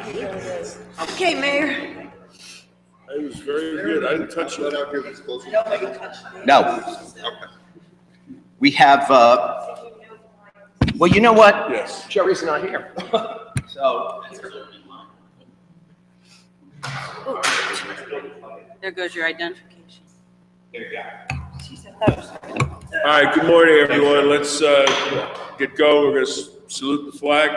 Okay, Mayor. It was very good. I didn't touch it. Nobody touched me. No. We have, well, you know what? Yes. Jerry's not here. So. There goes your identification. There you go. All right, good morning, everyone. Let's get going. We're going to salute the flag.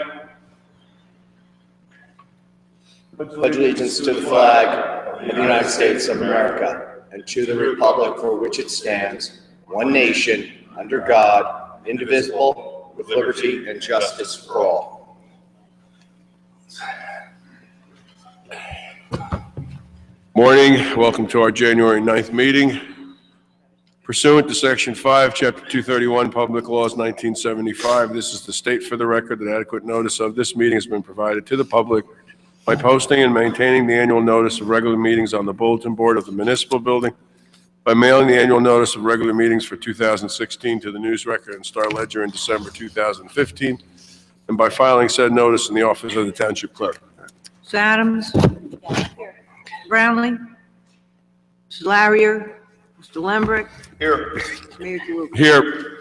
Pledge allegiance to the flag of the United States of America and to the republic for which it stands, one nation, under God, indivisible, with liberty and justice for all. Morning. Welcome to our January 9th meeting. Pursuant to Section 5, Chapter 231, Public Laws 1975, this is to state for the record that adequate notice of this meeting has been provided to the public by posting and maintaining the annual notice of regular meetings on the bulletin board of the municipal building, by mailing the annual notice of regular meetings for 2016 to the News Record and Star Ledger in December 2015, and by filing said notice in the office of the Township Clerk. Mr. Adams. Brownlee. Mrs. Larrier. Mr. Lembrick. Here. Mayor DeLuca. Here.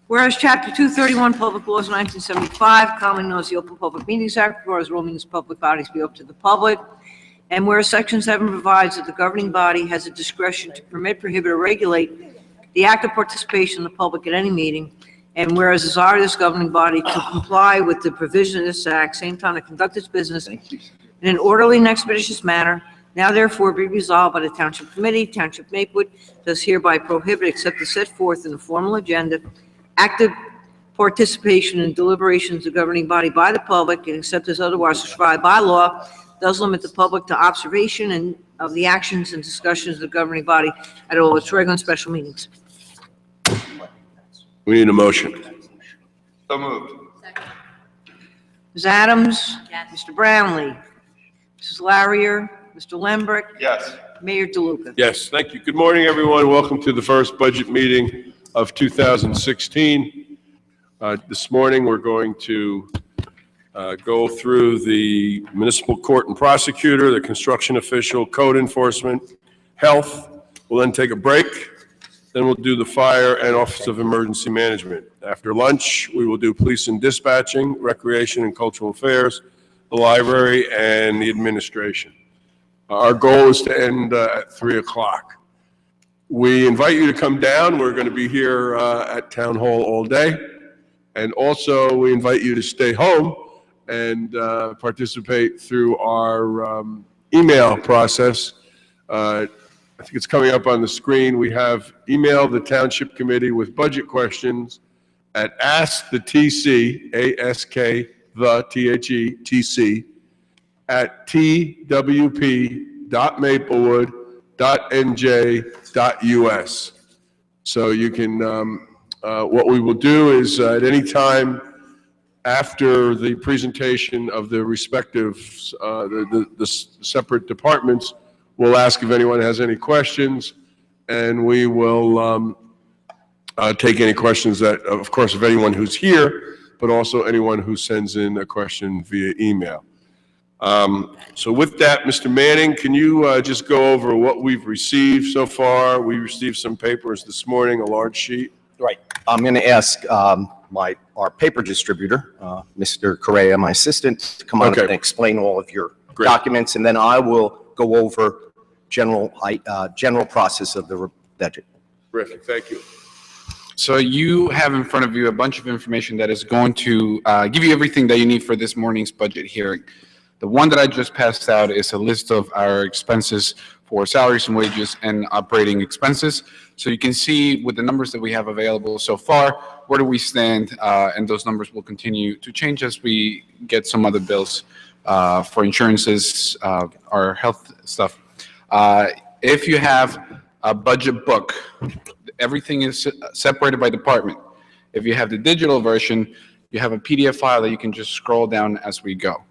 Whereas Chapter 231, Public Laws 1975, commonly known as the Open Public Meetings Act, requires all meetings of public bodies be open to the public. And whereas Section 7 provides that the governing body has the discretion to permit, prohibit, or regulate the active participation of the public at any meeting, and whereas desire of this governing body to comply with the provision of this act, same time to conduct its business in an orderly and expeditious manner, now therefore be resolved by the Township Committee, Township Maplewood, does hereby prohibit, except as set forth in the formal agenda, active participation in deliberations of the governing body by the public, and except as otherwise prescribed by law, does limit the public to observation and of the actions and discussions of the governing body at all its regular and special meetings. We need a motion. So moved. Ms. Adams? Yes. Mr. Brownlee? Mrs. Larrier? Mr. Lembrick? Yes. Mayor DeLuca. Yes, thank you. Good morning, everyone. Welcome to the first budget meeting of 2016. This morning, we're going to go through the municipal court and prosecutor, the construction official, code enforcement, health. We'll then take a break. Then we'll do the fire and Office of Emergency Management. After lunch, we will do police and dispatching, recreation and cultural affairs, the library, and the administration. Our goal is to end at 3 o'clock. We invite you to come down. We're going to be here at Town Hall all day. And also, we invite you to stay home and participate through our email process. I think it's coming up on the screen. We have emailed the Township Committee with budget questions at askthetc, A-S-K, the T-H-E-T-C, at twp.maplewood.nj.us. So you can, what we will do is at any time after the presentation of the respective, the separate departments, we'll ask if anyone has any questions, and we will take any questions that, of course, of anyone who's here, but also anyone who sends in a question via email. So with that, Mr. Manning, can you just go over what we've received so far? We received some papers this morning, a large sheet. Right. I'm going to ask our paper distributor, Mr. Correa, my assistant, to come on and explain all of your documents, and then I will go over general process of the budget. Terrific. Thank you. So you have in front of you a bunch of information that is going to give you everything that you need for this morning's budget hearing. The one that I just passed out is a list of our expenses for salaries and wages and operating expenses. So you can see with the numbers that we have available so far, where do we stand, and those numbers will continue to change as we get some other bills for insurances, our health stuff. If you have a budget book, everything is separated by department. If you have the digital version, you have a PDF file that you can just scroll down as we go.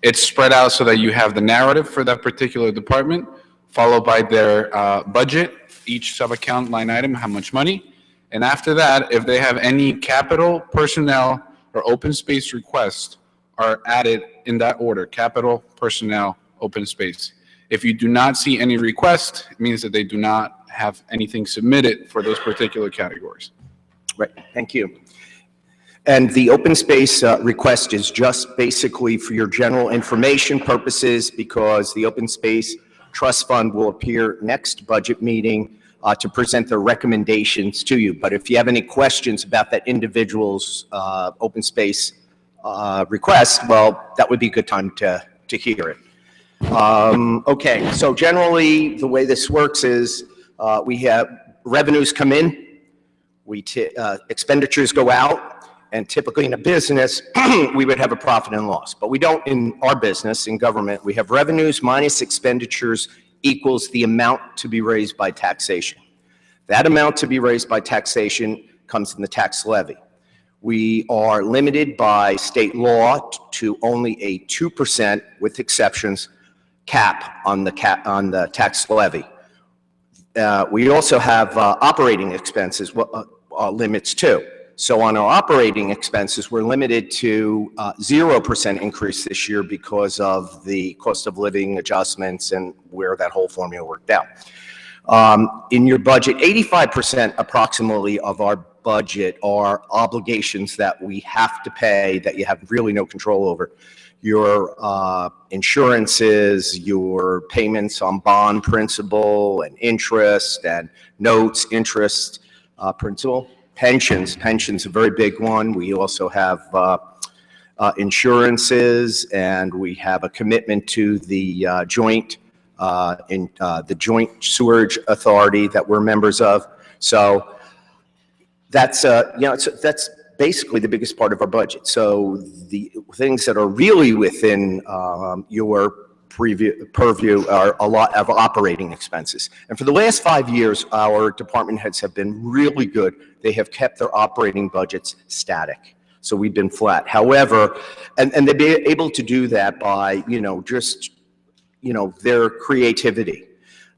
It's spread out so that you have the narrative for that particular department, followed by their budget, each sub-account line item, how much money. And after that, if they have any capital, personnel, or open space requests are added in that order: capital, personnel, open space. If you do not see any request, it means that they do not have anything submitted for those particular categories. Right, thank you. And the open space request is just basically for your general information purposes, because the Open Space Trust Fund will appear next budget meeting to present their recommendations to you. But if you have any questions about that individual's open space request, well, that would be a good time to hear it. Okay, so generally, the way this works is we have revenues come in, expenditures go out, and typically in a business, we would have a profit and loss. But we don't in our business, in government. We have revenues minus expenditures equals the amount to be raised by taxation. That amount to be raised by taxation comes in the tax levy. We are limited by state law to only a 2%, with exceptions, cap on the tax levy. We also have operating expenses limits too. So on our operating expenses, we're limited to 0% increase this year because of the cost of living adjustments and where that whole formula worked out. In your budget, 85% approximately of our budget are obligations that we have to pay that you have really no control over. Your insurances, your payments on bond principal and interest and notes, interest, principal. Pensions, a very big one. We also have insurances, and we have a commitment to the joint sewerage authority that we're members of. So that's that's basically the biggest part of our budget. So the things that are really within your purview are a lot of operating expenses. And for the last 5 years, our department heads have been really good. They have kept their operating budgets static. So we've been flat. However, and they've been able to do that by, just, their creativity.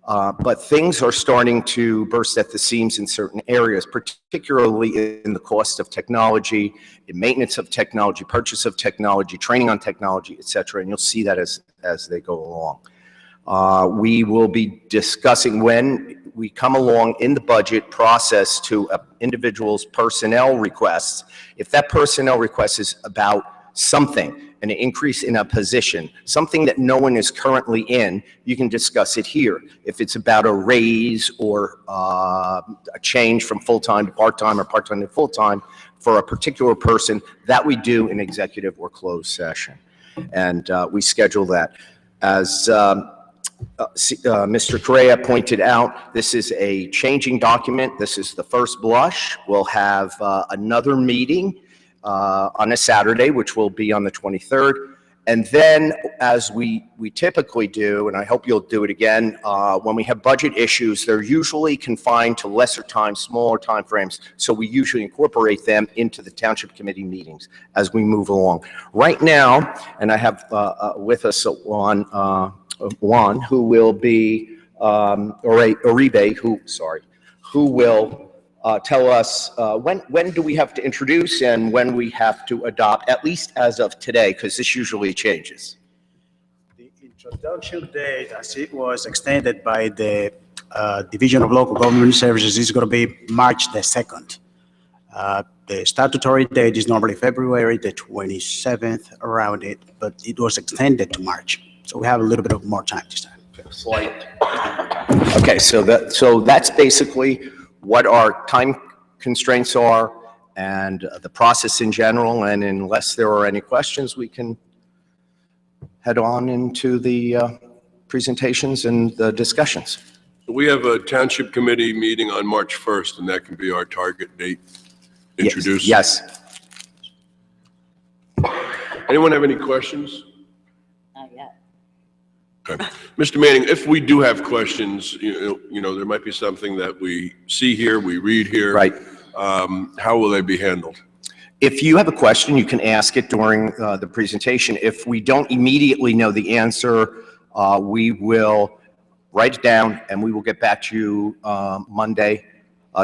But things are starting to burst at the seams in certain areas, particularly in the cost of technology, in maintenance of technology, purchase of technology, training on technology, et cetera. And you'll see that as they go along. We will be discussing when we come along in the budget process to individuals' personnel requests. If that personnel request is about something, an increase in a position, something that no one is currently in, you can discuss it here. If it's about a raise or a change from full-time to part-time or part-time to full-time for a particular person, that we do in executive or closed session. And we schedule that. As Mr. Correa pointed out, this is a changing document. This is the first blush. We'll have another meeting on a Saturday, which will be on the 23rd. And then, as we typically do, and I hope you'll do it again, when we have budget issues, they're usually confined to lesser time, smaller time frames. So we usually incorporate them into the Township Committee meetings as we move along. Right now, and I have with us Juan, who will be, Oribe, who will tell us when do we have to introduce and when we have to adopt, at least as of today, because this usually changes. The introduction date, as it was extended by the Division of Local Government Services, is going to be March the 2nd. The statutory date is normally February the 27th, around it, but it was extended to March. So we have a little bit of more time this time. Okay, so that's basically what our time constraints are and the process in general. And unless there are any questions, we can head on into the presentations and the discussions. We have a Township Committee meeting on March 1st, and that can be our target date. Introduce. Yes. Anyone have any questions? Not yet. Okay. Mr. Manning, if we do have questions, there might be something that we see here, we read here. Right. How will they be handled? If you have a question, you can ask it during the presentation. If we don't immediately know the answer, we will write it down and we will get back to you Monday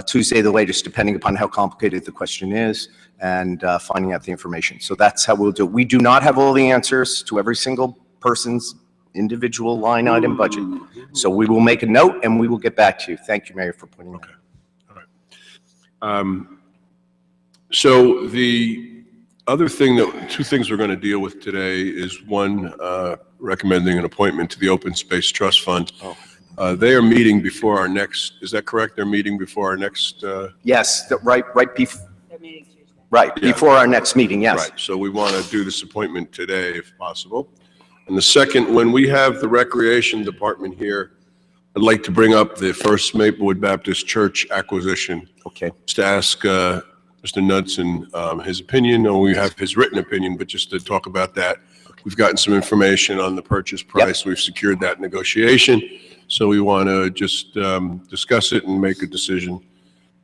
Tuesday the latest, depending upon how complicated the question is, and finding out the information. So that's how we'll do it. We do not have all the answers to every single person's individual line item budget. So we will make a note and we will get back to you. Thank you, Mayor, for pointing that out. All right. So the other thing two things we're going to deal with today is one, recommending an appointment to the Open Space Trust Fund. They are meeting before our next, is that correct? They're meeting before our next? Yes, right before. They're meeting Tuesday. Right, Yeah. before our next meeting, yes. Right, so we want to do this appointment today if possible. And the second, when we have the Recreation Department here, I'd like to bring up the First Maplewood Baptist Church acquisition. Okay. Just to ask Mr. Knudsen his opinion, or we have his written opinion, but just to talk about that. We've gotten some information on the purchase price. We've secured that negotiation. So we want to just discuss it and make a decision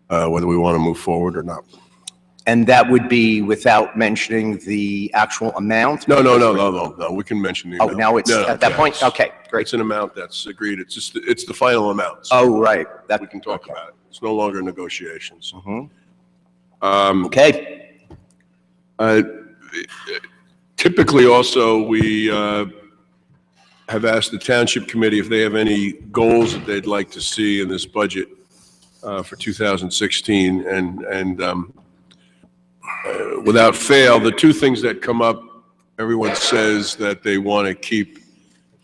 whether we want to move forward or not. And that would be without mentioning the actual amount? No. We can mention the Oh, amount. now it's No, at that yeah, point? it's- Okay, great. It's an amount that's agreed. It's just, it's the final amount. So Oh, right. That we can talk about it. It's no longer negotiations. Mhm. Okay. Typically also, we have asked the Township Committee if they have any goals that they'd like to see in this budget for 2016. And without fail, the two things that come up, everyone says that they want to keep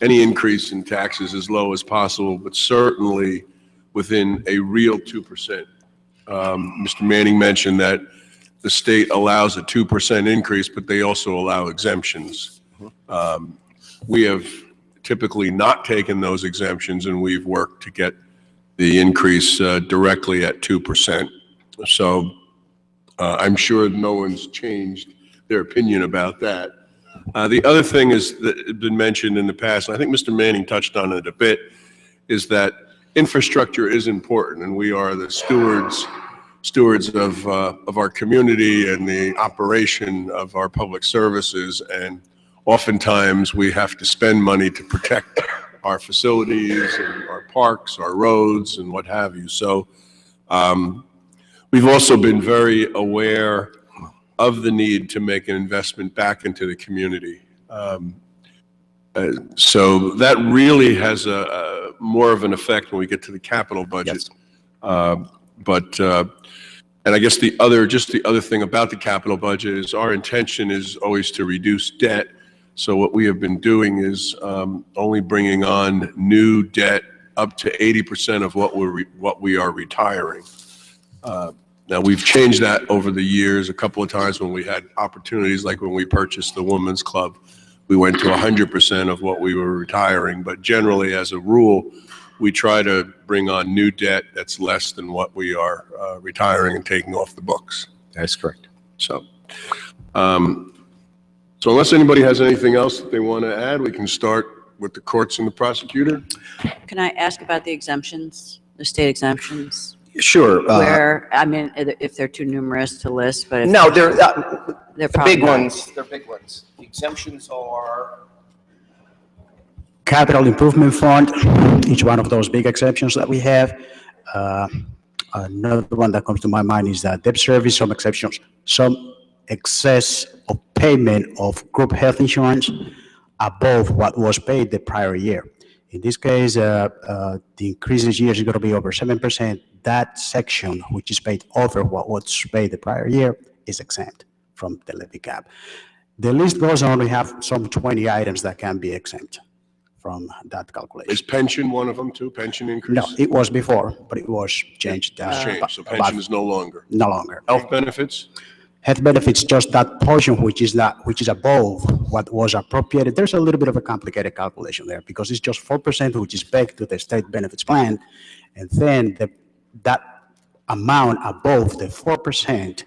any increase in taxes as low as possible, but certainly within a real 2%. Mr. Manning mentioned that the state allows a 2% increase, but they also allow exemptions. We have typically not taken those exemptions, and we've worked to get the increase directly at 2%. So I'm sure no one's changed their opinion about that. The other thing is that has been mentioned in the past, and I think Mr. Manning touched on it a bit, is that infrastructure is important, and we are the stewards of our community and the operation of our public services, and oftentimes we have to spend money to protect our facilities and our parks, our roads, and what have you. So we've also been very aware of the need to make an investment back into the community. So that really has a more of an effect when we get to the capital budget. Yes. And I guess the other thing about the capital budget is our intention is always to reduce debt. So what we have been doing is only bringing on new debt up to 80% of what we are retiring. Now, we've changed that over the years a couple of times when we had opportunities, like when we purchased the Women's Club. We went to 100% of what we were retiring, but generally, as a rule, we try to bring on new debt that's less than what we are retiring and taking off the books. That's correct. So unless anybody has anything else that they want to add, we can start with the courts and the prosecutor. Can I ask about the exemptions, the state exemptions? Sure. Where, I mean, if they're too numerous to list, but if No, they're they're the probably big not. ones. They're big ones. The exemptions are. Capital Improvement Fund, each one of those big exceptions that we have. Another one that comes to my mind is that debt service, some exceptions, some excess of payment of group health insurance above what was paid the prior year. In this case, the increase this year is going to be over 7%. That section, which is paid over what was paid the prior year, is exempt from the levy cap. The list goes on. We have some 20 items that can be exempt from that calculation. Is pension one of them too? Pension increase? No, it was before, but it was changed. It's changed, so about- pension is no longer. No longer. Health benefits? Health benefits, just that portion which is above what was appropriated. There's a little bit of a complicated calculation there because it's just 4%, which is pegged to the state benefits plan. And then that amount above the 4%,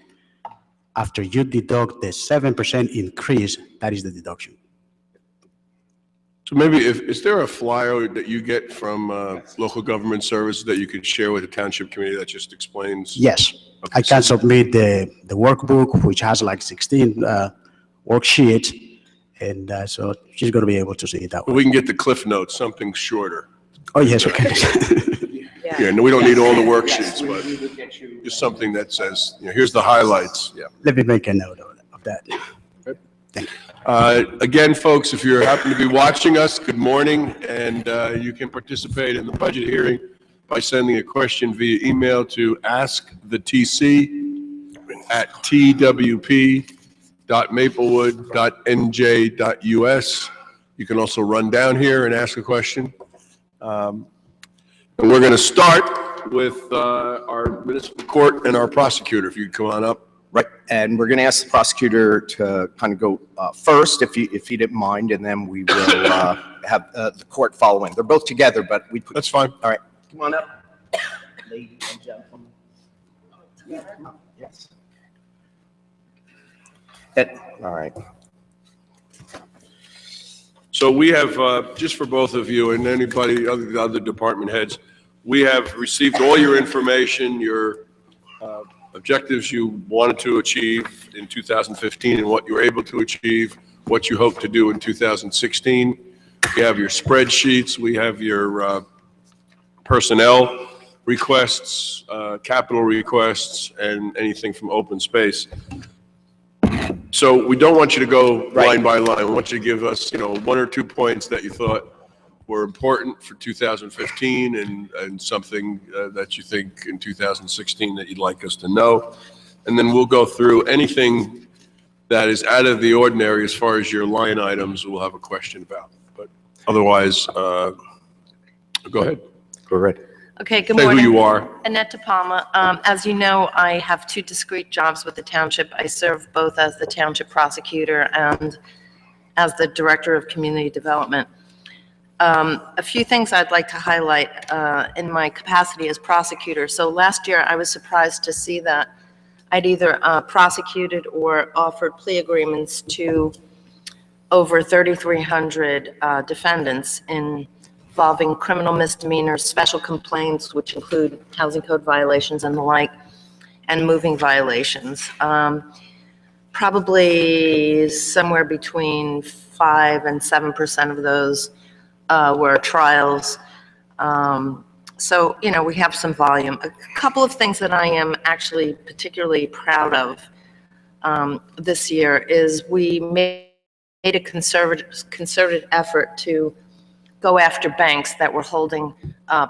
after you deduct the 7% increase, that is the deduction. So maybe is there a flyer that you get from local government services that you could share with the Township Committee that just explains? Yes, Okay, I can submit the workbook, which has like 16 worksheets. And so she's going to be able to see it that way. We can get the Cliff Notes, something shorter. Oh, yes, okay. Yeah, Yeah, no, we don't need all the worksheets, Yes, we but will get you. just something that says, here's the highlights, yeah. Let me make a note of that. Again, folks, if you happen to be watching us, good morning, and you can participate in the budget hearing by sending a question via email to asktwp.maplewood.nj.us. You can also run down here and ask a question. And we're going to start with our municipal court and our prosecutor, if you'd come on up. Right, and we're going to ask the prosecutor to kind of go first, if you didn't mind, and then we will have the court following. They're both together, but we. That's fine. All right, come on up, ladies and gentlemen. Yes. All right. So we have, just for both of you and anybody, other department heads, we have received all your information, your objectives you wanted to achieve in 2015 and what you were able to achieve, what you hope to do in 2016. We have your spreadsheets, we have your personnel requests, capital requests, and anything from open space. So we don't want you to go line by line. We want you to give us, 1 or 2 points that you thought were important for 2015 and something that you think in 2016 that you'd like us to know. And then we'll go through anything that is out of the ordinary as far as your line items we'll have a question about. But otherwise, go ahead. Go ahead. Okay, good Say morning. who you are. Annette DePalma. As you know, I have 2 discrete jobs with the township. I serve both as the township prosecutor and as the director of community development. A few things I'd like to highlight in my capacity as prosecutor. So last year, I was surprised to see that I'd either prosecuted or offered plea agreements to over 3,300 defendants involving criminal misdemeanors, special complaints, which include housing code violations and the like, and moving violations. Probably somewhere between 5 and 7% of those were trials. So, we have some volume. A couple of things that I am actually particularly proud of this year is we made a concerted effort to go after banks that were holding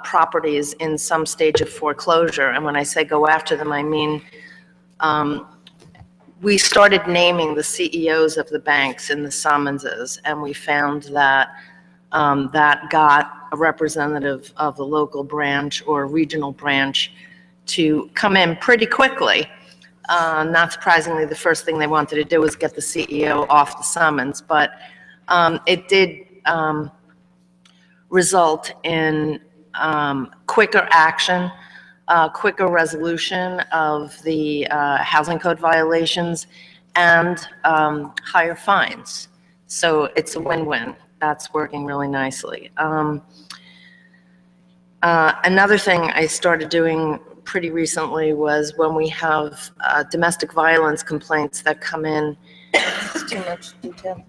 properties in some stage of foreclosure. And when I say go after them, I mean we started naming the CEOs of the banks in the summonses, and we found that that got a representative of the local branch or regional branch to come in pretty quickly. Not surprisingly, the first thing they wanted to do was get the CEO off the summons, but it did result in quicker action, quicker resolution of the housing code violations, and higher fines. So it's a win-win. That's working really nicely. Another thing I started doing pretty recently was when we have domestic violence complaints that come in. Is too much detail?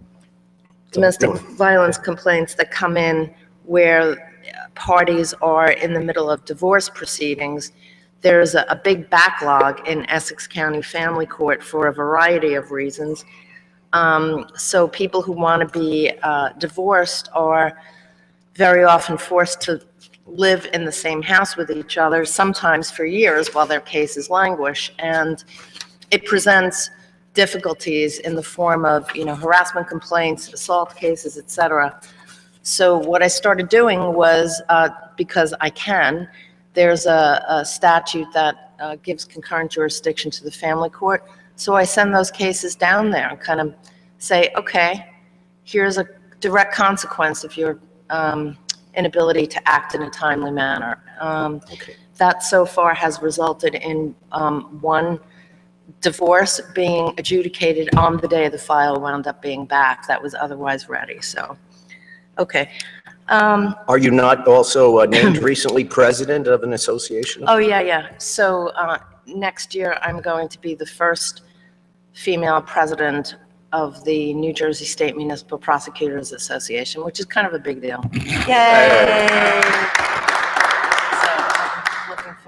Domestic violence complaints that come in where parties are in the middle of divorce proceedings. There's a big backlog in Essex County Family Court for a variety of reasons. So people who want to be divorced are very often forced to live in the same house with each other, sometimes for years while their cases languish. And it presents difficulties in the form of, harassment complaints, assault cases, et cetera. So what I started doing was, because I can, there's a statute that gives concurrent jurisdiction to the family court. So I send those cases down there and kind of say, okay, here's a direct consequence of your inability to act in a timely manner. That so far has resulted in one divorce being adjudicated on the day the file wound up being back that was otherwise ready. So, okay. Are you not also named recently president of an association? Oh, yeah. So next year, I'm going to be the first female president of the New Jersey State Municipal Prosecutors Association, which is kind of a big deal. Yay!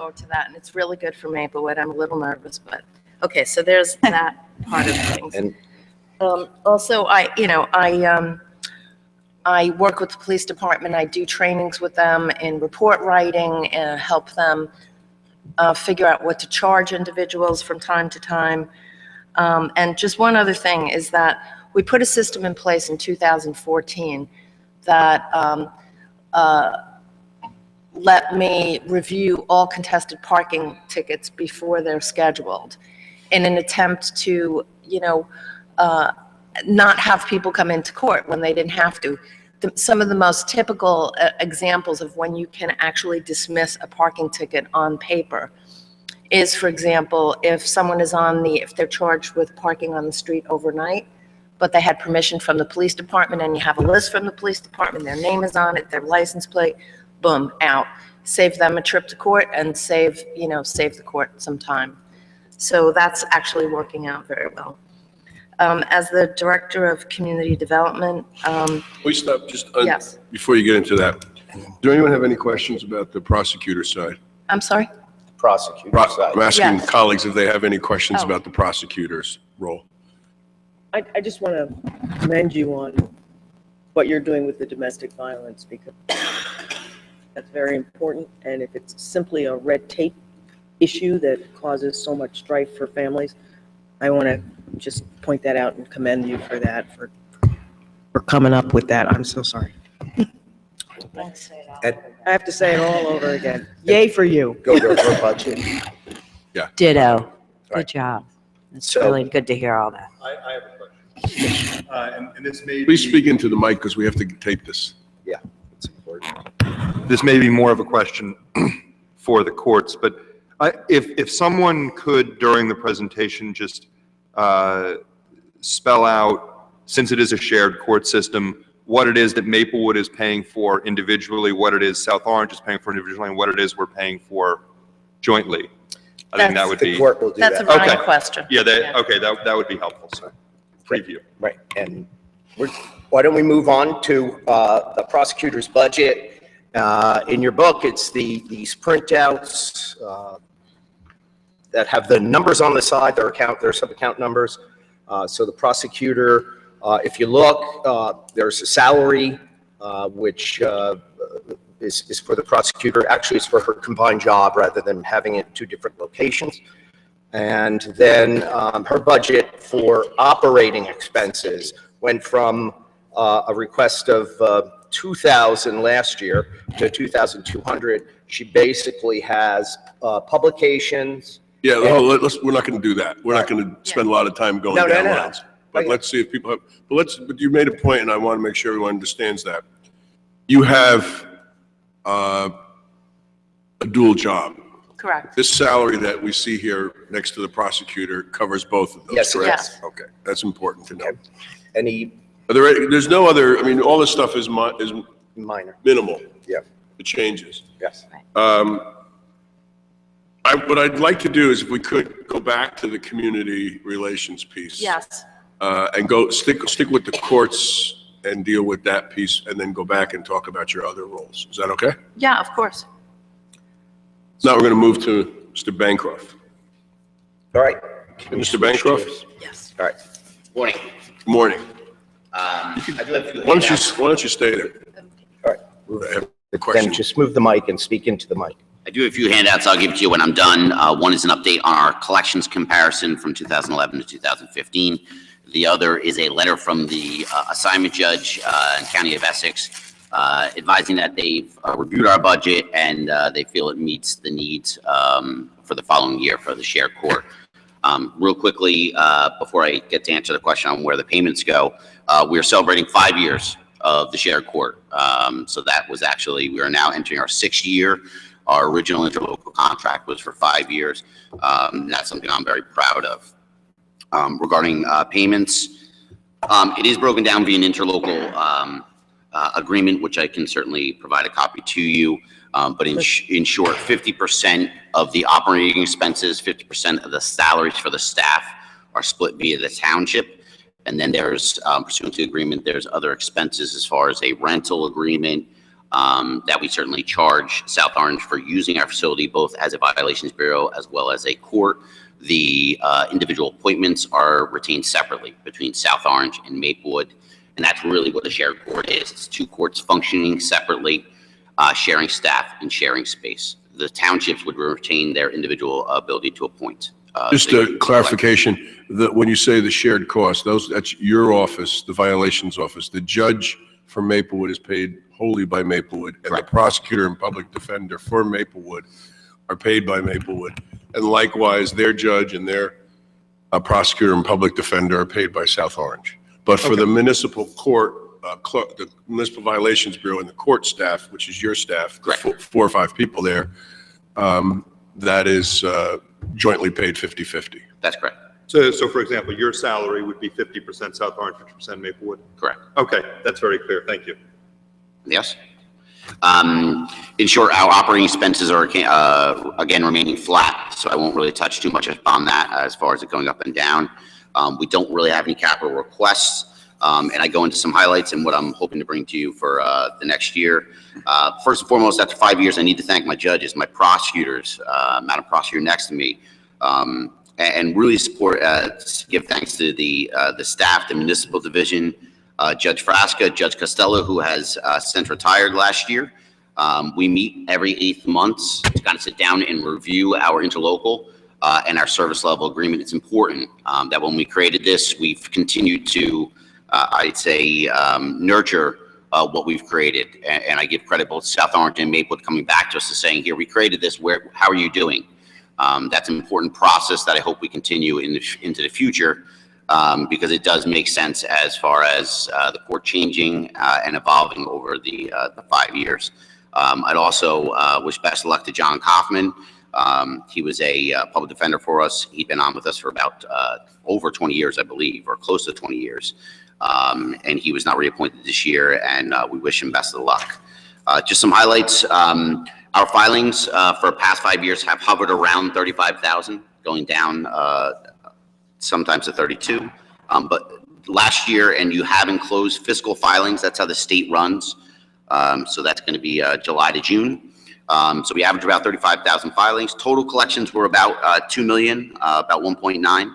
forward to that, and it's really good for Maplewood. I'm a little nervous, but, okay, so there's that part of things. And Also, I work with the police department. I do trainings with them in report writing and help them figure out what to charge individuals from time to time. And just one other thing is that we put a system in place in 2014 that let me review all contested parking tickets before they're scheduled in an attempt to, not have people come into court when they didn't have to. Some of the most typical examples of when you can actually dismiss a parking ticket on paper is, for example, if someone is if they're charged with parking on the street overnight, but they had permission from the police department, and you have a list from the police department, their name is on it, their license plate, boom, out. Save them a trip to court and save the court some time. So that's actually working out very well. As the Director of Community Development, We stop just, yes, before you get into that. Do anyone have any questions about the prosecutor side? I'm sorry? prosecutor side. I'm asking Yes. colleagues if they have any questions Oh. about the prosecutor's role. I just want to commend you on what you're doing with the domestic violence, because that's very important. And if it's simply a red tape issue that causes so much strife for families, I want to just point that out and commend you for that, for coming up with that. I'm so sorry. I have to say it all over again. Yay for you. Go to our budget. Ditto. Right. Good job. It's So- really good to hear all that. I have a question. And this may Please be, speak into the mic because we have to tape this. Yeah, it's important. this may be more of a question for the courts, but if someone could, during the presentation, just spell out, since it is a shared court system, what it is that Maplewood is paying for individually, what it is South Orange is paying for individually, and what it is we're paying for jointly. I think that would The be, court will do That's a that. Ryan Okay. question. yeah, okay, that would be helpful, so, preview. Right, and why don't we move on to the prosecutor's budget? In your book, it's these printouts that have the numbers on the side, their sub-account numbers. So the prosecutor, if you look, there's a salary, which is for the prosecutor. Actually, it's for her combined job rather than having it in two different locations. And then her budget for operating expenses went from a request of $2,000 last year to $2,200. She basically has publications. Yeah, we're not going to do that. We're not going to spend a lot of time going No, no, down no. lines. But let's see if people have, but you made a point, and I want to make sure everyone understands that. You have a dual job. Correct. This salary that we see here next to the prosecutor covers both of those, Yes, it correct? does. Okay, that's important to know. Okay. Any There's no other, I mean, all this stuff is minor? minimal, Yeah, the changes. yes. What I'd like to do is if we could go back to the community relations piece. Yes. And stick with the courts and deal with that piece, and then go back and talk about your other roles. Is that okay? Yeah, of course. Now we're going to move to Mr. Bancroft. All right. Mr. Bancroft? Yes. All right. Morning. Good morning. I do have a few Why handouts. don't you stay there? All right. I have a Then question. just move the mic and speak into the mic. I do have a few handouts. I'll give it to you when I'm done. One is an update on our collections comparison from 2011 to 2015. The other is a letter from the assignment judge in County of Essex advising that they've reviewed our budget and they feel it meets the needs for the following year for the shared court. Real quickly, before I get to answer the question on where the payments go, we are celebrating 5 years of the shared court. So that was actually, we are now entering our 6th year. Our original interlocal contract was for 5 years. That's something I'm very proud of. Regarding payments, it is broken down via an interlocal agreement, which I can certainly provide a copy to you. But in short, 50% of the operating expenses, 50% of the salaries for the staff are split via the township. And then there's, pursuant to the agreement, there's other expenses as far as a rental agreement, that we certainly charge South Orange for using our facility both as a violations bureau as well as a court. The individual appointments are retained separately between South Orange and Maplewood, and that's really what a shared court is. It's two courts functioning separately, sharing staff and sharing space. The townships would retain their individual ability to appoint. Just a clarification, that when you say the shared cost, that's your office, the violations office. The judge for Maplewood is paid wholly by Maplewood, and the prosecutor and public defender for Maplewood are paid by Maplewood. And likewise, their judge and their prosecutor and public defender are paid by South Orange. But for the municipal court, the Municipal Violations Bureau and the court staff, which is your staff, 4 or 5 people there, that is jointly paid 50-50. That's correct. So for example, your salary would be 50% South Orange, 50% Maplewood? Correct. Okay, that's very clear. Thank you. Yes. In short, our operating expenses are, again, remaining flat, so I won't really touch too much on that as far as it going up and down. We don't really have any capital requests, and I go into some highlights and what I'm hoping to bring to you for the next year. First and foremost, after 5 years, I need to thank my judges, my prosecutors, Madam Prosecutor next to me, and really give thanks to the staff, the municipal division, Judge Frasca, Judge Costello, who has since retired last year. We meet every 8th month to kind of sit down and review our interlocal and our service level agreement. It's important that when we created this, we've continued to, I'd say, nurture what we've created. And I give credit both South Orange and Maplewood coming back to us and saying, here, we created this, how are you doing? That's an important process that I hope we continue into the future. Because it does make sense as far as the court changing and evolving over the 5 years. I'd also wish best of luck to John Kaufman. He was a public defender for us. He'd been on with us for about over 20 years, I believe, or close to 20 years. And he was not reappointed this year, and we wish him best of luck. Just some highlights. Our filings for the past 5 years have hovered around 35,000, going down sometimes to 32. But last year, and you haven't closed fiscal filings, that's how the state runs. So that's going to be July to June. So we average about 35,000 filings. Total collections were about 2 million, about 1.9.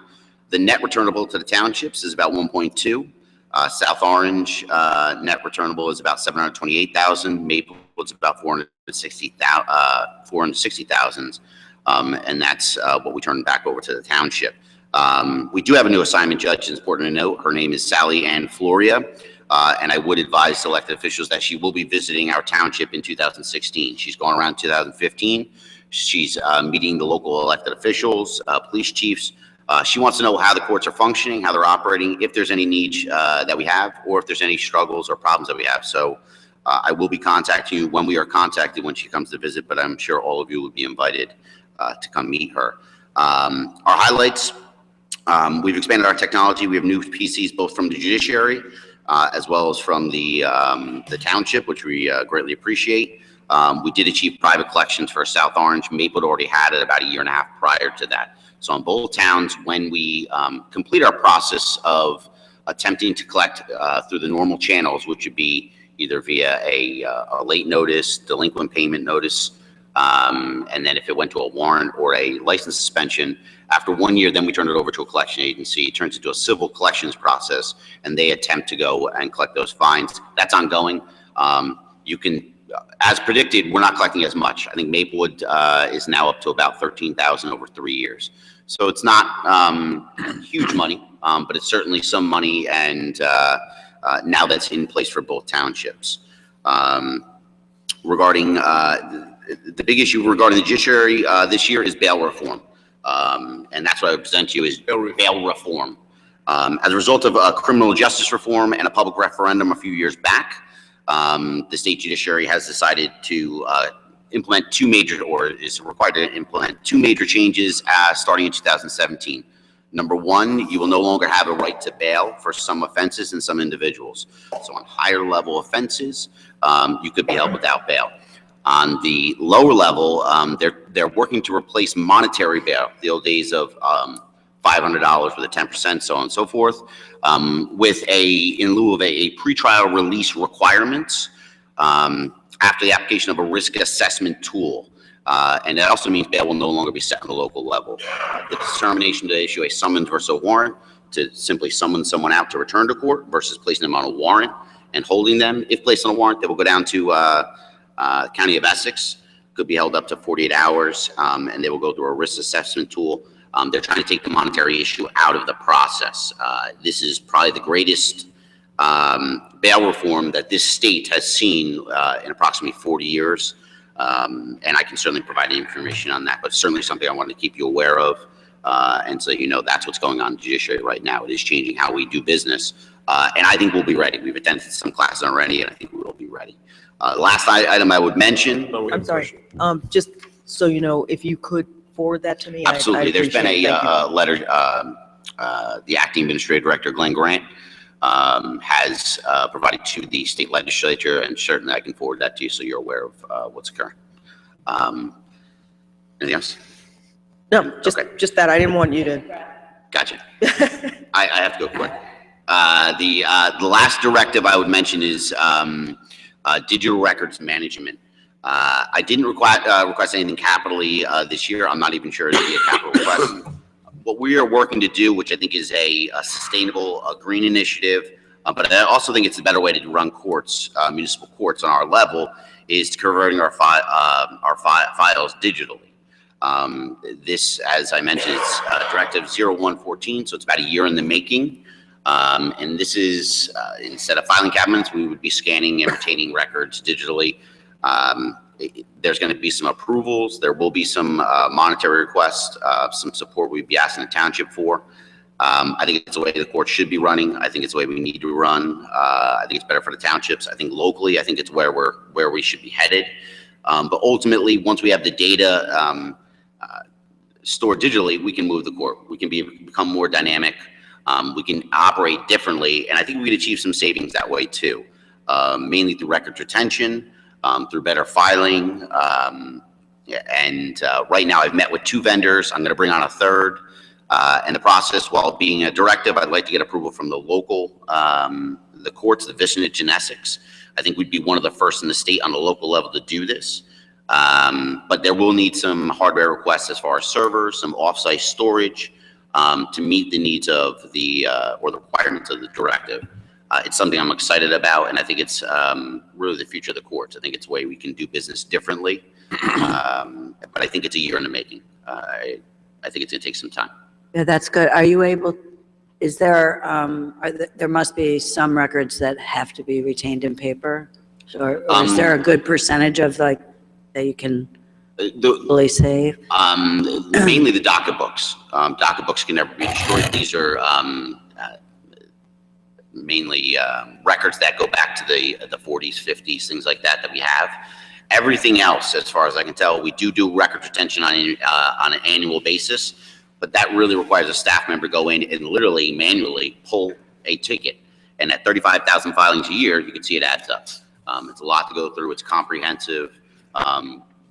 The net returnable to the townships is about 1.2. South Orange net returnable is about 728,000. Maplewood's about 460,000. And that's what we turn back over to the township. We do have a new assignment judge. It's important to note her name is Sally Ann Floria, and I would advise elected officials that she will be visiting our township in 2016. She's going around 2015. She's meeting the local elected officials, police chiefs. She wants to know how the courts are functioning, how they're operating, if there's any needs that we have, or if there's any struggles or problems that we have. So I will be contacting you when we are contacted when she comes to visit, but I'm sure all of you will be invited to come meet her. Our highlights. We've expanded our technology. We have new PCs both from the judiciary as well as from the township, which we greatly appreciate. We did achieve private collections for South Orange. Maplewood already had it about 1.5 years prior to that. So in both towns, when we complete our process of attempting to collect through the normal channels, which would be either via a late notice, delinquent payment notice, and then if it went to a warrant or a license suspension, after 1 year, then we turn it over to a collection agency. It turns into a civil collections process, and they attempt to go and collect those fines. That's ongoing. You can, as predicted, we're not collecting as much. I think Maplewood is now up to about 13,000 over 3 years. So it's not huge money, but it's certainly some money, and now that's in place for both townships. Regarding the big issue regarding the judiciary this year is bail reform. And that's what I present to you is bail reform. As a result of criminal justice reform and a public referendum a few years back, the state judiciary has decided to implement is required to implement 2 major changes starting in 2017. Number 1, you will no longer have a right to bail for some offenses and some individuals. So on higher level offenses, you could be held without bail. On the lower level, they're working to replace monetary bail, the old days of $500 with a 10%, so on and so forth, with in lieu of a pretrial release requirements. after the application of a risk assessment tool. And that also means bail will no longer be set on the local level. The determination to issue a summons versus a warrant, to simply summon someone out to return to court versus placing them on a warrant and holding them. If placed on a warrant, they will go down to County of Essex, could be held up to 48 hours, and they will go through a risk assessment tool. They're trying to take the monetary issue out of the process. This is probably the greatest bail reform that this state has seen in approximately 40 years. And I can certainly provide information on that, but certainly something I wanted to keep you aware of. And so, you know, that's what's going on in the judiciary right now. It is changing how we do business. And I think we'll be ready. We've attended some classes already, and I think we will be ready. Last item I would mention. I'm sorry, just so you know, if you could forward that to me. Absolutely. There's been appreciate it. Thank a letter, the acting administrative director, Glenn Grant, has provided to the state legislature, and certainly I can forward that to you so you're aware of what's occurring. Anything else? No, just that. I didn't want you to. Gotcha. I have to go quick. The last directive I would mention is digital records management. I didn't request anything capitally this year. I'm not even sure it'll be a capital request. What we are working to do, which I think is a sustainable green initiative, but I also think it's a better way to run courts, municipal courts on our level, is converting our files digitally. This, as I mentioned, is Directive 0114, so it's about a year in the making. And this is, instead of filing cabinets, we would be scanning and retaining records digitally. There's going to be some approvals. There will be some monetary requests, some support we'd be asking the township for. I think it's the way the court should be running. I think it's the way we need to run. I think it's better for the townships. I think locally, I think it's where we should be headed. But ultimately, once we have the data stored digitally, we can move the court. We can become more dynamic. We can operate differently, and I think we could achieve some savings that way too, mainly through records retention, through better filing. Right now, I've met with 2 vendors. I'm going to bring on a third. And the process, while being a directive, I'd like to get approval from the local, the courts, the vicinage in Essex. I think we'd be one of the first in the state on the local level to do this. But there will need some hardware requests as far as servers, some off-site storage, to meet the needs of or the requirements of the directive. It's something I'm excited about, and I think it's really the future of the courts. I think it's a way we can do business differently, but I think it's a year in the making. I think it's going to take some time. Yeah, that's good. Are you able, is there, there must be some records that have to be retained in paper? Or is there a good percentage of that you can fully save? Mainly the docket books. Docket books can never be destroyed. These are mainly records that go back to the 40s, 50s, things like that we have. Everything else, as far as I can tell, we do record retention on an annual basis, but that really requires a staff member to go in and literally manually pull a ticket. And at 35,000 filings a year, you can see it adds up. It's a lot to go through. It's comprehensive.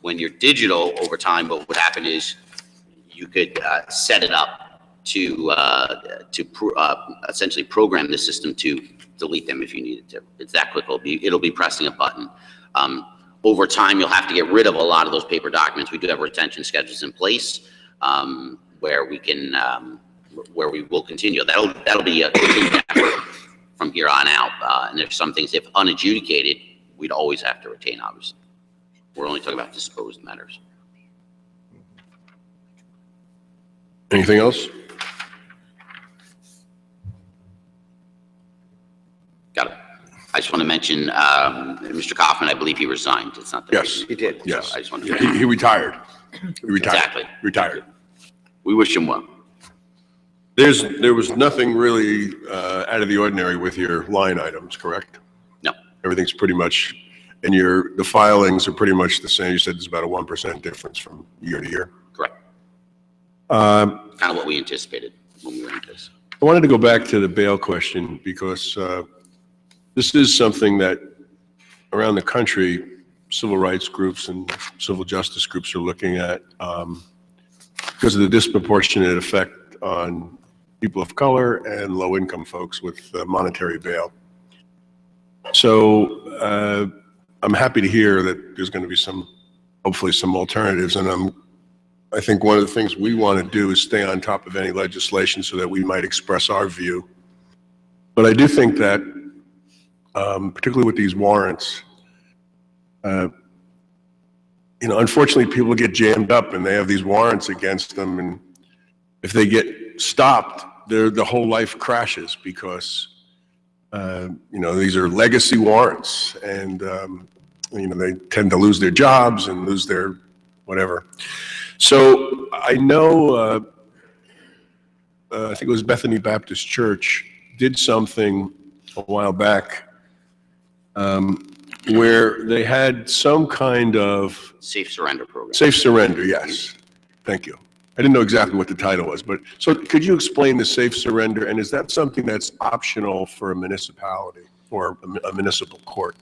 When you're digital over time, what would happen is you could set it up to essentially program the system to delete them if you needed to. It's that quick. It'll be pressing a button. Over time, you'll have to get rid of a lot of those paper documents. We do have retention schedules in place where we can, where we will continue. That'll be a continued effort from here on out. And there's some things, if unadjudicated, we'd always have to retain, obviously. We're only talking about disposed matters. Anything else? Got it. I just want to mention, Mr. Kaufman, I believe he resigned. It's not that. Yes. He did. Yes. So I just want Yeah, to. he retired. He retired. Exactly. Retired. We wish him well. There was nothing really out of the ordinary with your line items, correct? No. Everything's pretty much, and the filings are pretty much the same. You said there's about a 1% difference from year to year. Correct. Um, Kind of what we anticipated when we were in this. I wanted to go back to the bail question because this is something that around the country, civil rights groups and civil justice groups are looking at because of the disproportionate effect on people of color and low-income folks with monetary bail. So I'm happy to hear that there's going to be hopefully some alternatives. And I think one of the things we want to do is stay on top of any legislation so that we might express our view. But I do think that, particularly with these warrants, unfortunately, people get jammed up and they have these warrants against them. And if they get stopped, the whole life crashes because, these are legacy warrants and, they tend to lose their jobs and lose their whatever. So I know, I think it was Bethany Baptist Church did something a while back where they had some kind of Safe surrender program. safe surrender, yes. Thank you. I didn't know exactly what the title was, but so could you explain the safe surrender, and is that something that's optional for a municipality or a municipal court?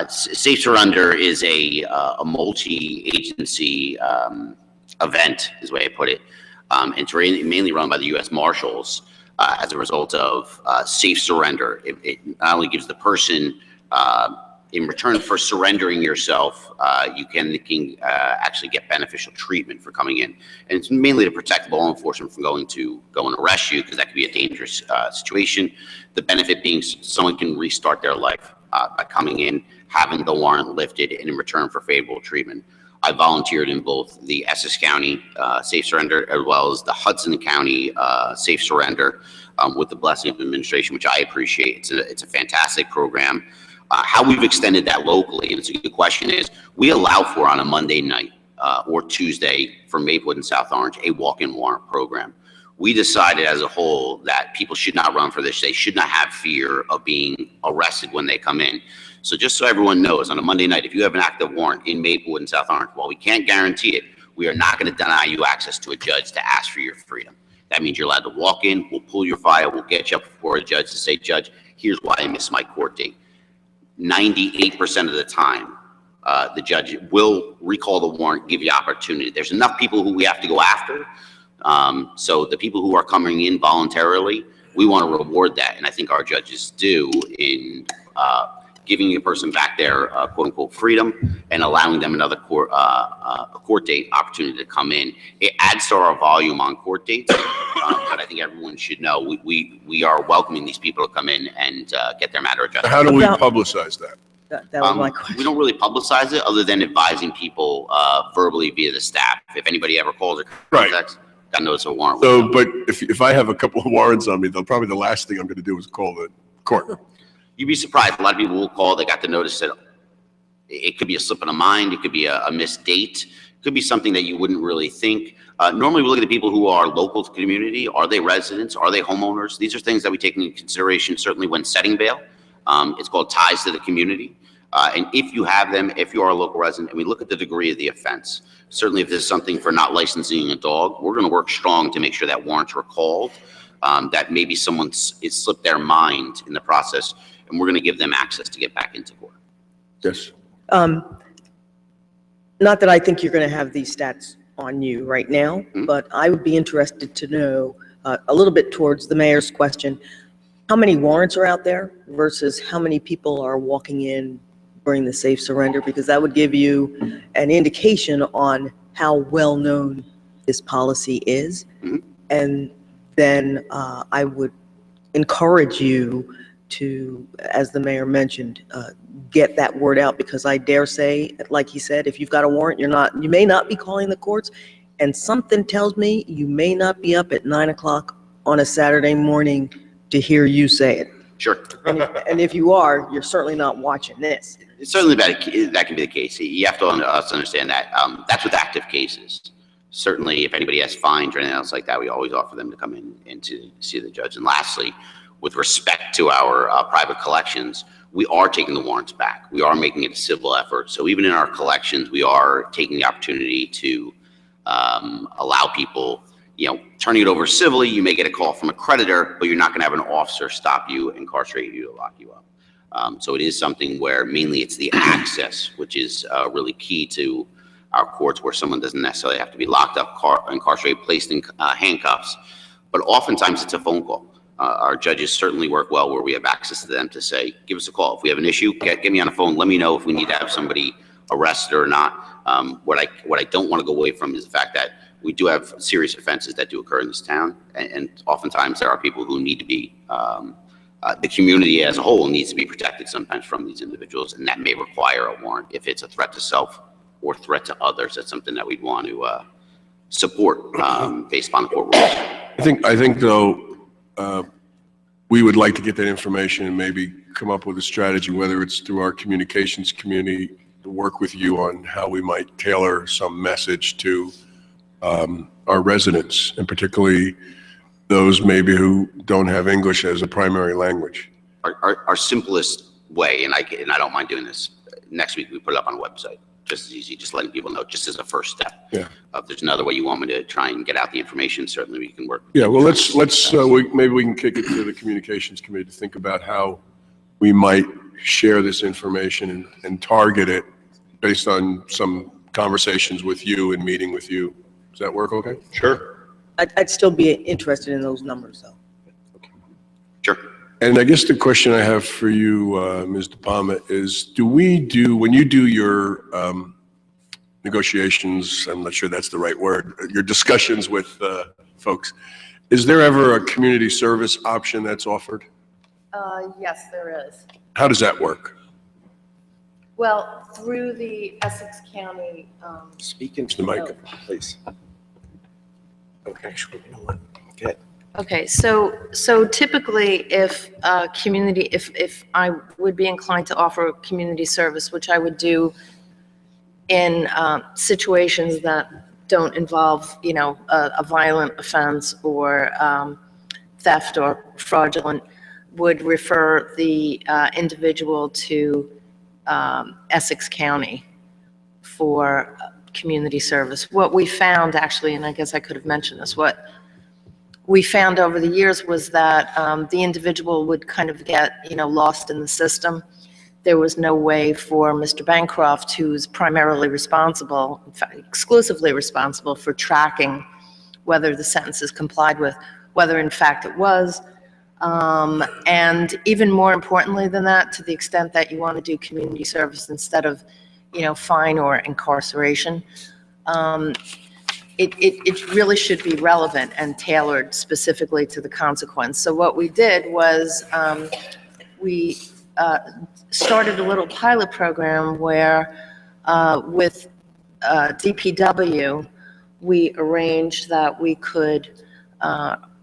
Safe surrender is a multi-agency event, is the way I put it. It's mainly run by the U.S. Marshals as a result of safe surrender. It not only gives the person, in return for surrendering yourself, you can actually get beneficial treatment for coming in. And it's mainly to protect law enforcement from going to arrest you, because that could be a dangerous situation. The benefit being someone can restart their life by coming in, having the warrant lifted, and in return for favorable treatment. I volunteered in both the Essex County Safe Surrender as well as the Hudson County Safe Surrender with the blessing of the administration, which I appreciate. It's a fantastic program. How we've extended that locally, and it's a good question, is we allow for on a Monday night or Tuesday for Maplewood and South Orange a walk-in warrant program. We decided as a whole that people should not run for this. They should not have fear of being arrested when they come in. So just so everyone knows, on a Monday night, if you have an active warrant in Maplewood and South Orange, while we can't guarantee it, we are not going to deny you access to a judge to ask for your freedom. That means you're allowed to walk in, we'll pull your file, we'll get you up before a judge to say, Judge, here's why I missed my court date. 98% of the time, the judge will recall the warrant, give you opportunity. There's enough people who we have to go after. So the people who are coming in voluntarily, we want to reward that. And I think our judges do in giving a person back their quote unquote freedom and allowing them another court date opportunity to come in. It adds to our volume on court dates, but I think everyone should know we are welcoming these people to come in and get their matter addressed. How do we publicize that? That was my question. We don't really publicize it other than advising people verbally via the staff. If anybody ever calls or contacts, got notice of a warrant. So, but if I have a couple of warrants on me, probably the last thing I'm going to do is call the court. You'd be surprised. A lot of people will call. They got the notice that it could be a slip of the mind. It could be a missed date. It could be something that you wouldn't really think. Normally, we look at the people who are local to the community. Are they residents? Are they homeowners? These are things that we take into consideration, certainly when setting bail. It's called ties to the community. And if you have them, if you are a local resident, and we look at the degree of the offense, certainly if there's something for not licensing a dog, we're going to work strong to make sure that warrants are called, that maybe someone slipped their mind in the process, and we're going to give them access to get back into court. Yes. Not that I think you're going to have these stats on you right now, but I would be interested to know a little bit towards the mayor's question, how many warrants are out there versus how many people are walking in during the safe surrender, because that would give you an indication on how well-known this policy is. And then I would encourage you to, as the mayor mentioned, get that word out, because I dare say, like he said, if you've got a warrant, you may not be calling the courts, and something tells me you may not be up at 9 o'clock on a Saturday morning to hear you say it. Sure. And if you are, you're certainly not watching this. Certainly that can be the case. You have to understand that. That's with active cases. Certainly, if anybody has fines or anything else like that, we always offer them to come in and to see the judge. And lastly, with respect to our private collections, we are taking the warrants back. We are making it a civil effort. So even in our collections, we are taking the opportunity to allow people, turning it over civilly. You may get a call from a creditor, but you're not going to have an officer stop you, incarcerate you, or lock you up. So it is something where mainly it's the access, which is really key to our courts, where someone doesn't necessarily have to be locked up, incarcerated, placed in handcuffs. But oftentimes it's a phone call. Our judges certainly work well where we have access to them to say, give us a call. If we have an issue, get me on the phone. Let me know if we need to have somebody arrested or not. What I don't want to go away from is the fact that we do have serious offenses that do occur in this town. And oftentimes there are people who need to be, the community as a whole needs to be protected sometimes from these individuals. And that may require a warrant if it's a threat to self or threat to others. That's something that we'd want to support based upon the court rules. I think though, we would like to get that information and maybe come up with a strategy, whether it's through our communications community, to work with you on how we might tailor some message to our residents, and particularly those maybe who don't have English as a primary language. Our simplest way, and I don't mind doing this, next week we put it up on a website. Just as easy, just letting people know, just as a first step. Yeah. If there's another way you want me to try and get out the information, certainly we can work. Yeah, well, maybe we can kick it to the communications committee to think about how we might share this information and target it based on some conversations with you and meeting with you. Does that work okay? Sure. I'd still be interested in those numbers, though. Sure. And I guess the question I have for you, Ms. De Palma, is when you do your negotiations, I'm not sure that's the right word, your discussions with folks, is there ever a community service option that's offered? Yes, there is. How does that work? Well, through the Essex County, Speak into the microphone, please. Okay, actually, you know what? Okay. okay, so typically if if I would be inclined to offer community service, which I would do in situations that don't involve, a violent offense or theft or fraudulent, would refer the individual to Essex County for community service. What we found actually, and I guess I could have mentioned this, what we found over the years was that the individual would kind of get, lost in the system. There was no way for Mr. Bancroft, who's primarily responsible, in fact, exclusively responsible for tracking whether the sentence is complied with, whether in fact it was. And even more importantly than that, to the extent that you want to do community service instead of, fine or incarceration, it really should be relevant and tailored specifically to the consequence. So what we did was we started a little pilot program where with DPW, we arranged that we could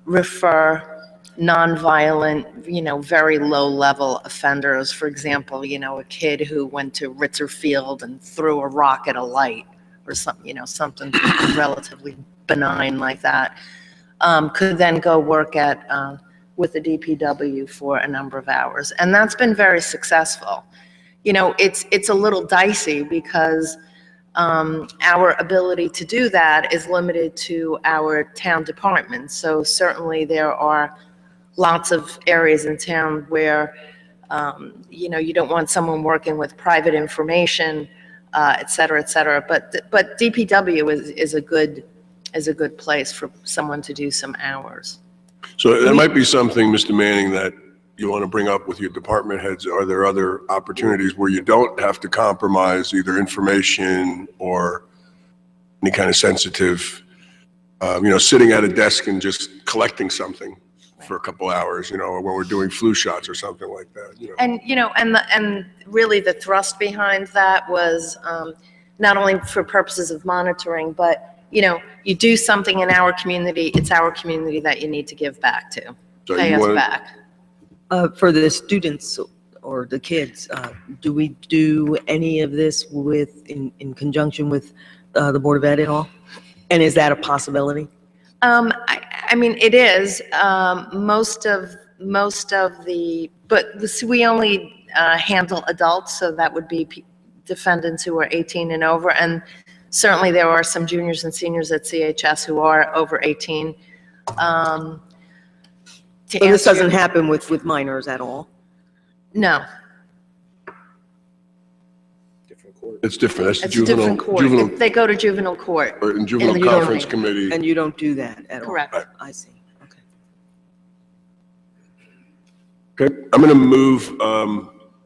refer nonviolent, very low-level offenders. For example, a kid who went to Ritzer Field and threw a rock at a light or something, something relatively benign like that, could then go work at with the DPW for a number of hours. And that's been very successful. It's a little dicey because our ability to do that is limited to our town department. So certainly there are lots of areas in town where, you don't want someone working with private information, et cetera, et cetera. But DPW is a good place for someone to do some hours. So that might be something, Mr. Manning, that you want to bring up with your department heads. Are there other opportunities where you don't have to compromise either information or any kind of sensitive, sitting at a desk and just collecting something for a couple hours, or when we're doing flu shots or something like that, And, and really the thrust behind that was not only for purposes of monitoring, but, you do something in our community, it's our community that you need to give back to, So pay you us wanna- back. For the students or the kids, do we do any of this in conjunction with the Board of Ed at all? And is that a possibility? I mean, it is, most of the, but we only handle adults, so that would be defendants who are 18 and over, and certainly there are some juniors and seniors at CHS who are over 18. So this doesn't happen with minors at all? No, Different court. it's different. That's the it's a different court. juvenile, They go to juvenile court. or in juvenile in the conference county. committee. And you don't do that at all? Correct. I see, okay. Okay, I'm going to move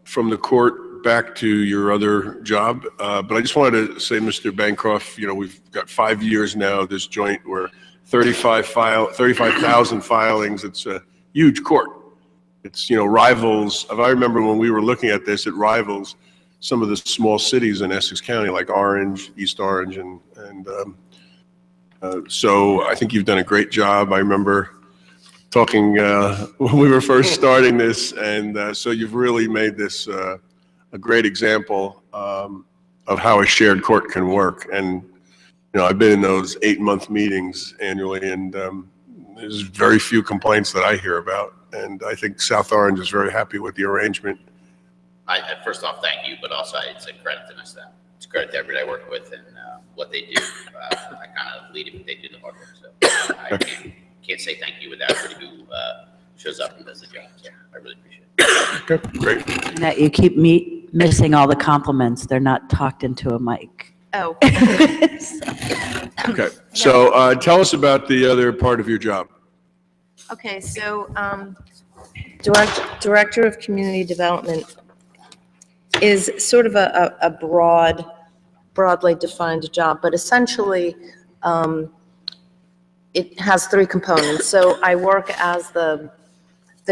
from the court back to your other job, but I just wanted to say, Mr. Bancroft, you know, we've got 5 years now of this joint where 35,000 filings. It's a huge court. It's, you know, rivals. I remember when we were looking at this, it rivals some of the small cities in Essex County, like Orange, East Orange, and so I think you've done a great job. I remember talking when we were first starting this, and so you've really made this a great example of how a shared court can work. And you know, I've been in those 8-month meetings annually, and there's very few complaints that I hear about. And I think South Orange is very happy with the arrangement. First off, thank you, but also it's a credit to my staff. It's a credit to everybody I work with and what they do. I kind of lead it, but they do the hard work. So I can't say thank you without everybody who shows up and does the job. So I really appreciate it. Okay, great. And that you keep missing all the compliments. They're not talked into a mic. Oh. Okay, so tell us about the other part of your job. Okay, so Director of Community Development is sort of a broadly defined job, but essentially it has 3 components. So I work as the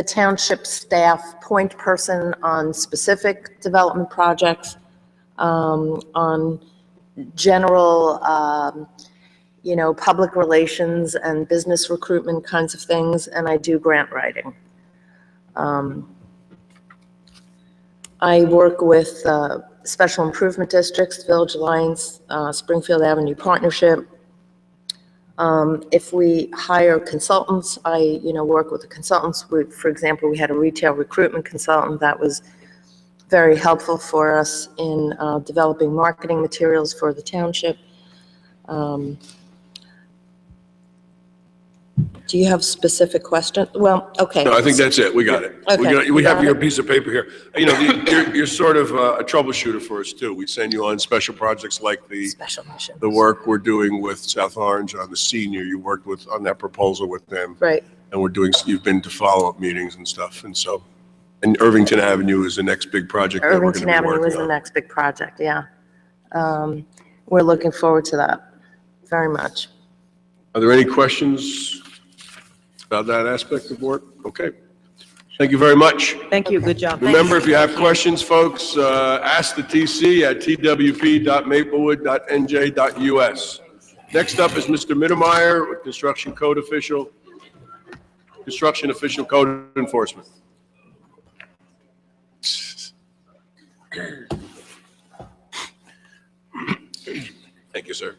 township staff point person on specific development projects, on general public relations and business recruitment kinds of things, and I do grant writing. I work with special improvement districts, Village Alliance, Springfield Avenue Partnership. If we hire consultants, I work with the consultants. For example, we had a retail recruitment consultant that was very helpful for us in developing marketing materials for the township. Do you have specific questions? Well, okay. No, I think that's it. We got it. Okay. We have your piece of paper here. You know, you're sort of a troubleshooter for us too. We send you on special projects like Special missions. the work we're doing with South Orange on the senior. You worked with on that proposal with them. Right. And you've been to follow-up meetings and stuff. And Irvington Avenue is the next big project that we're going to Irvington be Avenue working is the on. next big project, yeah. We're looking forward to that very much. Are there any questions about that aspect of work? Okay. Thank you very much. Thank you, good job. Remember, if you have questions, folks, ask the TC at twp.maplewood.nj.us. Next up is Mr. Mittermeier, Construction Official Code Enforcement. Thank you, sir.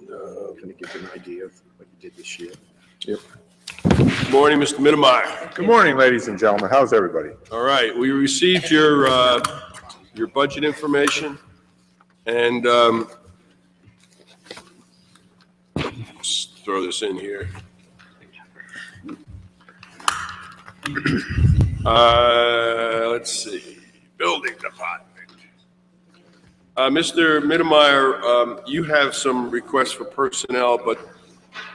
Going to give you an idea of what you did this year. Yep. Good morning, Mr. Mittermeier. Good morning, ladies and gentlemen. How's everybody? All right, we received your budget information, and let's throw this in here. Let's see, building department. Mr. Mittermeier, you have some requests for personnel, but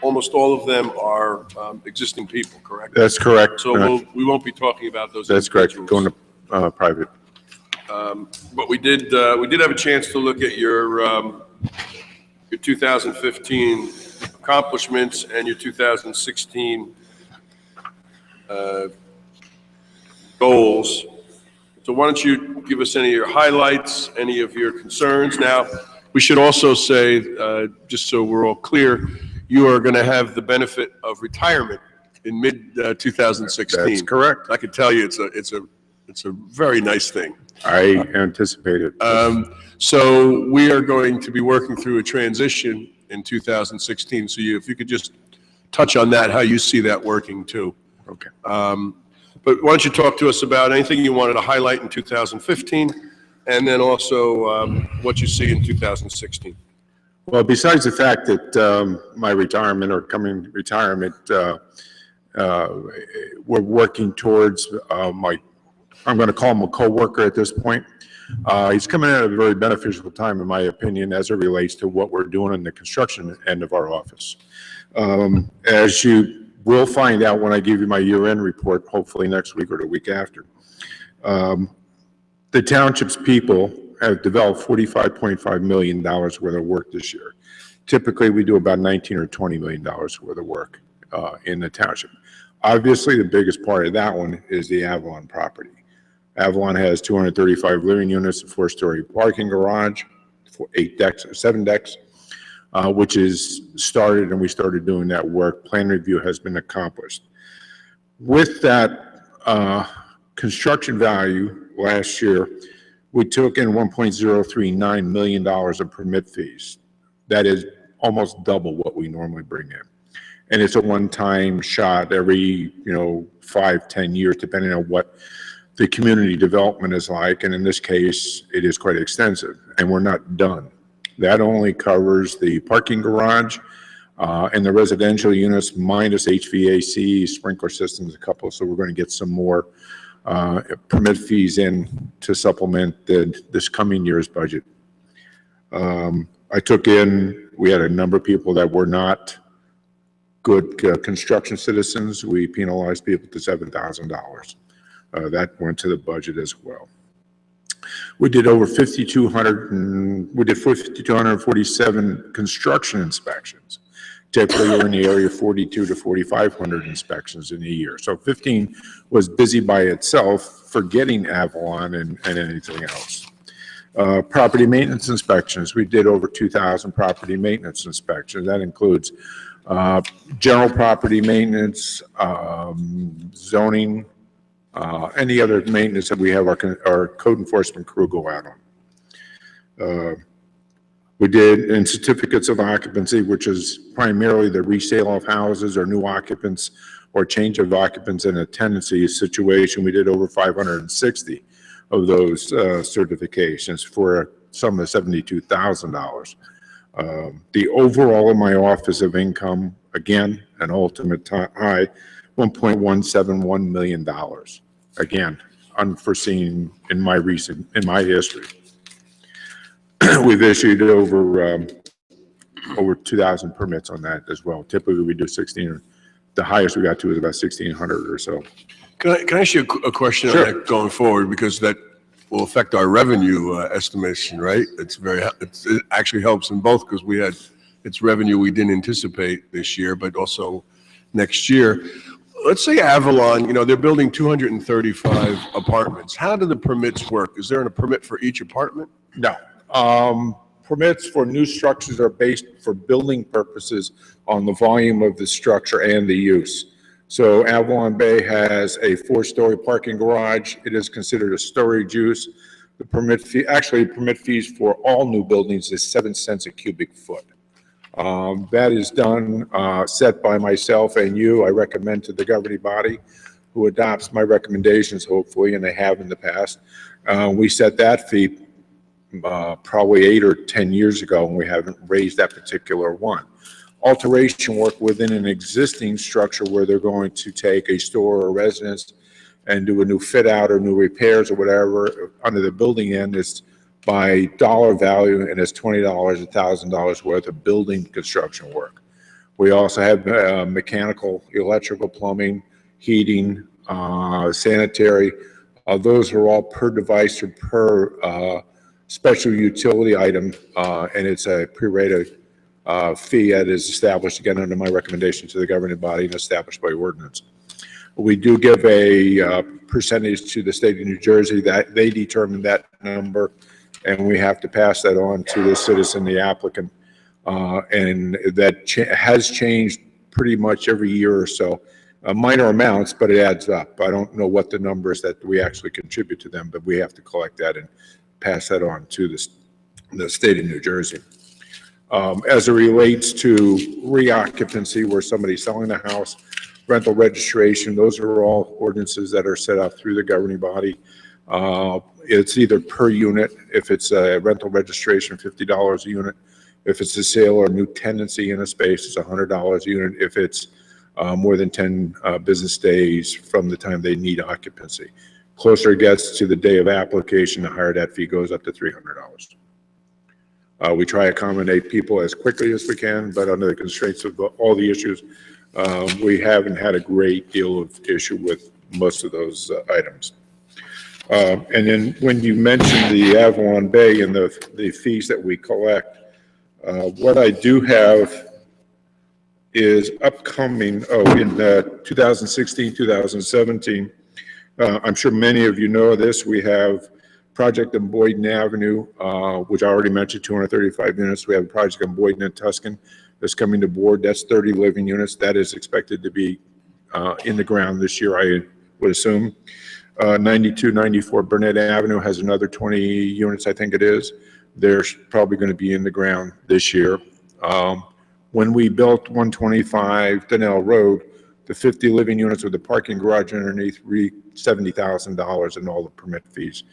almost all of them are existing people, correct? That's correct. So we won't be talking about those. That's correct. individuals. Going to private. But we did have a chance to look at your 2015 accomplishments and your 2016 goals. So why don't you give us any of your highlights, any of your concerns? Now, we should also say, just so we're all clear, you are going to have the benefit of retirement in mid-2016. That's correct. I can tell you it's a very nice thing. I anticipate it. So we are going to be working through a transition in 2016. So if you could just touch on that, how you see that working too. Okay. But why don't you talk to us about anything you wanted to highlight in 2015, and then also what you see in 2016. Well, besides the fact that my retirement or coming retirement, we're working towards I'm going to call him a coworker at this point. He's coming in at a very beneficial time, in my opinion, as it relates to what we're doing in the construction end of our office. As you we'll find out when I give you my year-end report, hopefully next week or the week after. The township's people have developed $45.5 million worth of work this year. Typically, we do about $19 or $20 million worth of work in the township. Obviously, the biggest part of that one is the Avalon property. Avalon has 235 living units, a 4-story parking garage, 7 decks, which is started, and we started doing that work. Plan review has been accomplished. With that construction value last year, we took in $1.039 million of permit fees. That is almost double what we normally bring in. And it's a one-time shot every, 5-10 years, depending on what the community development is like. And in this case, it is quite extensive, and we're not done. That only covers the parking garage and the residential units minus HVAC, sprinkler systems, a couple. So we're going to get some more permit fees in to supplement this coming year's budget. We had a number of people that were not good construction citizens. We penalized people to $7,000. That went to the budget as well. We did over 5,247 construction inspections. Typically, we're in the area of 42 to 4,500 inspections in a year. So 15 was busy by itself, forgetting Avalon and anything else. Property maintenance inspections. We did over 2,000 property maintenance inspections. That includes general property maintenance, zoning, any other maintenance that we have our code enforcement crew go out on. We did in certificates of occupancy, which is primarily the resale of houses or new occupants or change of occupants in a tenancy situation. We did over 560 of those certifications for a sum of $72,000. The overall in my office of income, again, an ultimate high, $1.171 million. Again, unforeseen in my history. We've issued over 2,000 permits on that as well. Typically, we do 16. The highest we got to is about 1,600 or so. Can I ask you a question on that going forward, because that will affect our revenue estimation, right? It actually helps in both, because it's revenue we didn't anticipate this year, but also next year. Let's say Avalon, they're building 235 apartments. How do the permits work? Is there a permit for each apartment? No. Permits for new structures are based for building purposes on the volume of the structure and the use. So Avalon Bay has a 4-story parking garage. It is considered a storage use. The permit fees for all new buildings is 7 cents a cubic foot. That is done, set by myself and you. I recommend to the governing body, who adopts my recommendations, hopefully, and they have in the past. We set that fee probably 8 or 10 years ago, and we haven't raised that particular one. Alteration work within an existing structure where they're going to take a store or residence and do a new fit out or new repairs or whatever under the building end is by dollar value, and it's $20, $1,000 worth of building construction work. We also have mechanical, electrical, plumbing, heating, sanitary. Those are all per device or per special utility item, and it's a prorated fee that is established, again, under my recommendation to the governing body and established by ordinance. We do give a percentage to the state of New Jersey that they determine that number, and we have to pass that on to the citizen, the applicant, and that has changed pretty much every year or so. Minor amounts, but it adds up. I don't know what the number is that we actually contribute to them, but we have to collect that and pass that on to the state of New Jersey. As it relates to reoccupancy, where somebody's selling a house, rental registration, those are all ordinances that are set up through the governing body. It's either per unit. If it's a rental registration, $50 a unit. If it's a sale or new tenancy in a space, it's $100 a unit. If it's more than 10 business days from the time they need occupancy. Closer it gets to the day of application, the higher that fee goes, up to $300. We try to accommodate people as quickly as we can, but under the constraints of all the issues We haven't had a great deal of issue with most of those items. And then when you mentioned the Avalon Bay and the fees that we collect, what I do have is upcoming, in 2016, 2017, I'm sure many of you know this, we have project in Boyden Avenue, which I already mentioned, 235 units. We have a project in Boyden and Tuscan that's coming to board. That's 30 living units. That is expected to be in the ground this year, I would assume. 92, 94 Burnett Avenue has another 20 units, I think it is. They're probably going to be in the ground this year. When we built 125 Donnell Road, the 50 living units with the parking garage underneath reached $70,000 in all the permit fees.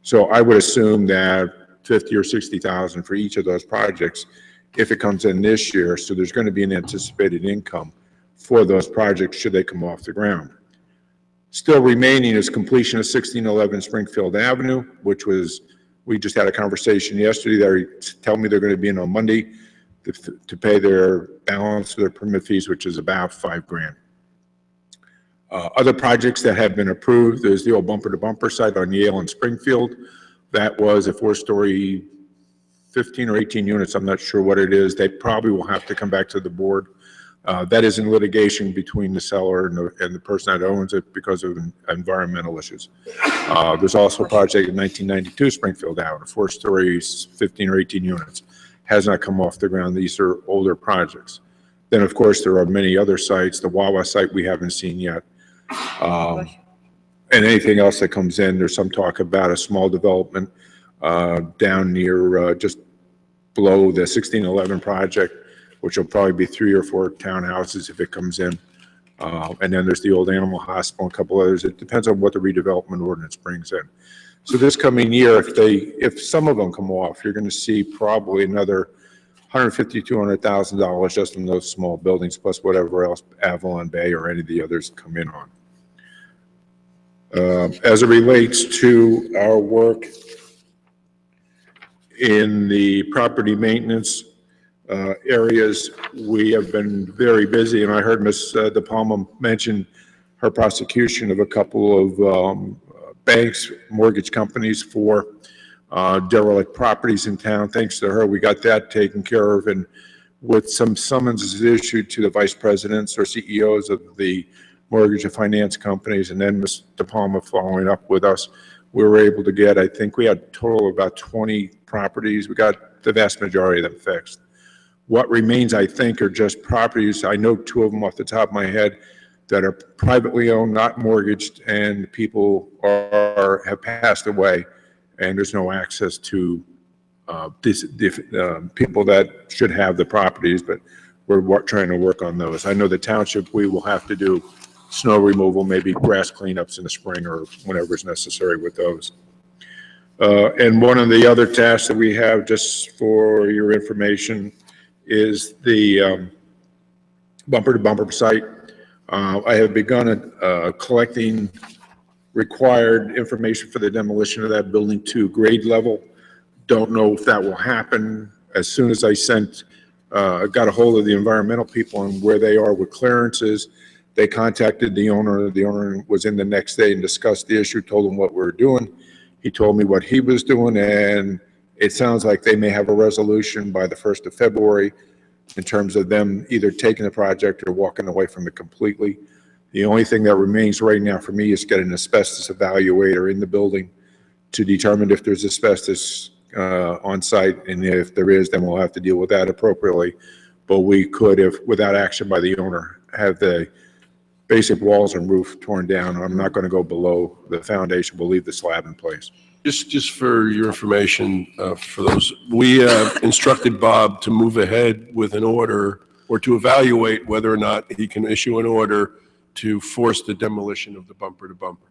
So I would assume that 50 or 60,000 for each of those projects, if it comes in this year. So there's going to be an anticipated income for those projects should they come off the ground. Still remaining is completion of 1611 Springfield Avenue, which was, we just had a conversation yesterday. They tell me they're going to be in on Monday to pay their balance of their permit fees, which is about $5,000. Other projects that have been approved, there's the old bumper to bumper site on Yale and Springfield. That was a 4-story, 15 or 18 units. I'm not sure what it is. They probably will have to come back to the board. That is in litigation between the seller and the person that owns it because of environmental issues. There's also a project in 1992 Springfield Avenue, 4 stories, 15 or 18 units. Has not come off the ground. These are older projects. Then, of course, there are many other sites. The Wawa site we haven't seen yet. And anything else that comes in, there's some talk about a small development down near just below the 1611 project, which will probably be 3 or 4 townhouses if it comes in. And then there's the old animal hospital and a couple others. It depends on what the redevelopment ordinance brings in. So this coming year, if some of them come off, you're going to see probably another $150,000, $200,000 just in those small buildings, plus whatever else Avalon Bay or any of the others come in on. As it relates to our work in the property maintenance areas, we have been very busy, and I heard Ms. De Palma mention her prosecution of a couple of banks, mortgage companies for derelict properties in town. Thanks to her, we got that taken care of, and with some summonses issued to the vice presidents or CEOs of the mortgage and finance companies, and then Ms. De Palma following up with us, we were able to get, I think we had a total of about 20 properties. We got the vast majority of them fixed. What remains, I think, are just properties. I know 2 of them off the top of my head that are privately owned, not mortgaged, and people have passed away, and there's no access to people that should have the properties, but we're trying to work on those. I know the township, we will have to do snow removal, maybe grass cleanups in the spring or whenever is necessary with those. And one of the other tasks that we have, just for your information, is the bumper-to-bumper site. I have begun collecting required information for the demolition of that building to grade level. Don't know if that will happen. As soon as I got a hold of the environmental people on where they are with clearances, they contacted the owner. The owner was in the next day and discussed the issue, told him what we were doing. He told me what he was doing, and it sounds like they may have a resolution by the 1st of February in terms of them either taking the project or walking away from it completely. The only thing that remains right now for me is get an asbestos evaluator in the building to determine if there's asbestos on site, and if there is, then we'll have to deal with that appropriately. But we could, if without action by the owner, have the basic walls and roof torn down. I'm not going to go below the foundation. We'll leave the slab in place. Just for your information, for those, we instructed Bob to move ahead with an order or to evaluate whether or not he can issue an order to force the demolition of the bumper to bumper,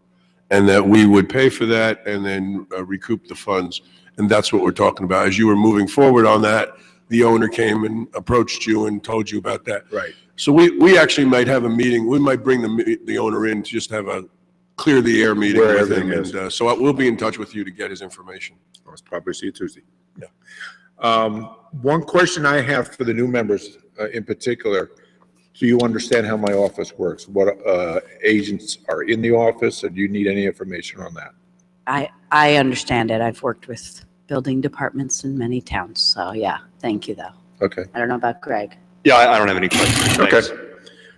and that we would pay for that and then recoup the funds. And that's what we're talking about. As you were moving forward on that, the owner came and approached you and told you about that. Right. So we actually might have a meeting. We might bring the owner in to just have a clear the air meeting Where with him. everything And so we'll be in touch with you to get his information. I'll probably see you Tuesday. Yeah. One question I have for the new members in particular, Do you understand how my office works? What agents are in the office, or do you need any information on that? I understand it. I've worked with building departments in many towns, so yeah, thank you, though. Okay. I don't know about Greg. Yeah, I don't have any questions. Thanks. Okay.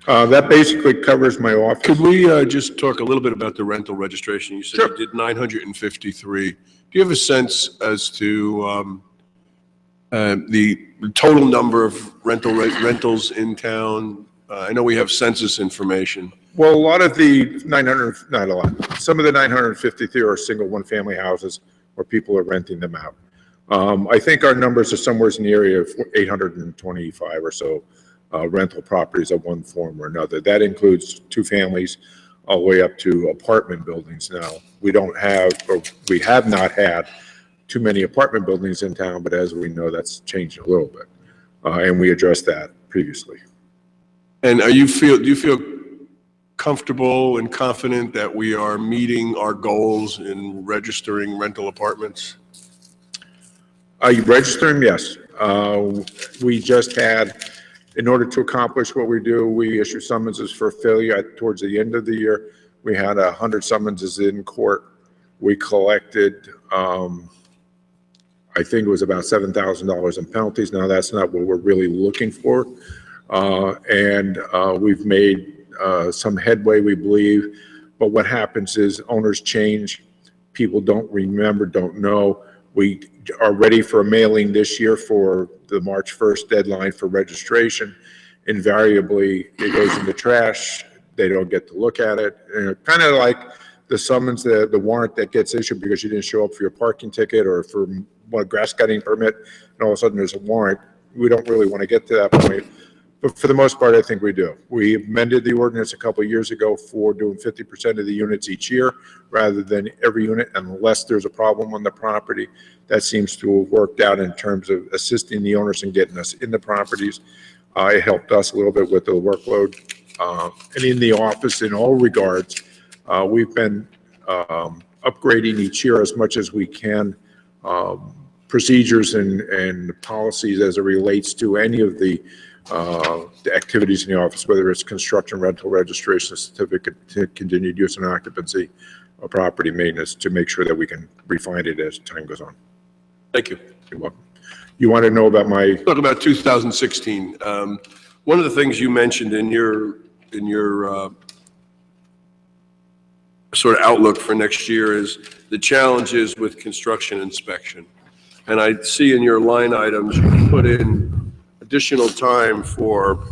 That basically covers my office. Could we just talk a little bit about the rental registration? You said you did 953. Do you have a sense as to the total number of rentals in town? I know we have census information. Well, a lot of the 900, not a lot, some of the 953 are single one-family houses where people are renting them out. I think our numbers are somewhere in the area of 825 or so rental properties of one form or another. That includes two families all the way up to apartment buildings now. We don't have, or we have not had too many apartment buildings in town, but as we know, that's changed a little bit. And we addressed that previously. And do you feel comfortable and confident that we are meeting our goals in registering rental apartments? Are you registering? Yes. We just had, in order to accomplish what we do, we issue summonses for failure towards the end of the year. We had 100 summonses in court. We collected, I think it was about $7,000 in penalties. Now, that's not what we're really looking for. And we've made some headway, we believe. But what happens is owners change. People don't remember, don't know. We are ready for a mailing this year for the March 1st deadline for registration. Invariably, it goes in the trash. They don't get to look at it. Kind of like the summons, the warrant that gets issued because you didn't show up for your parking ticket or for a grass cutting permit, and all of a sudden there's a warrant. We don't really want to get to that point. But for the most part, I think we do. We amended the ordinance a couple of years ago for doing 50% of the units each year rather than every unit unless there's a problem on the property. That seems to have worked out in terms of assisting the owners and getting us in the properties. It helped us a little bit with the workload. And in the office, in all regards, we've been upgrading each year as much as we can procedures and policies as it relates to any of the activities in the office, whether it's construction, rental, registration, certificate, continued use and occupancy, or property maintenance, to make sure that we can refine it as time goes on. Thank you. You're welcome. You want to know about my... Talk about 2016. One of the things you mentioned in your sort of outlook for next year is the challenges with construction inspection. And I see in your line items, you put in additional time for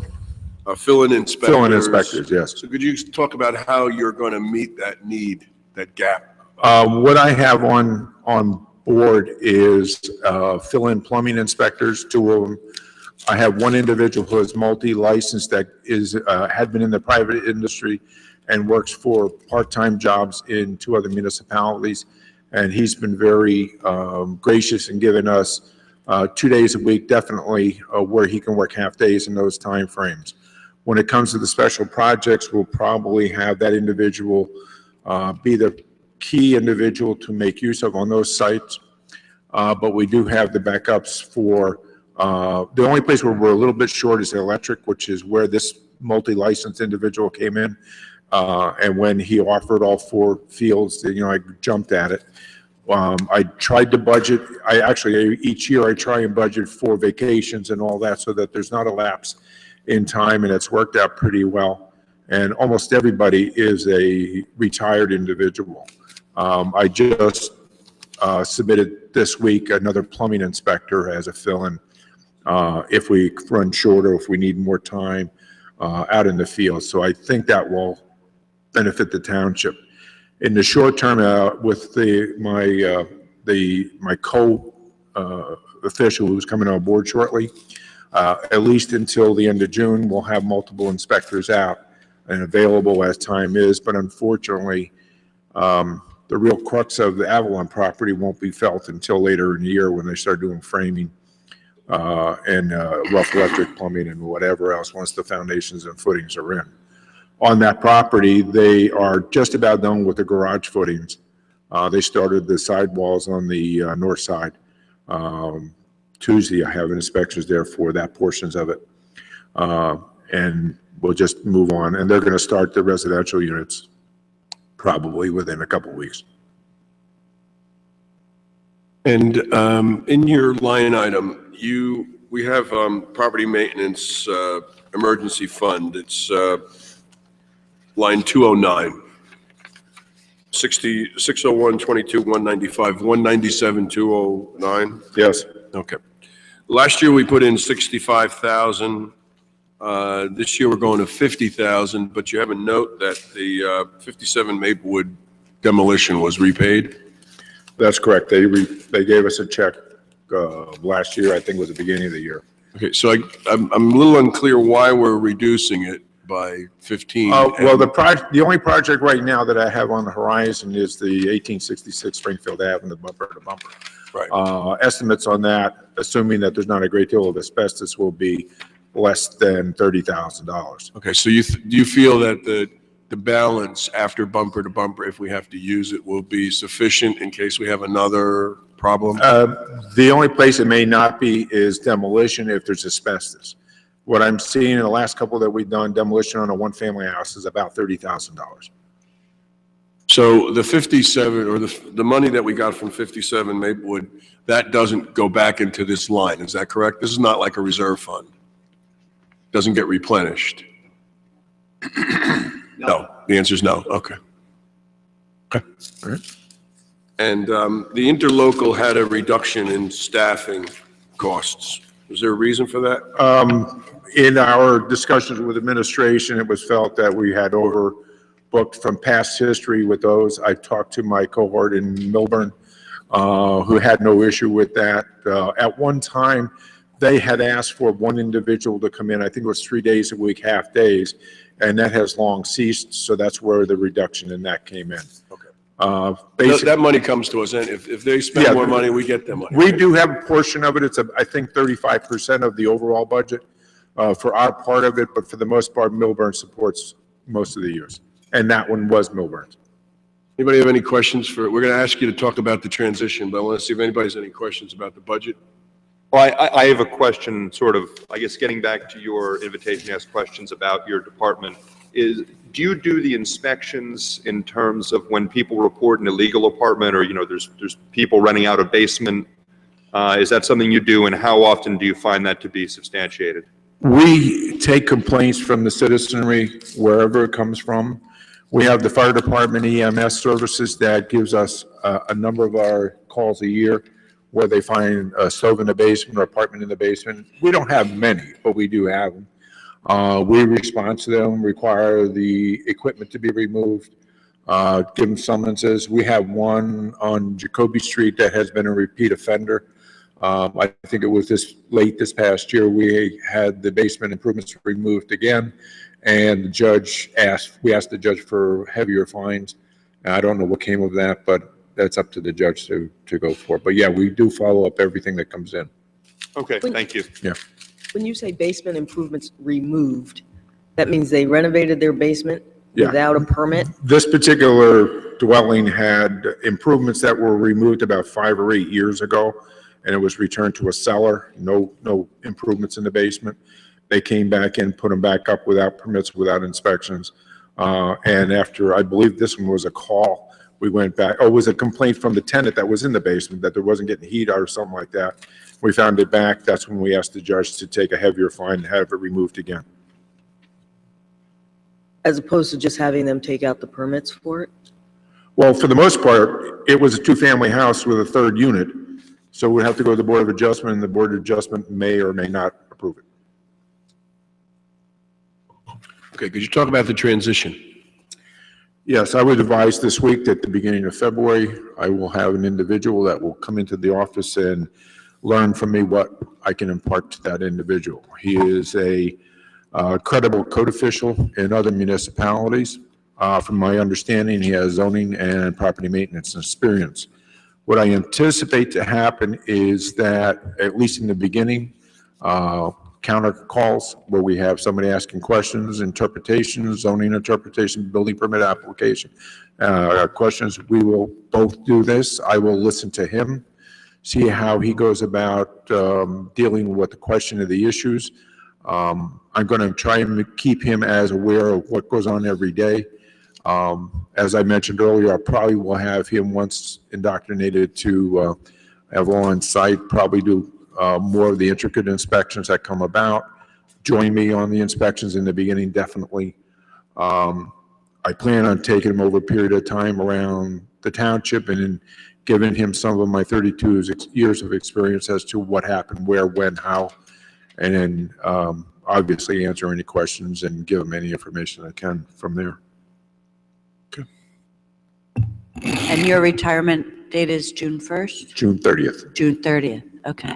fill-in inspectors. Fill-in inspectors, yes. So could you talk about how you're going to meet that need, that gap? What I have on board is fill-in plumbing inspectors, 2 of them. I have one individual who is multi-licensed that had been in the private industry and works for part-time jobs in 2 other municipalities. And he's been very gracious in giving us 2 days a week, definitely, where he can work half days in those time frames. When it comes to the special projects, we'll probably have that individual be the key individual to make use of on those sites. But we do have the backups for, the only place where we're a little bit short is the electric, which is where this multi-licensed individual came in. And when he offered all 4 fields, I jumped at it. I tried to budget, each year I try and budget for vacations and all that so that there's not a lapse in time, and it's worked out pretty well. And almost everybody is a retired individual. I just submitted this week another plumbing inspector as a fill-in if we run short or if we need more time out in the field. So I think that will benefit the township. In the short term, with my co-official who's coming on board shortly, at least until the end of June, we'll have multiple inspectors out and available as time is. But unfortunately, the real crux of the Avalon property won't be felt until later in the year when they start doing framing and rough electric, plumbing, and whatever else once the foundations and footings are in. On that property, they are just about done with the garage footings. They started the sidewalls on the north side. Tuesday, I have inspectors there for that portions of it. And we'll just move on. And they're going to start the residential units probably within a couple of weeks. And in your line item, we have property maintenance emergency fund. It's line 209, 601, 22, 195, 197, 209. Yes. Okay. Last year, we put in 65,000. This year, we're going to 50,000, but you have a note that the 57 Maplewood demolition was repaid. That's correct. They gave us a check last year, I think it was the beginning of the year. Okay, so I'm a little unclear why we're reducing it by 15. Well, the only project right now that I have on the horizon is the 1866 Springfield Avenue bumper to bumper. Right. Estimates on that, assuming that there's not a great deal of asbestos, will be less than $30,000. Okay, so do you feel that the balance after bumper to bumper, if we have to use it, will be sufficient in case we have another problem? The only place it may not be is demolition if there's asbestos. What I'm seeing in the last couple that we've done, demolition on a one-family house is about $30,000. So the 57, or the money that we got from 57 Maplewood, that doesn't go back into this line, is that correct? This is not like a reserve fund. Doesn't get replenished. No, the answer is no. Okay. Okay. All right. And the interlocal had a reduction in staffing costs. Was there a reason for that? In our discussions with administration, it was felt that we had overbooked from past history with those. I talked to my cohort in Milburn, who had no issue with that. At one time, they had asked for one individual to come in. I think it was 3 days a week, half days, and that has long ceased. So that's where the reduction in that came in. Okay. That money comes to us, and if they spend more money, we get their money. We do have a portion of it. It's, I think, 35% of the overall budget for our part of it, but for the most part, Milburn supports most of the years. And that one was Milburn's. Anybody have any questions we're going to ask you to talk about the transition, but I want to see if anybody has any questions about the budget. Well, I have a question, sort of, I guess, getting back to your invitation to ask questions about your department. Do you do the inspections in terms of when people report an illegal apartment, or, there's people renting out a basement? Is that something you do, and how often do you find that to be substantiated? We take complaints from the citizenry wherever it comes from. We have the fire department EMS services that gives us a number of our calls a year where they find a stove in the basement or apartment in the basement. We don't have many, but we do have them. We respond to them, require the equipment to be removed, give them summonses. We have one on Jacoby Street that has been a repeat offender. I think it was late this past year, we had the basement improvements removed again, and we asked the judge for heavier fines. I don't know what came of that, but that's up to the judge to go for. But yeah, we do follow up everything that comes in. Okay, thank you. Yeah. When you say basement improvements removed, that means they renovated their basement Yeah. without a permit? This particular dwelling had improvements that were removed about 5 or 8 years ago, and it was returned to a cellar. No improvements in the basement. They came back and put them back up without permits, without inspections. And after, I believe this one was a call, we went back, it was a complaint from the tenant that was in the basement that there wasn't getting heat or something like that. We found it back. That's when we asked the judge to take a heavier fine and have it removed again. As opposed to just having them take out the permits for it? Well, for the most part, it was a two-family house with a third unit. So we'd have to go to the Board of Adjustment, and the Board of Adjustment may or may not approve it. Okay, could you talk about the transition? Yes, I would advise this week that at the beginning of February, I will have an individual that will come into the office and learn from me what I can impart to that individual. He is a credible code official in other municipalities. From my understanding, he has zoning and property maintenance experience. What I anticipate to happen is that, at least in the beginning, counter calls where we have somebody asking questions, interpretations, zoning interpretation, building permit application questions. We will both do this. I will listen to him, see how he goes about dealing with the question of the issues. I'm going to try and keep him as aware of what goes on every day. As I mentioned earlier, I probably will have him, once indoctrinated, to have on site, probably do more of the intricate inspections that come about. Join me on the inspections in the beginning, definitely. I plan on taking him over a period of time around the township and then giving him some of my 32 years of experience as to what happened, where, when, how, and then obviously answer any questions and give him any information I can from there. And your retirement date is June 1st? June 30th. June 30th, okay.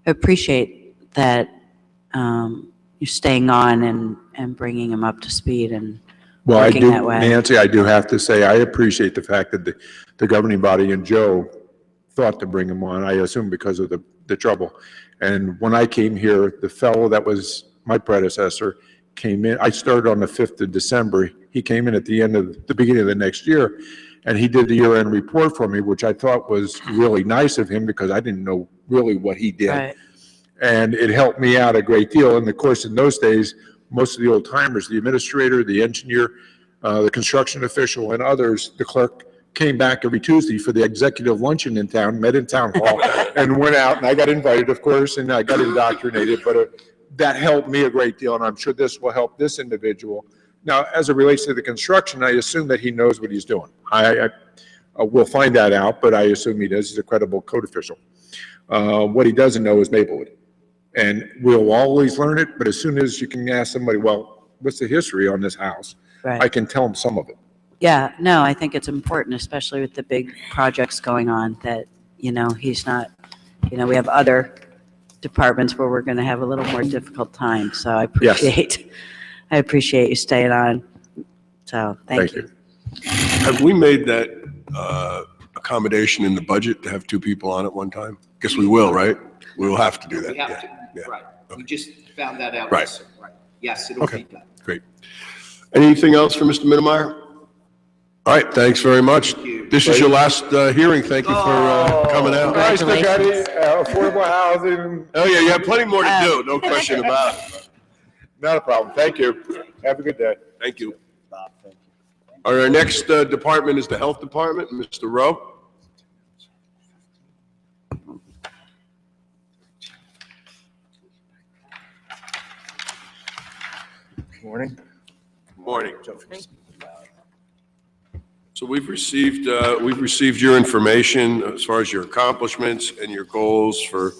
I appreciate that you're staying on and bringing him up to speed and Well, I working do, that way. Nancy, I do have to say, I appreciate the fact that the governing body and Joe thought to bring him on, I assume because of the trouble. And when I came here, the fellow that was my predecessor came in, I started on the 5th of December. He came in at the beginning of the next year, and he did the year-end report for me, which I thought was really nice of him because I didn't know really what he did. Right. And it helped me out a great deal. And of course, in those days, most of the old timers, the administrator, the engineer, the construction official, and others, the clerk, came back every Tuesday for the executive luncheon in town, met in town hall, and went out, and I got invited, of course, and I got indoctrinated, but that helped me a great deal, and I'm sure this will help this individual. Now, as it relates to the construction, I assume that he knows what he's doing. I will find that out, but I assume he does. He's a credible code official. What he doesn't know is Maplewood. And we'll always learn it, but as soon as you can ask somebody, well, what's the history on this house? Right. I can tell them some of it. Yeah, no, I think it's important, especially with the big projects going on, that, he's not, we have other departments where we're going to have a little more difficult time. So I appreciate you staying on. So thank you. Have we made that accommodation in the budget to have two people on at one time? Guess we will, right? We will have to do that. We have to, Yeah. right. We just found that out. Right. yesterday, right. Yes, it'll Okay. be done. Great. Anything else for Mr. Mittelmeyer? All right, thanks very much. Thank you. This is your last hearing. Thank you for coming out. Congratulations. Affordable housing, Oh, yeah, you have plenty more to do, no question about it. not a problem. Thank you. Have a good day. Thank you. Our next department is the Health Department, Mr. Rowe. Morning. Morning. So we've received your information as far as your accomplishments and your goals for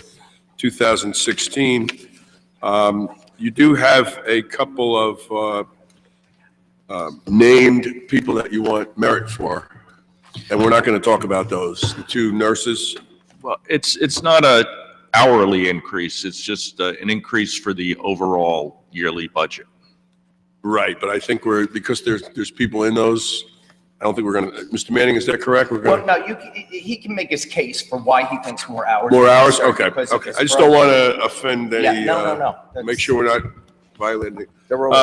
2016. You do have a couple of named people that you want merit for, and we're not going to talk about those. The two nurses. Well, it's not a hourly increase, it's just an increase for the overall yearly budget. Right, but I think because there's people in those, I don't think we're going to, Mr. Manning, is that correct? We're Well, going to. no, he can make his case for why he thinks more hours. More are hours? necessary Okay, because of okay. his I just don't want brother. to offend Yeah, any, no. make sure we're not violating. The rule.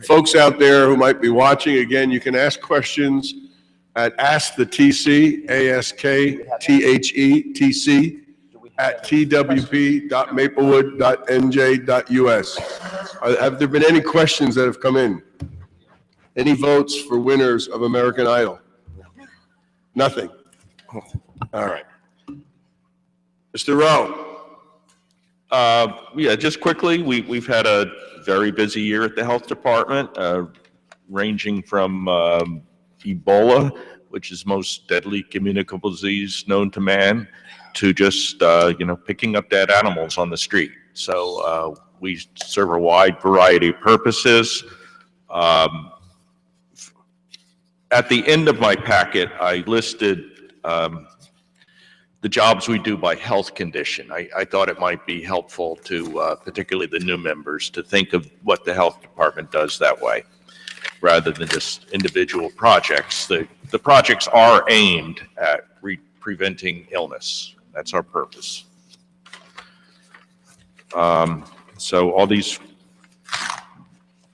Folks out there who might be watching, again, you can ask questions at AskTheTC, AskThetC, at twp.maplewood.nj.us. Have there been any questions that have come in? Any votes for winners of American Idol? Nothing? All right. Mr. Rowe? Yeah, just quickly, we've had a very busy year at the health department, ranging from Ebola, which is most deadly communicable disease known to man, to just, picking up dead animals on the street. So we serve a wide variety of purposes. At the end of my packet, I listed the jobs we do by health condition. I thought it might be helpful to particularly the new members to think of what the health department does that way, rather than just individual projects. The projects are aimed at preventing illness. That's our purpose. So all these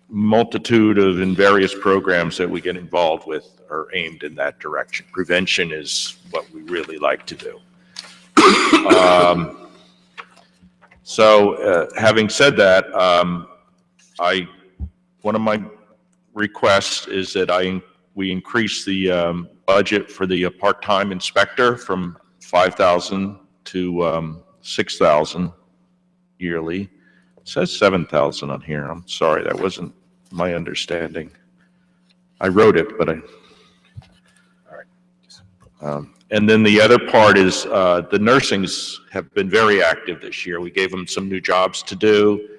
multitude of and various programs that we get involved with are aimed in that direction. Prevention is what we really like to do. So having said that, one of my requests is that we increase the budget for the part-time inspector from 5,000 to 6,000 yearly. It says 7,000 on here. I'm sorry, that wasn't my understanding. I wrote it, but and then the other part is the nursings have been very active this year. We gave them some new jobs to do,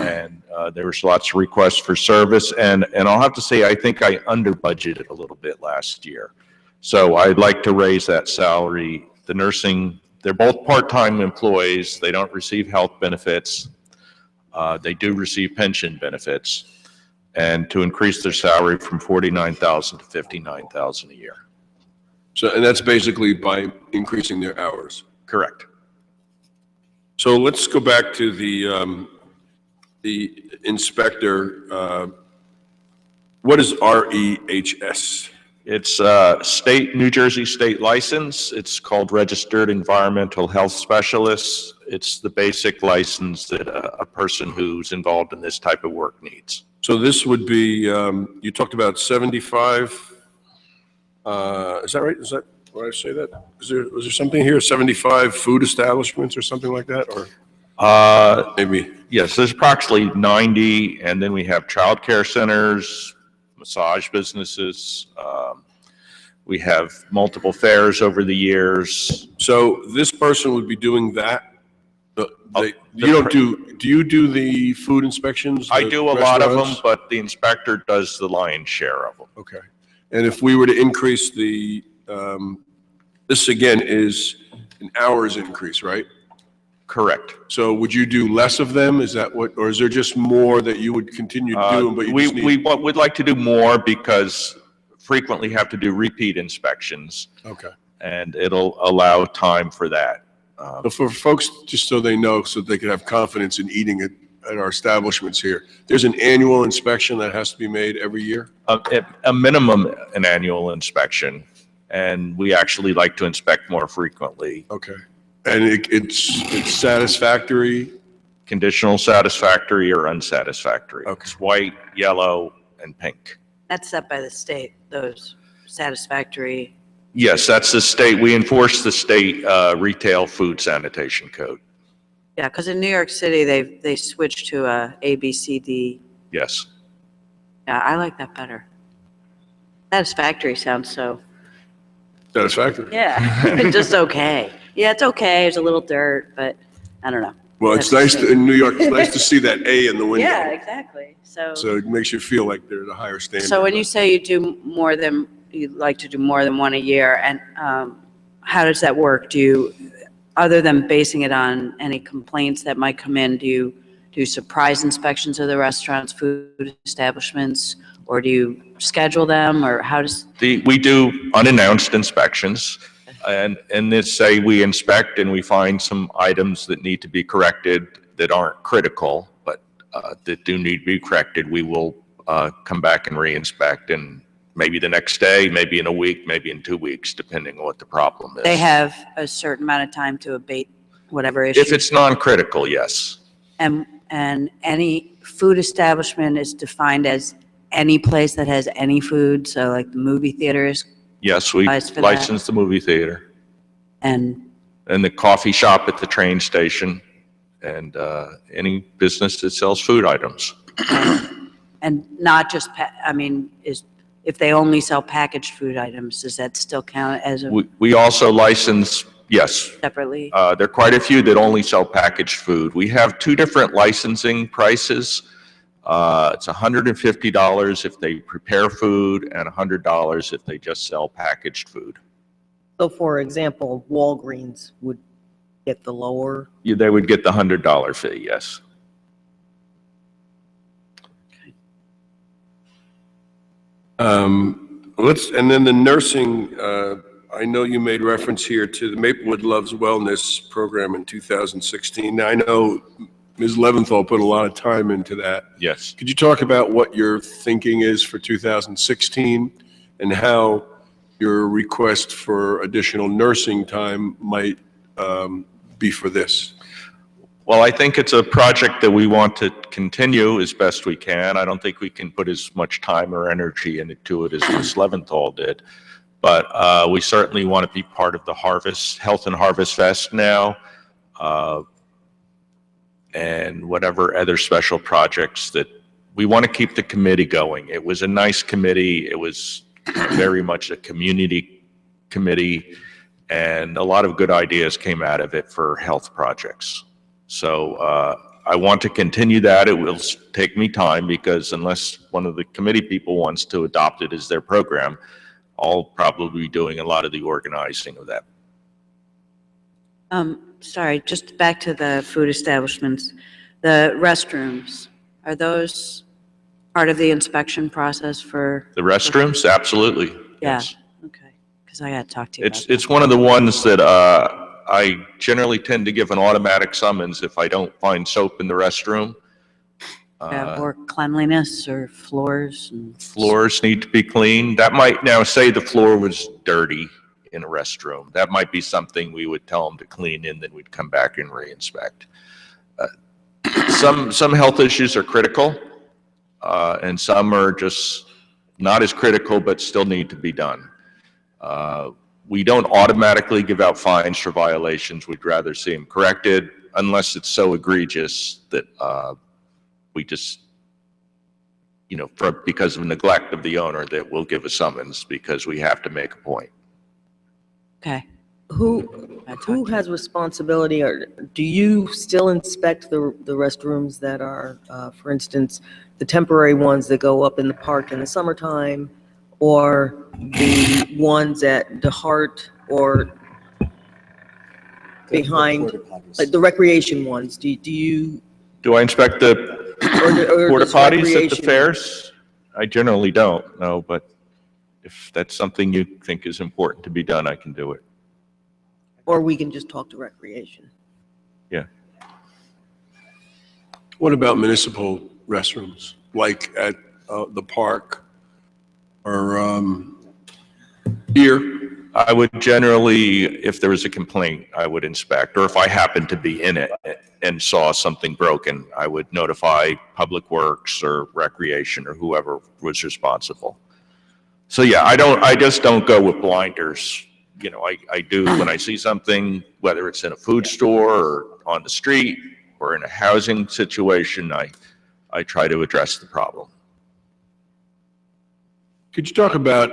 and there was lots of requests for service. And I'll have to say, I think I under budgeted a little bit last year. So I'd like to raise that salary. The nursing, they're both part-time employees. They don't receive health benefits. They do receive pension benefits, and to increase their salary from 49,000 to 59,000 a year. So, and that's basically by increasing their hours. Correct. So let's go back to the inspector. What is REHS? It's New Jersey state license. It's called Registered Environmental Health Specialist. It's the basic license that a person who's involved in this type of work needs. So this would be, you talked about 75, is that right? Is that, did I say that? Was there something here, 75 food establishments or something like that, or? Maybe. Yes, there's approximately 90, and then we have childcare centers, massage businesses. We have multiple fairs over the years. So this person would be doing that? Do you do the food inspections? I the do a lot of them, restaurants? but the inspector does the lion's share of them. Okay. And if we were to increase the, this again is an hours increase, right? Correct. So would you do less of them? Is that what, or is there just more that you would continue doing, but you just need? We'd like to do more because frequently have to do repeat inspections, Okay. and it'll allow time for that. But for folks, just so they know, so they can have confidence in eating at our establishments here, there's an annual inspection that has to be made every year? A minimum, an annual inspection, and we actually like to inspect more frequently. Okay. And it's satisfactory? Conditional, satisfactory, or unsatisfactory. Okay. It's white, yellow, and pink. That's set by the state, those satisfactory. Yes, that's the state. We enforce the state retail food sanitation code. Yeah, because in New York City, they switched to A, B, C, D. Yes. Yeah, I like that better. Satisfactory sounds so, Satisfactory? yeah, just okay. Yeah, it's okay, there's a little dirt, but I don't know. Well, it's nice in New York, it's nice to see that A in the window. Yeah, exactly, so. So it makes you feel like there's a higher standard. So when you say you'd like to do more than one a year, and how does that work? Other than basing it on any complaints that might come in, do you do surprise inspections of the restaurants, food establishments, or do you schedule them, or how does? We do unannounced inspections, and this say we inspect and we find some items that need to be corrected that aren't critical, but that do need to be corrected. We will come back and re-inspect, and maybe the next day, maybe in a week, maybe in 2 weeks, depending on what the problem is. They have a certain amount of time to abate whatever issue. If it's non-critical, yes. And any food establishment is defined as any place that has any food, so like the movie theaters Yes, we Applies for that. license the movie theater and, and the coffee shop at the train station and any business that sells food items. and not just, if they only sell packaged food items, does that still count as a We also license, yes, separately? there are quite a few that only sell packaged food. We have two different licensing prices. It's $150 if they prepare food and $100 if they just sell packaged food. So for example, Walgreens would get the lower. They would get the $100 fee, yes. And then the nursing, I know you made reference here to the Maplewood Loves Wellness program in 2016. Now, I know Ms. Leventhal put a lot of time into that. Yes. Could you talk about what your thinking is for 2016 and how your request for additional nursing time might be for this? Well, I think it's a project that we want to continue as best we can. I don't think we can put as much time or energy into it as Ms. Leventhal did. But we certainly want to be part of the Health and Harvest Fest now, and whatever other special projects that we want to keep the committee going. It was a nice committee. It was very much a community committee, and a lot of good ideas came out of it for health projects. So I want to continue that. It will take me time because unless one of the committee people wants to adopt it as their program, I'll probably be doing a lot of the organizing of that. Sorry, just back to the food establishments. The restrooms, are those part of the inspection process for? The restrooms, absolutely. Yeah, Yes. okay, because I got to talk to you about that. It's one of the ones that I generally tend to give an automatic summons if I don't find soap in the restroom. Or cleanliness or floors and. Floors need to be cleaned. That might, now say the floor was dirty in a restroom. That might be something we would tell them to clean and then we'd come back and re-inspect. Some health issues are critical, and some are just not as critical but still need to be done. We don't automatically give out fines for violations. We'd rather see them corrected unless it's so egregious that we just, because of neglect of the owner, that we'll give a summons because we have to make a point. Okay. Who has responsibility, or do you still inspect the restrooms that are, for instance, the temporary ones that go up in the park in the summertime, or the ones at the Hart or behind, like the recreation ones? Do you? Do I inspect the porta potties at the fairs? I generally don't, no, but if that's something you think is important to be done, I can do it. Or we can just talk to recreation. Yeah. What about municipal restrooms, like at the park or here? I would generally, if there was a complaint, I would inspect, or if I happened to be in it and saw something broken, I would notify Public Works or Recreation or whoever was responsible. So yeah, I just don't go with blinders. I do when I see something, whether it's in a food store or on the street or in a housing situation, I try to address the problem. Could you talk about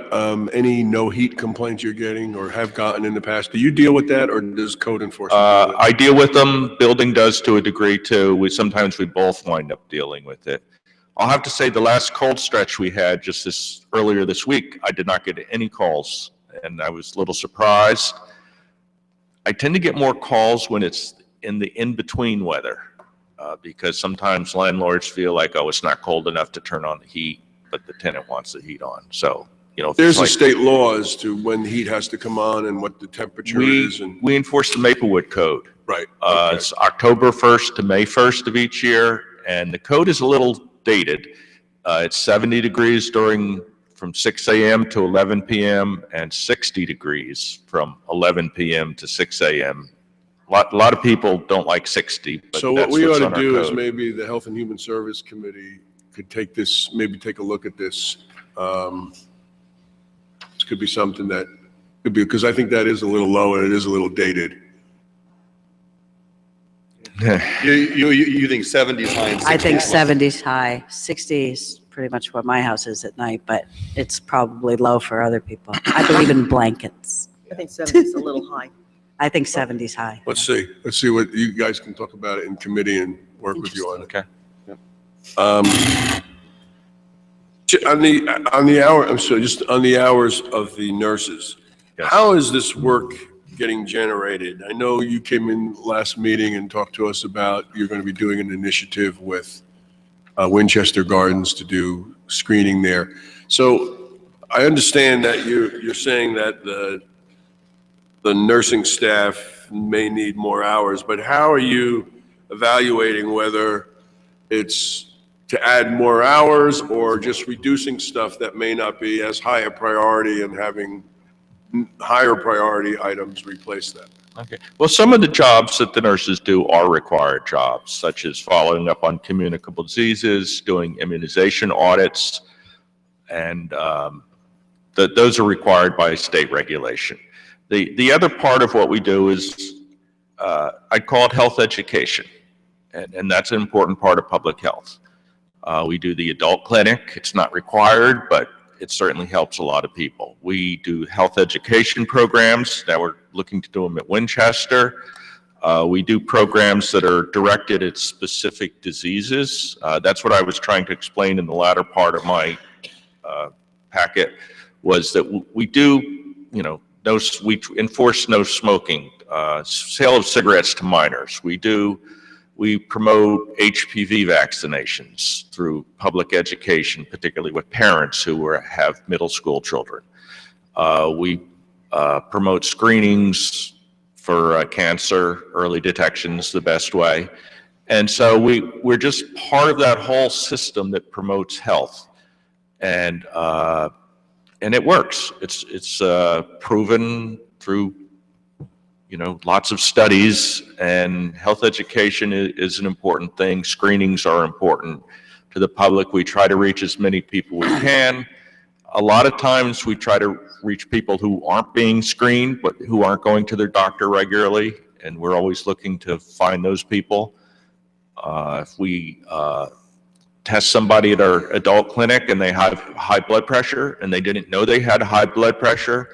any no heat complaints you're getting or have gotten in the past? Do you deal with that, or does code enforcement deal with it? I deal with them. Building does to a degree too. Sometimes we both wind up dealing with it. I'll have to say the last cold stretch we had just earlier this week, I did not get any calls, and I was a little surprised. I tend to get more calls when it's in the in-between weather, because sometimes landlords feel like, oh, it's not cold enough to turn on the heat, but the tenant wants the heat on. So, There's a state law as to when heat has to come on and what the temperature is. And we enforce the Maplewood code. Right. Okay. It's October 1st to May 1st of each year, and the code is a little dated. It's 70 degrees from 6 a.m. to 11 p.m. and 60 degrees from 11 p.m. to 6 a.m. A lot of people don't like 60, but so what that's we what's ought on to our do is code. maybe the Health and Human Service Committee could take a look at this. This could be something that could be, because I think that is a little low and it is a little dated. You think 70 is high and 60 I think is low? 70's high. 60 is pretty much what my house is at night, but it's probably low for other people. I believe in blankets. I think 70 is a little high. I think 70's high. Let's see what you guys can talk about it in committee and work with you on it. Okay. On the hour, I'm sorry, just on the hours of the nurses, Yes. how is this work getting generated? I know you came in last meeting and talked to us about you're going to be doing an initiative with Winchester Gardens to do screening there. So I understand that you're saying that the nursing staff may need more hours, but how are you evaluating whether it's to add more hours or just reducing stuff that may not be as high a priority and having higher priority items replace that? Okay. Well, some of the jobs that the nurses do are required jobs, such as following up on communicable diseases, doing immunization audits, and those are required by state regulation. The other part of what we do is, I call it health education, and that's an important part of public health. We do the adult clinic. It's not required, but it certainly helps a lot of people. We do health education programs. Now we're looking to do them at Winchester. We do programs that are directed at specific diseases. That's what I was trying to explain in the latter part of my packet, was that we do, we enforce no smoking, sale of cigarettes to minors. We promote HPV vaccinations through public education, particularly with parents who have middle school children. We promote screenings for cancer. Early detection is the best way. And so we're just part of that whole system that promotes health. And it works. It's proven through lots of studies, and health education is an important thing. Screenings are important to the public. We try to reach as many people we can. A lot of times we try to reach people who aren't being screened, but who aren't going to their doctor regularly, and we're always looking to find those people. If we test somebody at our adult clinic and they have high blood pressure and they didn't know they had high blood pressure,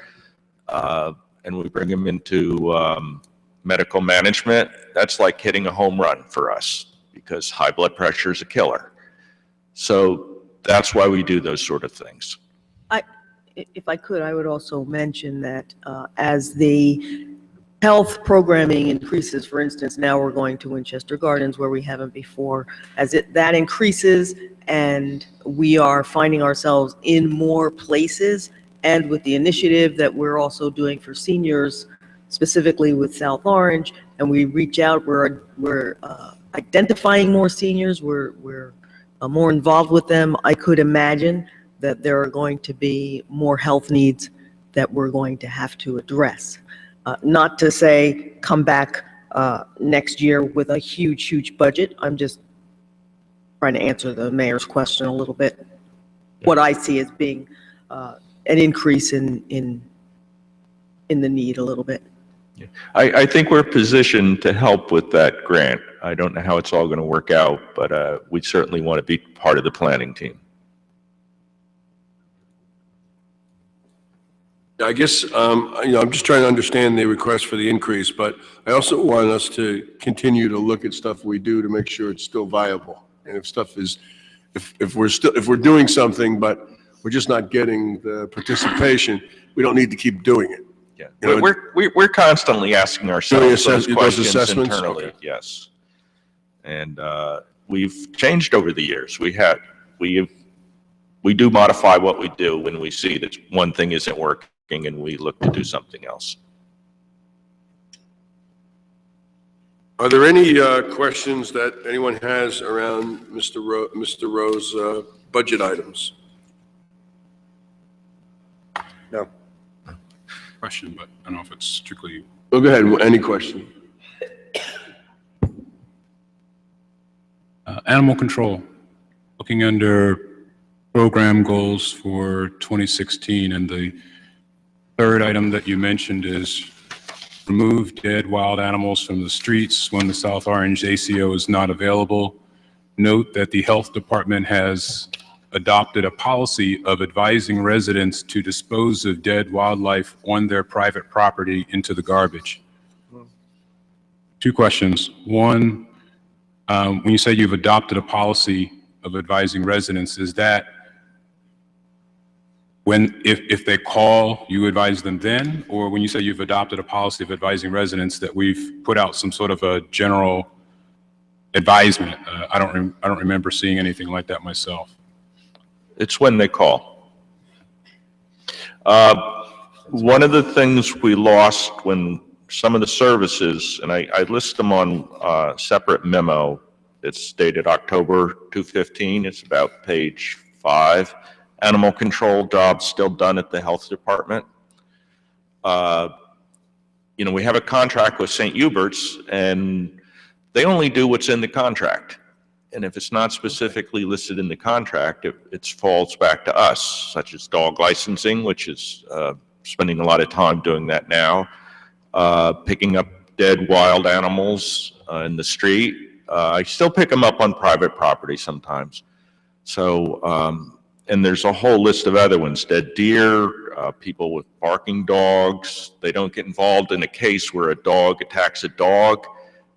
and we bring them into medical management, that's like hitting a home run for us, because high blood pressure is a killer. So that's why we do those sort of things. If I could, I would also mention that as the health programming increases, for instance, now we're going to Winchester Gardens where we haven't before, that increases and we are finding ourselves in more places, and with the initiative that we're also doing for seniors, specifically with South Orange, and we reach out, we're identifying more seniors, we're more involved with them. I could imagine that there are going to be more health needs that we're going to have to address. Not to say come back next year with a huge budget. I'm just trying to answer the mayor's question a little bit. What I see as being an increase in the need a little bit. I think we're positioned to help with that grant. I don't know how it's all going to work out, but we certainly want to be part of the planning team. I guess, I'm just trying to understand the request for the increase, but I also want us to continue to look at stuff we do to make sure it's still viable. And if stuff is, if we're doing something, but we're just not getting the participation, we don't need to keep doing it. Yeah, we're constantly asking ourselves those questions assessments internally. Okay. Yes, and we've changed over the years. We do modify what we do when we see that one thing isn't working, and we look to do something else. Are there any questions that anyone has around Mr. Rowe's budget items? No. Question, but I don't know if it's strictly. Oh, go ahead. Any question? Animal control, looking under program goals for 2016, and the third item that you mentioned is remove dead wild animals from the streets when the South Orange ACO is not available. Note that the health department has adopted a policy of advising residents to dispose of dead wildlife on their private property into the garbage. Two questions. One, when you say you've adopted a policy of advising residents, is that if they call, you advise them then? Or when you say you've adopted a policy of advising residents, that we've put out some sort of a general advisement? I don't remember seeing anything like that myself. It's when they call. One of the things we lost when some of the services, and I list them on a separate memo, it's dated October 2015, it's about page 5. Animal control jobs still done at the health department. we have a contract with St. Hubert's, and they only do what's in the contract. And if it's not specifically listed in the contract, it falls back to us, such as dog licensing, which is spending a lot of time doing that now, picking up dead wild animals in the street. I still pick them up on private property sometimes. So, and there's a whole list of other ones, dead deer, people with barking dogs. They don't get involved in a case where a dog attacks a dog,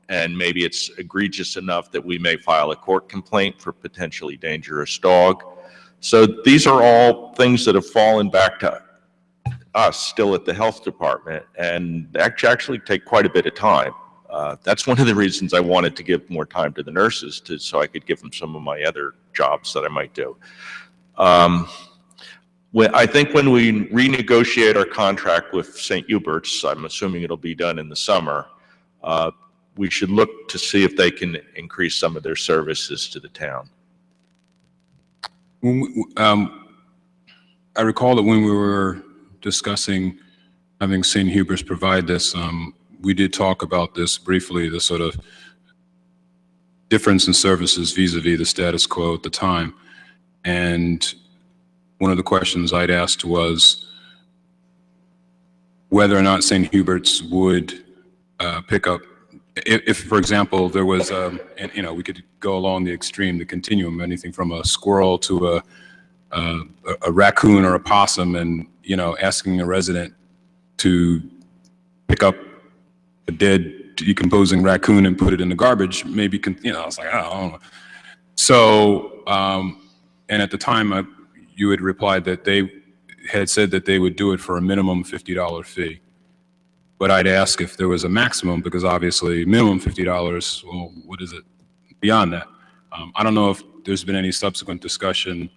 and maybe it's egregious enough that we may file a court complaint for potentially dangerous dog. So these are all things that have fallen back to us still at the health department, and actually take quite a bit of time. That's one of the reasons I wanted to give more time to the nurses, so I could give them some of my other jobs that I might do. I think when we renegotiate our contract with St. Hubert's, I'm assuming it'll be done in the summer, we should look to see if they can increase some of their services to the town. I recall that when we were discussing having St. Hubert's provide this, we did talk about this briefly, the sort of difference in services vis-a-vis the status quo at the time. And one of the questions I'd asked was whether or not St. Hubert's would pick up, if, for example, there was, and we could go along the extreme, the continuum, anything from a squirrel to a raccoon or a possum, and, asking a resident to pick up a dead decomposing raccoon and put it in the garbage, maybe, I was like, I don't know. So, and at the time, you had replied that they had said that they would do it for a minimum $50 fee. But I'd ask if there was a maximum, because obviously minimum $50, well, what is it beyond that? I don't know if there's been any subsequent discussion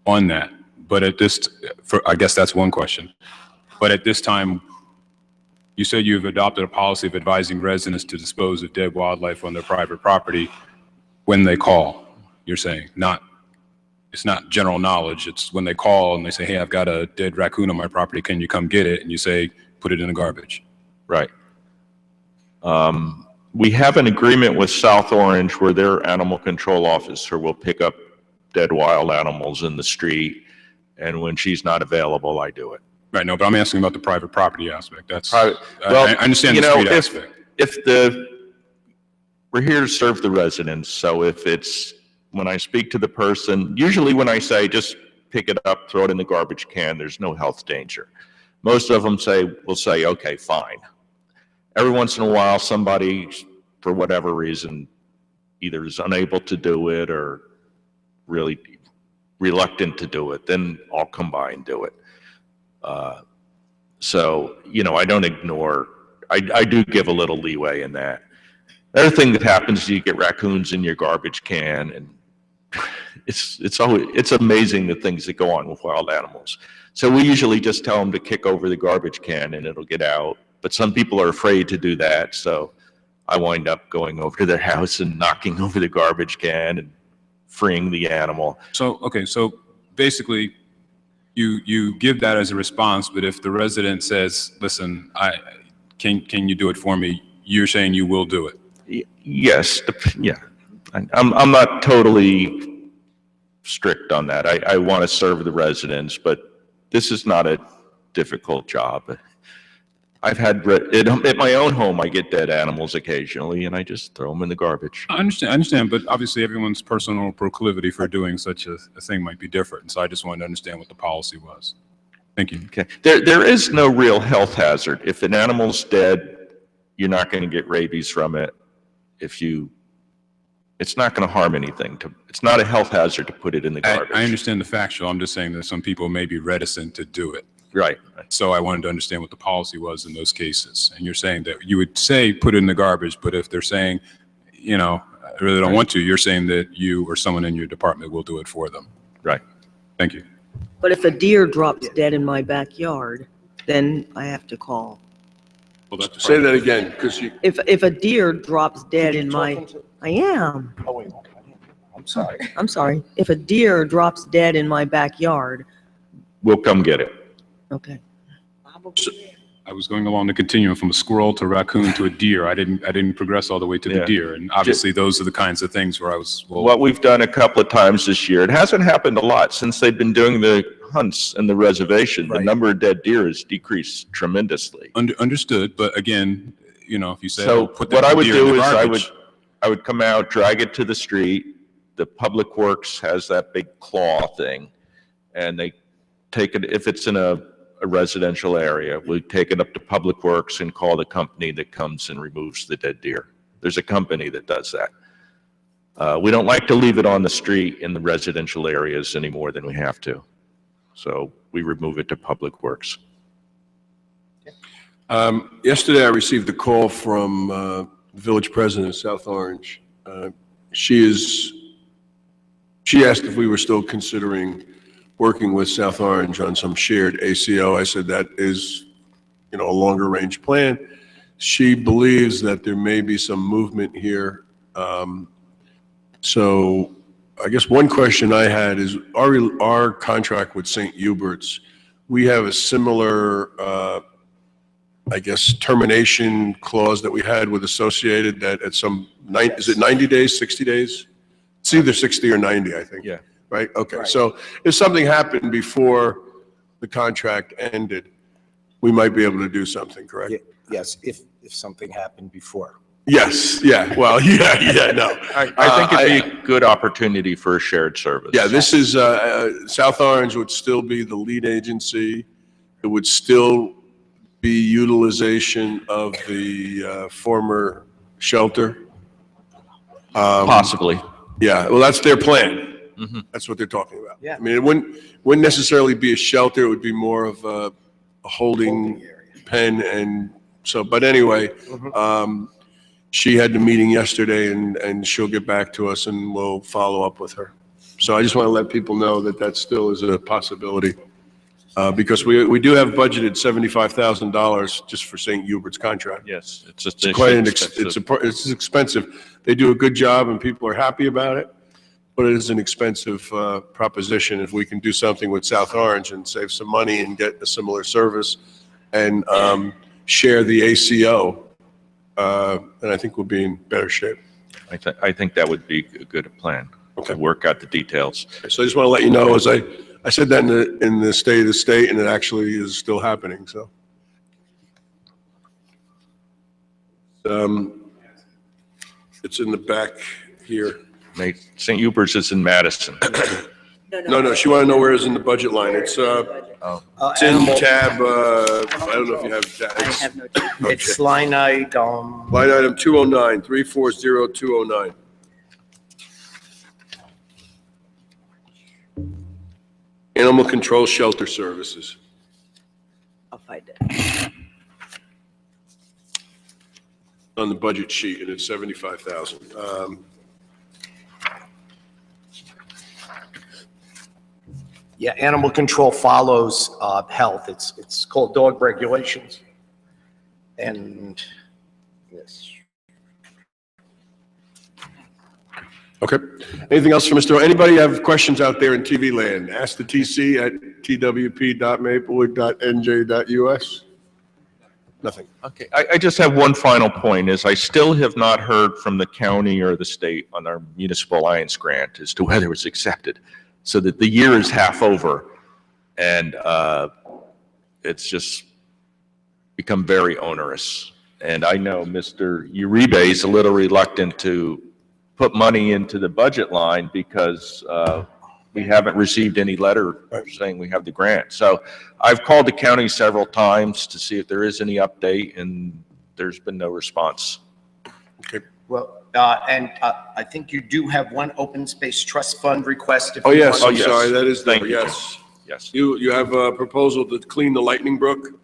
on that, but I guess that's one question. But at this time, you said you've adopted a policy of advising residents to dispose of dead wildlife on their private property when they call, you're saying. It's not general knowledge. It's when they call and they say, hey, I've got a dead raccoon on my property. Can you come get it? And you say, put it in the garbage. Right. We have an agreement with South Orange where their animal control officer will pick up dead wild animals in the street, and when she's not available, I do it. Right, no, but I'm asking about the private property aspect. That's, Private, I understand the street aspect. We're here to serve the residents, so if it's, when I speak to the person, usually when I say just pick it up, throw it in the garbage can, there's no health danger. Most of them will say, okay, fine. Every once in a while, somebody, for whatever reason, either is unable to do it or really reluctant to do it, then I'll come by and do it. So, I don't ignore, I do give a little leeway in that. The other thing that happens is you get raccoons in your garbage can, and it's amazing the things that go on with wild animals. So we usually just tell them to kick over the garbage can and it'll get out. But some people are afraid to do that, so I wind up going over to their house and knocking over the garbage can and freeing the animal. So, okay, so basically, you give that as a response, but if the resident says, listen, can you do it for me? You're saying you will do it? Yes, yeah. I'm not totally strict on that. I want to serve the residents, but this is not a difficult job. I've had, at my own home, I get dead animals occasionally, and I just throw them in the garbage. I understand, but obviously everyone's personal proclivity for doing such a thing might be different, so I just wanted to understand what the policy was. Thank you. Okay. There is no real health hazard. If an animal's dead, you're not going to get rabies from it. It's not going to harm anything. It's not a health hazard to put it in the garbage. I understand the factual. I'm just saying that some people may be reticent to do it. Right. So I wanted to understand what the policy was in those cases. And you're saying that you would say put it in the garbage, but if they're saying, I really don't want to, you're saying that you or someone in your department will do it for them. Right. Thank you. But if a deer drops dead in my backyard, then I have to call. Well, that's Say that again, because you. If a deer drops dead in my, I am. Oh, wait, I'm sorry. I'm sorry. If a deer drops dead in my backyard, We'll come get it. okay. I was going along the continuum from a squirrel to a raccoon to a deer. I didn't progress all the way to the Yeah. deer. And obviously, those are the kinds of things where I was, well, What we've done a couple of times this year, it hasn't happened a lot since they've been doing the hunts and the reservation. The Right. number of dead deer has decreased tremendously. understood. But again, you know, if you say, So oh, put what that I would deer in do the is garbage. I would come out, drag it to the street. The Public Works has that big claw thing. And they take it, if it's in a residential area, we take it up to Public Works and call the company that comes and removes the dead deer. There's a company that does that. We don't like to leave it on the street in the residential areas any more than we have to. So we remove it to Public Works. Yesterday, I received a call from the village president of South Orange. She asked if we were still considering working with South Orange on some shared ACO. I said that is, you know, a longer range plan. She believes that there may be some movement here. So I guess one question I had is our contract with St. Hubert's, we have a similar, I guess, termination clause that we had with Associated that at some, is it 90 days, 60 days? It's either 60 or 90, I think. Yeah. Right? Okay. So if something happened before the contract ended, we might be able to do something, correct? Yes, if something happened before. Yes. Yeah. Well, yeah, no. I think it'd be a good opportunity for a shared service. Yeah, this is, South Orange would still be the lead agency. It would still be utilization of the former shelter. Possibly. Yeah, well, that's their plan. Mhm. That's what they're talking about. Yeah. I mean, it wouldn't necessarily be a shelter, it would be more of a holding pen and so, but anyway, she had the meeting yesterday and she'll get back to us and we'll follow up with her. So I just want to let people know that that still is a possibility. Because we do have budgeted $75,000 just for St. Hubert's contract. Yes, it's Quite it's expensive. They do a good job and people are happy about it, but it is an expensive proposition. If we can do something with South Orange and save some money and get a similar service and share the ACO, then I think we'll be in better shape. I think that would be a good plan. Okay. To work out the details. So I just want to let you know, as I said that in the state of the state, and it actually is still happening, so. It's in the back here. St. Hubert's is in Madison. No, she wanted to know where it's in the budget line. It's in tab, I don't know if you have tab. I have no tab. It's line item. Line item 209, 340209. Animal Control Shelter Services. I'll find it. On the budget sheet, and it's 75,000. Yeah, animal control follows health. It's called dog regulations. And yes. Okay. Anything else for Mr. Anybody have questions out there in TV land? Ask the TC at twp.maplewood.nj.us. Nothing. Okay, I just have one final point, is I still have not heard from the county or the state on our municipal alliance grant as to whether it was accepted. So that the year is half over, and it's just become very onerous. And I know Mr. Uribe is a little reluctant to put money into the budget line because we haven't received any letter saying we have the grant. So I've called the county several times to see if there is any update, and there's been no response. Okay. Well, and I think you do have one open space trust fund request. Oh, yes, want I'm to- sorry, that is there, Thank you. yes. Yes. You have a proposal to clean the Lightning Brook?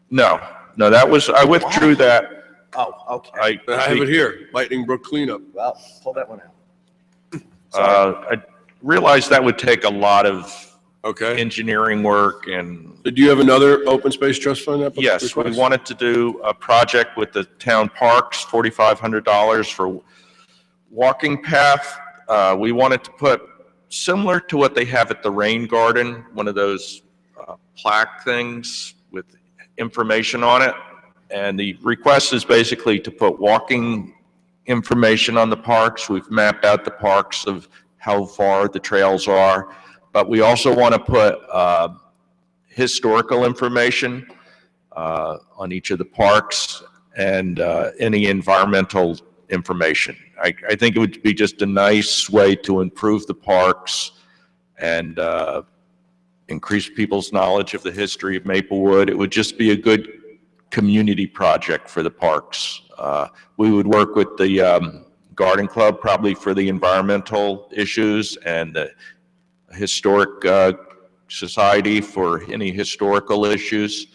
No, that was, I withdrew that. Oh, okay. I have it here, Lightning Brook cleanup. Well, pull that one out. I realized that would take a lot of Okay. engineering work and, Do you have another open space trust fund? yes, we request? wanted to do a project with the town parks, $4,500 for walking path. We wanted to put, similar to what they have at the Rain Garden, one of those plaque things with information on it. And the request is basically to put walking information on the parks. We've mapped out the parks of how far the trails are, but we also want to put historical information on each of the parks and any environmental information. I think it would be just a nice way to improve the parks and increase people's knowledge of the history of Maplewood. It would just be a good community project for the parks. We would work with the Garden Club probably for the environmental issues, and the Historic Society for any historical issues.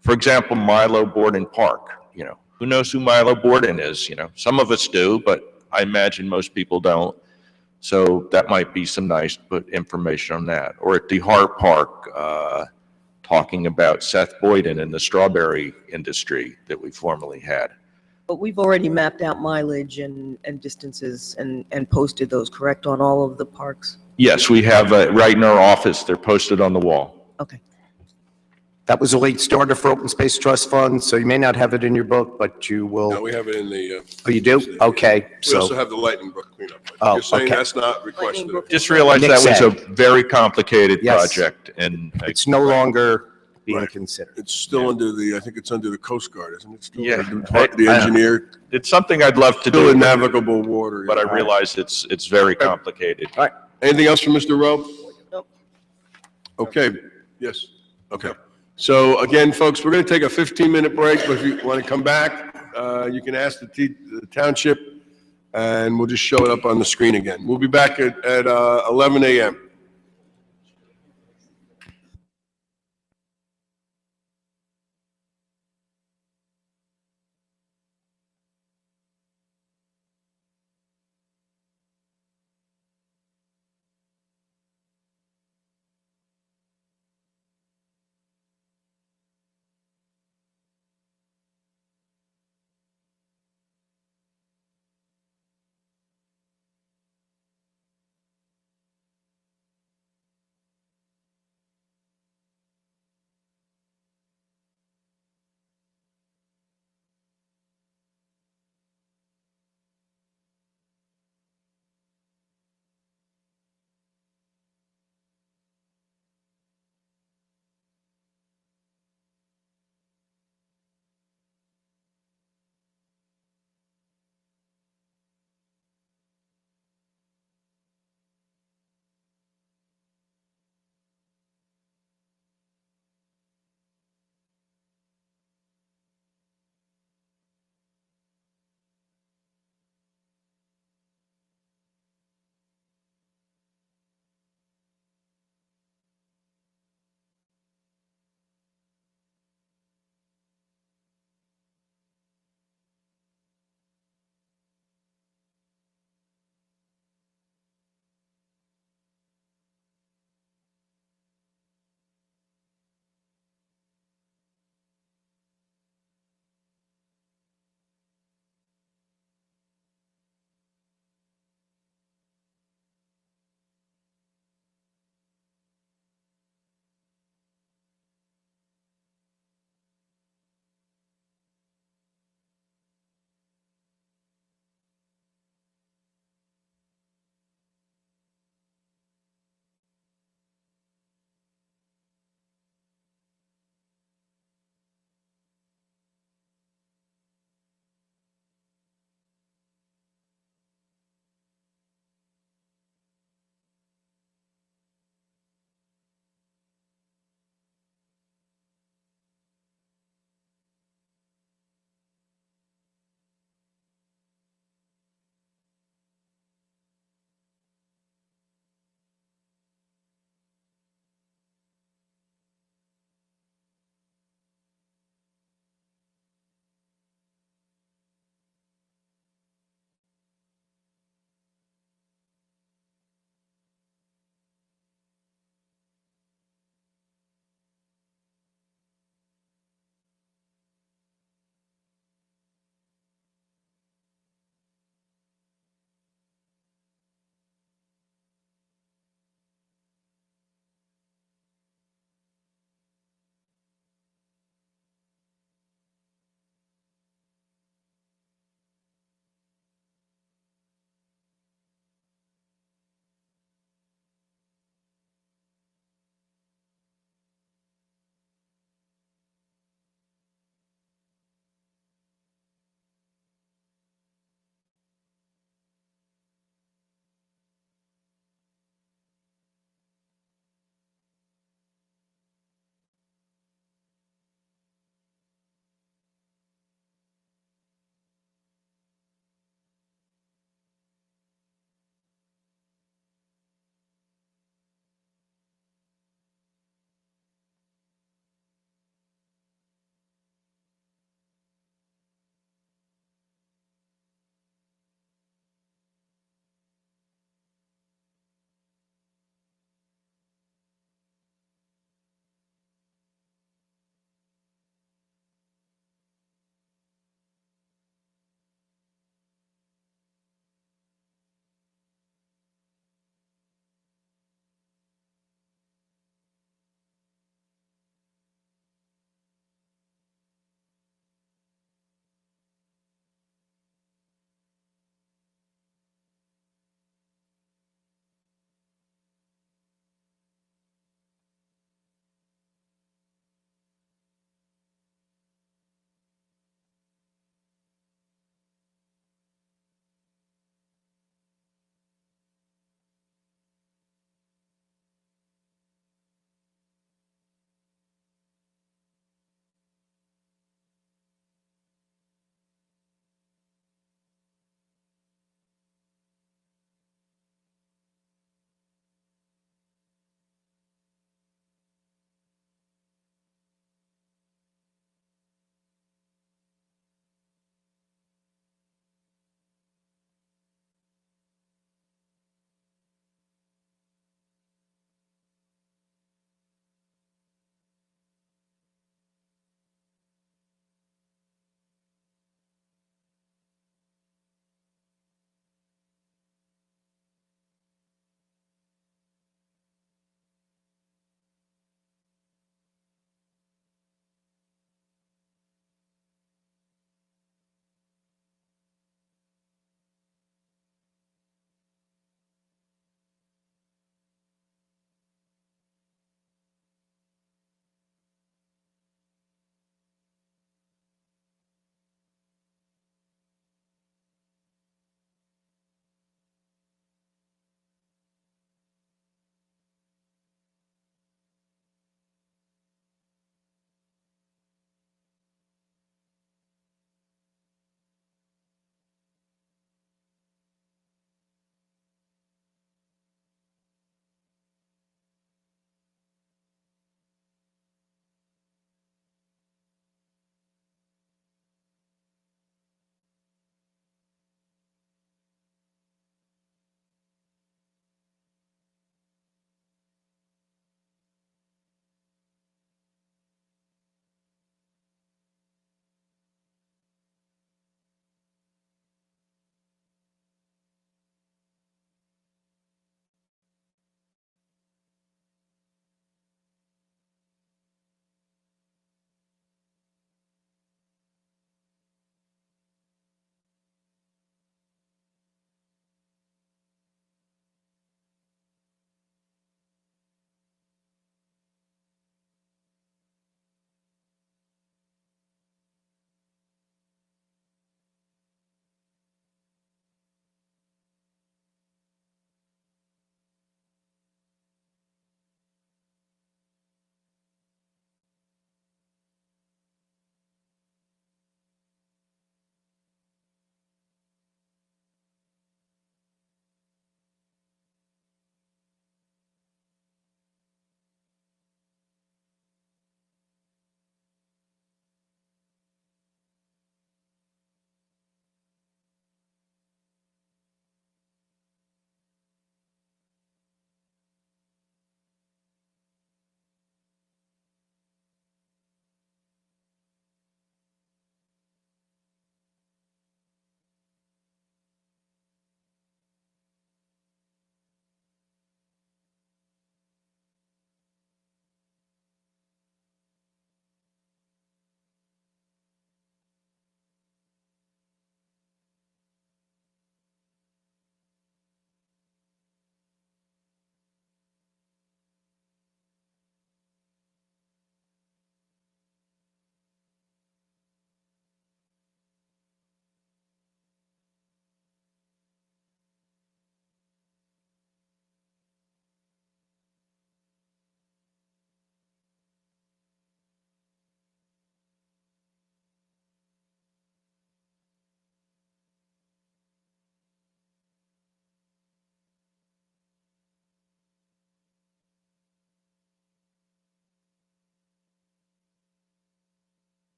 For example, Milo Borden Park, who knows who Milo Borden is? Some of us do, but I imagine most people don't. So that might be some nice put information on that. Or at the Hart Park, talking about Seth Boyden and the strawberry industry that we formerly had. But we've already mapped out mileage and distances and posted those, correct, on all of the parks? Yes, we have right in our office. They're posted on the wall. Okay. That was a late starter for Open Space Trust Fund, so you may not have it in your book, but you No, will. we have it in the, Oh, you do? Okay, we also so, have the Lightning Brook cleanup. But Oh, You're saying okay. that's not requested. Just realized Nick that was a said. very complicated Yes. project, and it's no longer being Right. considered. It's still under the, I think it's under the Coast Guard, isn't it? Still Yeah. The engineer, it's something I'd love to still do, in navigable water. but I realize it's very complicated. All right. Anything else from Mr. Rowe? Nope. Okay, yes, okay. So again, folks, we're going to take a 15-minute break, but if you want to come back, you can ask the township, and we'll just show it up on the screen again. We'll be back at 11 a.m.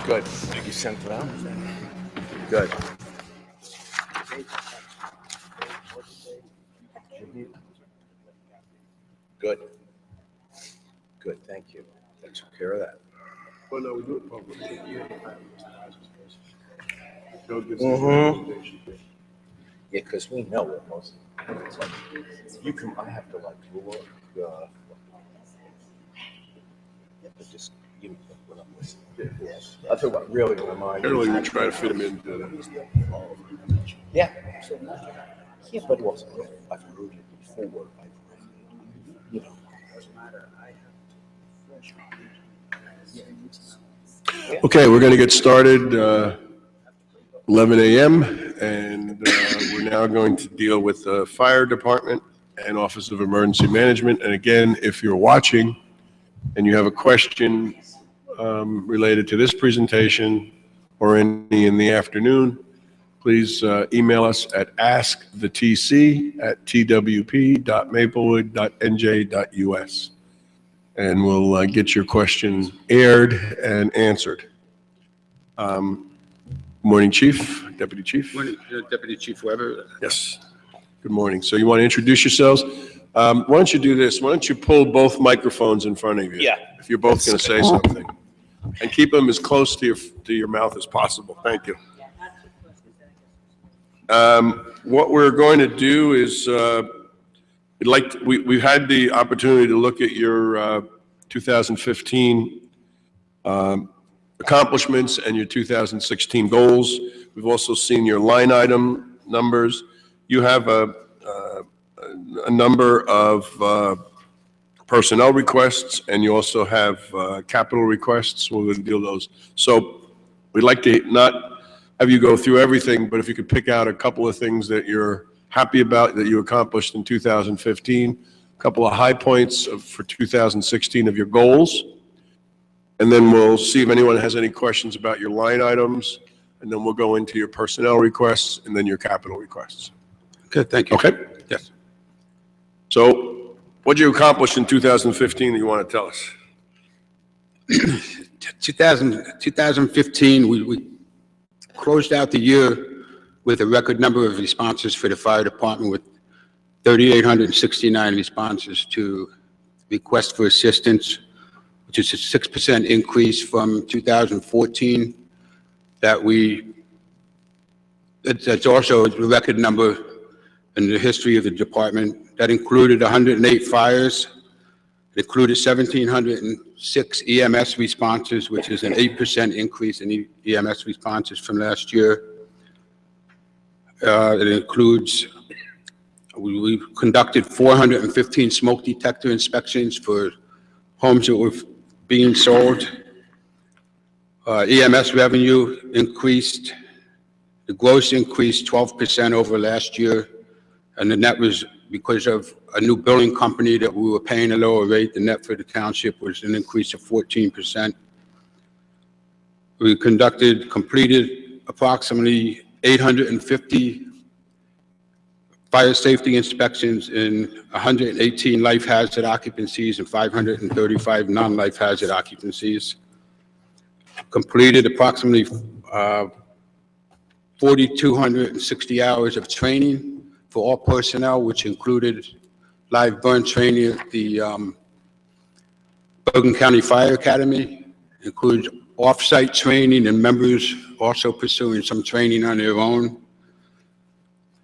Good. You sent it out? Good. Good. Good, thank you. That took care of that. Well, no, we do it public. Yeah, because we know what most, it's like, you can, I have to like look, yeah, but just give me what I'm listening. Yeah. I'll tell you what really reminds me. Apparently, we try to fit them into. Yeah. Yeah, but also, I've heard it before. You know. Okay, we're going to get started, 11 a.m., and we're now going to deal with the Fire Department and Office of Emergency Management. And again, if you're watching and you have a question related to this presentation or any in the afternoon, please email us at askthetc@twp.maplewood.nj.us. And we'll get your question aired and answered. Morning, Chief, Deputy Chief. Morning, Deputy Chief Weber. Yes. Good morning. So you want to introduce yourselves? Why don't you do this? Why don't you pull both microphones in front of you? Yeah. If you're both going to say something. And keep them as close to your mouth as possible. Thank you. What we're going to do is, we've had the opportunity to look at your 2015 accomplishments and your 2016 goals. We've also seen your line item numbers. You have a number of personnel requests, and you also have capital requests. We're going to deal those. So we'd like to not have you go through everything, but if you could pick out a couple of things that you're happy about that you accomplished in 2015, a couple of high points for 2016 of your goals, and then we'll see if anyone has any questions about your line items, and then we'll go into your personnel requests and then your capital requests. Good, thank you. Okay? Yes. So what did you accomplish in 2015 that you want to tell us? 2015, we closed out the year with a record number of responses for the fire department, with 3,869 responses to requests for assistance, which is a 6% increase from 2014. That's also a record number in the history of the department. That included 108 fires. It included 1,706 EMS responses, which is an 8% increase in EMS responses from last year. It includes, we conducted 415 smoke detector inspections for homes that were being sold. EMS revenue increased, the gross increased 12% over last year, and the net was because of a new billing company that we were paying a lower rate. The net for the township was an increase of 14%. We completed approximately 850 fire safety inspections in 118 life hazard occupancies and 535 non-life hazard occupancies. Completed approximately 4,260 hours of training for all personnel, which included live burn training at the Bergen County Fire Academy, included off-site training and members also pursuing some training on their own.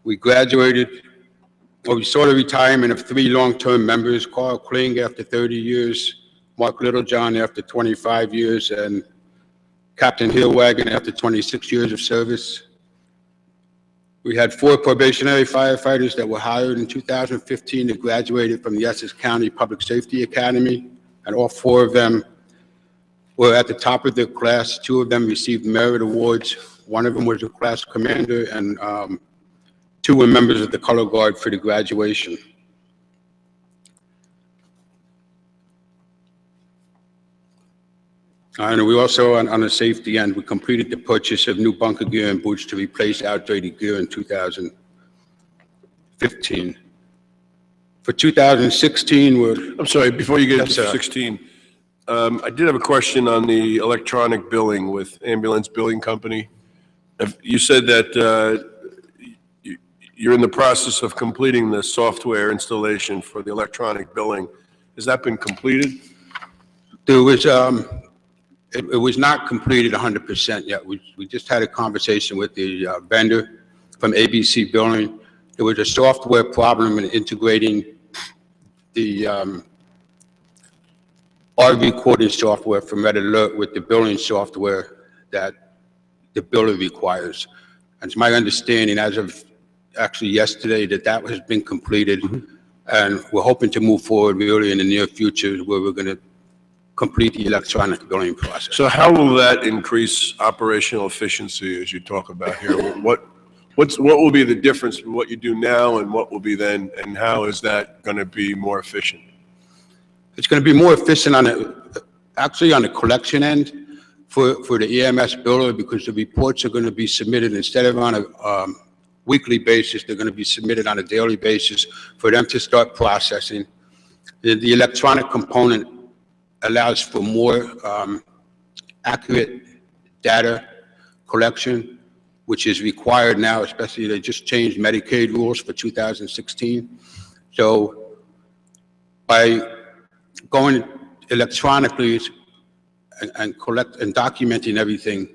We we saw the retirement of 3 long-term members: Carl Kling after 30 years, Mark Littlejohn after 25 years, and Captain Hillwagon after 26 years of service. We had 4 probationary firefighters that were hired in 2015 that graduated from the Essex County Public Safety Academy, and all 4 of them were at the top of their class. 2 of them received merit awards. 1 of them was a class commander, and 2 were members of the color guard for the graduation. And we also, on the safety end, we completed the purchase of new bunker gear and boots to replace outdated gear in 2015. For 2016, I'm sorry, before you get into Yes, sir. 16, I did have a question on the electronic billing with Ambulance Billing Company. You said that you're in the process of completing the software installation for the electronic billing. Has that been completed? There was, it was not completed 100% yet. We just had a conversation with the vendor from ABC Billing. There was a software problem in integrating the our recording software from Red Alert with the billing software that the biller requires. And it's my understanding as of actually yesterday that that has been completed. And we're hoping to move forward really in the near future where we're going to complete the electronic billing process. So how will that increase operational efficiency as you talk about here? What will be the difference from what you do now and what will be then, and how is that going to be more efficient? It's going to be more efficient actually on the collection end for the EMS biller, because the reports are going to be submitted instead of on a weekly basis, they're going to be submitted on a daily basis for them to start processing. The electronic component allows for more accurate data collection, which is required now, especially they just changed Medicaid rules for 2016. So by going electronically and documenting everything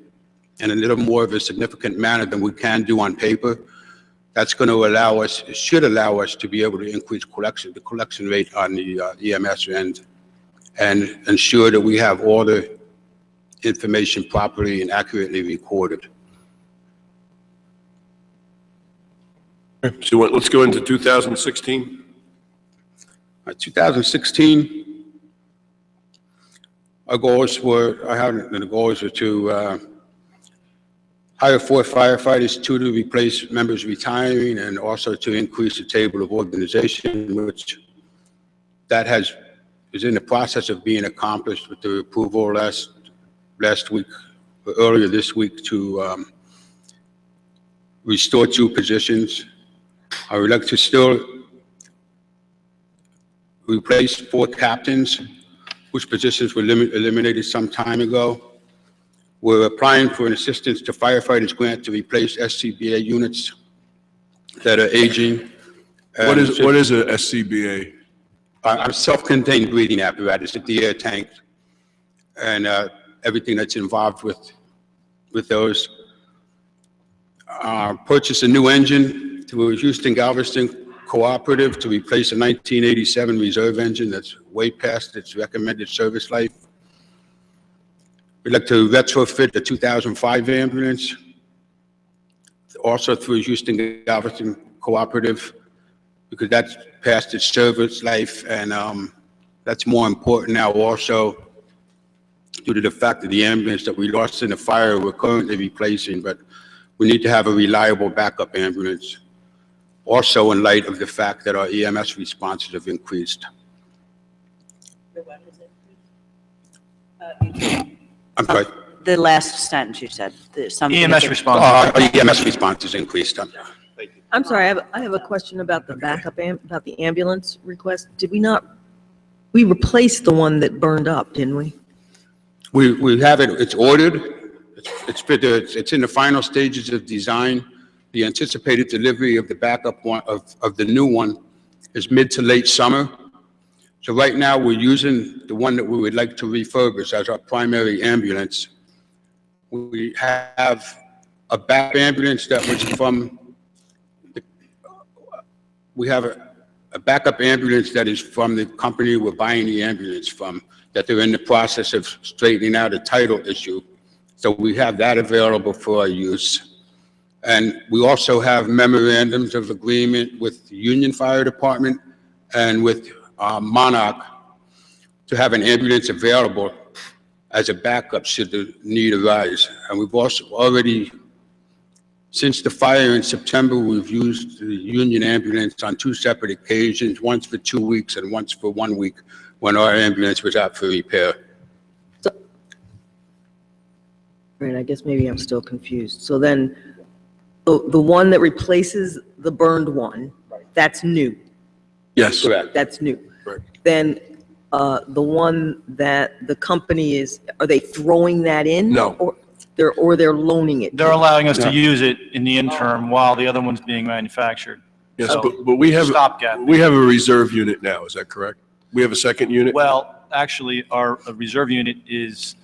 in a little more of a significant manner than we can do on paper, that's going to allow us, it should allow us to be able to increase the collection rate on the EMS end and ensure that we have all the information properly and accurately recorded. So let's go into 2016. 2016, our goals were, the goals were to hire 4 firefighters, 2 to replace members retiring, and also to increase the table of organization, which that is in the process of being accomplished with the approval last week, or earlier this week, to restore 2 positions. I would like to still replace 4 captains, whose positions were eliminated some time ago. We're applying for an assistance to firefighters grant to replace SCBA units that are aging. What is a SCBA? A self-contained breathing apparatus, the air tank, and everything that's involved with those. Purchase a new engine to a Houston Galveston cooperative to replace a 1987 reserve engine that's way past its recommended service life. We'd like to retrofit the 2005 ambulance, also through Houston Galveston cooperative, because that's past its service life, and that's more important now also due to the fact that the ambulance that we lost in the fire we're currently replacing, but we need to have a reliable backup ambulance. Also in light of the fact that our EMS responses have increased. I'm sorry? The last sentence you said. EMS response. EMS response has increased. I'm sorry, I have a question about the backup, about the ambulance request. Did we replaced the one that burned up, didn't we? We have it, it's ordered. It's in the final stages of design. The anticipated delivery of the backup one, of the new one, is mid to late summer. So right now, we're using the one that we would like to refurbish as our primary ambulance. We have a backup ambulance that was from, we have a backup ambulance that is from the company we're buying the ambulance from, that they're in the process of straightening out a title issue. So we have that available for our use. And we also have memorandums of agreement with the Union Fire Department and with Monarch to have an ambulance available as a backup should the need arise. And we've also already, since the fire in September, we've used the Union ambulance on 2 separate occasions, once for 2 weeks and once for 1 week when our ambulance was out for repair. Right, I guess maybe I'm still confused. So then, the one that replaces the burned one, that's new. Yes. Correct. That's new. Right. Then the one that the company is, are they throwing that in? No. Or they're loaning it? They're allowing us to No. use it in the interim while the other one's being manufactured. Yes, So, but we have, stopgap. we have a reserve unit now, is that correct? We have a second unit? Well, actually, our reserve unit is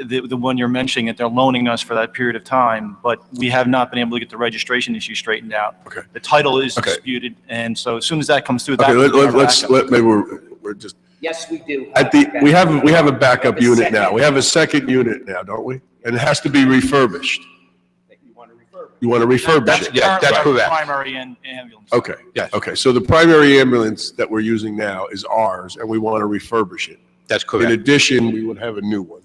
the one you're mentioning, that they're loaning us for that period of time, but we have not been able to get the registration issue straightened out. Okay. The title is Okay. disputed, and so as soon as that comes through, Okay, that will be our let's, backup. maybe we're just, Yes, we do. we have a backup unit now. We have a second unit now, don't we? And it has to be refurbished. You want to refurbish it? Yeah, that's Currently, correct. Primary and ambulance. Okay. Yes. Okay, so the primary ambulance that we're using now is ours, and we want to refurbish it. That's In correct. addition, we would have a new one.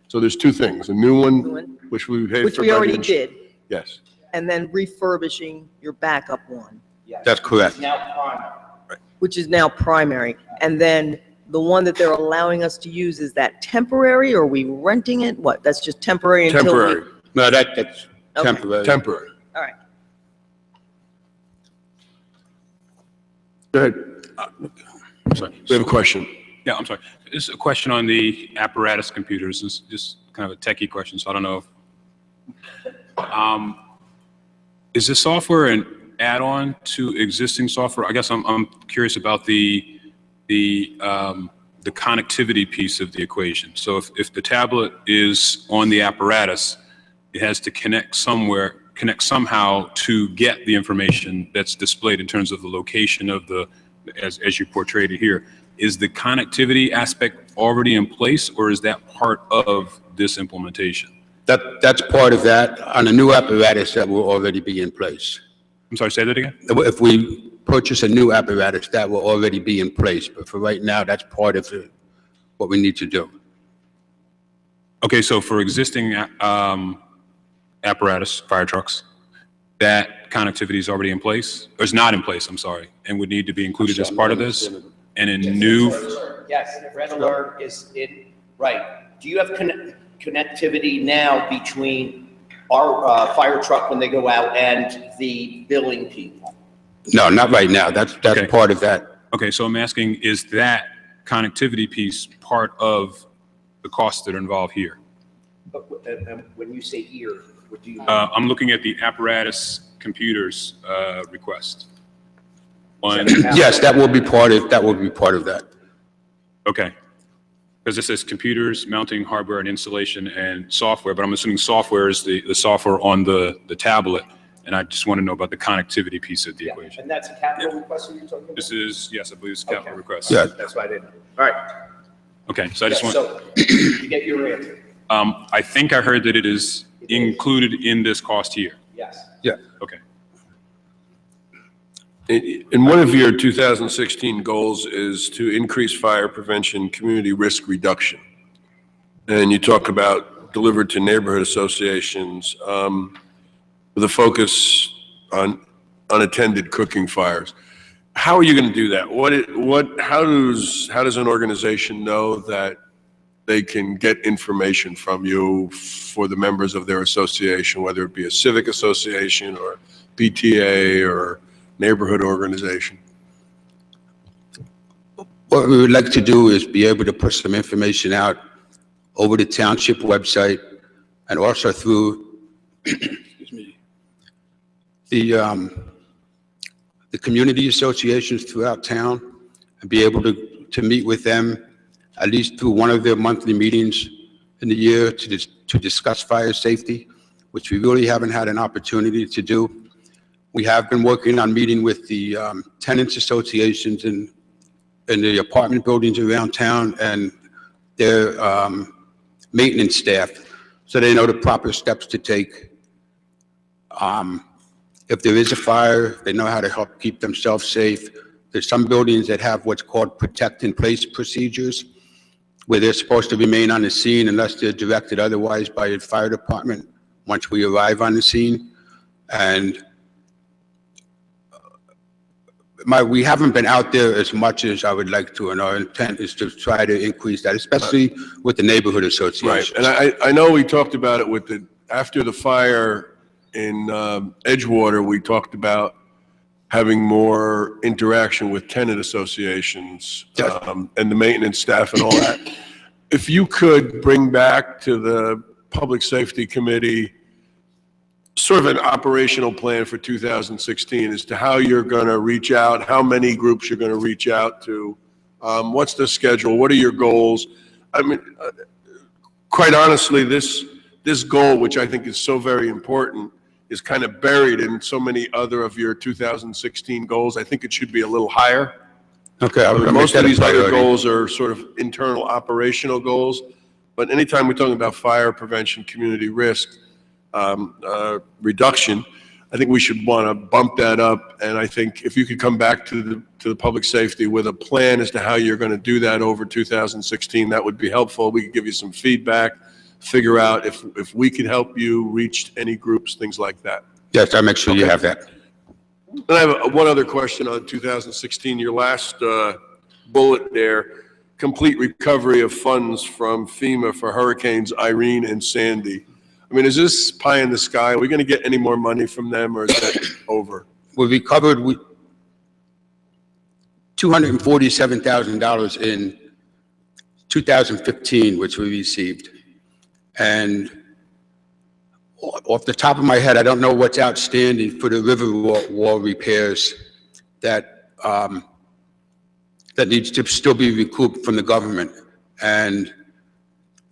So there's two things, a new one, which we paid Which for. we by the already ins- did, Yes. and then refurbishing your backup one, That's correct. Now primary. which is now primary. And then the one that they're allowing us to use, is that temporary, or are we renting it? What, that's just temporary until we? Temporary, No, that's Okay. temporary. temporary. All right. Go ahead. I'm sorry. We have a question. Yeah, I'm sorry. This is a question on the apparatus computers. This is just kind of a techie question, so I don't know if, is this software an add-on to existing software? I guess I'm curious about the connectivity piece of the equation. So if the tablet is on the apparatus, it has to connect somehow to get the information that's displayed in terms of the location of the, as you portrayed it here. Is the connectivity aspect already in place, or is that part of this implementation? That's part of that. On a new apparatus, that will already be in place. I'm sorry, say that again? If we purchase a new apparatus, that will already be in place. But for right now, that's part of what we need to do. Okay, so for existing apparatus, fire trucks, that connectivity is already in place, or is not in place, I'm sorry, and would need to be included as part of this? And in new, Yes, red alert is it, right. Do you have connectivity now between our fire truck when they go out and the billing people? No, not right now. That's Okay. part of that. okay, so I'm asking, is that connectivity piece part of the costs that are involved here? But when you say here, what do you mean? I'm looking at the apparatus computers request. On, Yes, that will be part of that. okay. Because it says computers, mounting, hardware, and installation, and software, but I'm assuming software is the software on the tablet, and I just want to know about the connectivity piece of the equation. And that's a capital request that you're talking about? This is, yes, I believe it's a capital Okay. request. Yeah. That's why I didn't know. All right. Okay, so I just want, So you get your answer. I think I heard that it is included in this cost here. Yes. Yeah. Okay. In one of your 2016 goals is to increase fire prevention, community risk reduction. And you talk about delivered to neighborhood associations with a focus on unattended cooking fires. How are you going to do that? How does an organization know that they can get information from you for the members of their association, whether it be a civic association or PTA or neighborhood organization? What we would like to do is be able to put some information out over the township website and also through excuse me, the community associations throughout town, and be able to meet with them at least through one of their monthly meetings in the year to discuss fire safety, which we really haven't had an opportunity to do. We have been working on meeting with the tenants associations in the apartment buildings around town and their maintenance staff, so they know the proper steps to take. If there is a fire, they know how to help keep themselves safe. There's some buildings that have what's called protect-in-place procedures, where they're supposed to remain on the scene unless they're directed otherwise by the fire department once we arrive on the scene. And we haven't been out there as much as I would like to, and our intent is to try to increase that, especially with the neighborhood Right, associations. and I know we talked about it after the fire in Edgewater, we talked about having more interaction with tenant associations, and the maintenance staff and all that. If you could bring back to the Public Safety Committee sort of an operational plan for 2016 as to how you're going to reach out, how many groups you're going to reach out to, what's the schedule, what are your goals? I mean, quite honestly, this goal, which I think is so very important, is kind of buried in so many other of your 2016 goals. I think it should be a little higher. Okay. Most of these other goals are sort of internal operational goals, but anytime we're talking about fire prevention, community risk reduction, I think we should want to bump that up. And I think if you could come back to the public safety with a plan as to how you're going to do that over 2016, that would be helpful. We could give you some feedback, figure out if we could help you reach any groups, things like that. Yes, I'll make sure you have that. And I have one other question on 2016. Your last bullet there, complete recovery of funds from FEMA for hurricanes Irene and Sandy. I mean, is this pie in the sky? Are we going to get any more money from them, or is that over? We recovered $247,000 in 2015, which we received. And off the top of my head, I don't know what's outstanding for the river wall repairs that needs to still be recouped from the government. And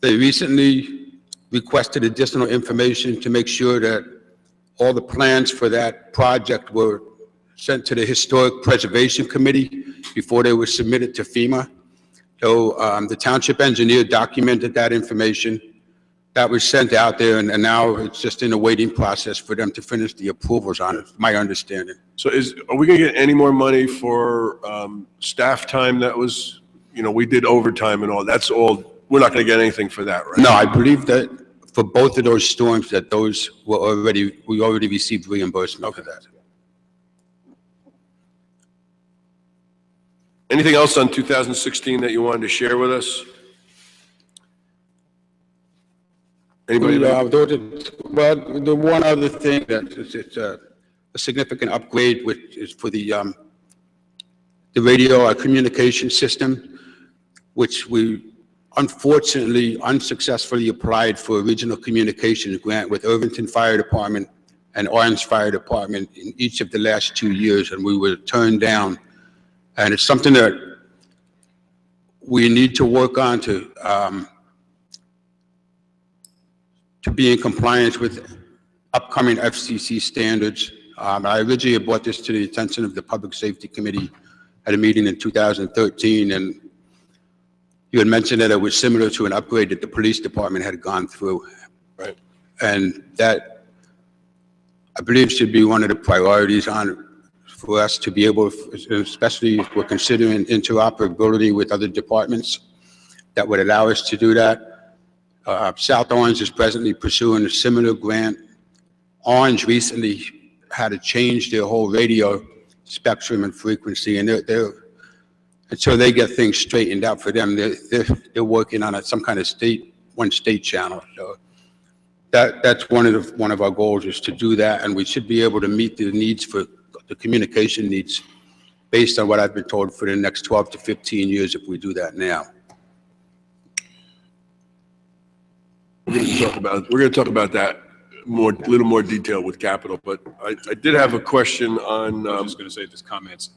they recently requested additional information to make sure that all the plans for that project were sent to the Historic Preservation Committee before they were submitted to FEMA. So the township engineer documented that information. That was sent out there, and now it's just in a waiting process for them to finish the approvals on it, my understanding. So are we going to get any more money for staff time that was, we did overtime and all? That's all, we're not going to get anything for that, right? No, I believe that for both of those storms, that we already received reimbursement for that. Anything else on 2016 that you wanted to share with us? Anybody? Well, the one other thing that it's a significant upgrade, which is for the radio communication system, which we unfortunately unsuccessfully applied for a regional communications grant with Irvington Fire Department and Orange Fire Department in each of the last 2 years, and we were turned down. And it's something that we need to work on to be in compliance with upcoming FCC standards. I originally brought this to the attention of the Public Safety Committee at a meeting in 2013, and you had mentioned that it was similar to an upgrade that the police department had gone through. Right. And that, I believe, should be one of the priorities for us to be able, especially if we're considering interoperability with other departments, that would allow us to do that. South Orange is presently pursuing a similar grant. Orange recently had to change their whole radio spectrum and frequency, and until they get things straightened out for them, they're working on some kind of one state channel. So that's one of our goals, is to do that, and we should be able to meet the needs for the communication needs based on what I've been told for the next 12 to 15 years if we do that now. We're going to talk about that a little more detail with capital, but I did have a question on. I was just going to say, this comments,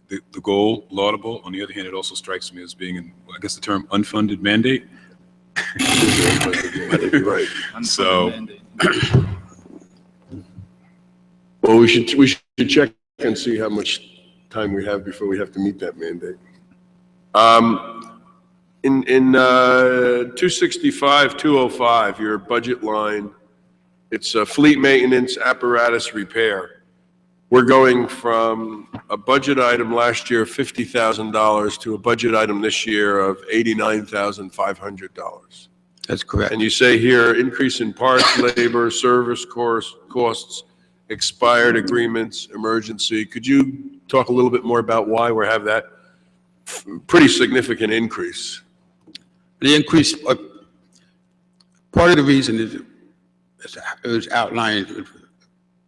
the goal, laudable. On the other hand, it also strikes me as being, I guess the term unfunded mandate. Right. So. Well, we should check and see how much time we have before we have to meet that mandate. In 265-205, your budget line, it's fleet maintenance apparatus repair. We're going from a budget item last year of $50,000 to a budget item this year of $89,500. That's correct. And you say here, increase in parts, labor, service costs, expired agreements, emergency. Could you talk a little bit more about why we have that pretty significant increase? The increase, part of the reason is, it was outlined,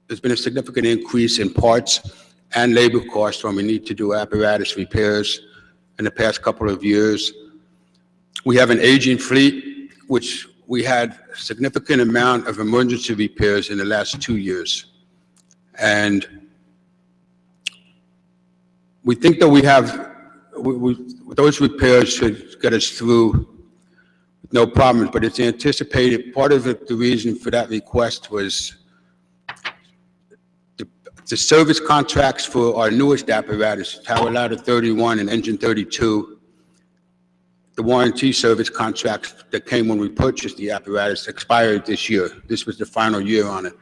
there's been a significant increase in parts and labor costs when we need to do apparatus repairs in the past couple of years. We have an aging fleet, which we had a significant amount of emergency repairs in the last 2 years. And we think that we have, those repairs should get us through with no problems, but it's anticipated, part of the reason for that request was the service contracts for our newest apparatus, Tower Ladder 31 and Engine 32, the warranty service contracts that came when we purchased the apparatus expired this year. This was the final year on it.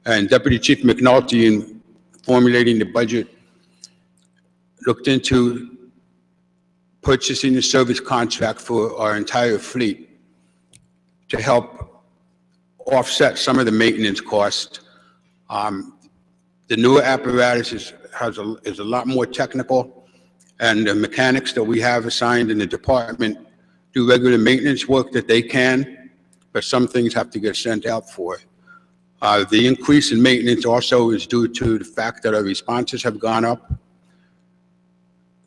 And Deputy Chief McNulty, in formulating the budget, looked into purchasing the service contract for our entire fleet to help offset some of the maintenance costs. The newer apparatus is a lot more technical, and the mechanics that we have assigned in the department do regular maintenance work that they can, but some things have to get sent out for. The increase in maintenance also is due to the fact that our responses have gone up.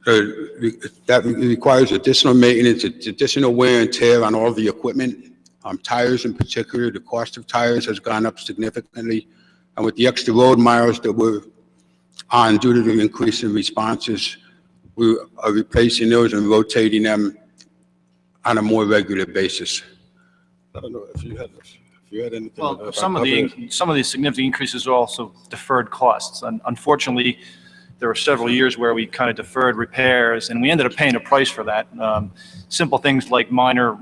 That requires additional maintenance, additional wear and tear on all the equipment. Tires in particular, the cost of tires has gone up significantly. And with the extra road miles that we're on due to the increase in responses, we are replacing those and rotating them on a more regular basis. I don't know if you had anything. Well, some of the significant increases are also deferred costs. And unfortunately, there were several years where we kind of deferred repairs, and we ended up paying a price for that. Simple things like minor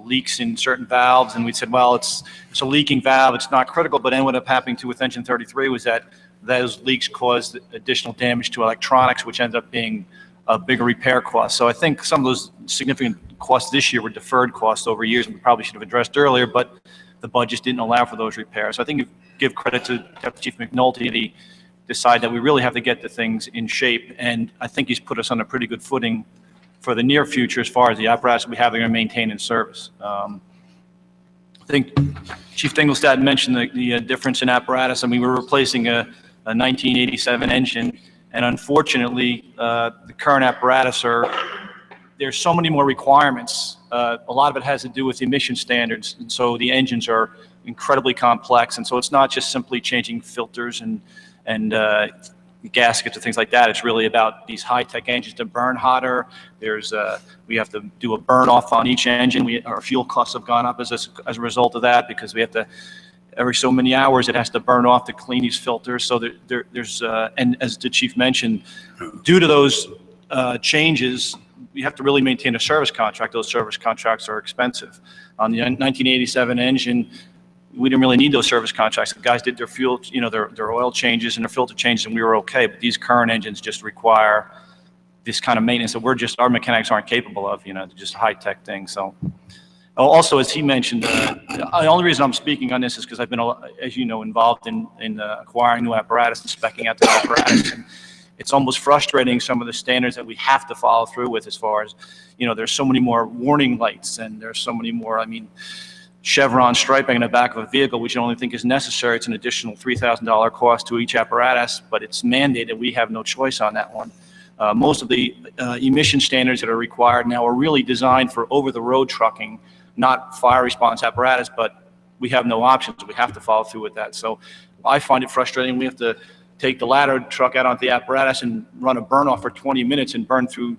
leaks in certain valves, and we said, well, it's a leaking valve, it's not critical, but then what ended up happening with Engine 33 was that those leaks caused additional damage to electronics, which ended up being a bigger repair cost. So I think some of those significant costs this year were deferred costs over years, and we probably should have addressed earlier, but the budget didn't allow for those repairs. So I think you give credit to Deputy Chief McNulty, the decide that we really have to get the things in shape, and I think he's put us on a pretty good footing for the near future as far as the apparatus we have to maintain in service. I think Chief Dingelstad mentioned the difference in apparatus. I mean, we're replacing a 1987 engine, and unfortunately, the current apparatus there's so many more requirements. A lot of it has to do with emission standards, and so the engines are incredibly complex, and so it's not just simply changing filters and gaskets and things like that. It's really about these high-tech engines to burn hotter. We have to do a burn off on each engine. Our fuel costs have gone up as a result of that, because we have to, every so many hours, it has to burn off to clean these filters. So there's and as the chief mentioned, due to those changes, we have to really maintain a service contract. Those service contracts are expensive. On the 1987 engine, we didn't really need those service contracts. The guys did their fuel, their oil changes and their filter changes, and we were okay. But these current engines just require this kind of maintenance that our mechanics aren't capable of. Just high-tech things. So, also, as he mentioned, the only reason I'm speaking on this is because I've been, as you know, involved in acquiring new apparatus and speccing out the apparatus. And it's almost frustrating, some of the standards that we have to follow through with, as far as, there's so many more warning lights, and there's so many more, chevron striping in the back of a vehicle, which I only think is necessary. It's an additional $3,000 cost to each apparatus, but it's mandated. We have no choice on that one. Most of the emission standards that are required now are really designed for over-the-road trucking, not fire response apparatus, but we have no options. We have to follow through with that. So I find it frustrating. We have to take the ladder truck out onto the apparatus and run a burn-off for 20 minutes and burn through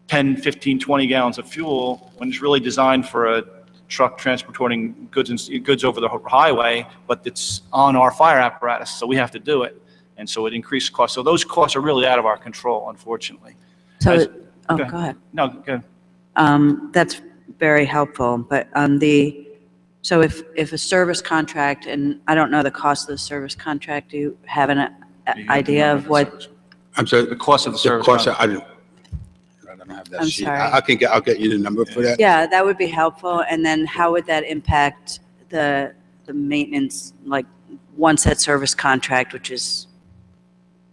10, 15, 20 gallons of fuel, when it's really designed for a truck transporting goods over the highway, but it's on our fire apparatus, so we have to do it, and so it increases costs. So those costs are really out of our control, unfortunately. So, go ahead. No, go ahead. That's very helpful, but so if a service contract, and I don't know the cost of the service contract, do you have an idea of what? I'm sorry, the cost of the service contract. I don't have that I'm sheet. sorry. I'll get you the number for that. Yeah, that would be helpful. And then how would that impact the maintenance, like once that service contract, which is,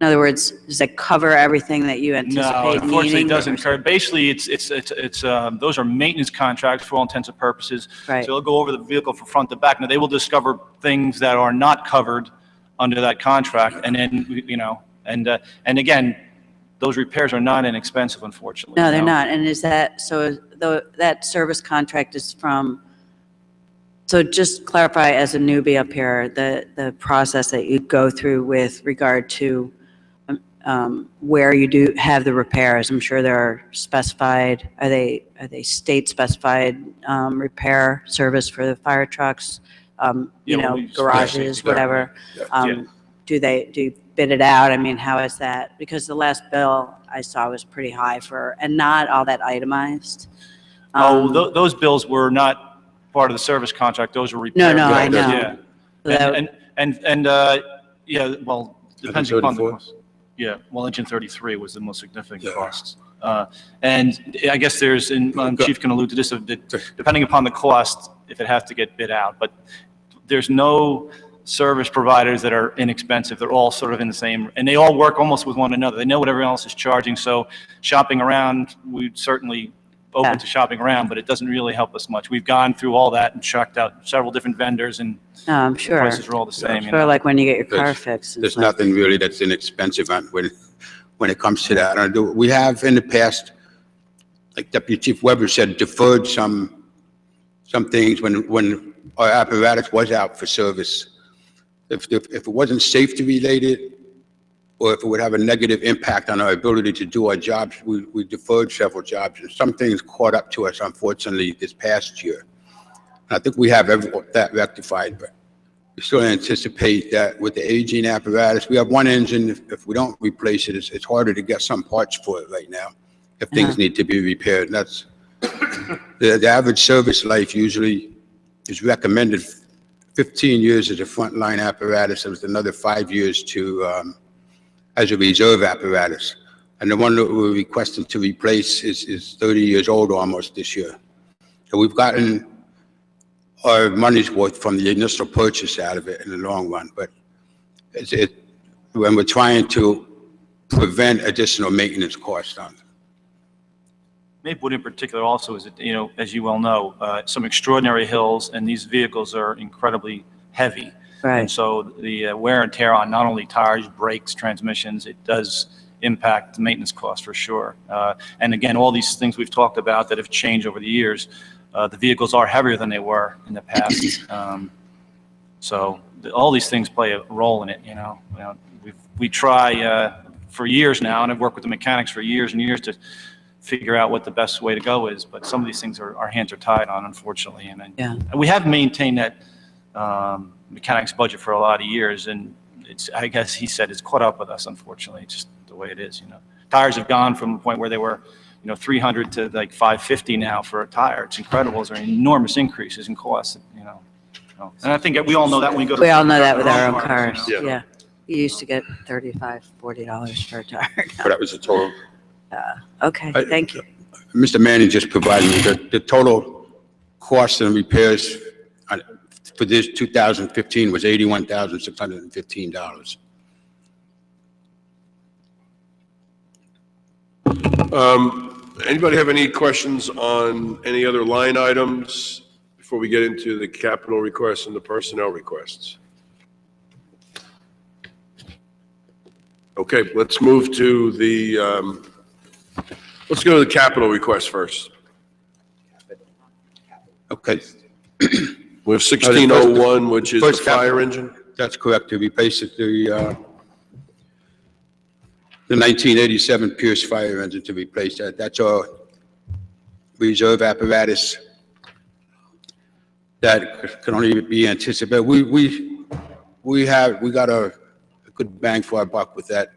in other words, does it cover everything that you anticipate No, unfortunately, needing? it doesn't cover. Basically, it's those are maintenance contracts for all intents and purposes. Right. So they'll go over the vehicle from front to back. Now, they will discover things that are not covered under that contract, and then, And again, those repairs are not inexpensive, unfortunately. No, you they're know? not. And is that, so that service contract is from, so just clarify as a newbie up here, the process that you go through with regard to where you do have the repairs. I'm sure there are specified, are they state specified repair service for the fire trucks? Yeah, well, we- Garages, whatever. Yeah. Do you bid it out? I mean, how is that? Because the last bill I saw was pretty high and not all that itemized. Those bills were not part of the service contract. Those were No, repair. no, bills. I know. Yeah. So Yeah, well, depending upon the cost. Yeah, well, engine 33 was the most significant cost. And I guess there's, and Chief can allude to this, depending upon the cost, if it has to get bid out. But there's no service providers that are inexpensive. They're all sort of in the same, and they all work almost with one another. They know what everyone else is charging. So shopping around, we'd certainly open to shopping around, but it doesn't really help us much. We've gone through all that and checked out several different vendors, and I'm the sure. prices are all the same. Sure, like when you get your car fixed. There's nothing really that's inexpensive when it comes to that. We have in the past, like Deputy Chief Weber said, deferred some things when our apparatus was out for service. If it wasn't safety related, or if it would have a negative impact on our ability to do our jobs, we deferred several jobs, and some things caught up to us, unfortunately, this past year. And I think we have that rectified, but we still anticipate that with the aging apparatus, we have one engine, if we don't replace it, it's harder to get some parts for it right now, if things need to be repaired. And that's, the average service life usually is recommended 15 years as a frontline apparatus, and with another 5 years to, as a reserve apparatus. And the one that we're requesting to replace is 30 years old almost this year. So we've gotten our money's worth from the initial purchase out of it in the long run, but when we're trying to prevent additional maintenance costs on it. Maplewood in particular also is, as you well know, some extraordinary hills, and these vehicles are incredibly heavy. Right. And so the wear and tear on not only tires, brakes, transmissions, it does impact the maintenance costs for sure. And again, all these things we've talked about that have changed over the years, the vehicles are heavier than they were in the past. So all these things play a role in it, we try for years now, and I've worked with the mechanics for years and years to figure out what the best way to go is, but some of these things our hands are tied on, unfortunately. And we have maintained that mechanics budget for a lot of years, and I guess he said it's caught up with us, unfortunately. It's just the way it is, Tires have gone from the point where they were, 300 to like 550 now for a tire. It's incredible. There are enormous increases in costs, And I think we all know that when we go to. We all know that with our own cars. you know? Yeah. You used to get $35, $40 for a tire. But that was the total. Okay, thank you. Mr. Manning just provided me the total cost and repairs for this 2015 was $81,615. Anybody have any questions on any other line items before we get into the capital requests and the personnel requests? Okay, let's move to let's go to the capital request first. Okay. We have 1601, which is the fire engine. That's correct, to replace the 1987 Pierce fire engine, to replace that. That's our reserve apparatus that can only be anticipated. We got a good bang for our buck with that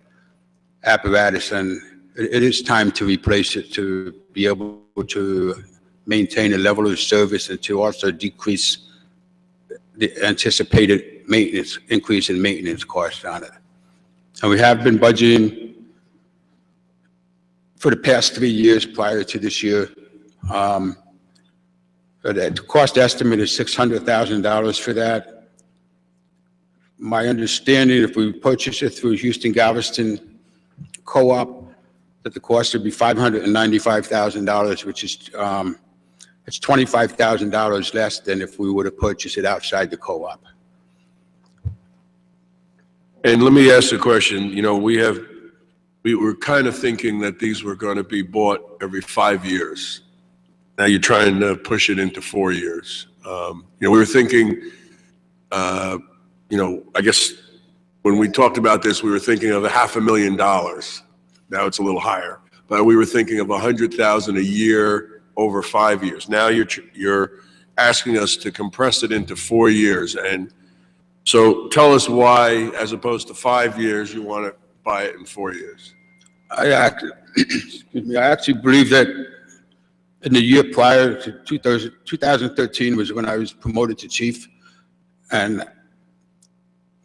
apparatus, and it is time to replace it to be able to maintain a level of service and to also decrease the anticipated increase in maintenance costs on it. And we have been budgeting for the past 3 years prior to this year. The cost estimate is $600,000 for that. My understanding, if we purchase it through Houston Galveston Co-op, that the cost would be $595,000, which is it's $25,000 less than if we were to purchase it outside the co-op. And let me ask a question. You know, we were kind of thinking that these were going to be bought every 5 years. Now you're trying to push it into 4 years. You know, we were thinking, you know, I guess when we talked about this, we were thinking of $500,000. Now it's a little higher, but we were thinking of 100,000 a year over 5 years. Now you're asking us to compress it into 4 years. And so tell us why, as opposed to 5 years, you want to buy it in 4 years. I actually believe that in the year prior to 2013 was when I was promoted to chief. And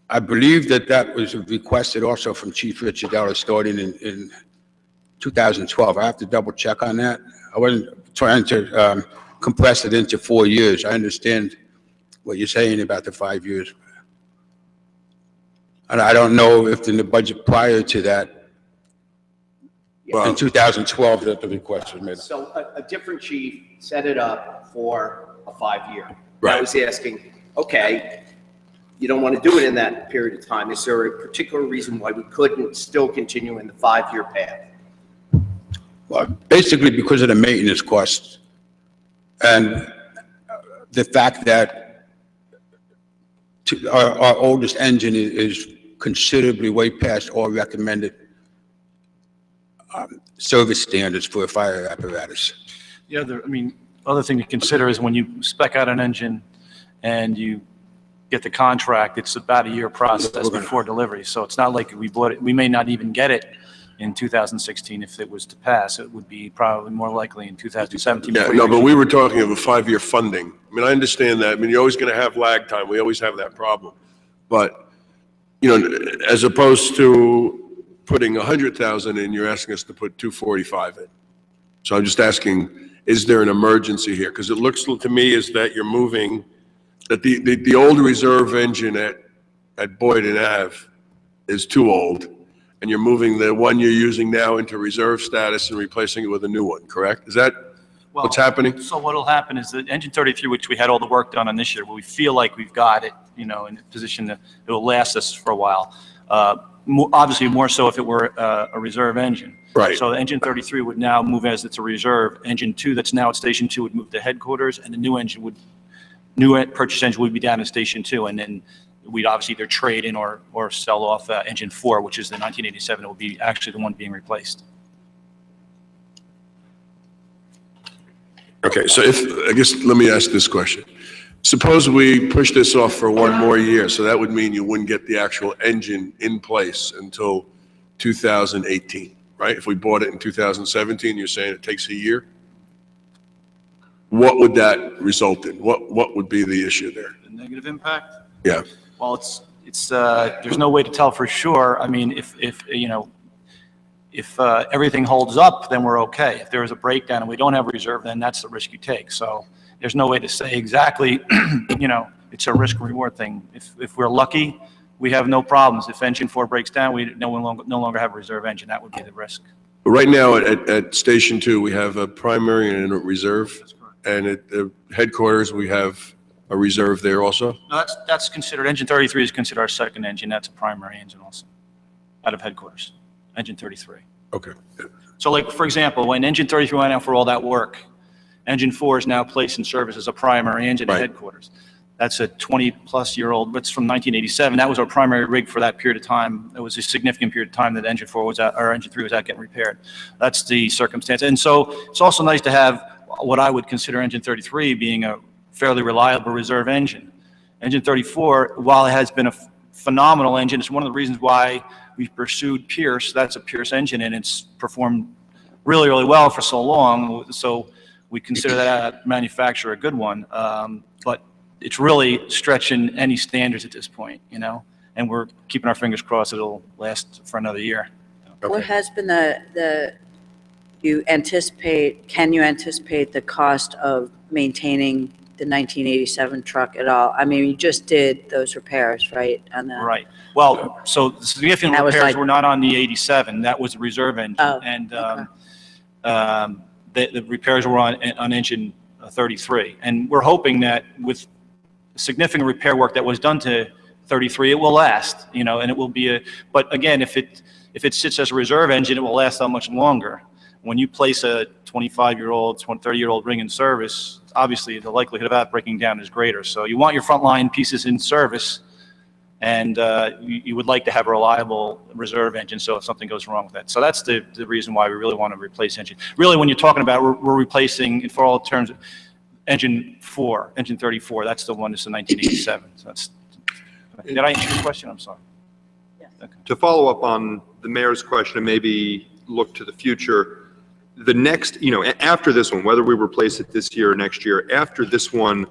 I believe that was requested also from Chief Richard Della starting in 2012. I have to double check on that. I wasn't trying to compress it into 4 years. I understand what you're saying about the 5 years. And I don't know if in the budget prior to that, in 2012, that the request was made. So a different chief set it up for a 5-year. Right. I was asking, okay, you don't want to do it in that period of time. Is there a particular reason why we couldn't still continue in the 5-year path? Well, basically because of the maintenance costs and the fact that our oldest engine is considerably way past all recommended service standards for a fire apparatus. Yeah, I mean, other thing to consider is when you spec out an engine and you get the contract, it's about a year process before delivery. So it's not like we bought it, we may not even get it in 2016 if it was to pass. It would be probably more likely in 2017. Yeah, no, but we were talking of a 5-year funding. I mean, I understand that. I mean, you're always going to have lag time. We always have that problem. But, you know, as opposed to putting 100,000 in, you're asking us to put 245 in. So I'm just asking, is there an emergency here? Because it looks to me as that you're moving, that the old reserve engine at Boyd and Ave is too old, and you're moving the one you're using now into reserve status and replacing it with a new one, correct? Is that what's happening? So what'll happen is that engine 33, which we had all the work done on this year, but we feel like we've got it, you know, in a position that it will last us for a while. Obviously, more so if it were a reserve engine. Right. So engine 33 would now move as it's a reserve. Engine 2 that's now at Station 2 would move to headquarters, and the new purchase engine would be down at Station 2, and then we'd obviously either trade in or sell off engine 4, which is the 1987. It would be actually the one being replaced. Okay, so I guess, let me ask this question. Suppose we push this off for 1 more year, so that would mean you wouldn't get the actual engine in place until 2018, right? If we bought it in 2017, you're saying it takes a year? What would that result in? What would be the issue there? The negative impact? Yeah. Well, there's no way to tell for sure. I mean, if everything holds up, then we're okay. If there is a breakdown and we don't have a reserve, then that's the risk you take. So there's no way to say exactly, you know, it's a risk reward thing. If we're lucky, we have no problems. If engine 4 breaks down, we no longer have a reserve engine. That would be the risk. Right now at Station 2, we have a primary and a reserve. And at the headquarters, we have a reserve there also? No, that's considered, engine 33 is considered our second engine. That's a primary engine also, out of headquarters, engine 33. Okay. So like, for example, when engine 33 went out for all that work, engine 4 is now placed in service as a primary engine at headquarters. That's a 20-plus-year-old, it's from 1987. That was our primary rig for that period of time. It was a significant period of time that engine 4 was out, or engine 3 was out getting repaired. That's the circumstance. And so it's also nice to have what I would consider engine 33 being a fairly reliable reserve engine. Engine 34, while it has been a phenomenal engine, it's one of the reasons why we pursued Pierce. That's a Pierce engine, and it's performed really, really well for so long. So we consider that manufacturer a good one. But it's really stretching any standards at this point, you know, and we're keeping our fingers crossed it'll last for another year. What has been can you anticipate the cost of maintaining the 1987 truck at all? I mean, you just did those repairs, right? Right. Well, so the significant repairs were not on the 87. That was a reserve engine. Oh, and the repairs were on engine 33. And we're hoping that with significant repair work that was done to 33, it will last, you know, and it will be but again, if it sits as a reserve engine, it will last that much longer. When you place a 25-year-old, 30-year-old ring in service, obviously the likelihood of that breaking down is greater. So you want your frontline pieces in service, and you would like to have a reliable reserve engine, so if something goes wrong with that. So that's the reason why we really want to replace engine. Really, when you're talking about, we're replacing, for all terms, engine 4, engine 34, that's the one that's in 1987. So that's, did I answer your question? I'm sorry. Okay. To follow up on the mayor's question and maybe look to the future, the next, you know, after this one, whether we replace it this year or next year, after this one,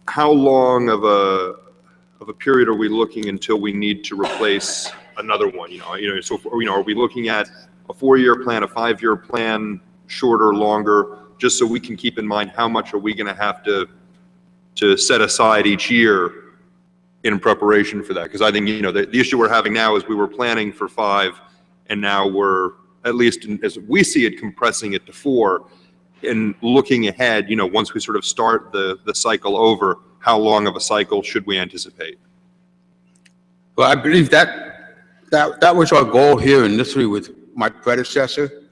how long of a period are we looking until we need to replace another one? So are we looking at a 4-year plan, a 5-year plan, shorter, longer, just so we can keep in mind how much are we going to have to set aside each year in preparation for that? Because I think, the issue we're having now is we were planning for 5, and now we're, at least as we see it, compressing it to 4. And looking ahead, once we sort of start the cycle over, how long of a cycle should we anticipate? Well, I believe that was our goal here initially with my predecessor.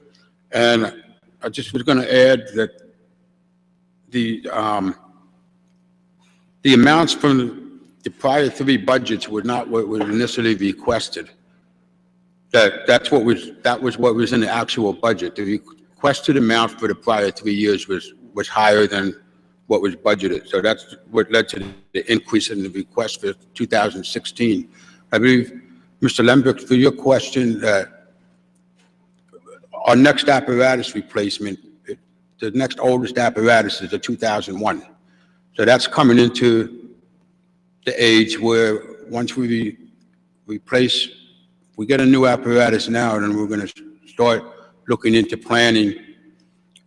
And I just was going to add that the amounts from the prior 3 budgets were not what was initially requested. That was what was in the actual budget. The requested amount for the prior 3 years was higher than what was budgeted. So that's what led to the increase in the request for 2016. I believe, Mr. Lembert, for your question, our next apparatus replacement, the next oldest apparatus is the 2001. So that's coming into the age where once we replace, we get a new apparatus now, then we're going to start looking into planning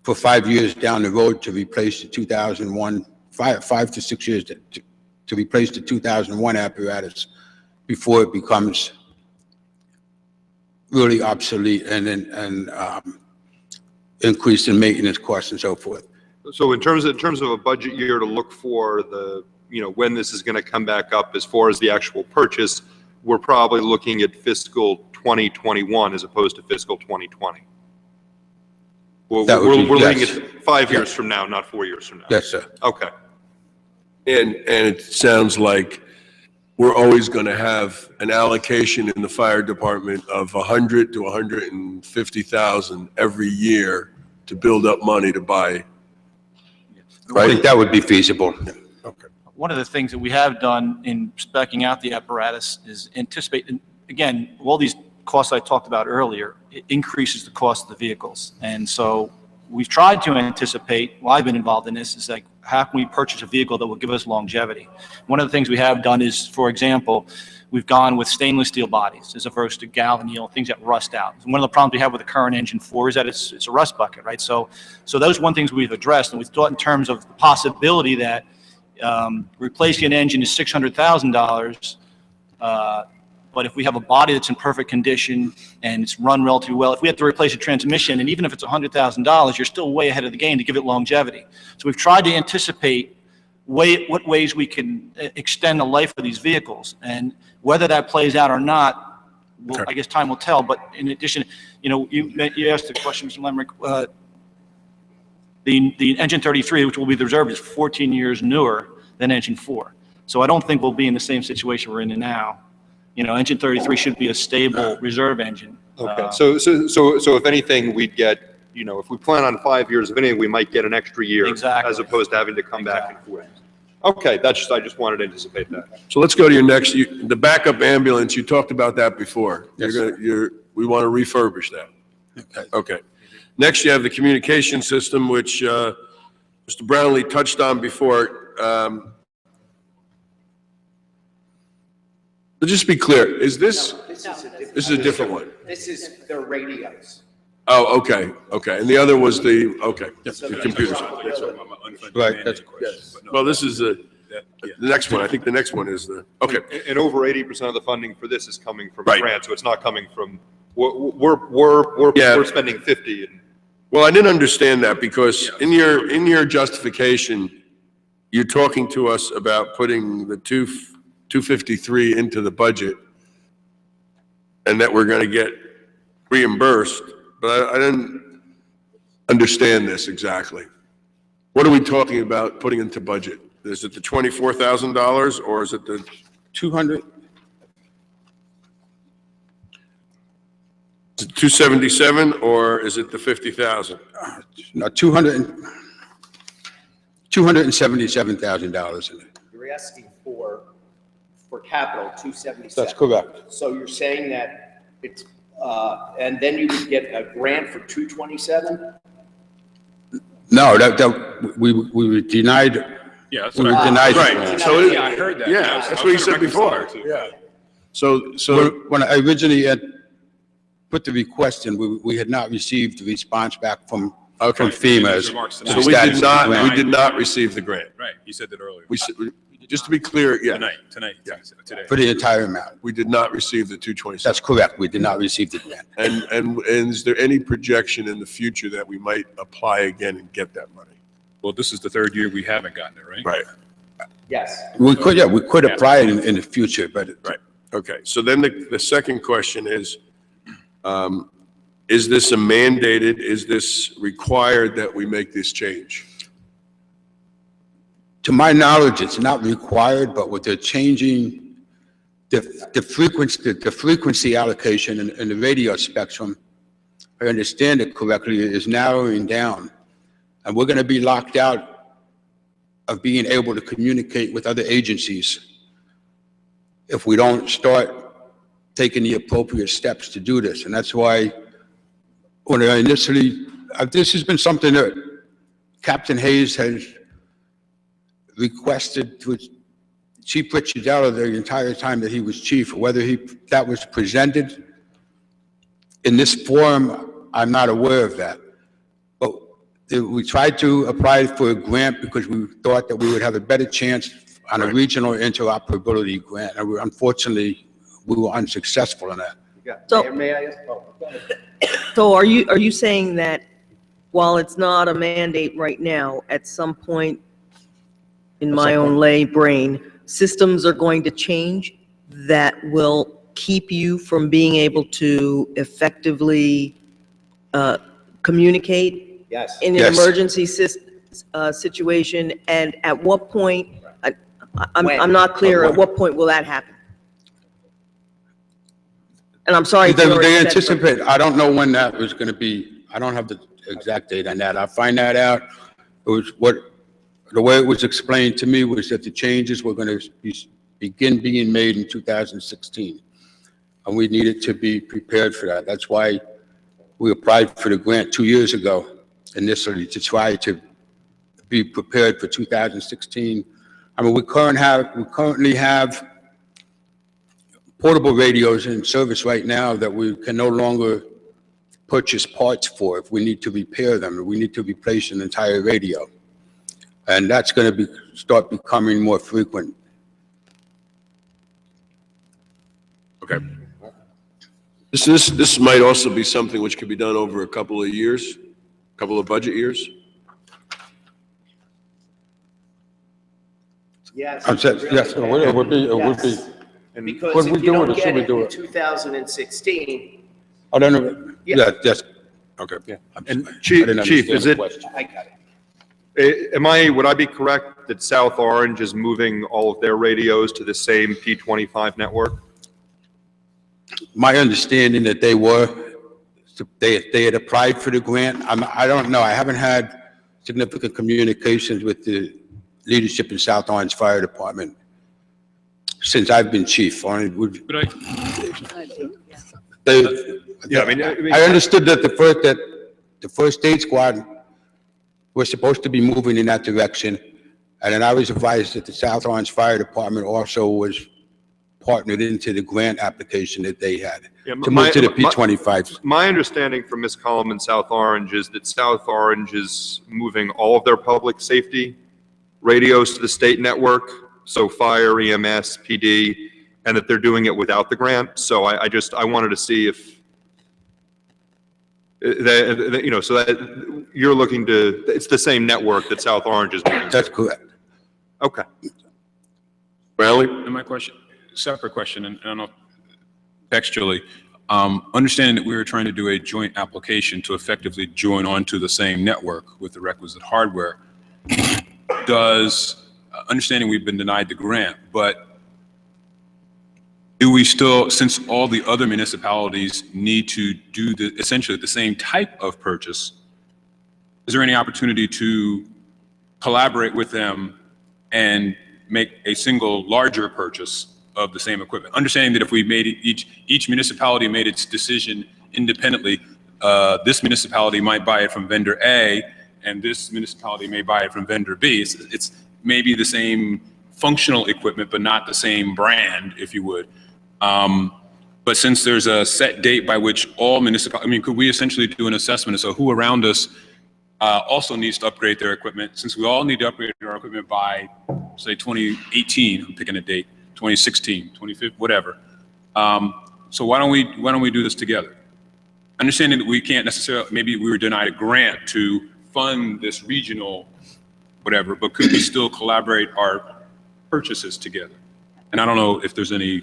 for 5 years down the road to replace the 2001, 5 to 6 years to replace the 2001 apparatus before it becomes really obsolete and increase in maintenance costs and so forth. So in terms of a budget year to look for when this is going to come back up as far as the actual purchase, we're probably looking at fiscal 2021 as opposed to fiscal 2020. We're looking at 5 years from now, not 4 years from now. Yes, sir. Okay. And it sounds like we're always going to have an allocation in the fire department of 100 to 150,000 every year to build up money to buy. I think that would be feasible. Okay. One of the things that we have done in speccing out the apparatus is anticipate, and again, all these costs I talked about earlier, it increases the cost of the vehicles. And so we've tried to anticipate, well, I've been involved in this, is like, how can we purchase a vehicle that will give us longevity? One of the things we have done is, for example, we've gone with stainless steel bodies as opposed to galvanneal, things that rust out. One of the problems we have with the current engine 4 is that it's a rust bucket, right? So those one things we've addressed, and we've thought in terms of the possibility that replacing an engine is $600,000, but if we have a body that's in perfect condition and it's run relatively well, if we have to replace a transmission, and even if it's $100,000, you're still way ahead of the game to give it longevity. So we've tried to anticipate what ways we can extend the life of these vehicles, and whether that plays out or not, well, I guess time will tell. But in addition, you asked the question, Mr. Lemrick, the engine 33, which will be the reserve, is 14 years newer than engine 4. So I don't think we'll be in the same situation we're in now. Engine 33 should be a stable reserve engine. Okay. So if anything, we'd get, if we plan on 5 years, if anything, we might get an extra year. Exactly. As opposed to having to come back and forth. Okay, I just wanted to anticipate that. So let's go to your next, the backup ambulance, you talked about that before. Yes, We want to refurbish that. Okay. Next, you have the communication system, which Mr. Brownlee touched on before. Let's just be clear, is this? No, this is a different one. This is their radios. Oh, okay. And the other was the computers. Right, that's a question. Well, this is the next one. I think the next one is okay. And over 80% of the funding for this is coming from Right. grants, so it's not coming from, we're spending 50 and. Well, I didn't understand that because in your justification, you're talking to us about putting the two 253 into the budget and that we're going to get reimbursed, but I didn't understand this exactly. What are we talking about putting into budget? Is it the $24,000 or is it the 200, is it 277 or is it the 50,000? no, $277,000 in it. You're asking for capital, 277. That's correct. So you're saying that it's, and then you would get a grant for 227? No, we were denied, Yeah, that's we what were I, denied. the Right, grant. so, yeah, I heard that. yeah, that's what you said before. Yeah. So, When I originally had put the request in, we had not received the response back from FEMA. as Remarks to tonight. the so status of the grant. we did not receive the grant. Right, you said that earlier. Just to be clear, yeah, Tonight, today. For the entire amount. we did not receive the 227. That's correct. We did not receive the grant. And is there any projection in the future that we might apply again and get that money? Well, this is the third year we haven't gotten it, right? Right, Yes. We could apply it in the future, but right. Okay, so then the second question is this a mandated, is this required that we make this change? to my knowledge, it's not required, but with the changing the frequency allocation in the radio spectrum, if I understand it correctly, is narrowing down. And we're going to be locked out of being able to communicate with other agencies if we don't start taking the appropriate steps to do this. And that's why when I initially, this has been something that Captain Hayes has requested to Chief Ricciardello the entire time that he was chief. Whether that was presented in this forum, I'm not aware of that. But we tried to apply for a grant because we thought that we would have a better chance on a regional interoperability grant. And unfortunately, we were unsuccessful in that. So- May I ask? Oh, go ahead. So are you saying that while it's not a mandate right now, at some point, in my own lay brain, systems are going to change that will keep you from being able to effectively communicate Yes. in an Yes. emergency situation? And at what point, I'm When? not clear, at what point will that happen? And I'm sorry. if you They already said, but- anticipate, I don't know when that was going to be. I don't have the exact date on that. I'll find that out. It was the way it was explained to me was that the changes were going to begin being made in 2016. And we needed to be prepared for that. That's why we applied for the grant 2 years ago initially, to try to be prepared for 2016. I mean, we currently have portable radios in service right now that we can no longer purchase parts for if we need to repair them, or we need to replace an entire radio. And that's going to start becoming more frequent. Okay. This might also be something which could be done over a couple of years, couple of budget years. Yes. Yes, it would be. Yes. Because When if we you do don't it, get should we it do in it? 2016, I don't know. Yeah. Yes. Okay. And I Chief, didn't Chief, understand is the it, question. I got it. would I be correct that South Orange is moving all of their radios to the same P25 network? My understanding that they had applied for the grant. I don't know. I haven't had significant communications with the leadership in South Orange Fire Department since I've been chief. But Yeah, I mean, I understood that the first aid squad was supposed to be moving in that direction. And then I was advised that the South Orange Fire Department also was partnered into the grant application that they had Yeah, to move to the P25. My understanding from Ms. Cullum in South Orange is that South Orange is moving all of their public safety radios to the state network, so fire, EMS, PD, and that they're doing it without the grant. So I wanted to see if, so that you're looking it's the same network that South Orange is moving. That's correct. Okay. Bradley? And my question, separate question, and I don't know textually, understanding that we were trying to do a joint application to effectively join onto the same network with the requisite hardware, understanding we've been denied the grant, but do we still, since all the other municipalities need to do essentially the same type of purchase, is there any opportunity to collaborate with them and make a single larger purchase of the same equipment? Understanding that if we made it, each municipality made its decision independently, this municipality might buy it from vendor A, and this municipality may buy it from vendor B. It's maybe the same functional equipment, but not the same brand, if you would. But since there's a set date by which all municipalities, could we essentially do an assessment as to who around us also needs to upgrade their equipment, since we all need to upgrade our equipment by, say, 2018, I'm picking a date, 2016, 2015, whatever. So why don't we do this together? Understanding that we can't necessarily, maybe we were denied a grant to fund this regional whatever, but could we still collaborate our purchases together? And I don't know if there's any.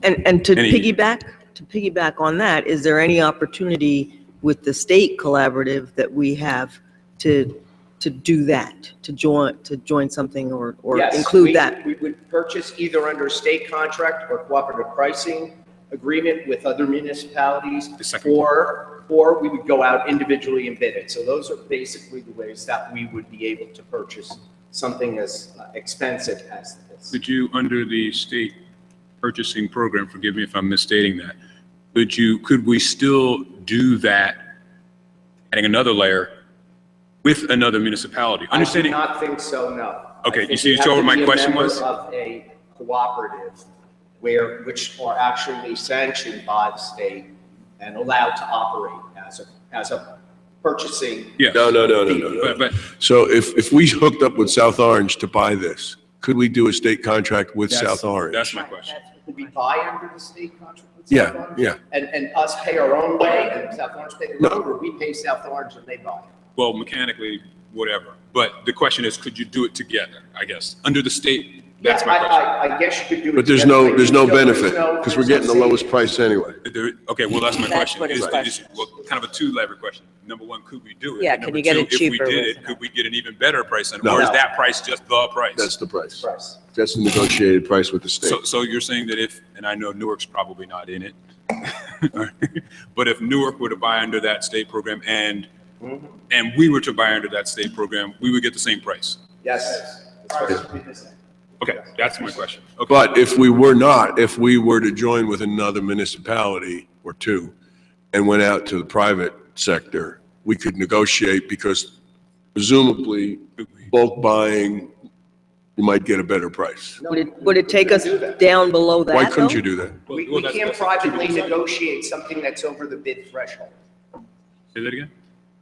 And to piggyback on that, is there any opportunity with the state collaborative that we have to do that, to join something or Yes, include that? We would purchase either under state contract or cooperative pricing agreement with other municipalities, or we would go out individually and bid it. So those are basically the ways that we would be able to purchase something as expensive as this. Could you, under the state purchasing program, forgive me if I'm misstating that, could we still do that, adding another layer with another municipality? Understanding. I do not think so, no. Okay, you see what my question was? Of a cooperative which are actually sanctioned by the state and allowed to operate as a purchasing. Yeah. No. But So if we hooked up with South Orange to buy this, could we do a state contract with South Orange? That's my question. Could we buy under the state contract with South Orange? Yeah. And us pay our own way and South Orange pay their own, or we pay South Orange and they buy it? Well, mechanically, whatever. But the question is, could you do it together, I guess? Under the state, that's my question. I guess you could do it. But there's together. no benefit, because we're getting the lowest price anyway. Okay, well, that's my question. what his question Well, kind of a two-lever question. Number one, could we do it? Yeah, And can number you get two, it cheaper If we did with it, could we get an even better price? No. Or is that price just the price? That's the price. That's the negotiated price with the state. So you're saying that if, and I know Newark's probably not in it, but if Newark were to buy under that state program and we were to buy under that state program, we would get the same price? Yes. Okay, that's my question. Okay. But if we were to join with another municipality or two and went out to the private sector, we could negotiate, because presumably bulk buying, you might get a better price. Would it take us down below that? Why couldn't though? you do that? We can't privately negotiate something that's over the bid threshold. Say that again?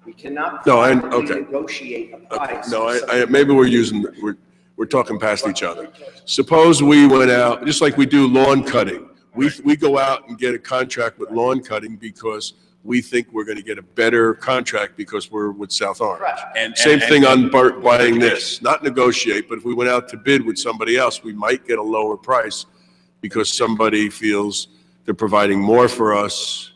We cannot No, privately negotiate a price. No, maybe we're talking past each other. Suppose we went out, just like we do lawn cutting. We go out and get a contract with lawn cutting because we think we're going to get a better contract because we're with South Orange. Correct. Same thing on buying this, not negotiate, but if we went out to bid with somebody else, we might get a lower price because somebody feels they're providing more for us.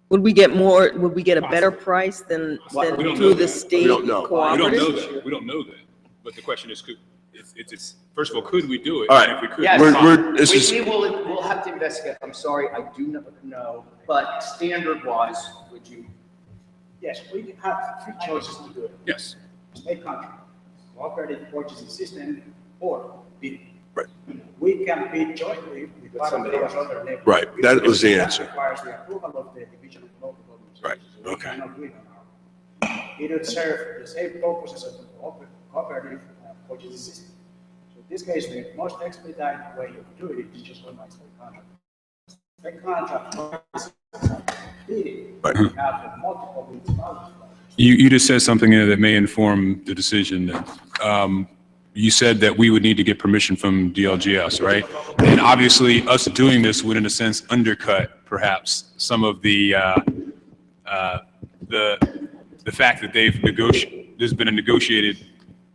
Would we get a better price than through the state We don't know. cooperative? We don't know that. But the question is, it's first of all, could we do it? All right. And if we could, Yes, we'll have to investigate. I'm sorry, I do not know, but standard-wise, would you? Yes, we have three choices to do it. Yes. State contract, cooperative purchasing system, or bid. Right. We can bid jointly with somebody else. Right, that was the answer. That requires the approval of the division of local government. Right, So we okay. cannot do it on our own. It would serve the same purposes as the cooperative purchasing system. So in this case, the most expedited way of doing it is just going by state contract. State contract bidding, Right. we have multiple municipalities. You just said something there that may inform the decision. You said that we would need to get permission from DLGS, right? And obviously, us doing this would, in a sense, undercut perhaps some of the fact that there's been a negotiated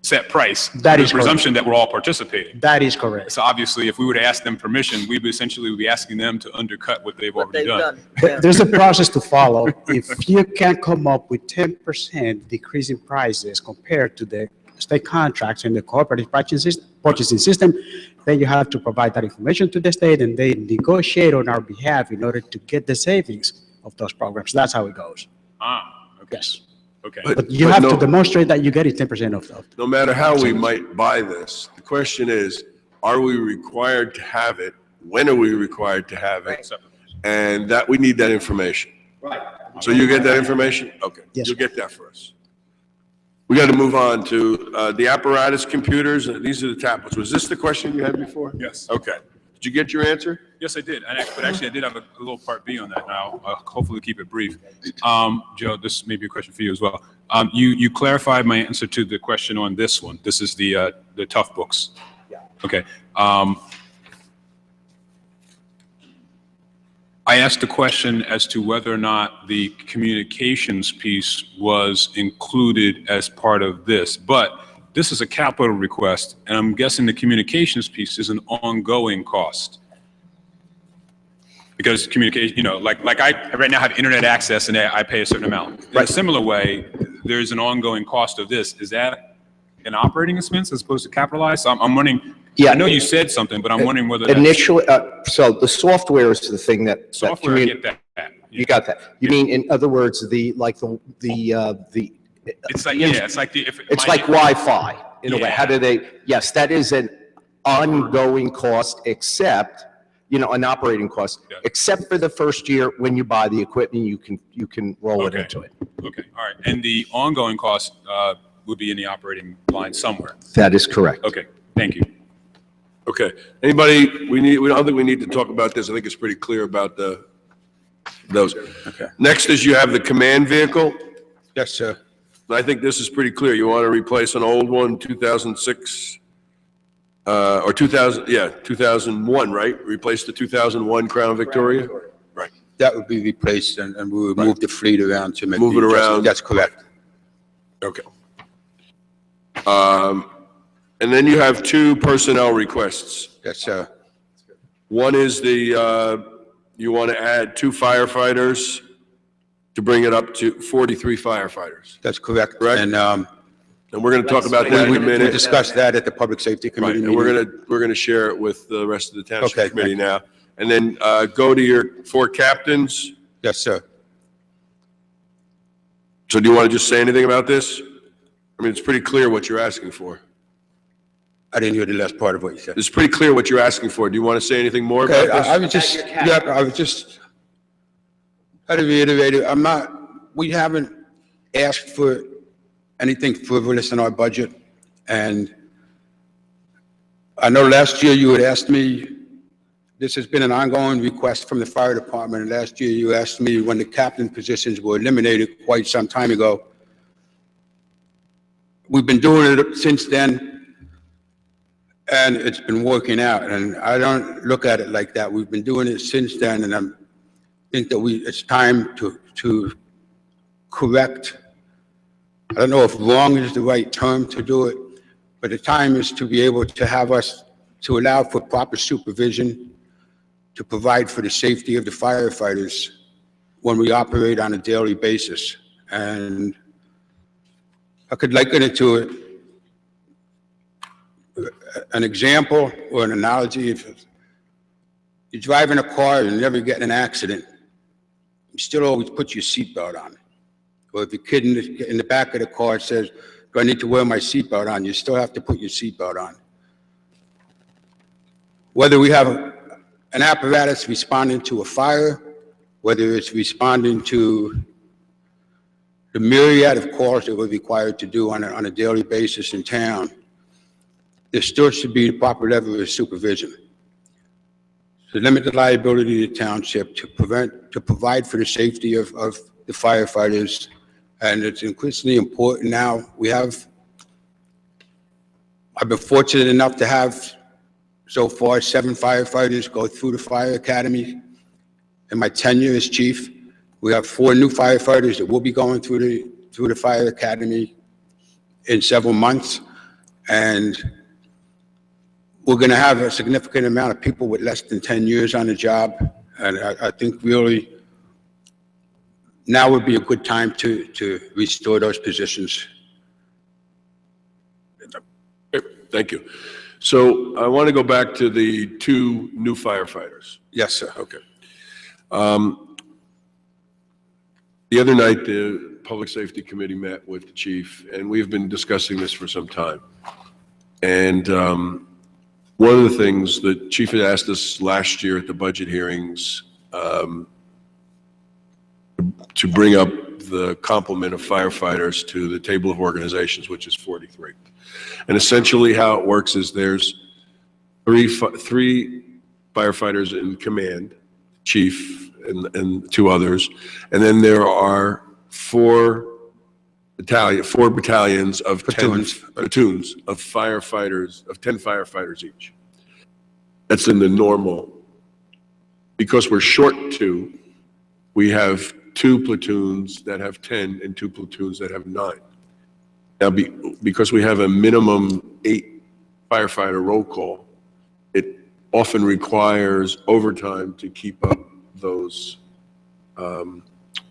set price. That The is correct. presumption that we're all participating. That is correct. So obviously, if we were to ask them permission, we would essentially be asking them to undercut what they've already done. There's a process to follow. If you can come up with 10% decrease in prices compared to the state contracts and the cooperative purchasing system, then you have to provide that information to the state, and they negotiate on our behalf in order to get the savings of those programs. That's how it goes. Okay. Yes. Okay. But you have to demonstrate that you get it 10% off. No matter how we might buy this, the question is, are we required to have it? When are we required to have it? And that, we need that information. Right. So you get that information? Okay. Yes. You'll get that for us. We got to move on to the apparatus computers. These are the tablets. Was this the question you had before? Yes. Okay. Did you get your answer? Yes, I did. But actually, I did have a little part B on that now. I'll hopefully keep it brief. Joe, this may be a question for you as well. You clarified my answer to the question on this one. This is the tough books. Yeah. Okay. I asked a question as to whether or not the communications piece was included as part of this, but this is a capital request, and I'm guessing the communications piece is an ongoing cost. Because communication, like I right now have internet access and I pay a certain amount. In a similar way, there's an ongoing cost of this. Is that an operating expense as opposed to capitalized? So I'm wondering, Yeah. I know you said something, but I'm wondering whether that's Initially, so the software is the thing that. software, I get that. You got that. You mean, in other words, the It's like, yeah, it's like it's like Wi-Fi in a way. Yeah. How do they, yes, that is an ongoing cost, except, an operating cost, Yeah. except for the first year when you buy the equipment, you can roll it Okay. into it. Okay, all right. And the ongoing cost would be in the operating line somewhere. That is correct. Okay, thank you. Okay. Anybody, I don't think we need to talk about this. I think it's pretty clear about those. Okay. Next is you have the command vehicle. Yes, sir. I think this is pretty clear. You want to replace an old one, 2006, or 2001, right? Replace the 2001 Crown Victoria? Right. That would be replaced, and we would move the fleet around to make. Move the it adjustment. around. That's correct. Okay. And then you have two personnel requests. Yes, sir. One is you want to add 2 firefighters to bring it up to 43 firefighters. That's correct. Correct. And And we're going to talk about that in a we minute. discussed that at the Public Safety Right, Committee and meeting. we're going to share it with the rest of the Township Okay, Committee thank now. And then go to your 4 captains. Yes, sir. So do you want to just say anything about this? I mean, it's pretty clear what you're asking for. I didn't hear the last part of what you said. It's pretty clear what you're asking for. Do you want to say anything more Okay, about I this? was just, how to reiterate it, we haven't asked for anything frivolous in our budget. And I know last year you had asked me, this has been an ongoing request from the fire department. And last year you asked me when the captain positions were eliminated quite some time ago. We've been doing it since then. And it's been working out, and I don't look at it like that. We've been doing it since then, and I think that it's time to correct. I don't know if wrong is the right term to do it, but the time is to be able to have us, to allow for proper supervision, to provide for the safety of the firefighters when we operate on a daily basis. And I could liken it to an example or an analogy. If you're driving a car and you never get in an accident, you still always put your seatbelt on. Or if your kid in the back of the car says, do I need to wear my seatbelt on? You still have to put your seatbelt on. Whether we have an apparatus responding to a fire, whether it's responding to the myriad of calls that we're required to do on a daily basis in town, there still should be the proper level of supervision to limit the liability of the township, to provide for the safety of the firefighters. And it's increasingly important now. I've been fortunate enough to have so far 7 firefighters go through the fire academy. In my tenure as chief, we have 4 new firefighters that will be going through the fire academy in several months. And we're going to have a significant amount of people with less than 10 years on the job. And I think really now would be a good time to restore those positions. Thank you. So I want to go back to the 2 new firefighters. Yes, sir. Okay. The other night, the Public Safety Committee met with the chief, and we've been discussing this for some time. And one of the things the chief had asked us last year at the budget hearings to bring up the complement of firefighters to the table of organizations, which is 43. And essentially how it works is there's three firefighters in command, chief and 2 others, and then there are 4 battalions of platoons of firefighters, of 10 firefighters each. That's in the normal. Because we're short 2, we have 2 platoons that have 10 and 2 platoons that have 9. Now, because we have a minimum 8 firefighter roll call, it often requires overtime to keep up those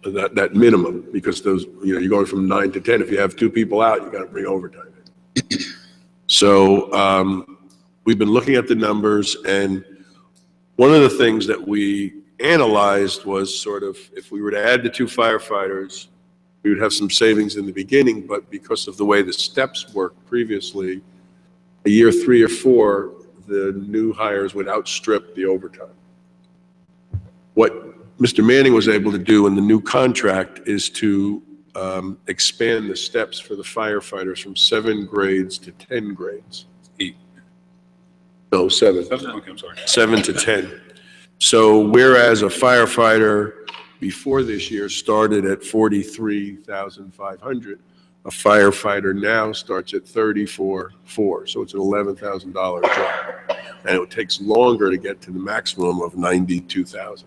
that minimum, because those, you're going from 9 to 10. If you have 2 people out, you got to bring overtime in. So we've been looking at the numbers, and one of the things that we analyzed was sort of, if we were to add the 2 firefighters, we would have some savings in the beginning, but because of the way the steps worked previously, a year 3 or 4, the new hires would outstrip the overtime. What Mr. Manning was able to do in the new contract is to expand the steps for the firefighters from 7 grades to 10 grades. 8. No, 7. Okay, I'm sorry. 7 to 10. So whereas a firefighter before this year started at $43,500, a firefighter now starts at $34,400. So it's an $11,000 drop. And it takes longer to get to the maximum of $92,000.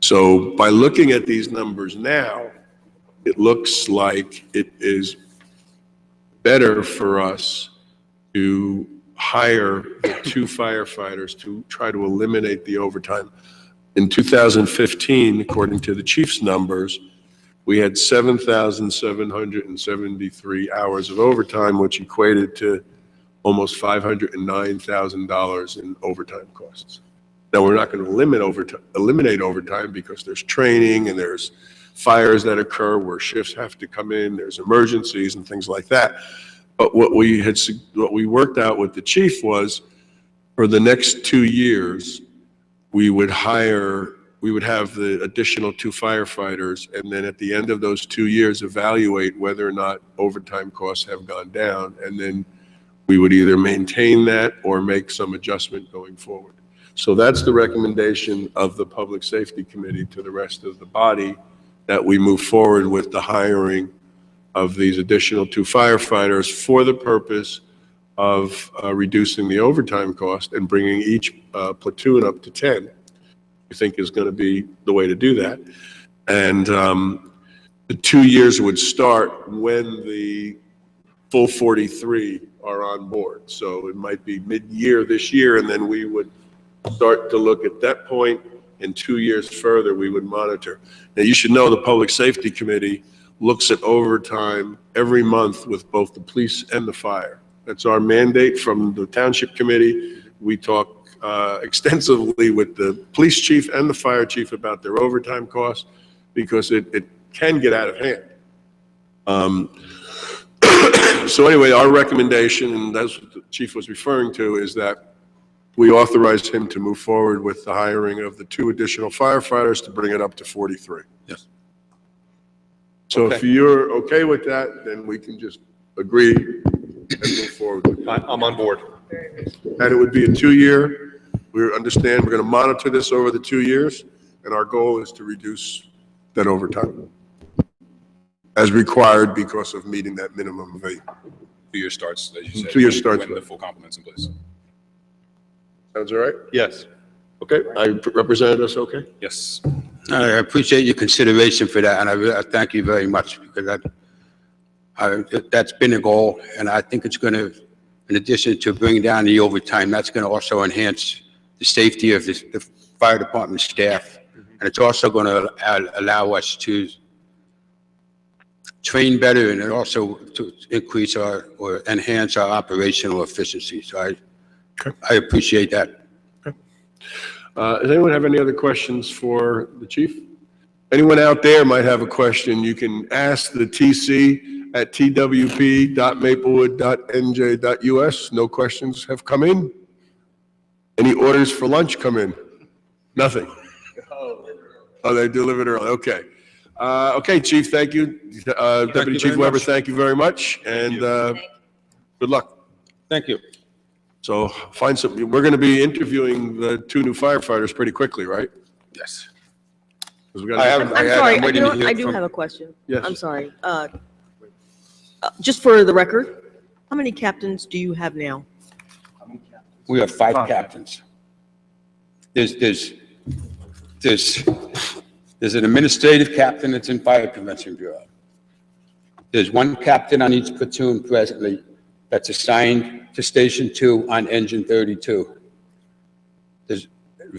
So by looking at these numbers now, it looks like it is better for us to hire the 2 firefighters to try to eliminate the overtime. In 2015, according to the chief's numbers, we had 7,773 hours of overtime, which equated to almost $509,000 in overtime costs. Now, we're not going to eliminate overtime because there's training and there's fires that occur where shifts have to come in, there's emergencies and things like that. But what we worked out with the chief was, for the next 2 years, we would have the additional 2 firefighters, and then at the end of those 2 years, evaluate whether or not overtime costs have gone down, and then we would either maintain that or make some adjustment going forward. So that's the recommendation of the Public Safety Committee to the rest of the body, that we move forward with the hiring of these additional 2 firefighters for the purpose of reducing the overtime cost and bringing each platoon up to 10. We think is going to be the way to do that. And the 2 years would start when the full 43 are on board. So it might be mid-year this year, and then we would start to look at that point, and 2 years further, we would monitor. Now, you should know the Public Safety Committee looks at overtime every month with both the police and the fire. That's our mandate from the Township Committee. We talk extensively with the police chief and the fire chief about their overtime costs, because it can get out of hand. So anyway, our recommendation, and that's what the chief was referring to, is that we authorize him to move forward with the hiring of the 2 additional firefighters to bring it up to 43. Yes. So if you're okay with that, then we can just agree and move forward with that. I'm on board. And it would be a 2-year. We understand we're going to monitor this over the 2 years, and our goal is to reduce that overtime as required because of meeting that minimum of 8. 2 year starts, as you said. 2 year starts. When the full complement's in place. Sounds all right? Yes. Okay, I represented us okay? Yes. I appreciate your consideration for that, and I thank you very much, because that's been a goal, and I think it's going to in addition to bringing down the overtime, that's going to also enhance the safety of the fire department staff. And it's also going to allow us to train better and also to increase or enhance our operational efficiency. So I appreciate that. Does anyone have any other questions for the chief? Anyone out there might have a question, you can ask the TC at twp.maplewood.nj.us. No questions have come in? Any orders for lunch come in? Nothing? Oh, they delivered early, okay. Okay, Chief, thank you. Deputy Chief Weber, thank you very much, and good luck. Thank you. So find some, we're going to be interviewing the 2 new firefighters pretty quickly, right? Yes. 'Cause we gotta I'm get- sorry, waiting to hear I do from- have a question. Yes. I'm sorry. Just for the record, how many captains do you have now? We have 5 captains. There's an administrative captain that's in Fire Prevention Bureau. There's 1 captain on each platoon presently that's assigned to Station 2 on Engine 32.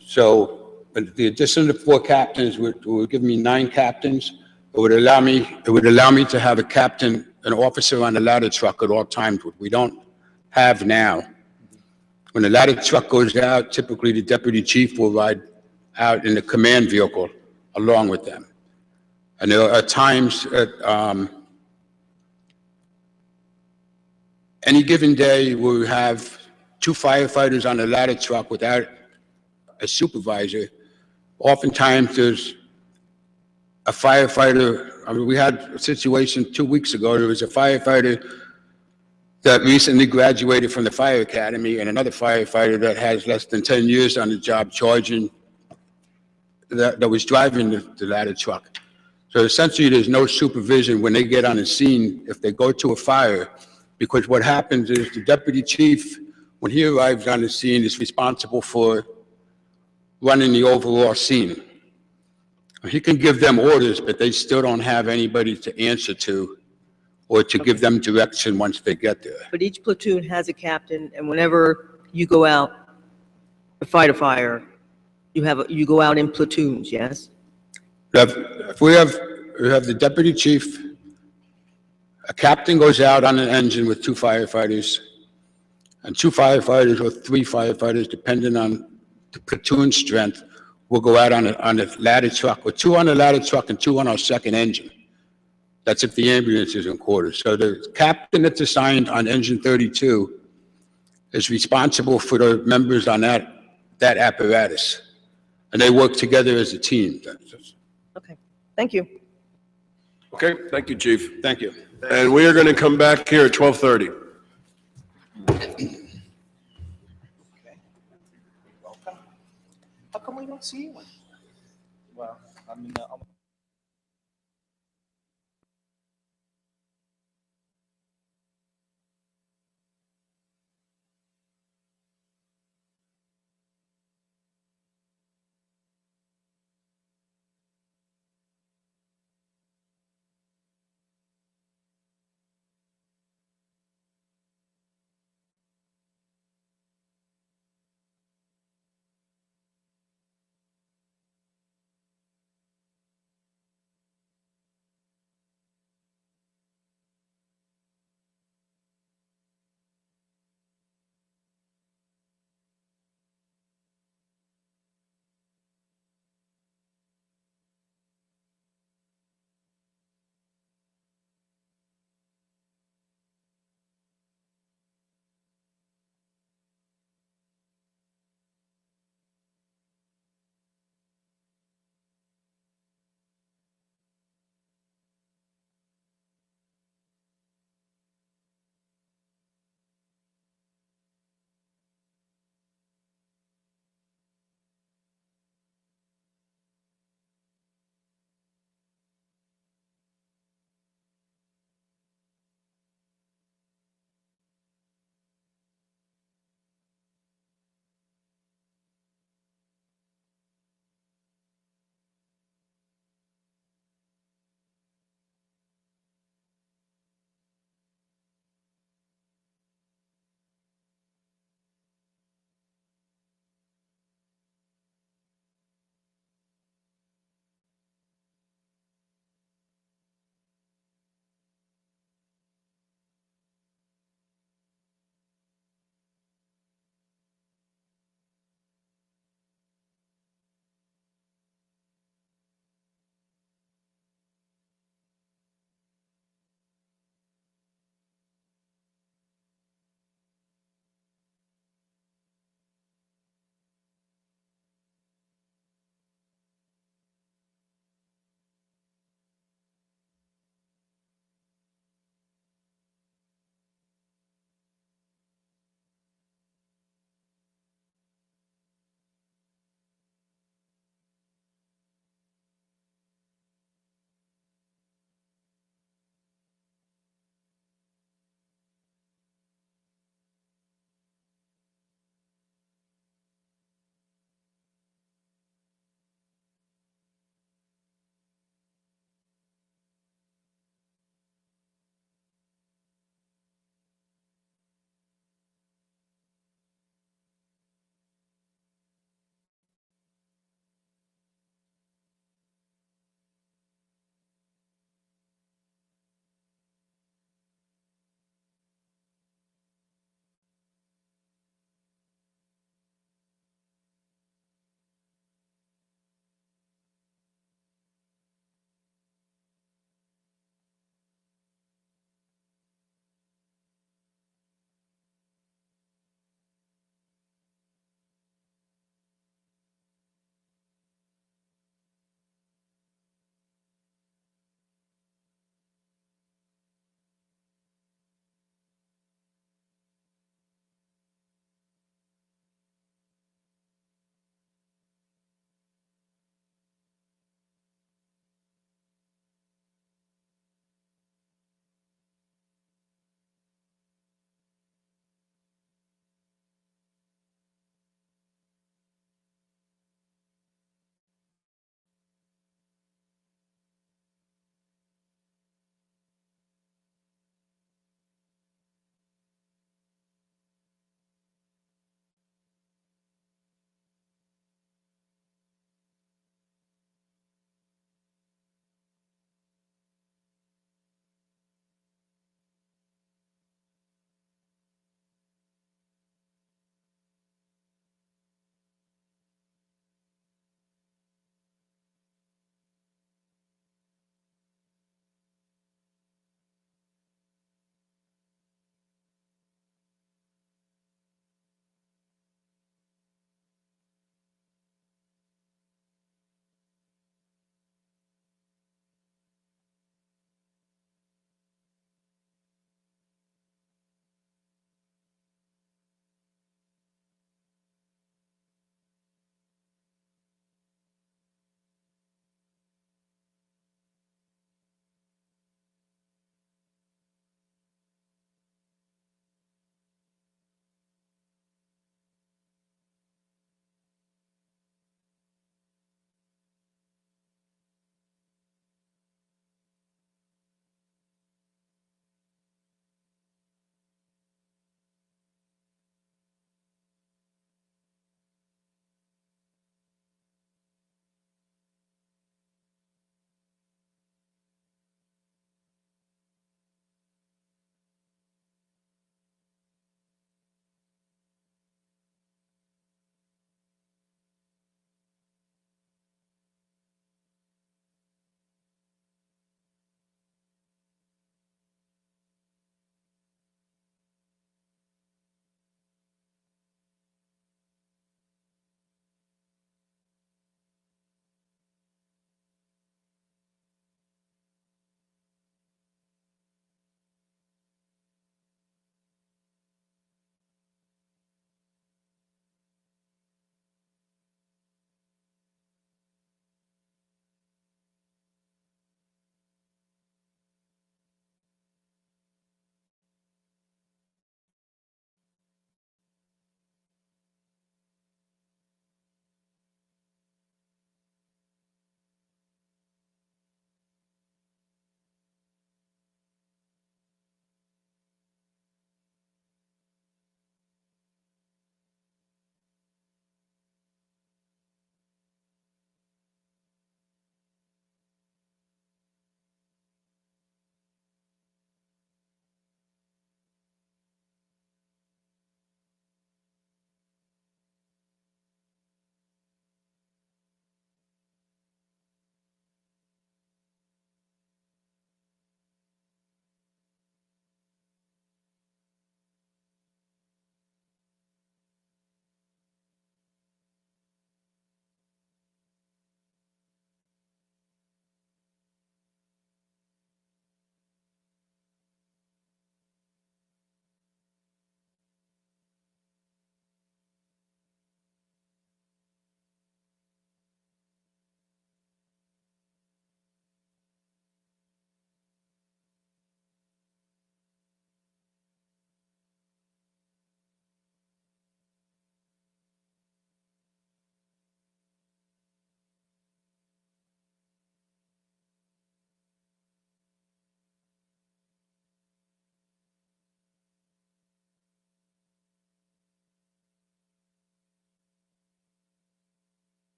So the addition of 4 captains would give me 9 captains. It would allow me to have a captain, an officer on the ladder truck at all times, which we don't have now. When the ladder truck goes out, typically the deputy chief will ride out in the command vehicle along with them. And there are times at any given day where we have 2 firefighters on the ladder truck without a supervisor. Oftentimes there's a firefighter. I mean, we had a situation 2 weeks ago. There was a firefighter that recently graduated from the fire academy and another firefighter that has less than 10 years on the job charging, that was driving the ladder truck. So essentially there's no supervision when they get on the scene if they go to a fire, because what happens is the deputy chief, when he arrives on the scene, is responsible for running the overall scene. He can give them orders, but they still don't have anybody to answer to or to give them direction once they get there. But each platoon has a captain, and whenever you go out to fight a fire, you go out in platoons, yes? We have the deputy chief, a captain goes out on an engine with 2 firefighters, and 2 firefighters or 3 firefighters, depending on the platoon strength, will go out on a ladder truck, with 2 on the ladder truck and 2 on our second engine. That's if the ambulance is in quarters. So the captain that's assigned on engine 32 is responsible for the members on that apparatus. And they work together as a team. Okay, thank you. Okay, thank you, Chief. Thank you. And we are going to come back here at 12:30. How come we don't see you? Well, I mean,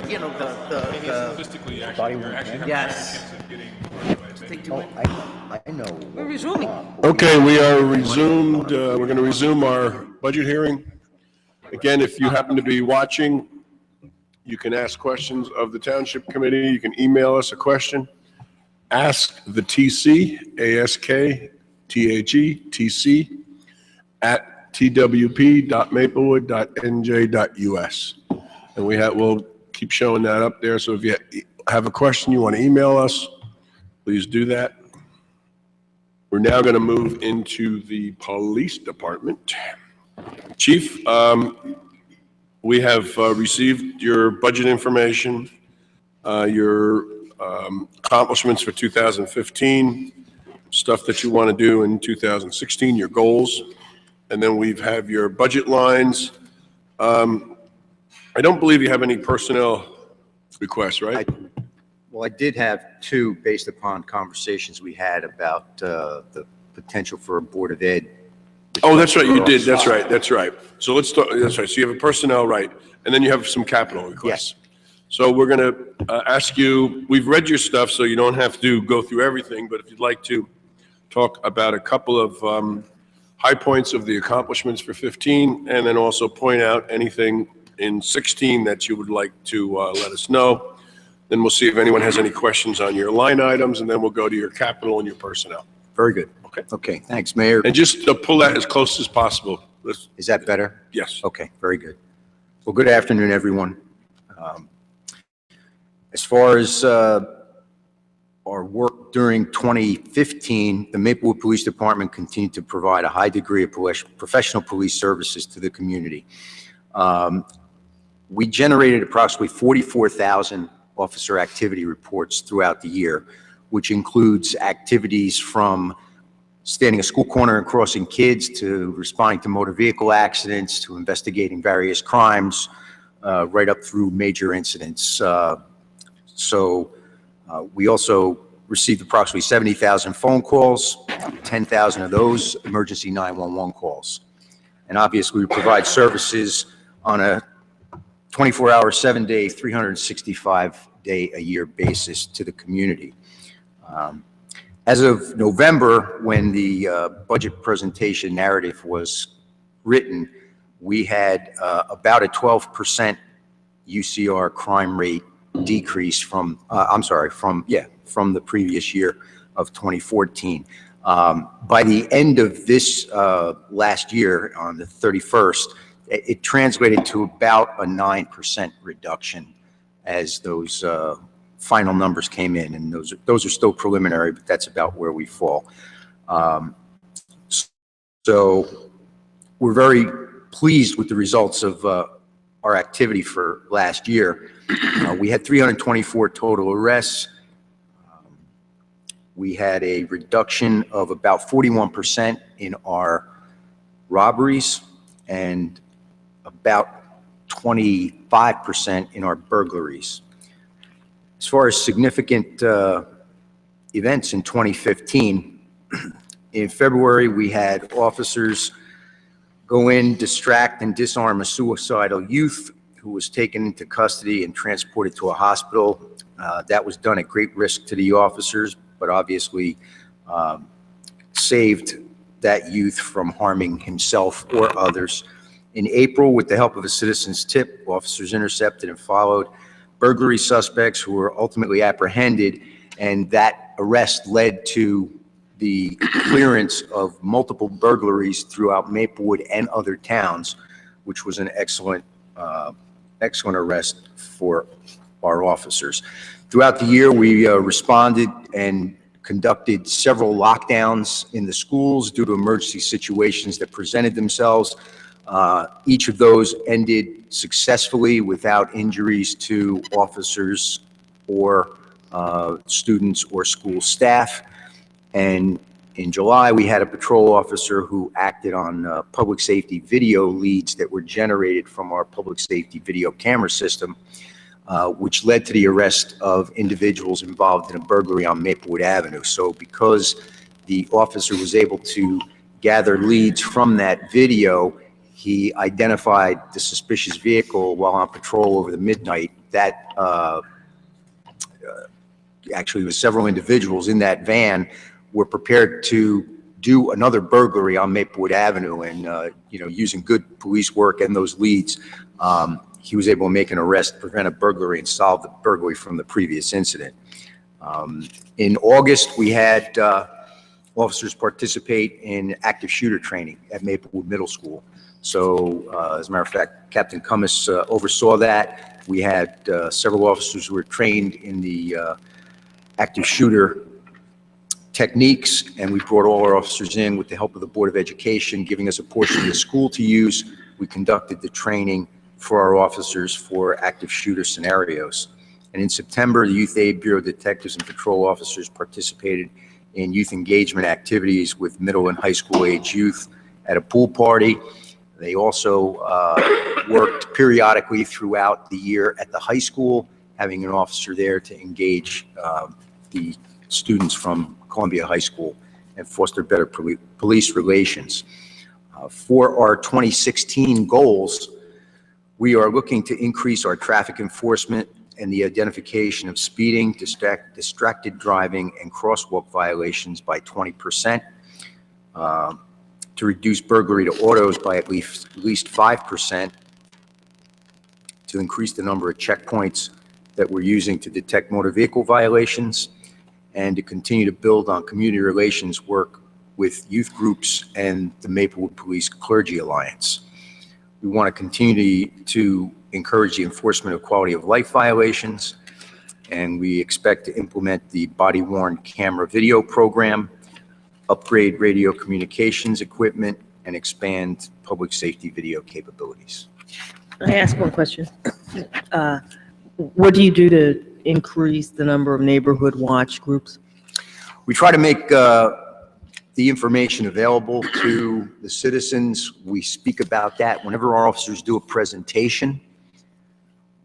you know, Statistically, body actually, you're work, actually man. having better Yes. chance of getting. I know. We're resuming. Okay, we are resumed. We're going to resume our budget hearing. Again, if you happen to be watching, you can ask questions of the Township Committee. You can email us a question. Ask the TC, ASKTHE, at twp.maplewood.nj.us. And we'll keep showing that up there. So if you have a question you want to email us, please do that. We're now going to move into the police department. Chief, we have received your budget information, your accomplishments for 2015, stuff that you want to do in 2016, your goals, and then we have your budget lines. I don't believe you have any personnel requests, right? Well, I did have two based upon conversations we had about the potential for a Board of Ed. Oh, that's right, you did, that's right, that's right. So let's talk, that's right, so you have a personnel, right, and then you have some capital requests. So we're going to ask you, we've read your stuff, so you don't have to go through everything, but if you'd like to talk about a couple of high points of the accomplishments for 15, and then also point out anything in 16 that you would like to let us know. Then we'll see if anyone has any questions on your line items, and then we'll go to your capital and your personnel. Very good. Okay. Okay, thanks, Mayor. And just pull that as close as possible. Is that better? Yes. Okay, very good. Well, good afternoon, everyone. As far as our work during 2015, the Maplewood Police Department continued to provide a high degree of professional police services to the community. We generated approximately 44,000 officer activity reports throughout the year, which includes activities from standing a school corner and crossing kids to responding to motor vehicle accidents to investigating various crimes, right up through major incidents. We also received approximately 70,000 phone calls, 10,000 of those emergency 911 calls. And obviously, we provide services on a 24-hour, 7-day, 365-day-a-year basis to the community. As of November, when the budget presentation narrative was written, we had about a 12% UCR crime rate decrease from the previous year of 2014. By the end of this last year, on the 31st, it translated to about a 9% reduction as those final numbers came in, and those are still preliminary, but that's about where we fall. So we're very pleased with the results of our activity for last year. We had 324 total arrests. We had a reduction of about 41% in our robberies and about 25% in our burglaries. As far as significant events in 2015, in February, we had officers go in, distract, and disarm a suicidal youth who was taken into custody and transported to a hospital. That was done at great risk to the officers, but obviously saved that youth from harming himself or others. In April, with the help of a citizen's tip, officers intercepted and followed burglary suspects who were ultimately apprehended, and that arrest led to the clearance of multiple burglaries throughout Maplewood and other towns, which was an excellent arrest for our officers. Throughout the year, we responded and conducted several lockdowns in the schools due to emergency situations that presented themselves. Each of those ended successfully without injuries to officers or students or school staff. And in July, we had a patrol officer who acted on public safety video leads that were generated from our public safety video camera system, which led to the arrest of individuals involved in a burglary on Maplewood Avenue. So because the officer was able to gather leads from that video, He identified the suspicious vehicle while on patrol over the midnight. That actually was several individuals in that van were prepared to do another burglary on Maplewood Avenue, and using good police work and those leads, he was able to make an arrest, prevent a burglary, and solve the burglary from the previous incident. In August, we had officers participate in active shooter training at Maplewood Middle School. So, as a matter of fact, Captain Cummins oversaw that. We had several officers who were trained in the active shooter techniques, and we brought all our officers in with the help of the Board of Education, giving us a portion of the school to use. We conducted the training for our officers for active shooter scenarios. And in September, the Youth Aid Bureau detectives and patrol officers participated in youth engagement activities with middle and high school age youth at a pool party. They also worked periodically throughout the year at the high school, having an officer there to engage the students from Columbia High School and foster better police relations. For our 2016 goals, we are looking to increase our traffic enforcement and the identification of speeding, distracted driving, and crosswalk violations by 20%, to reduce burglary to autos by at least 5%, to increase the number of checkpoints that we're using to detect motor vehicle violations, and to continue to build on community relations work with youth groups and the Maplewood Police Clergy Alliance. We want to continue to encourage the enforcement of quality of life violations, and we expect to implement the body-worn camera video program, upgrade radio communications equipment, and expand public safety video capabilities. I ask one question. What do you do to increase the number of neighborhood watch groups? We try to make the information available to the citizens. We speak about that whenever our officers do a presentation.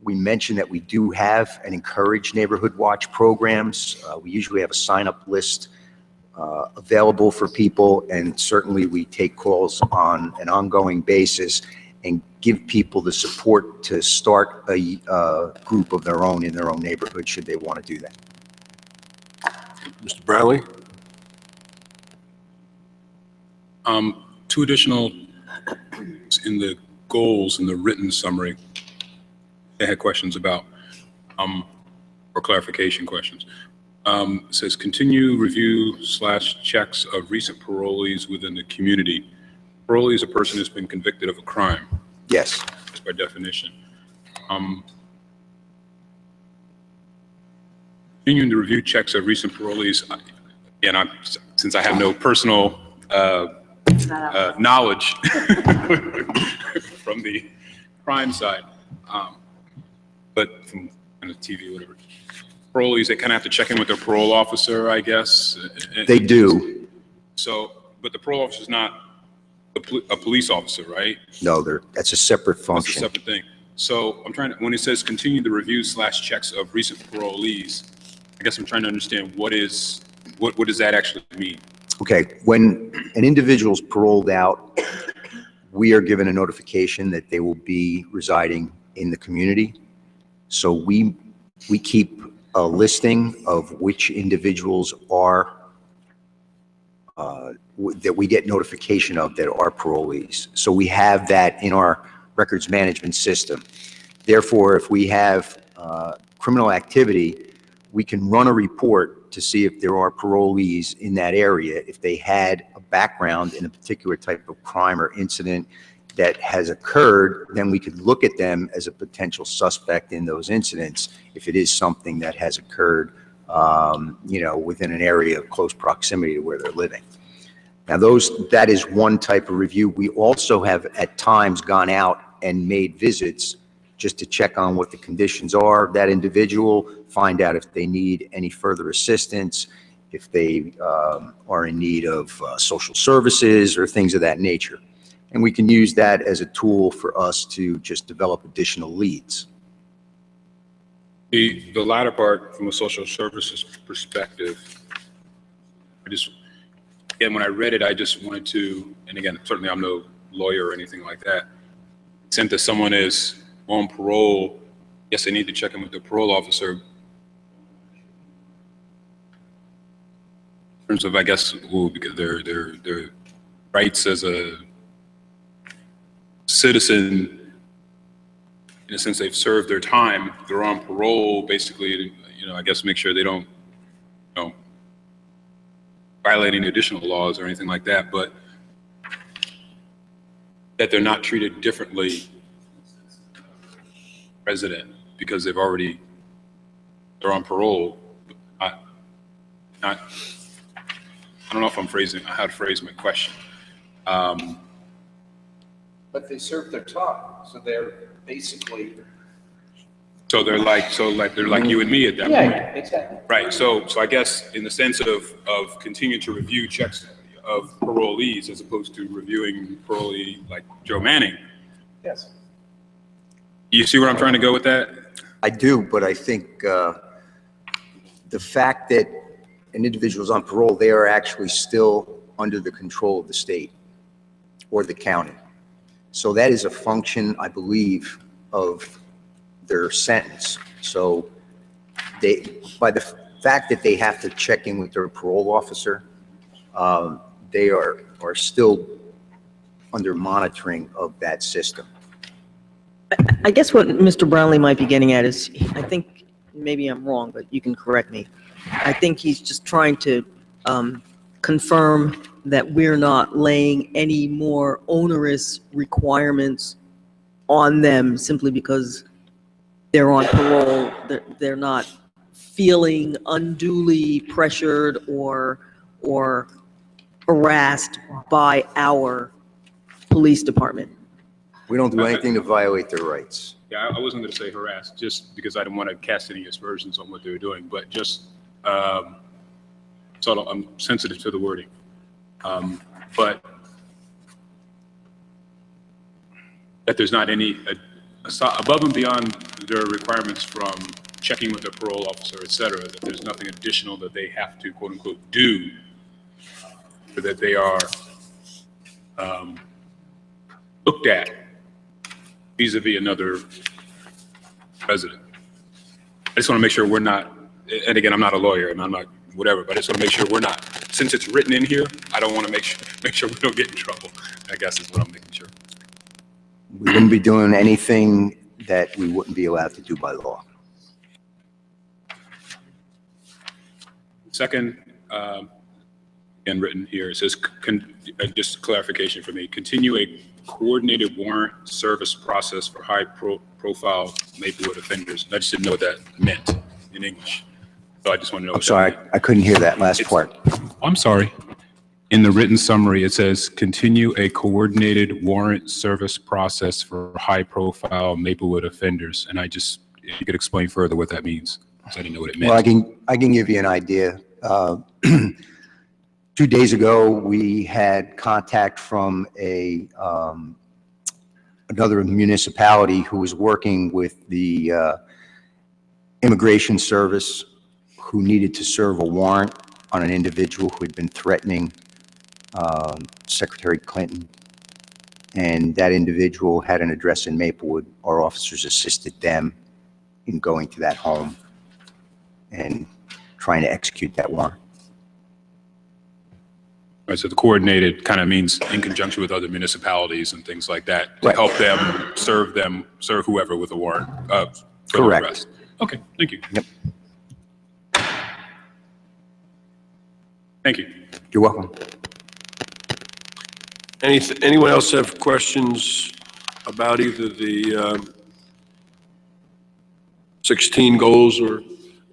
We mention that we do have and encourage neighborhood watch programs. We usually have a sign-up list available for people, and certainly we take calls on an ongoing basis and give people the support to start a group of their own in their own neighborhood should they want to do that. Mr. Brownlee? Two additional in the goals in the written summary I had questions about, or clarification questions. It says continue review / checks of recent parolees within the community. Parolee is a person who's been convicted of a crime. Yes. Just by definition. Continuing to review checks of recent parolees, and since I have no personal knowledge from the crime side, but from kind of TV, whatever. Parolees, they kind of have to check in with their parole officer, I guess. They do. So, but the parole officer is not a police officer, right? No, that's a separate That's a function. separate thing. So I'm trying to, when it says continue the review / checks of recent parolees, I guess I'm trying to understand what does that actually mean? Okay, when an individual's paroled out, we are given a notification that they will be residing in the community. So we keep a listing of which individuals are that we get notification of that are parolees. So we have that in our records management system. Therefore, if we have criminal activity, we can run a report to see if there are parolees in that area. If they had a background in a particular type of crime or incident that has occurred, then we could look at them as a potential suspect in those incidents if it is something that has occurred, within an area of close proximity to where they're living. Now, that is one type of review. We also have at times gone out and made visits just to check on what the conditions are of that individual, find out if they need any further assistance, if they are in need of social services or things of that nature. And we can use that as a tool for us to just develop additional leads. The latter part, from a social services perspective, again, when I read it, I just wanted to, and again, certainly I'm no lawyer or anything like that. Since that someone is on parole, yes, they need to check in with the parole officer. In terms of, I guess, because their rights as a citizen, in a sense, they've served their time, they're on parole, basically, I guess make sure they don't, violate any additional laws or anything like that, but that they're not treated differently resident because they're on parole. I don't know if I'm how to phrase my question. But they served their time, so they're basically. So they're like you and me at that point. Yeah, exactly. Right. So I guess in the sense of continuing to review checks of parolees as opposed to reviewing parolee like Joe Manning. Yes. You see where I'm trying to go with that? I do, but I think the fact that an individual is on parole, they are actually still under the control of the state or the county. So that is a function, I believe, of their sentence. So by the fact that they have to check in with their parole officer, they are still under monitoring of that system. I guess what Mr. Brownlee might be getting at is, I think, maybe I'm wrong, but you can correct me. I think he's just trying to confirm that we're not laying any more onerous requirements on them simply because they're on parole. They're not feeling unduly pressured or harassed by our police department. We don't do anything to violate their rights. Yeah, I wasn't going to say harassed just because I didn't want to cast any aspersions on what they were doing, but just so I'm sensitive to the wording. But that there's not any above and beyond their requirements from checking with their parole officer, et cetera, that there's nothing additional that they have to quote unquote do, or that they are looked at vis-a-vis another resident. I just want to make sure we're not, and again, I'm not a lawyer and I'm not whatever, but I just want to make sure we're not, since it's written in here, I don't want to make sure we don't get in trouble, I guess is what I'm making sure. We wouldn't be doing anything that we wouldn't be allowed to do by law. Second, again, written here, it says, just clarification for me, continue a coordinated warrant service process for high-profile Maplewood offenders. I just didn't know what that meant in English. So I just want to know. I'm sorry, I couldn't hear that last part. I'm sorry. In the written summary, it says, continue a coordinated warrant service process for high-profile Maplewood offenders. And if you could explain further what that means, because I didn't know what it meant. Well, I can give you an idea. 2 days ago, we had contact from another municipality who was working with the Immigration Service, who needed to serve a warrant on an individual who had been threatening Secretary Clinton. And that individual had an address in Maplewood. Our officers assisted them in going to that home and trying to execute that warrant. Right, so the coordinated kind of means in conjunction with other municipalities and things like that to help them serve whoever with a warrant for the arrest. Okay, thank you. Yep. Thank you. You're welcome. Anyone else have questions about either the 16 goals or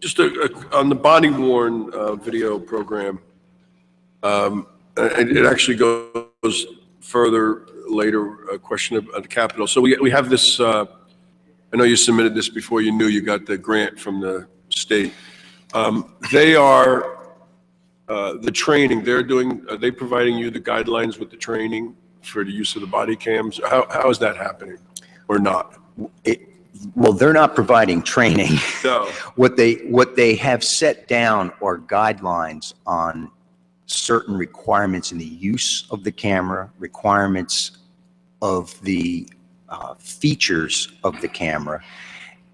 just on the body worn video program? It actually goes further later, a question of the Capitol. So we have this, I know you submitted this before you knew you got the grant from the state. They are, the training they're doing, are they providing you the guidelines with the training for the use of the body cams? How is that happening or not? Well, they're not providing training. No. What they have set down are guidelines on certain requirements in the use of the camera, requirements of the features of the camera,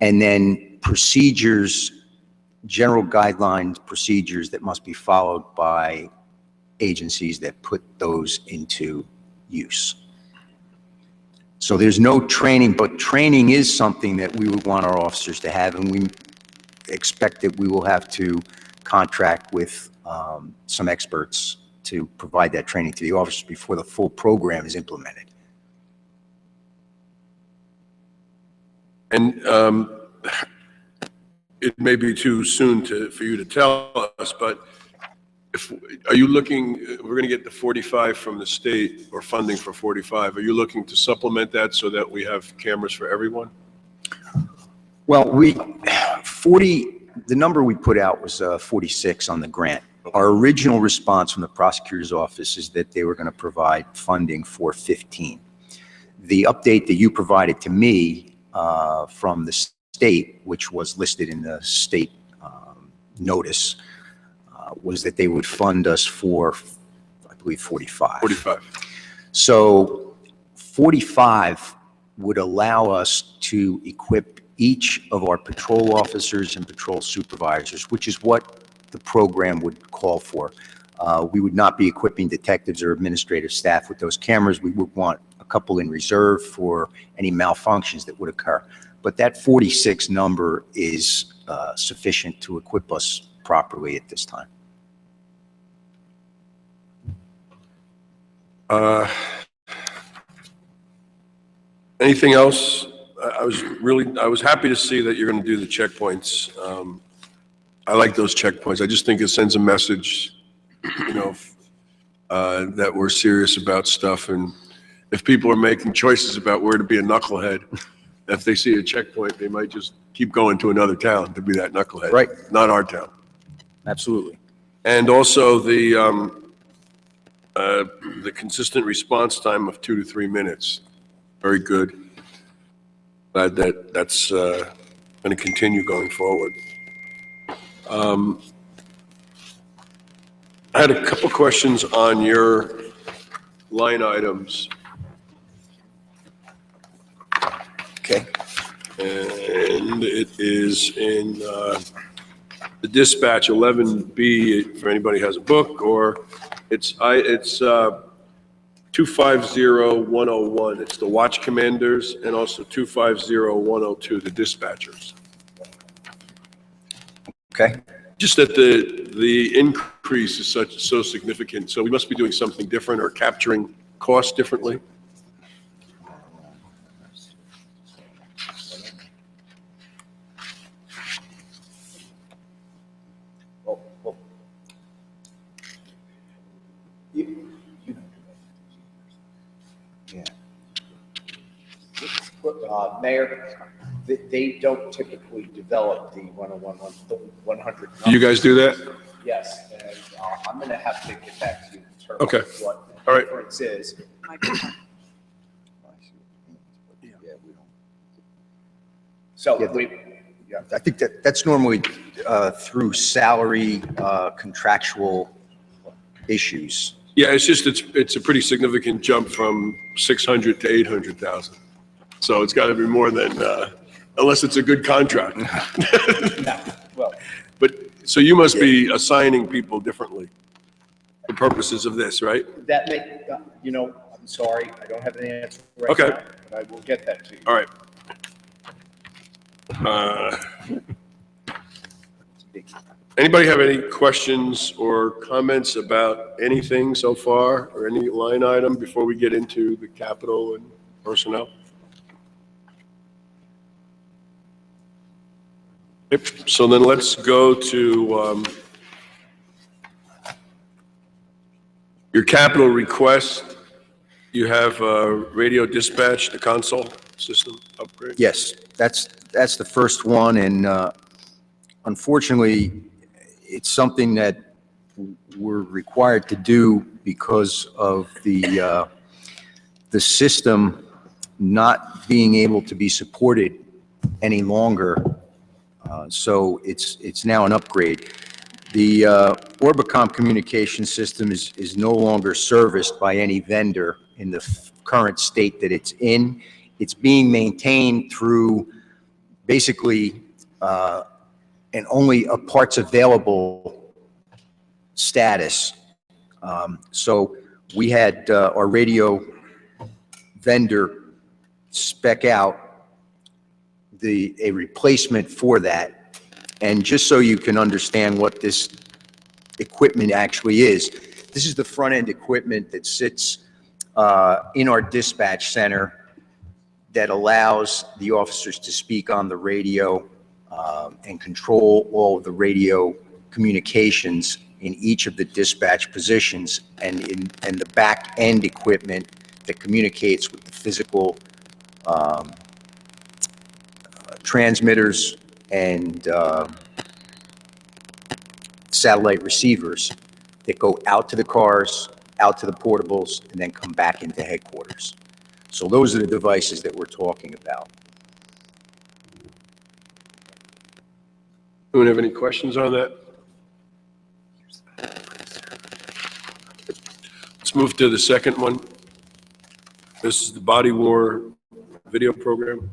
and then procedures, general guidelines, procedures that must be followed by agencies that put those into use. So there's no training, but training is something that we would want our officers to have, and we expect that we will have to contract with some experts to provide that training to the officers before the full program is implemented. And it may be too soon for you to tell us, but are you looking, we're going to get the 45 from the state, or funding for 45. Are you looking to supplement that so that we have cameras for everyone? Well, the number we put out was 46 on the grant. Our original response from the prosecutor's office is that they were going to provide funding for 15. The update that you provided to me from the state, which was listed in the state notice, was that they would fund us for, I believe, 45. 45. So 45 would allow us to equip each of our patrol officers and patrol supervisors, which is what the program would call for. We would not be equipping detectives or administrative staff with those cameras. We would want a couple in reserve for any malfunctions that would occur. But that 46 number is sufficient to equip us properly at this time. Anything else? I was happy to see that you're going to do the checkpoints. I like those checkpoints. I just think it sends a message, that we're serious about stuff. And if people are making choices about where to be a knucklehead, if they see a checkpoint, they might just keep going to another town to be that knucklehead. Right. Not our town. Absolutely. And also the consistent response time of 2 to 3 minutes. Very good. Glad that's going to continue going forward. I had a couple questions on your line items. Okay. And it is in the dispatch 11B, for anybody who has a book, or it's 250101. It's the watch commanders, and also 250102, the dispatchers. Okay. Just that the increase is so significant, so we must be doing something different or capturing costs differently. Mayor, they don't typically develop the 100. You guys do that? Yes, and I'm going to have to get back to you in terms Okay. of what All the right. difference is. So Yeah, we, I think that's normally through salary contractual issues. Yeah, it's a pretty significant jump from 600 to 800,000. So it's got to be more than, unless it's a good contract. well, But, so you must be assigning people differently for purposes of this, right? that may, I'm sorry, I don't have an answer right Okay. now, but I will get that to you. All right. Anybody have any questions or comments about anything so far, or any line item before we get into the capital and personnel? Yep. So then let's go to your capital request. You have radio dispatch, the console system upgrade? Yes, that's the first one, and unfortunately, it's something that we're required to do because of the system not being able to be supported any longer. So it's now an upgrade. The Orbicom communication system is no longer serviced by any vendor in the current state that it's in. It's being maintained through basically and only a parts available status. So we had our radio vendor spec out a replacement for that. And just so you can understand what this equipment actually is, this is the front end equipment that sits in our dispatch center that allows the officers to speak on the radio and control all of the radio communications in each of the dispatch positions, and the back end equipment that communicates with the physical transmitters and satellite receivers that go out to the cars, out to the portables, and then come back into headquarters. So those are the devices that we're talking about. Anyone have any questions on that? Let's move to the second one. This is the body worn video program.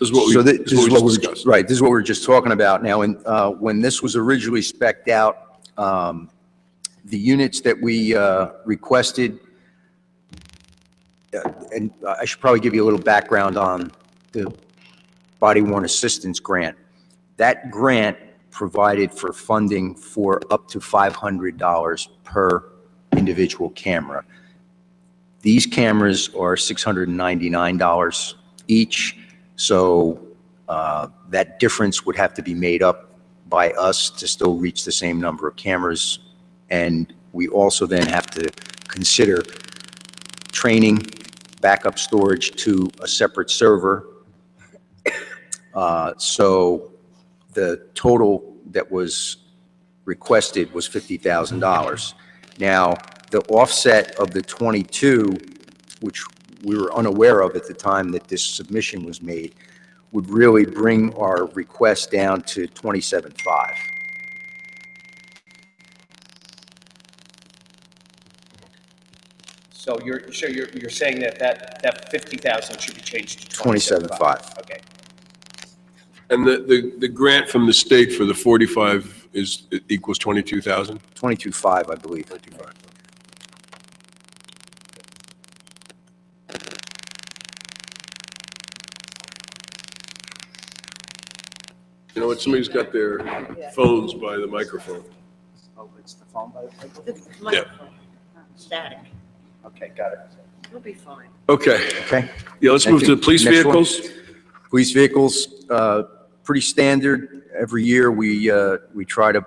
This is what we, So this is what we just discussed. right, this is what we were just talking about now. And when this was originally spec'd out, the units that we requested, and I should probably give you a little background on the body worn assistance grant. That grant provided for funding for up to $500 per individual camera. These cameras are $699 each, so that difference would have to be made up by us to still reach the same number of cameras. And we also then have to consider training, backup storage to a separate server. So the total that was requested was $50,000. Now, the offset of the 22, which we were unaware of at the time that this submission was made, would really bring our request down to 27.5. So you're saying that 50,000 should be changed to 27.5. Okay. And the grant from the state for the 45 equals 22,000? 22.5, I believe. 22.5. You know what, somebody's got their phones by the microphone. Oh, it's the phone by the Yeah. Static. Okay, got it. You'll be fine. Okay. Okay. Yeah, let's move to the police Next one. vehicles. Police vehicles, pretty standard. Every year, we try to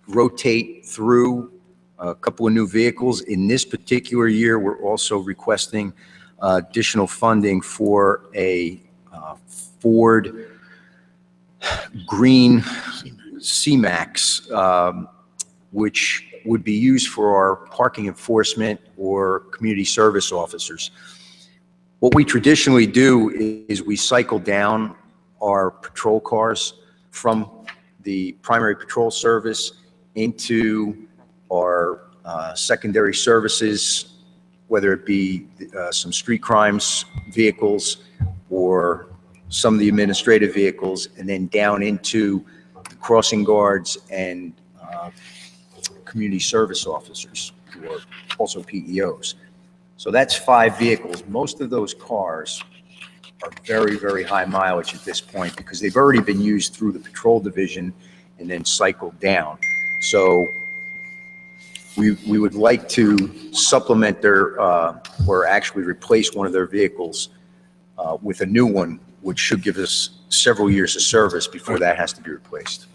rotate through a couple of new vehicles. In this particular year, we're also requesting additional funding for a Ford green C-Max, which would be used for our parking enforcement or community service officers. What we traditionally do is we cycle down our patrol cars from the primary patrol service into our secondary services, whether it be some street crimes vehicles or some of the administrative vehicles, and then down into the crossing guards and community service officers, who are also PEOs. So that's 5 vehicles. Most of those cars are very, very high mileage at this point because they've already been used through the patrol division and then cycled down. So we would like to supplement their, or actually replace one of their vehicles with a new one, which should give us several years of service before that has to be replaced.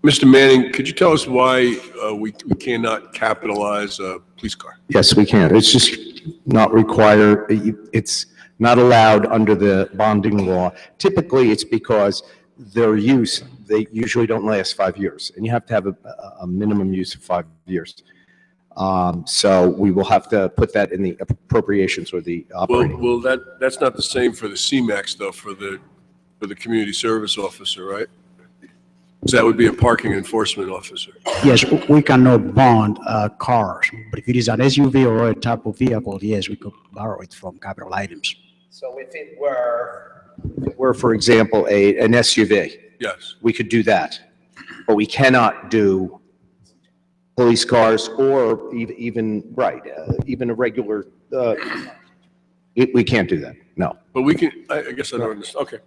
Mr. Manning, could you tell us why we cannot capitalize a police car? Yes, we can. It's just not required. It's not allowed under the bonding law. Typically, it's because their use, they usually don't last 5 years, and you have to have a minimum use of 5 years. So we will have to put that in the appropriations or the operating. Well, that's not the same for the C-Max though, for the community service officer, right? So that would be a parking enforcement officer. Yes, we cannot bond cars, but if it is an SUV or a type of vehicle, yes, we could borrow it from capital items. So if it were, for example, an SUV, Yes. we could do that. But we cannot do police cars or even, right, even a regular, we can't do that, no. But we can, I guess I don't understand, okay.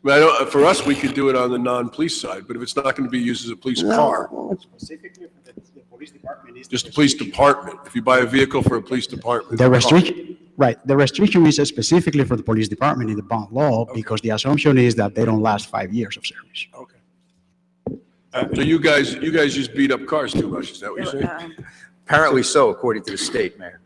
But I don't, for us, we could do it on the non-police side, but if it's not going to be used as a police car, Specifically for the police department is. just the police department, if you buy a vehicle for a police department. The restriction, right, the restriction is specifically for the police department in the bond law, because the assumption is that they don't last 5 years of service. Okay. So you guys just beat up cars too much, is that what you're saying? Apparently so, according to the state, Mayor.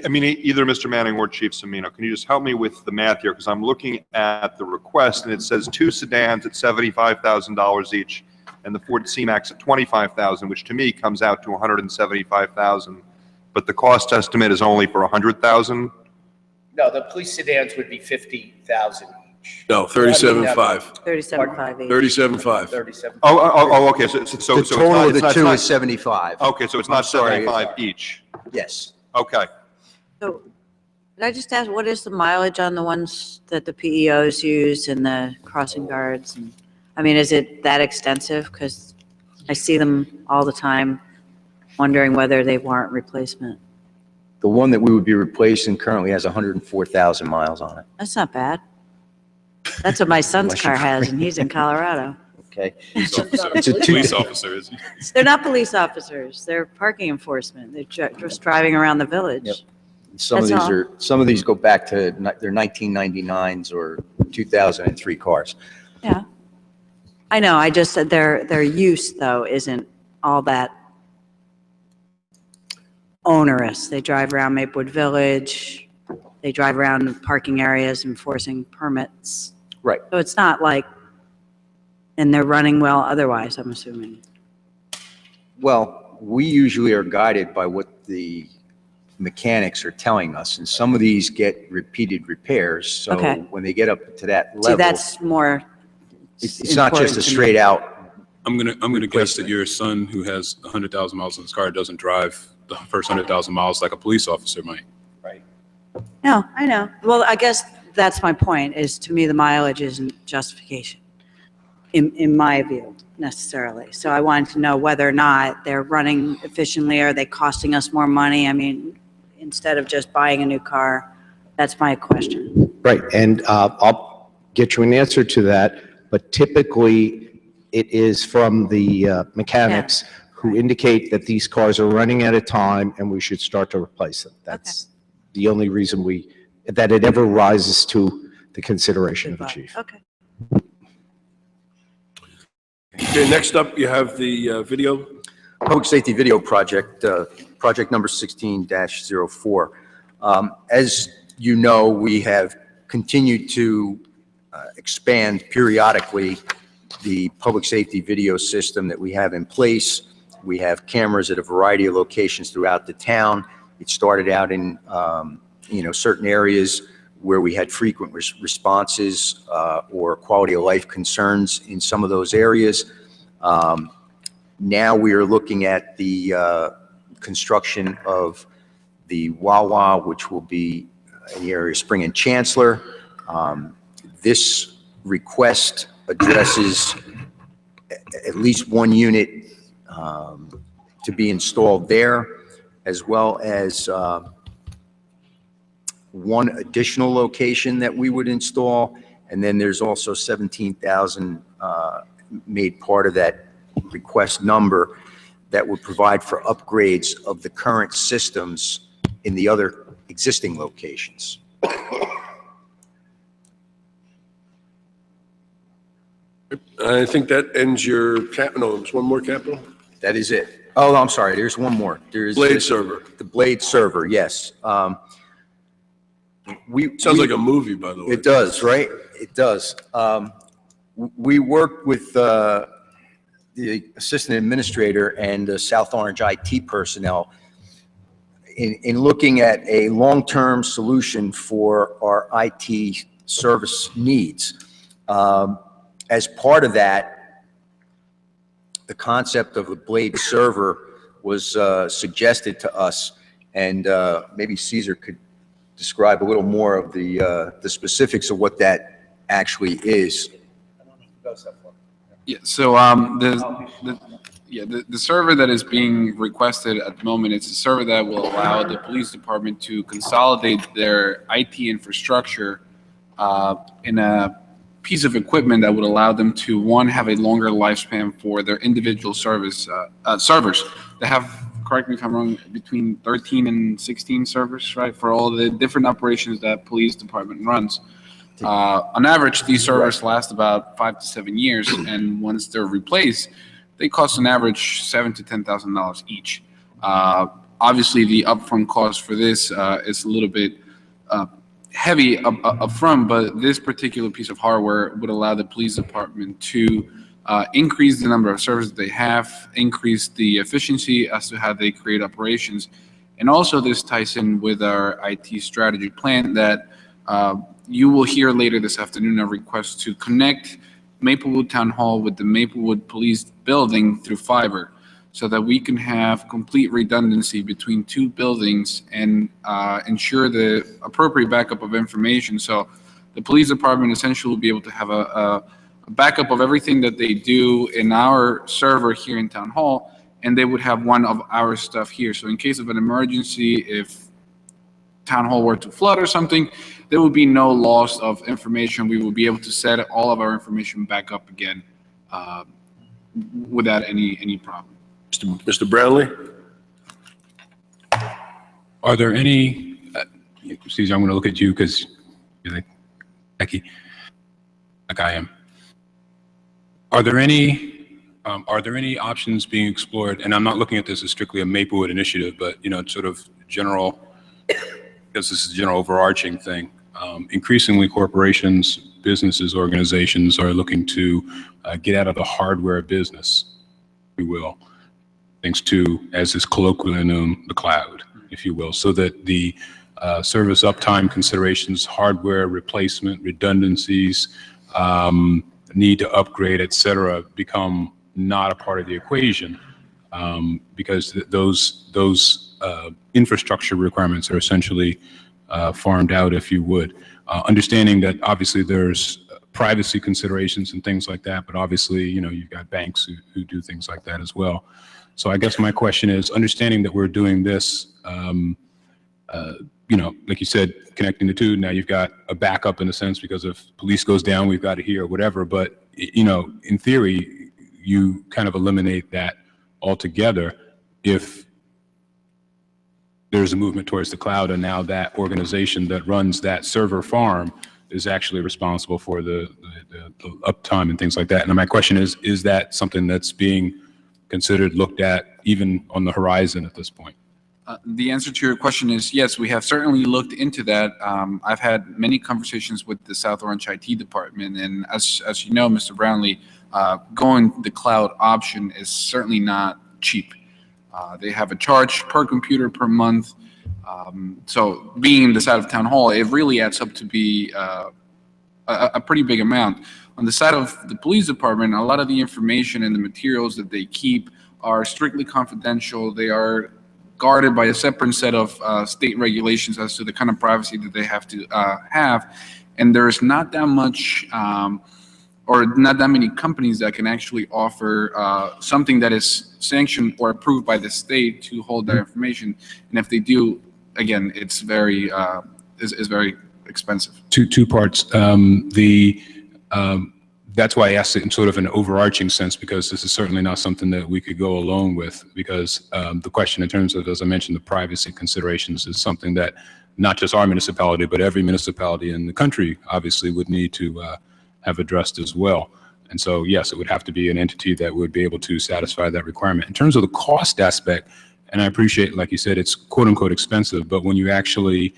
I mean, either Mr. Manning or Chief Semino, can you just help me with the math here? Because I'm looking at the request, and it says 2 sedans at $75,000 each, and the Ford C-Max at $25,000, which to me comes out to $175,000. But the cost estimate is only for $100,000? No, the police sedans would be 50,000 each. No, 37.5. 37.5 each. 37.5. 37. Oh, okay, so The it's total not, of the it's two not, is 75. okay, so it's not I'm sorry. 75 each. Yes. Okay. So, can I just ask, what is the mileage on the ones that the PEOs use and the crossing guards? And I mean, is it that extensive? Because I see them all the time, wondering whether they warrant replacement. The one that we would be replacing currently has 104,000 miles on it, That's not bad. That's what my son's Unless you- car has, and he's in Colorado. okay? So it's not a It's a police two- Police officer, is he? They're not police officers. They're parking enforcement. They're just driving around the village. Yep. Some of That's these all. are, some of these go back to their 1999s or 2003 cars. Yeah. I know, I just said their use, though, isn't all that onerous. They drive around Maplewood Village, they drive around parking areas enforcing permits. Right. So it's not like, and they're running well otherwise, I'm assuming. Well, we usually are guided by what the mechanics are telling us, and some of these get repeated repairs. So Okay. when they get up to that See, level, that's more it's not just a important to me. straight out. I'm gonna guess that your son, who has 100,000 miles on his car, doesn't drive the first 100,000 miles like a police officer might. No, I know. Well, I guess that's my point, is to me, the mileage isn't justification, in my view, necessarily. So I wanted to know whether or not they're running efficiently, are they costing us more money? I mean, instead of just buying a new car, that's my question. Right, and I'll get you an answer to that, but typically it is from the mechanics who indicate that these cars are running out of time and we should start to replace them. That's the only reason that it ever rises to the consideration of the chief. Okay. Okay, next up, you have the video. Public Safety Video Project, project number 16-04. As you know, we have continued to expand periodically the public safety video system that we have in place. We have cameras at a variety of locations throughout the town. It started out in, certain areas where we had frequent responses or quality of life concerns in some of those areas. Now we are looking at the construction of the Wawa, which will be in the area of Spring and Chancellor. This request addresses at least one unit to be installed there, as well as one additional location that we would install. And then there's also 17,000 made part of that request number that would provide for upgrades of the current systems in the other existing locations. I think that ends your no, there's one more capital? That is it. Oh, I'm sorry, there's one more. There's Blade server. The Blade server, yes. Sounds like a movie, by the way. It does, right? It does. We worked with the assistant administrator and the South Orange IT personnel in looking at a long-term solution for our IT service needs. As part of that, the concept of a blade server was suggested to us, and maybe Caesar could describe a little more of the specifics of what that actually is. Yeah, so the server that is being requested at the moment, it's a server that will allow the police department to consolidate their IT infrastructure in a piece of equipment that would allow them to, one, have a longer lifespan for their individual servers. They have, correct me if I'm wrong, between 13 and 16 servers, right, for all the different operations that police department runs. On average, these servers last about 5 to 7 years, and once they're replaced, they cost an average $7,000 to $10,000 each. Obviously, the upfront cost for this is a little bit heavy upfront, but this particular piece of hardware would allow the police department to increase the number of servers that they have, increase the efficiency as to how they create operations, and also this ties in with our IT strategy plan that you will hear later this afternoon a request to connect Maplewood Town Hall with the Maplewood Police Building through fiber so that we can have complete redundancy between two buildings and ensure the appropriate backup of information. So the police department essentially will be able to have a backup of everything that they do in our server here in Town Hall, and they would have one of our stuff here. So in case of an emergency, if Town Hall were to flood or something, there would be no loss of information. We will be able to set all of our information back up again without any problem. Mr. Brownlee? Are there any, Caesar, I'm going to look at you because you're like Becky, like I am. Are there any options being explored? And I'm not looking at this as strictly a Maplewood initiative, but sort of general, because this is a general overarching thing. Increasingly, corporations, businesses, organizations are looking to get out of the hardware business, if you will, thanks to, as is colloquially known, the cloud, if you will, so that the service uptime considerations, hardware replacement, redundancies, need to upgrade, et cetera, become not a part of the equation because those infrastructure requirements are essentially farmed out, if you would. Understanding that obviously there's privacy considerations and things like that, but obviously, you've got banks who do things like that as well. So I guess my question is, understanding that we're doing this, like you said, connecting the two, now you've got a backup in a sense because if police goes down, we've got it here or whatever, but, in theory, you kind of eliminate that altogether if there's a movement towards the cloud, and now that organization that runs that server farm is actually responsible for the uptime and things like that. And my question is that something that's being considered, looked at, even on the horizon at this point? The answer to your question is yes, we have certainly looked into that. I've had many conversations with the South Orange IT department, and as you know, Mr. Brownlee, going the cloud option is certainly not cheap. They have a charge per computer per month. So being the side of Town Hall, it really adds up to be a pretty big amount. On the side of the police department, a lot of the information and the materials that they keep are strictly confidential. They are guarded by a separate set of state regulations as to the kind of privacy that they have to have. And there's not that much or not that many companies that can actually offer something that is sanctioned or approved by the state to hold that information. And if they do, again, it's very expensive. Two parts. That's why I asked it in sort of an overarching sense, because this is certainly not something that we could go alone with, because the question in terms of, as I mentioned, the privacy considerations is something that not just our municipality, but every municipality in the country obviously would need to have addressed as well. And so, yes, it would have to be an entity that would be able to satisfy that requirement. In terms of the cost aspect, and I appreciate, like you said, it's quote unquote expensive, but when you actually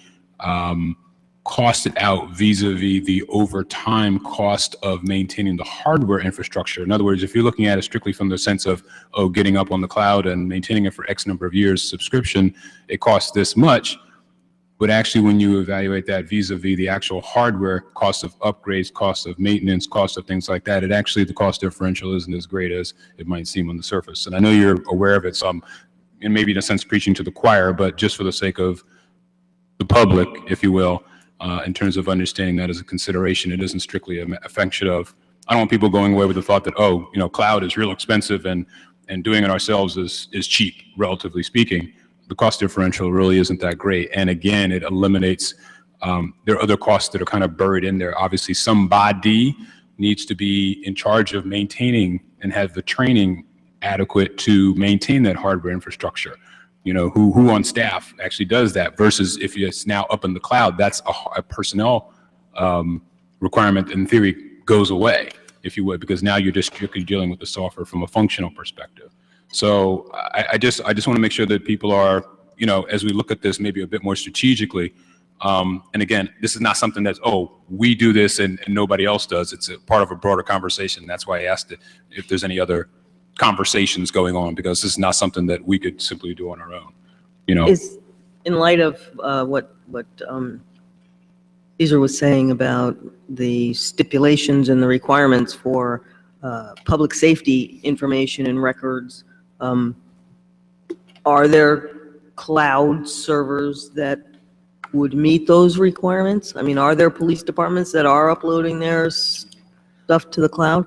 cost it out vis-a-vis the overtime cost of maintaining the hardware infrastructure. In other words, if you're looking at it strictly from the sense of, getting up on the cloud and maintaining it for X number of years subscription, it costs this much. But actually, when you evaluate that vis-a-vis the actual hardware, cost of upgrades, cost of maintenance, cost of things like that, the cost differential isn't as great as it might seem on the surface. And I know you're aware of it, so I'm, and maybe in a sense preaching to the choir, but just for the sake of the public, if you will, in terms of understanding that as a consideration, it isn't strictly a function of, I don't want people going away with the thought that, oh, cloud is real expensive and doing it ourselves is cheap, relatively speaking. The cost differential really isn't that great. And again, it eliminates, there are other costs that are kind of buried in there. Obviously, somebody needs to be in charge of maintaining and have the training adequate to maintain that hardware infrastructure. Who on staff actually does that versus if it's now up in the cloud, that's a personnel requirement in theory goes away, if you would, because now you're just strictly dealing with the software from a functional perspective. So I just want to make sure that people are, as we look at this maybe a bit more strategically, and again, this is not something that's, oh, we do this and nobody else does. It's a part of a broader conversation. That's why I asked if there's any other conversations going on, because this is not something that we could simply do on our own. Is, in light of what Caesar was saying about the stipulations and the requirements for public safety information and records, are there cloud servers that would meet those requirements? I mean, are there police departments that are uploading their stuff to the cloud?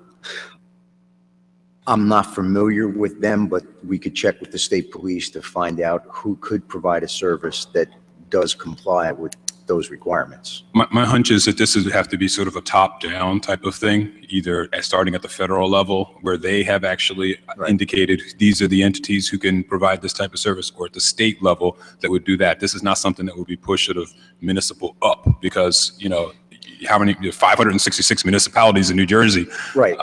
I'm not familiar with them, but we could check with the state police to find out who could provide a service that does comply with those requirements. My hunch is that this would have to be sort of a top-down type of thing, either starting at the federal level where they have actually indicated these are the entities who can provide this type of service, or at the state level that would do that. This is not something that would be pushed sort of municipal up because, how many, 566 municipalities in New Jersey. Right.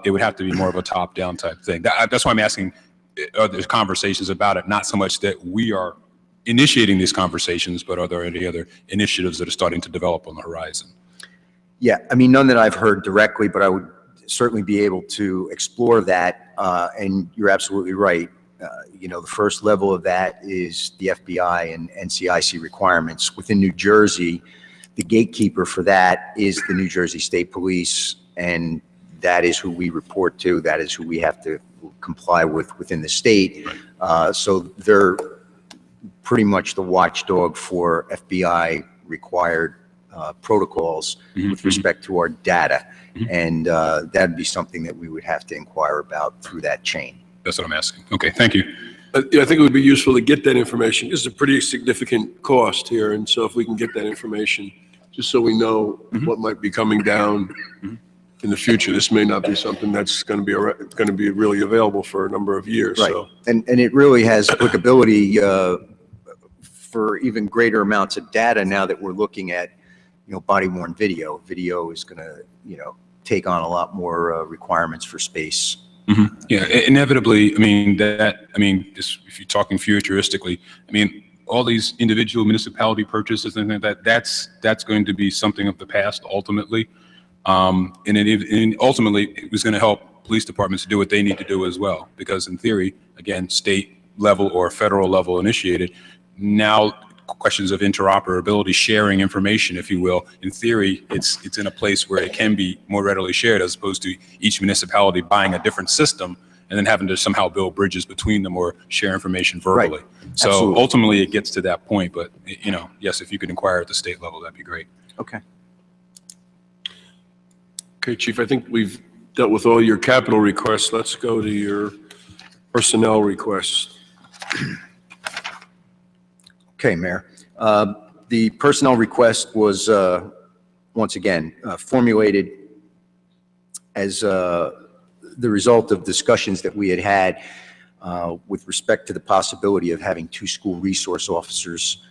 It would have to be more of a top-down type thing. That's why I'm asking, are there conversations about it? Not so much that we are initiating these conversations, but are there any other initiatives that are starting to develop on the horizon? Yeah, I mean, none that I've heard directly, but I would certainly be able to explore that. And you're absolutely right. The first level of that is the FBI and NCIC requirements. Within New Jersey, the gatekeeper for that is the New Jersey State Police, and that is who we report to. That is who we have to comply with within the state. So they're pretty much the watchdog for FBI required protocols with respect to our data. And that'd be something that we would have to inquire about through that chain. That's what I'm asking. Okay, thank you. I think it would be useful to get that information. This is a pretty significant cost here, and so if we can get that information, just so we know what might be coming down in the future. This may not be something that's going to be really available for a number of years. Right. So. And it really has applicability for even greater amounts of data now that we're looking at, body-worn video. Video is going to, take on a lot more requirements for space. Yeah, inevitably, just if you're talking futuristically, all these individual municipality purchases and that's going to be something of the past ultimately. And ultimately, it was going to help police departments do what they need to do as well. Because in theory, again, state level or federal level initiated, now questions of interoperability, sharing information, if you will, in theory, it's in a place where it can be more readily shared as opposed to each municipality buying a different system and then having to somehow build bridges between them or share information verbally. Right. So Absolutely. ultimately, it gets to that point. But, yes, if you could inquire at the state level, that'd be great. Okay. Okay, Chief, I think we've dealt with all your capital requests. Let's go to your personnel requests. Okay, Mayor. The personnel request was, once again, formulated as the result of discussions that we had with respect to the possibility of having 2 school resource officers.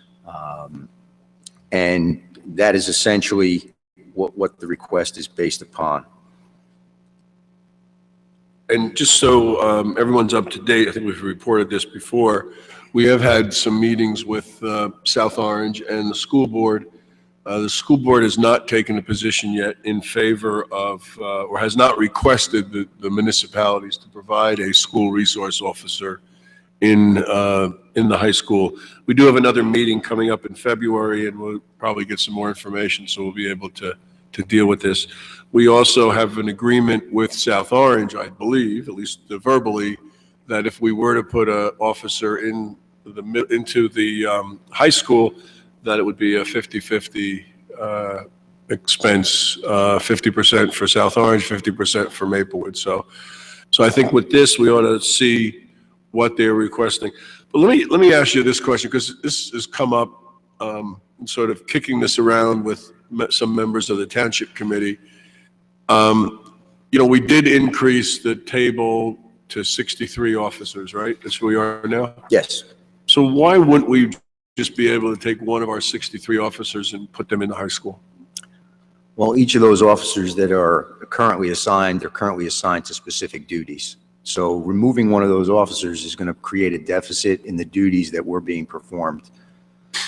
And that is essentially what the request is based upon. And just so everyone's up to date, I think we've reported this before, we have had some meetings with South Orange and the school board. The school board has not taken a position yet in favor of, or has not requested the municipalities to provide a school resource officer in the high school. We do have another meeting coming up in February, and we'll probably get some more information, so we'll be able to deal with this. We also have an agreement with South Orange, I believe, at least verbally, that if we were to put an officer into the high school, that it would be a 50-50 expense, 50% for South Orange, 50% for Maplewood. So I think with this, we ought to see what they're requesting. But let me ask you this question, because this has come up, sort of kicking this around with some members of the Township Committee. We did increase the table to 63 officers, right? That's where we are now? Yes. So why wouldn't we just be able to take one of our 63 officers and put them in the high school? Well, each of those officers that are currently assigned, they're currently assigned to specific duties. So removing one of those officers is going to create a deficit in the duties that were being performed.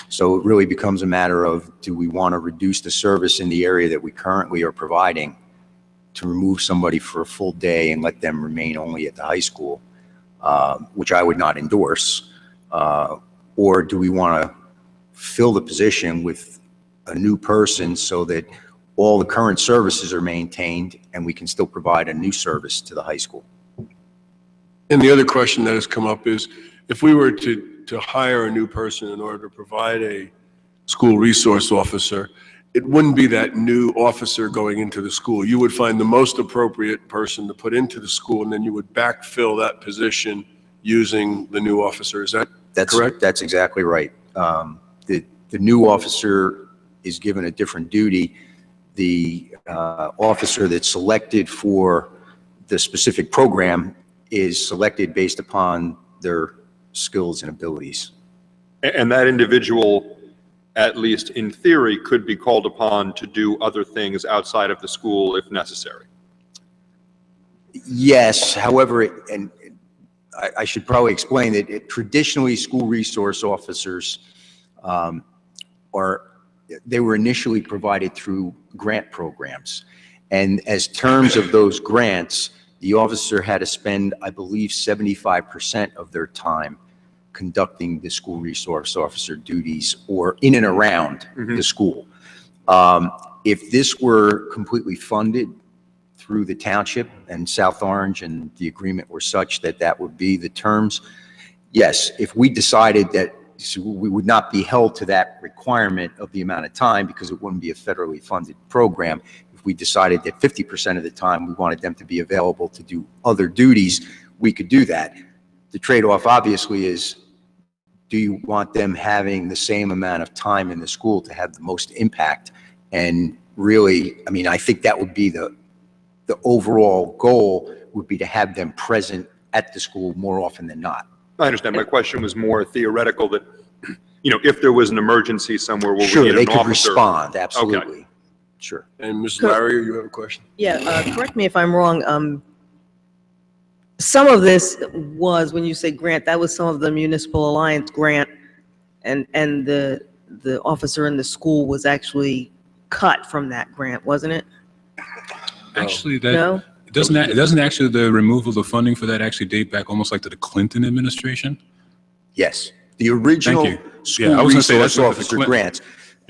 So it really becomes a matter of, do we want to reduce the service in the area that we currently are providing to remove somebody for a full day and let them remain only at the high school, which I would not endorse, or do we want to fill the position with a new person so that all the current services are maintained and we can still provide a new service to the high school? And the other question that has come up is, if we were to hire a new person in order to provide a school resource officer, it wouldn't be that new officer going into the school. You would find the most appropriate person to put into the school, and then you would backfill that position using the new officer. Is that correct? That's exactly right. The new officer is given a different duty. The officer that's selected for the specific program is selected based upon their skills and abilities. And that individual, at least in theory, could be called upon to do other things outside of the school if necessary. Yes, however, and I should probably explain that traditionally school resource officers they were initially provided through grant programs. And as terms of those grants, the officer had to spend, I believe, 75% of their time conducting the school resource officer duties or in and around the school. If this were completely funded through the township and South Orange and the agreement were such that that would be the terms, yes, if we decided that we would not be held to that requirement of the amount of time because it wouldn't be a federally funded program. If we decided that 50% of the time we wanted them to be available to do other duties, we could do that. The trade-off obviously is, do you want them having the same amount of time in the school to have the most impact? And really, I mean, I think that would be the overall goal would be to have them present at the school more often than not. I understand. My question was more theoretical that, if there was an emergency somewhere where we need an officer. Sure, they could respond, absolutely. Okay. Sure. And Ms. Larrier, you have a question? Yeah, correct me if I'm wrong. Some of this was, when you say grant, that was some of the municipal alliance grant, and the officer in the school was actually cut from that grant, wasn't it? Actually, No? doesn't actually the removal of the funding for that actually date back almost like to the Clinton administration? Yes. The original Thank you. school Yeah, I was gonna say resource that's what the officer Clinton- grants.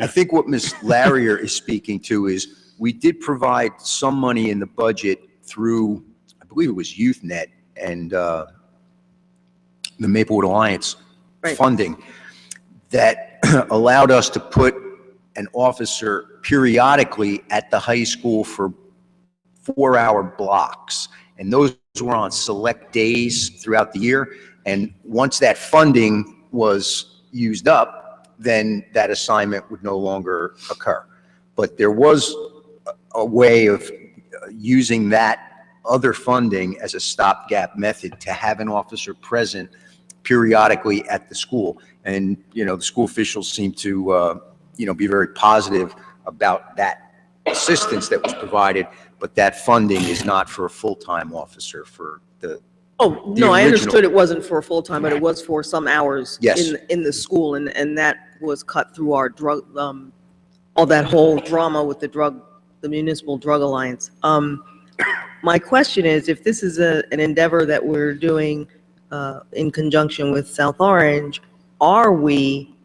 I think what Ms. Larrier is speaking to is we did provide some money in the budget through, I believe it was YouthNet and the Maplewood Alliance funding that allowed us to put an officer periodically at the high school for 4-hour blocks. And those were on select days throughout the year. And once that funding was used up, then that assignment would no longer occur. But there was a way of using that other funding as a stopgap method to have an officer present periodically at the school. And, the school officials seem to, be very positive about that assistance that was provided, but that funding is not for a full-time officer for the Oh, the no, I original- understood it wasn't for a full-time, but it was for some hours Yes. in the school, and that was cut through our drug, all that whole drama with the Municipal Drug Alliance. My question is, if this is an endeavor that we're doing in conjunction with South Orange, are we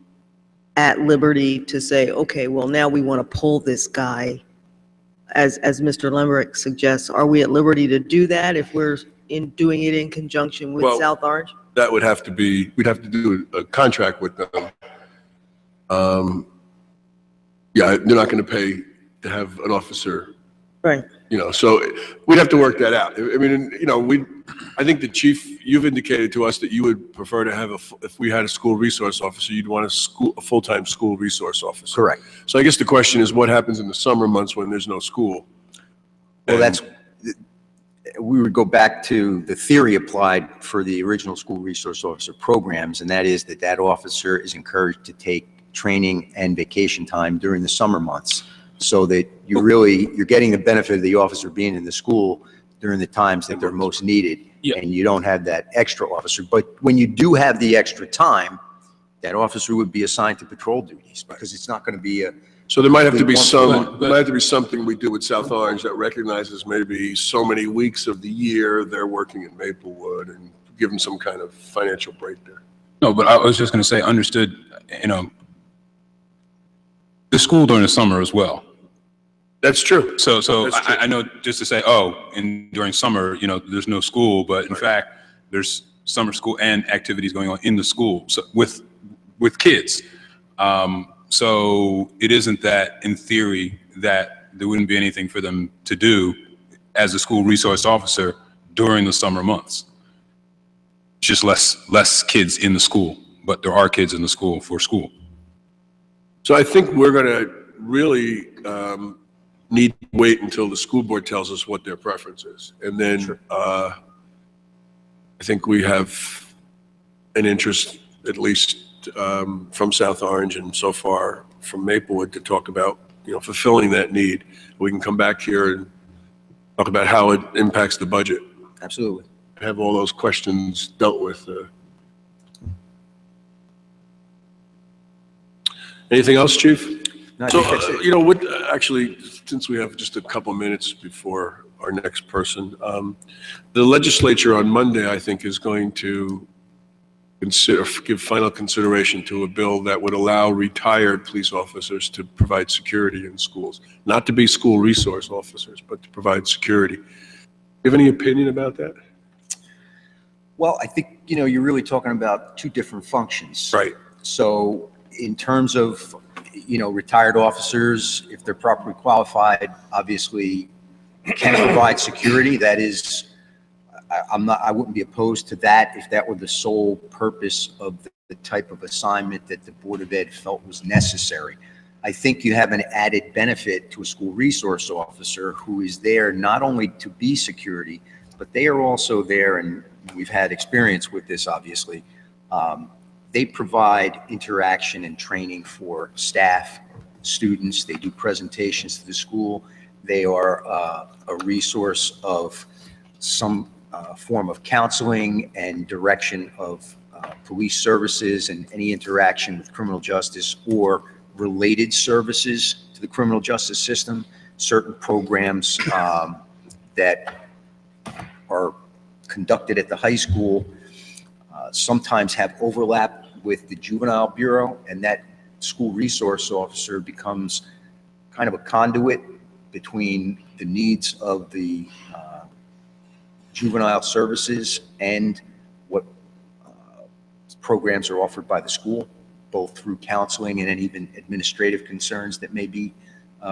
at liberty to say, okay, well, now we want to pull this guy, as Mr. Lemerick suggests, are we at liberty to do that if we're doing it in conjunction with Well, South Orange? That would have to be, we'd have to do a contract with them. Yeah, they're not going to pay to have an officer, Right. so we'd have to work that out. I mean, I think the chief, you've indicated to us that you would prefer to have if we had a school resource officer, you'd want a full-time school resource officer. Correct. So I guess the question is, what happens in the summer months when there's no school? Well, we would go back to the theory applied for the original school resource officer programs, and that is that officer is encouraged to take training and vacation time during the summer months, so that you're getting the benefit of the officer being in the school during the times that they're most needed, and you don't have that extra officer. But when you do have the extra time, that officer would be assigned to patrol duties, because it's not going to be So there might have to be something we do with South Orange that recognizes maybe so many weeks of the year they're working in Maplewood and give them some kind of financial break there. No, but I was just going to say, understood, the school during the summer as well. That's true. So That's true. I know just to say, during summer, there's no school, but in fact, there's summer school and activities going on in the school, so with kids. So it isn't that, in theory, that there wouldn't be anything for them to do as a school resource officer during the summer months. Just less kids in the school, but there are kids in the school for school. So I think we're going to really need to wait until the school board tells us what their preference is. And then I think we have an interest, at least from South Orange and so far from Maplewood, to talk about, fulfilling that need. We can come back here and talk about how it impacts the budget. Absolutely. Have all those questions dealt with. Anything else, Chief? No, I So, think that's it. actually, since we have just a couple minutes before our next person, the legislature on Monday, I think, is going to give final consideration to a bill that would allow retired police officers to provide security in schools, not to be school resource officers, but to provide security. You have any opinion about that? Well, I think, you're really talking about two different functions. Right. So in terms of, retired officers, if they're properly qualified, obviously can provide security. That is, I wouldn't be opposed to that if that were the sole purpose of the type of assignment that the Board of Ed felt was necessary. I think you have an added benefit to a school resource officer who is there not only to be security, but they are also there, and we've had experience with this, obviously. They provide interaction and training for staff, students. They do presentations to the school. They are a resource of some form of counseling and direction of police services and any interaction with criminal justice or related services to the criminal justice system. Certain programs that are conducted at the high school sometimes have overlap with the juvenile bureau, and that school resource officer becomes kind of a conduit between the needs of the juvenile services and what programs are offered by the school, both through counseling and even administrative concerns that may be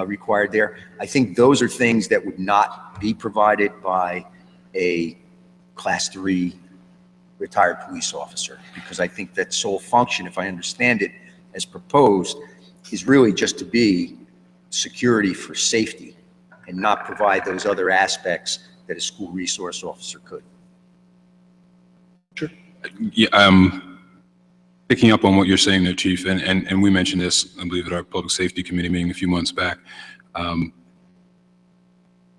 required there. I think those are things that would not be provided by a Class 3 retired police officer, because I think that sole function, if I understand it as proposed, is really just to be security for safety and not provide those other aspects that a school resource officer could. Sure. Yeah, picking up on what you're saying there, Chief, and we mentioned this, I believe, at our Public Safety Committee meeting a few months back.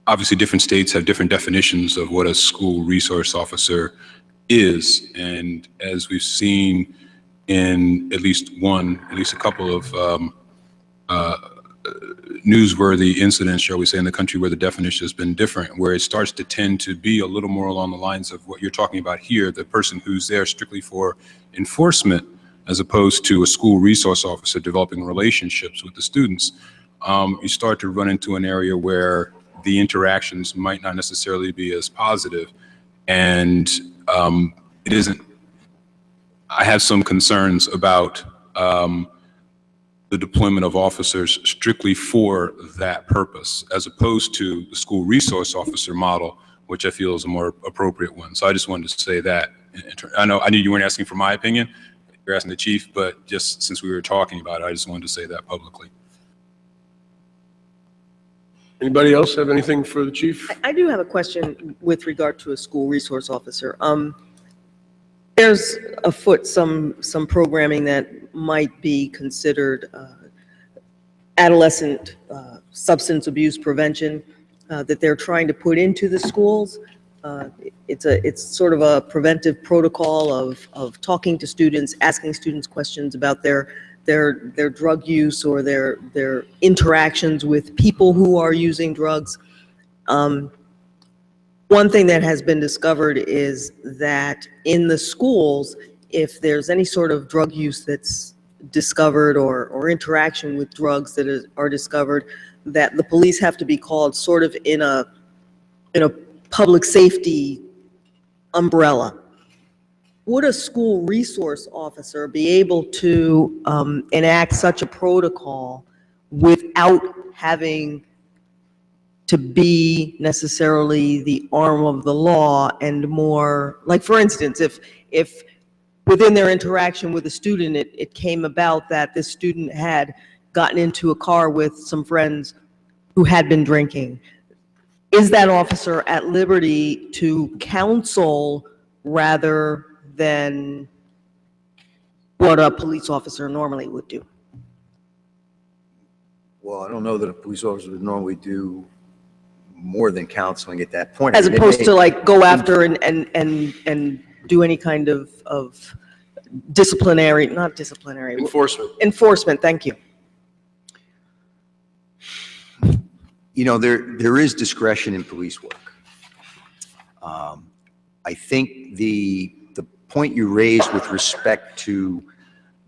Obviously, different states have different definitions of what a school resource officer is, and as we've seen in at least a couple of newsworthy incidents, shall we say, in the country where the definition has been different, where it starts to tend to be a little more along the lines of what you're talking about here, the person who's there strictly for enforcement, as opposed to a school resource officer developing relationships with the students, you start to run into an area where the interactions might not necessarily be as positive. And it isn't, I have some concerns about the deployment of officers strictly for that purpose, as opposed to the school resource officer model, which I feel is a more appropriate one. So I just wanted to say that. I knew you weren't asking for my opinion, you're asking the chief, but just since we were talking about it, I just wanted to say that publicly. Anybody else have anything for the chief? I do have a question with regard to a school resource officer. There's afoot some programming that might be considered adolescent substance abuse prevention that they're trying to put into the schools. It's sort of a preventive protocol of talking to students, asking students questions about their drug use or their interactions with people who are using drugs. One thing that has been discovered is that in the schools, if there's any sort of drug use that's discovered or interaction with drugs that are discovered, that the police have to be called sort of in a public safety umbrella. Would a school resource officer be able to enact such a protocol without having to be necessarily the arm of the law, and more, like, for instance, if within their interaction with a student, it came about that this student had gotten into a car with some friends who had been drinking, is that officer at liberty to counsel rather than what a police officer normally would do? Well, I don't know that a police officer would normally do more than counseling at that point. As opposed to like go after and do any kind of disciplinary, not disciplinary. Enforcement. Enforcement, thank you. You know, there is discretion in police work. I think the point you raised with respect to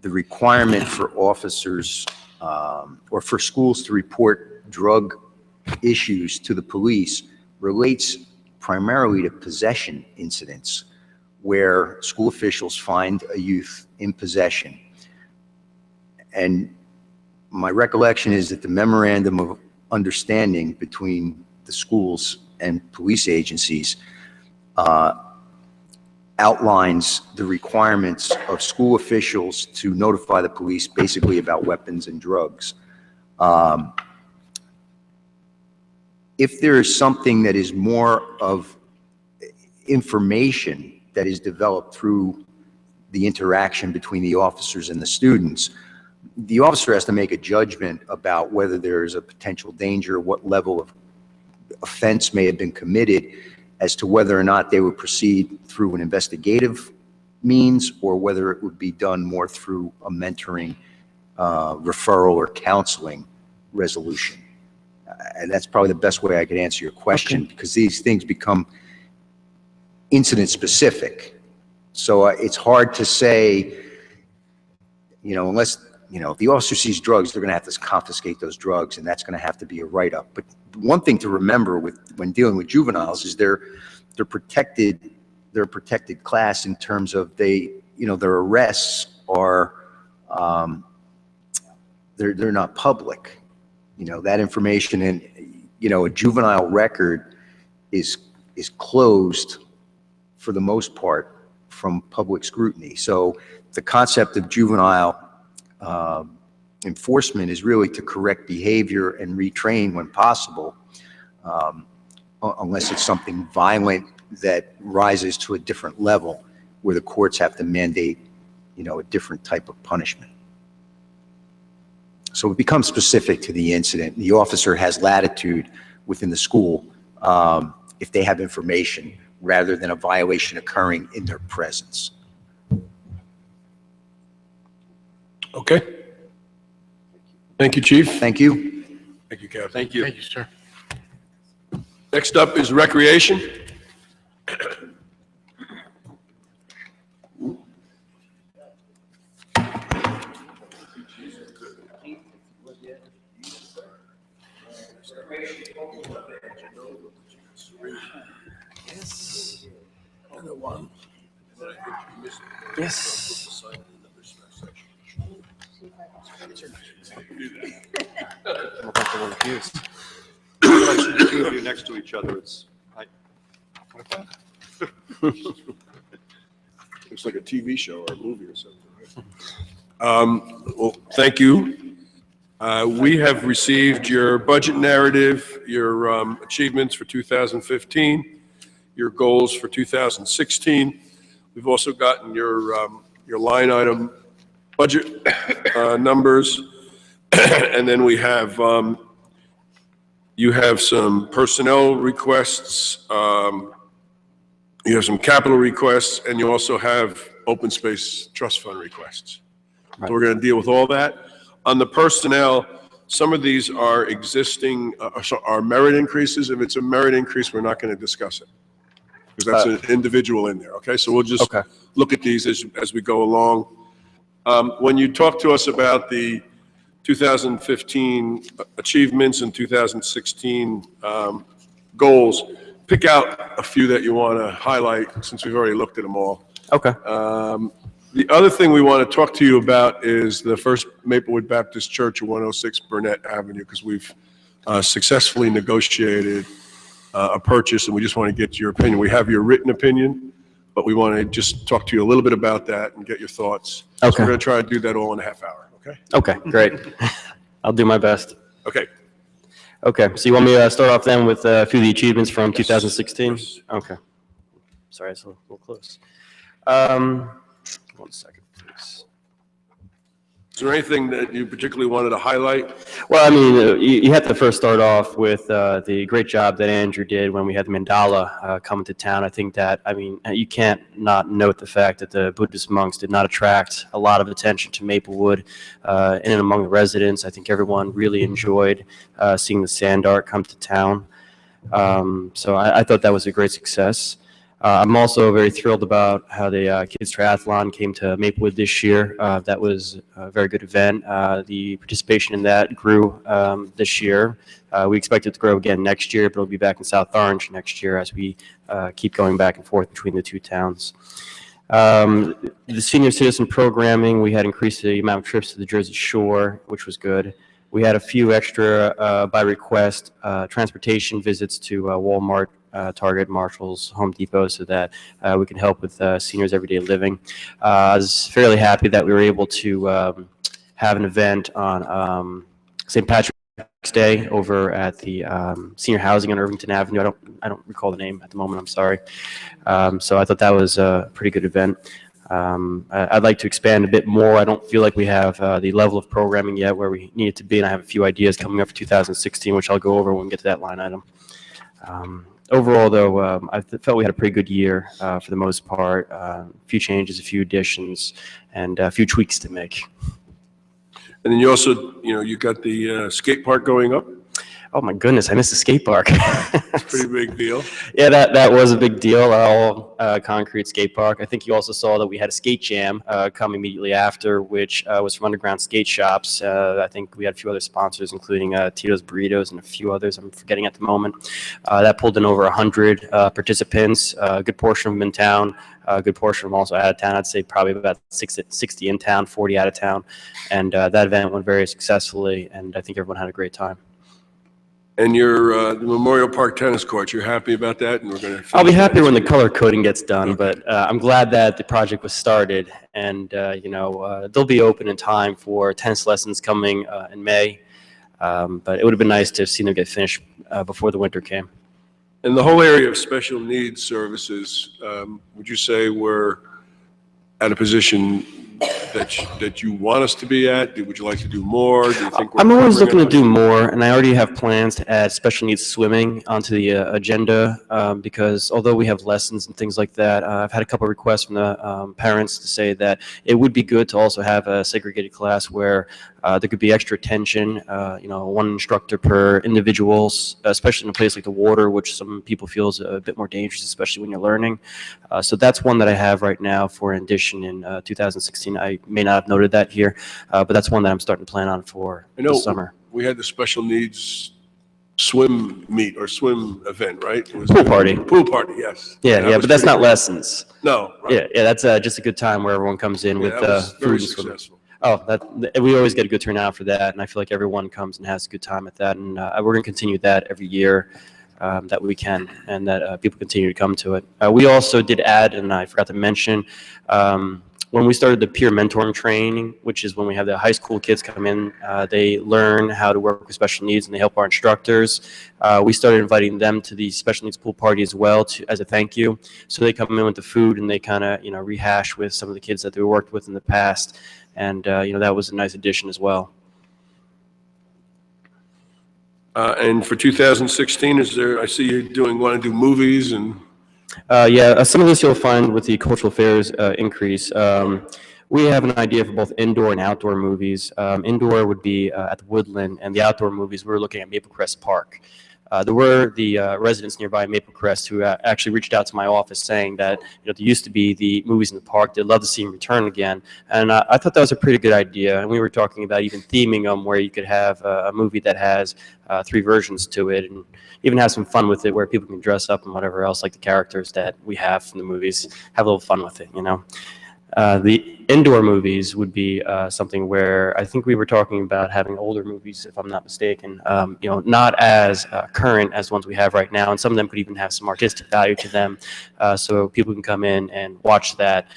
the requirement for officers or for schools to report drug issues to the police relates primarily to possession incidents where school officials find a youth in possession. And my recollection is that the memorandum of understanding between the schools and police agencies outlines the requirements of school officials to notify the police basically about weapons and drugs. If there is something that is more of information that is developed through the interaction between the officers and the students, the officer has to make a judgment about whether there is a potential danger, what level of offense may have been committed, as to whether or not they would proceed through an investigative means or whether it would be done more through a mentoring, referral, or counseling resolution. And that's probably the best way I could answer your question, because these things become incident specific. So it's hard to say, unless, if the officer sees drugs, they're going to have to confiscate those drugs, and that's going to have to be a write-up. But one thing to remember when dealing with juveniles is they're protected class in terms of their arrests are, they're not public. That information in, a juvenile record is closed for the most part from public scrutiny. So the concept of juvenile enforcement is really to correct behavior and retrain when possible, unless it's something violent that rises to a different level where the courts have to mandate, a different type of punishment. So it becomes specific to the incident. The officer has latitude within the school if they have information rather than a violation occurring in their presence. Okay. Thank you, Chief. Thank you. Thank you, Kevin. Thank you, sir. Next up is recreation. Yes. I'm uncomfortable with you. The two of you next to each other, it's, Looks like a TV show or a movie or something, right? Well, thank you. We have received your budget narrative, your achievements for 2015, your goals for 2016. We've also gotten your line item budget numbers. And then we have, you have some personnel requests, you have some capital requests, and you also have open space trust fund requests. So we're going to deal with all that. On the personnel, some of these are existing, are merit increases. If it's a merit increase, we're not going to discuss it, because that's an individual in there, okay? So we'll just look at these as we go along. When you talk to us about the 2015 achievements and 2016 goals, pick out a few that you want to highlight, since we've already looked at them all. Okay. The other thing we want to talk to you about is the First Maplewood Baptist Church at 106 Burnett Avenue, because we've successfully negotiated a purchase, and we just want to get your opinion. We have your written opinion, but we want to just talk to you a little bit about that and get your thoughts. Okay. So we're going to try to do that all in a half hour, okay? Okay, great. I'll do my best. Okay. Okay, so you want me to start off then with a few of the achievements from 2016? Okay. Sorry, it's a little close. 1 second, please. Is there anything that you particularly wanted to highlight? Well, I mean, you have to first start off with the great job that Andrew did when we had the mandala coming to town. I think that, I mean, you can't not note the fact that the Buddhist monks did not attract a lot of attention to Maplewood in and among the residents. I think everyone really enjoyed seeing the sand art come to town. So I thought that was a great success. I'm also very thrilled about how the Kids Triathlon came to Maplewood this year. That was a very good event. The participation in that grew this year. We expect it to grow again next year, but it'll be back in South Orange next year as we keep going back and forth between the two towns. The senior citizen programming, we had increased the amount of trips to the Jersey Shore, which was good. We had a few extra, by request, transportation visits to Walmart, Target, Marshalls, Home Depot, so that we can help with seniors' everyday living. I was fairly happy that we were able to have an event on St. Patrick's Day over at the senior housing on Irvington Avenue. I don't recall the name at the moment. I'm sorry. So I thought that was a pretty good event. I'd like to expand a bit more. I don't feel like we have the level of programming yet where we need it to be, and I have a few ideas coming up for 2016, which I'll go over when we get to that line item. Overall, though, I felt we had a pretty good year for the most part. A few changes, a few additions, and a few tweaks to make. And then you also, you got the skate park going up. Oh my goodness, I missed the skate park. It's a pretty big deal. Yeah, that was a big deal. All concrete skate park. I think you also saw that we had a skate jam come immediately after, which was from Underground Skate Shops. I think we had a few other sponsors, including Tito's Burritos and a few others I'm forgetting at the moment. That pulled in over 100 participants, a good portion of them in town, a good portion of them also out of town. I'd say probably about 60 in town, 40 out of town. And that event went very successfully, and I think everyone had a great time. And your the Memorial Park tennis courts, you're happy about that? And we're going to. I'll be happy when the color coding gets done, but I'm glad that the project was started, and they'll be open in time for tennis lessons coming in May. But it would have been nice to have seen them get finished before the winter came. And the whole area of special needs services, would you say we're at a position that you want us to be at? Would you like to do more? Do you think we're I'm always covering looking to enough? do more, and I already have plans to add special needs swimming onto the agenda because although we have lessons and things like that, I've had a couple of requests from the parents to say that it would be good to also have a segregated class where there could be extra attention, one instructor per individual, especially in a place like the water, which some people feel is a bit more dangerous, especially when you're learning. So that's one that I have right now for an addition in 2016. I may not have noted that here, but that's one that I'm starting to plan on for I know this summer. we had the special needs swim meet or swim event, right? It was Pool party. Pool party, yes. Yeah, That yeah, was but that's pretty not good. lessons. No, right. Yeah, that's just a good time where everyone comes in Yeah, with that was food very and swimming. successful. Oh, we always get a good turnout for that, and I feel like everyone comes and has a good time at that, and we're going to continue that every year that we can, and that people continue to come to it. We also did add, and I forgot to mention, when we started the peer mentoring training, which is when we have the high school kids come in, they learn how to work with special needs and they help our instructors. We started inviting them to the special needs pool party as well as a thank you. So they come in with the food and they kind of, rehash with some of the kids that they worked with in the past. And, that was a nice addition as well. And for 2016, I see you want to do movies and... Some of this you'll find with the cultural affairs increase. We have an idea for both indoor and outdoor movies. Indoor would be at the Woodland, and the outdoor movies, we're looking at Maple Crest Park. There were the residents nearby Maple Crest who actually reached out to my office saying that there used to be the movies in the park. They'd love to see them return again. And I thought that was a pretty good idea. And we were talking about even theming them where you could have a movie that has 3 versions to it and even have some fun with it where people can dress up and whatever else like the characters that we have from the movies. Have a little fun with it, The indoor movies would be something where I think we were talking about having older movies, if I'm not mistaken, not as current as ones we have right now, and some of them could even have some artistic value to them, so people can come in and watch that,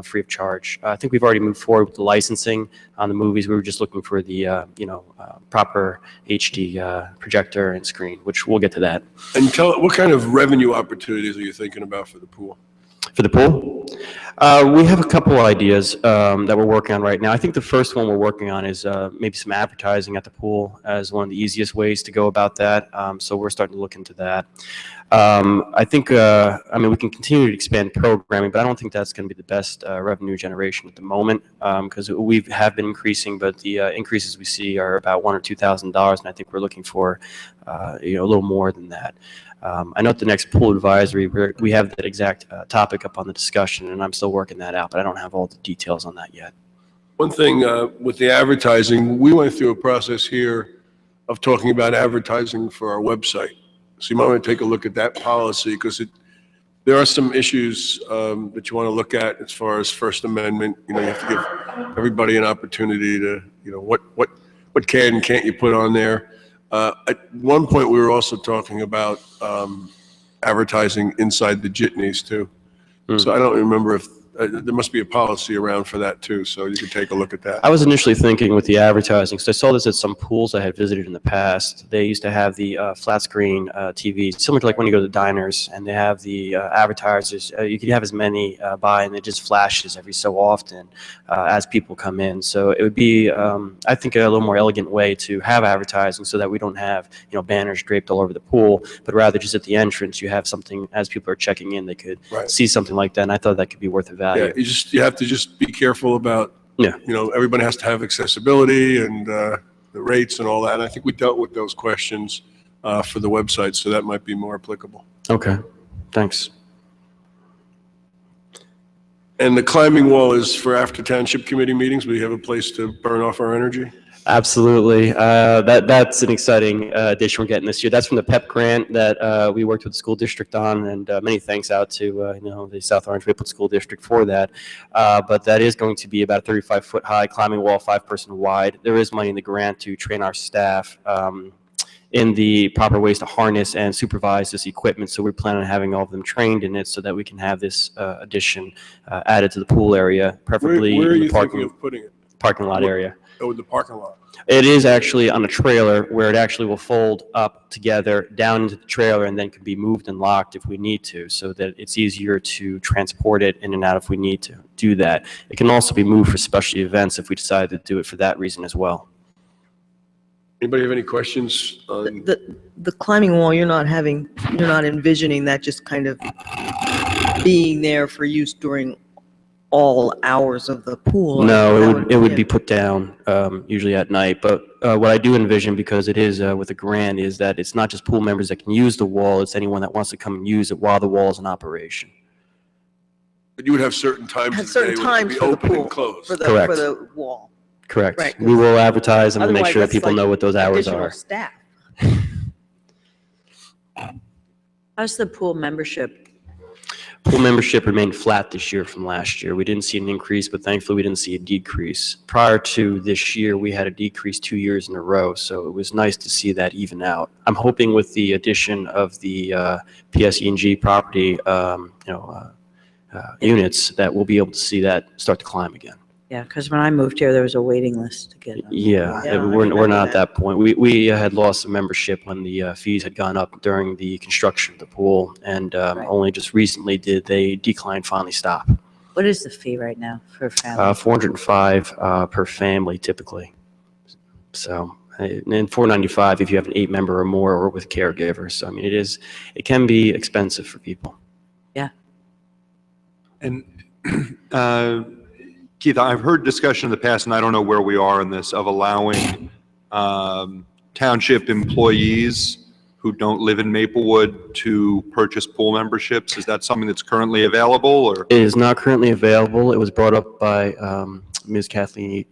free of charge. I think we've already moved forward with the licensing on the movies. We were just looking for the, proper HD projector and screen, which we'll get to that. And what kind of revenue opportunities are you thinking about for the pool? For the pool? We have a couple of ideas that we're working on right now. I think the first one we're working on is maybe some advertising at the pool as one of the easiest ways to go about that. So we're starting to look into that. I think, we can continue to expand programming, but I don't think that's going to be the best revenue generation at the moment because we have been increasing, but the increases we see are about $1,000 or $2,000, and I think we're looking for a little more than that. I know at the next pool advisory, we have that exact topic up on the discussion, and I'm still working that out, but I don't have all the details on that yet. One thing with the advertising, we went through a process here of talking about advertising for our website. So you might want to take a look at that policy because there are some issues that you want to look at as far as First Amendment. You have to give everybody an opportunity to, what can and can't you put on there. At one point, we were also talking about advertising inside the jitneys too. So I don't remember if there must be a policy around for that too. So you could take a look at that. I was initially thinking with the advertising, because I saw this at some pools I had visited in the past. They used to have the flat screen TV, similar to like when you go to the diners, and they have the advertisers. You could have as many by, and it just flashes every so often as people come in. So it would be, I think, a little more elegant way to have advertising, so that we don't have banners draped all over the pool, but rather just at the entrance you have something as people are checking in, they could see something like that. And I thought that could be worth a value. Yeah, you have to just be careful about, everybody has to have accessibility and the rates and all that. And I think we dealt with those questions for the website, so that might be more applicable. Okay, thanks. And the climbing wall is for after township committee meetings. We have a place to burn off our energy. Absolutely. That's an exciting addition we're getting this year. That's from the PEP grant that we worked with the school district on, and many thanks out to the South Orange Maplewood School District for that. But that is going to be about a 35-foot high climbing wall, 5-person wide. There is money in the grant to train our staff in the proper ways to harness and supervise this equipment. So we're planning on having all of them trained in it so that we can have this addition added to the pool area, preferably Where are in the you parking. thinking of putting it? parking lot area. Oh, the parking lot. It is actually on a trailer where it actually will fold up together down into the trailer and then can be moved and locked if we need to, so that it's easier to transport it in and out if we need to do that. It can also be moved for special events if we decide to do it for that reason as well. Anybody have any questions on? The climbing wall, you're not envisioning that just kind of being there for use during all hours of the pool? No, it would be put down usually at night. But what I do envision, because it is with a grant, is that it's not just pool members that can use the wall, it's anyone that wants to come and use it while the wall is in operation. But you would have certain times At of the certain day when it would times be for the open pool, and closed. for Correct. the wall. Correct. Right, 'cause We will advertise and make Otherwise, sure that that's people like know what those hours additional are. staff. How's the pool membership? Pool membership remained flat this year from last year. We didn't see an increase, but thankfully we didn't see a decrease. Prior to this year, we had a decrease 2 years in a row, so it was nice to see that even out. I'm hoping with the addition of the PSE&G property units that we'll be able to see that start to climb again. Yeah, because when I moved here, there was a waiting list to get them. Yeah, we're not at that point. We had lost some membership when the fees had gone up during the construction of the pool, and only just recently did they decline finally stop. What is the fee right now for a family? $405 per family typically. So, and $495 if you have an 8-member or more or with caregivers. So, I mean, it can be expensive for people. Yeah. And Keith, I've heard discussion in the past, and I don't know where we are in this, of allowing township employees who don't live in Maplewood to purchase pool memberships. Is that something that's currently available, or? It is not currently available. It was brought up by Ms. Kathleen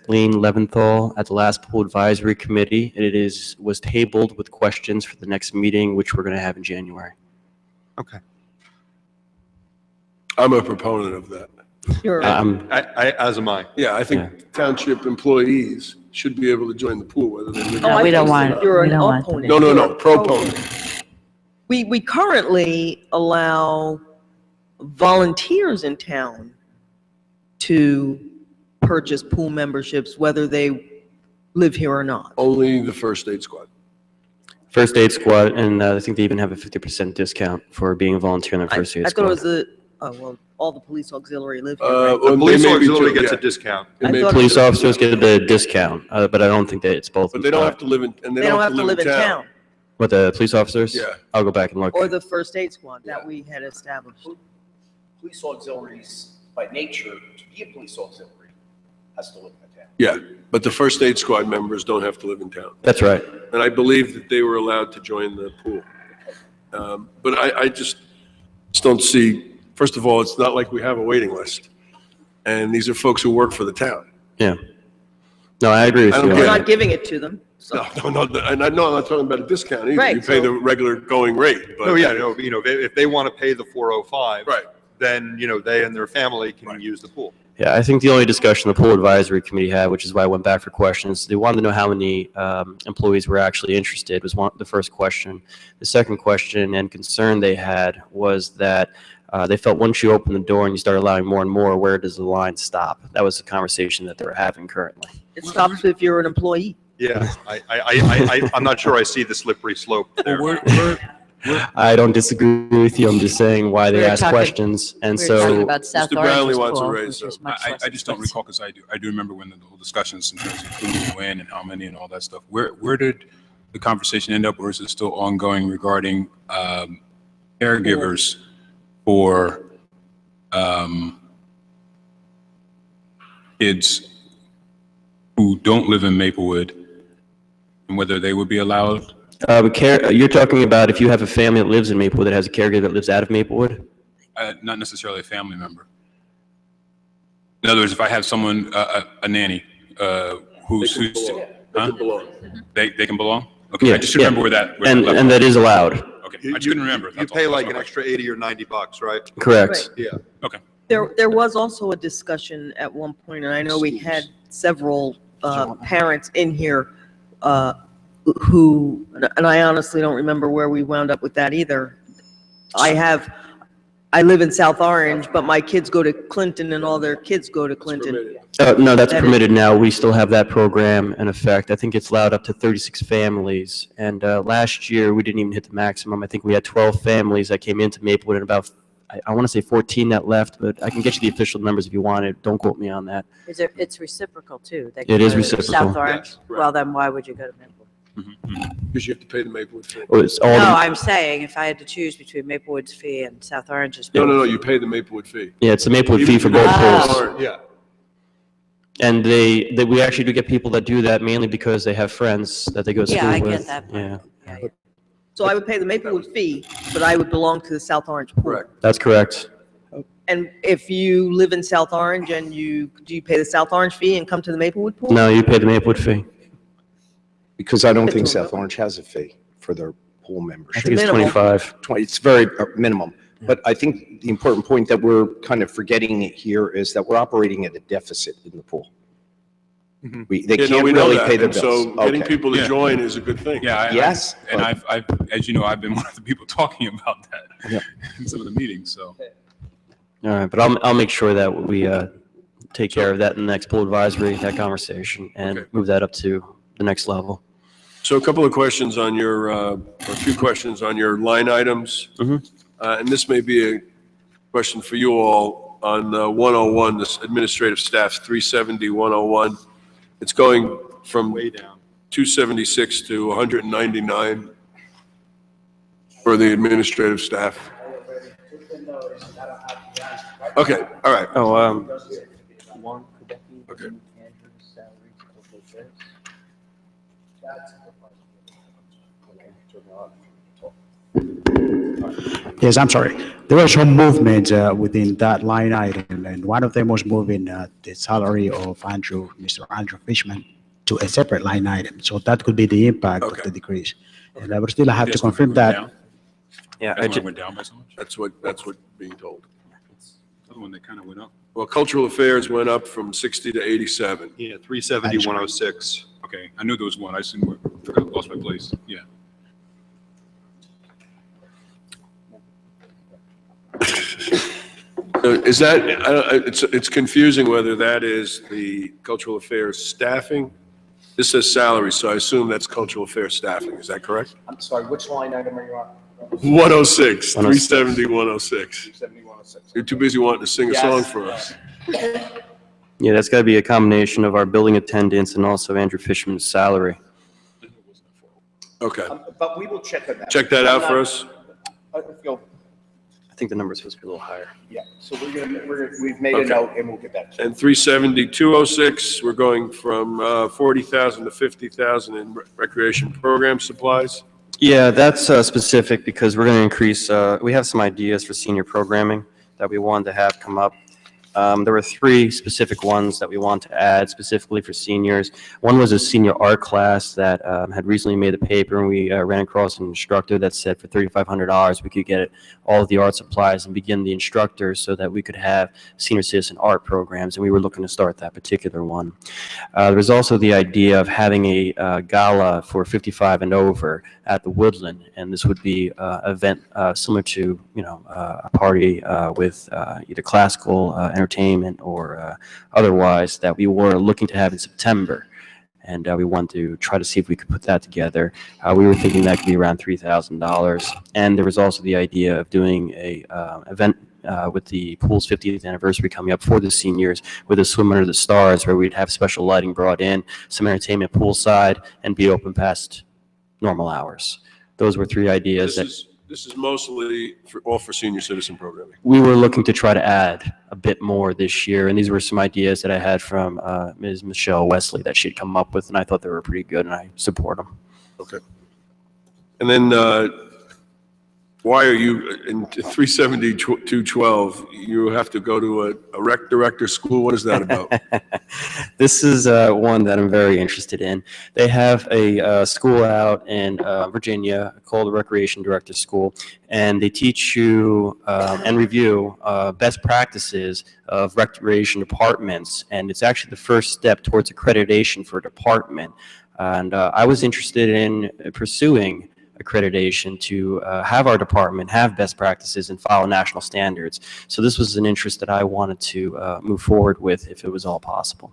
Leventhal at the last pool advisory committee. And it was tabled with questions for the next meeting, which we're going to have in January. Okay. I'm a proponent of that. As am I. Yeah, I think township employees should be able to join the pool, whether they live. No, we don't want it. You're We an don't want opponent. No, proponent. We currently allow volunteers in town to purchase pool memberships, whether they live here or not. Only the first aid squad. First aid squad, and I think they even have a 50% discount for being a volunteer in the first aid I squad. thought it was all the police auxiliary live here, Uh, right? well, The police they may be auxiliary too, gets yeah. a discount. It may I thought- be Police too. officers get a discount, but I don't think that it's both. But they don't have to live in, and They don't have to live in town. What, the police officers? Yeah. I'll go back and look. Or the first aid squad that we had established. Police auxiliaries, by nature, to be a police auxiliary, has to live in the town. Yeah, but the first aid squad members don't have to live in town. That's right. And I believe that they were allowed to join the pool. But I just don't see, first of all, it's not like we have a waiting list. And these are folks who work for the town. Yeah. No, I agree with I you. don't We're get not it. giving it to them. So No, and I know I'm not talking about a discount either. Right, You pay so- the regular going rate, but. No, yeah, no, if they want to pay the 405. Right. Then, they and their family can use the pool. Yeah, I think the only discussion the pool advisory committee had, which is why I went back for questions, they wanted to know how many employees were actually interested, was the first question. The second question and concern they had was that they felt once you open the door and you start allowing more and more, where does the line stop? That was the conversation that they were having currently. it stops if you're an employee. Yeah, I'm not sure I see the slippery slope there. I don't disagree with you. I'm just saying why they We were asked talking- questions. And we were talking so about South Mr. Brownlee Orange's wants to pool, raise which is something. much less I just don't expensive. recall, because I do remember when the whole discussions in terms of who went and how many and all that stuff. Where did the conversation end up, or is it still ongoing regarding caregivers for kids who don't live in Maplewood, and whether they would be allowed? You're talking about if you have a family that lives in Maplewood that has a caregiver that lives out of Maplewood? Not necessarily a family member. In other words, if I have someone, a nanny, who's, They can belong. they can belong? Okay, Yeah, I just remember yeah. where that. And that is allowed. Okay, I just couldn't remember. You That's all. pay That's like my an question. extra 80 or 90 bucks, right? Correct. Yeah. Okay. There was also a discussion at one point, and I know we had several parents in here who, and I honestly don't remember where we wound up with that either. I I live in South Orange, but my kids go to Clinton and all their kids go to Clinton. No, that's That is- permitted now. We still have that program in effect. I think it's allowed up to 36 families. And last year, we didn't even hit the maximum. I think we had 12 families that came into Maplewood and about, I want to say 14 that left, but I can get you the official numbers if you want it. Don't quote me on that. It's reciprocal too. They It go is to reciprocal. South Orange? Yes, right. Well, then why would you go to Maplewood? Because you have to pay the Maplewood fee. Well, it's all No, the- I'm saying if I had to choose between Maplewood's fee and South Orange's fee. No, you pay the Maplewood fee. Yeah, it's the Maplewood fee for Even both if you pools. aren't- Yeah. And we actually do get people that do that mainly because they have friends that they go to Yeah, school I with. get that part. Yeah, So I would pay the Maplewood fee, but I would belong to the South Orange pool. Correct. that's correct. And if you live in South Orange and do you pay the South Orange fee and come to the Maplewood pool? No, you pay the Maplewood fee. Because I don't think South Orange has a fee for their pool I membership. think it's Minimal. 25. 20, it's very minimum. But I think the important point that we're kind of forgetting here is that we're operating at a deficit in the pool. They Mm-hmm. Yeah, no, can't we know really that, pay the and so bills. getting Okay. people to Yeah. join is a good thing. Yeah. Yes, And but- I've, as you know, I've been one of the people talking about that Yeah. in some of the meetings, so. All right, but I'll make sure that we take care of that in the next pool advisory, that conversation, and Okay. move that up to the next level. So a couple of questions on your, or a few questions on your line items. Mhm. And this may be a question for you all on 101, this administrative staff, 370, 101. It's going from Way down. 276 to 199 for the administrative staff. Okay, all right. Oh, Okay. Yes, I'm sorry. There were some movements within that line item, and one of them was moving the salary of Mr. Andrew Fishman to a separate line item. So that could be the impact of Okay. the decrease. And I would still have to Yes, we confirm went that. down. yeah, That one went down by so much. That's what being told. The other one, they kind of went up. Well, cultural affairs went up from 60 to 87. Yeah, 370, 106. Okay, I knew there was one. I just forgot, lost my place. Yeah. Is that, it's confusing whether that is the cultural affairs staffing. This says salary, so I assume that's cultural affairs staffing. Is that correct? I'm sorry, which line item are you on? 106, 106. 370, 106. 370, 106. You're too busy wanting to sing a Yes. song for us. yeah, that's got to be a combination of our building attendants and also Andrew Fishman's salary. Okay. But we will check on that. Check that out for us. I think the number's supposed to be a little higher. Yeah, so we've made a Okay. note and we'll get back to you. And 370, 206, we're going from 40,000 to 50,000 in recreation program supplies. Yeah, that's specific because we're going to increase, we have some ideas for senior programming that we wanted to have come up. There were 3 specific ones that we want to add specifically for seniors. One was a senior art class that had recently made the paper, and we ran across an instructor that said for $3,500 we could get all of the art supplies and begin the instructors so that we could have senior citizen art programs, and we were looking to start that particular one. There was also the idea of having a gala for 55 and over at the Woodland, and this would be an event similar to, a party with either classical entertainment or otherwise that we were looking to have in September. And we wanted to try to see if we could put that together. We were thinking that could be around $3,000. And there was also the idea of doing a event with the pool's 50th anniversary coming up for the seniors with a swim under the stars where we'd have special lighting brought in, some entertainment poolside, and be open past normal hours. Those were 3 ideas that This is mostly all for senior citizen programming. we were looking to try to add a bit more this year. And these were some ideas that I had from Ms. Michelle Wesley that she'd come up with, and I thought they were pretty good, and I support them. Okay. And then why are you, in 370, 212, you have to go to a rec director school? What is that about? This is one that I'm very interested in. They have a school out in Virginia called the Recreation Director School, and they teach you and review best practices of recreation departments, and it's actually the first step towards accreditation for a department. And I was interested in pursuing accreditation to have our department have best practices and follow national standards. So this was an interest that I wanted to move forward with if it was all possible.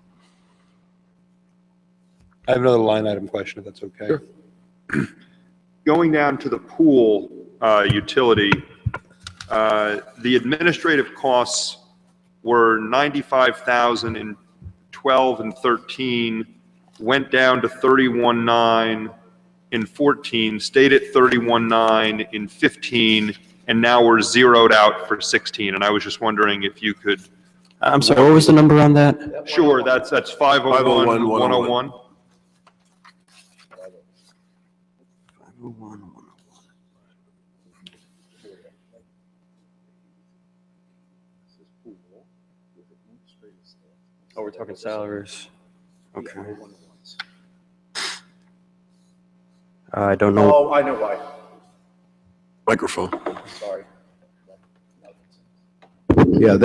I have another line item question, if that's okay. Sure. Going down to the pool utility, the administrative costs were 95,000 in 12 and 13, went down to 31.9 in 14, stayed at 31.9 in 15, and now we're zeroed out for 16. And I was just wondering if you could. I'm sorry, what was the number on that? Sure, that's 501, 101. Oh, we're talking salaries. Okay. I don't know. Oh, I know why. Microphone. Sorry. Yeah,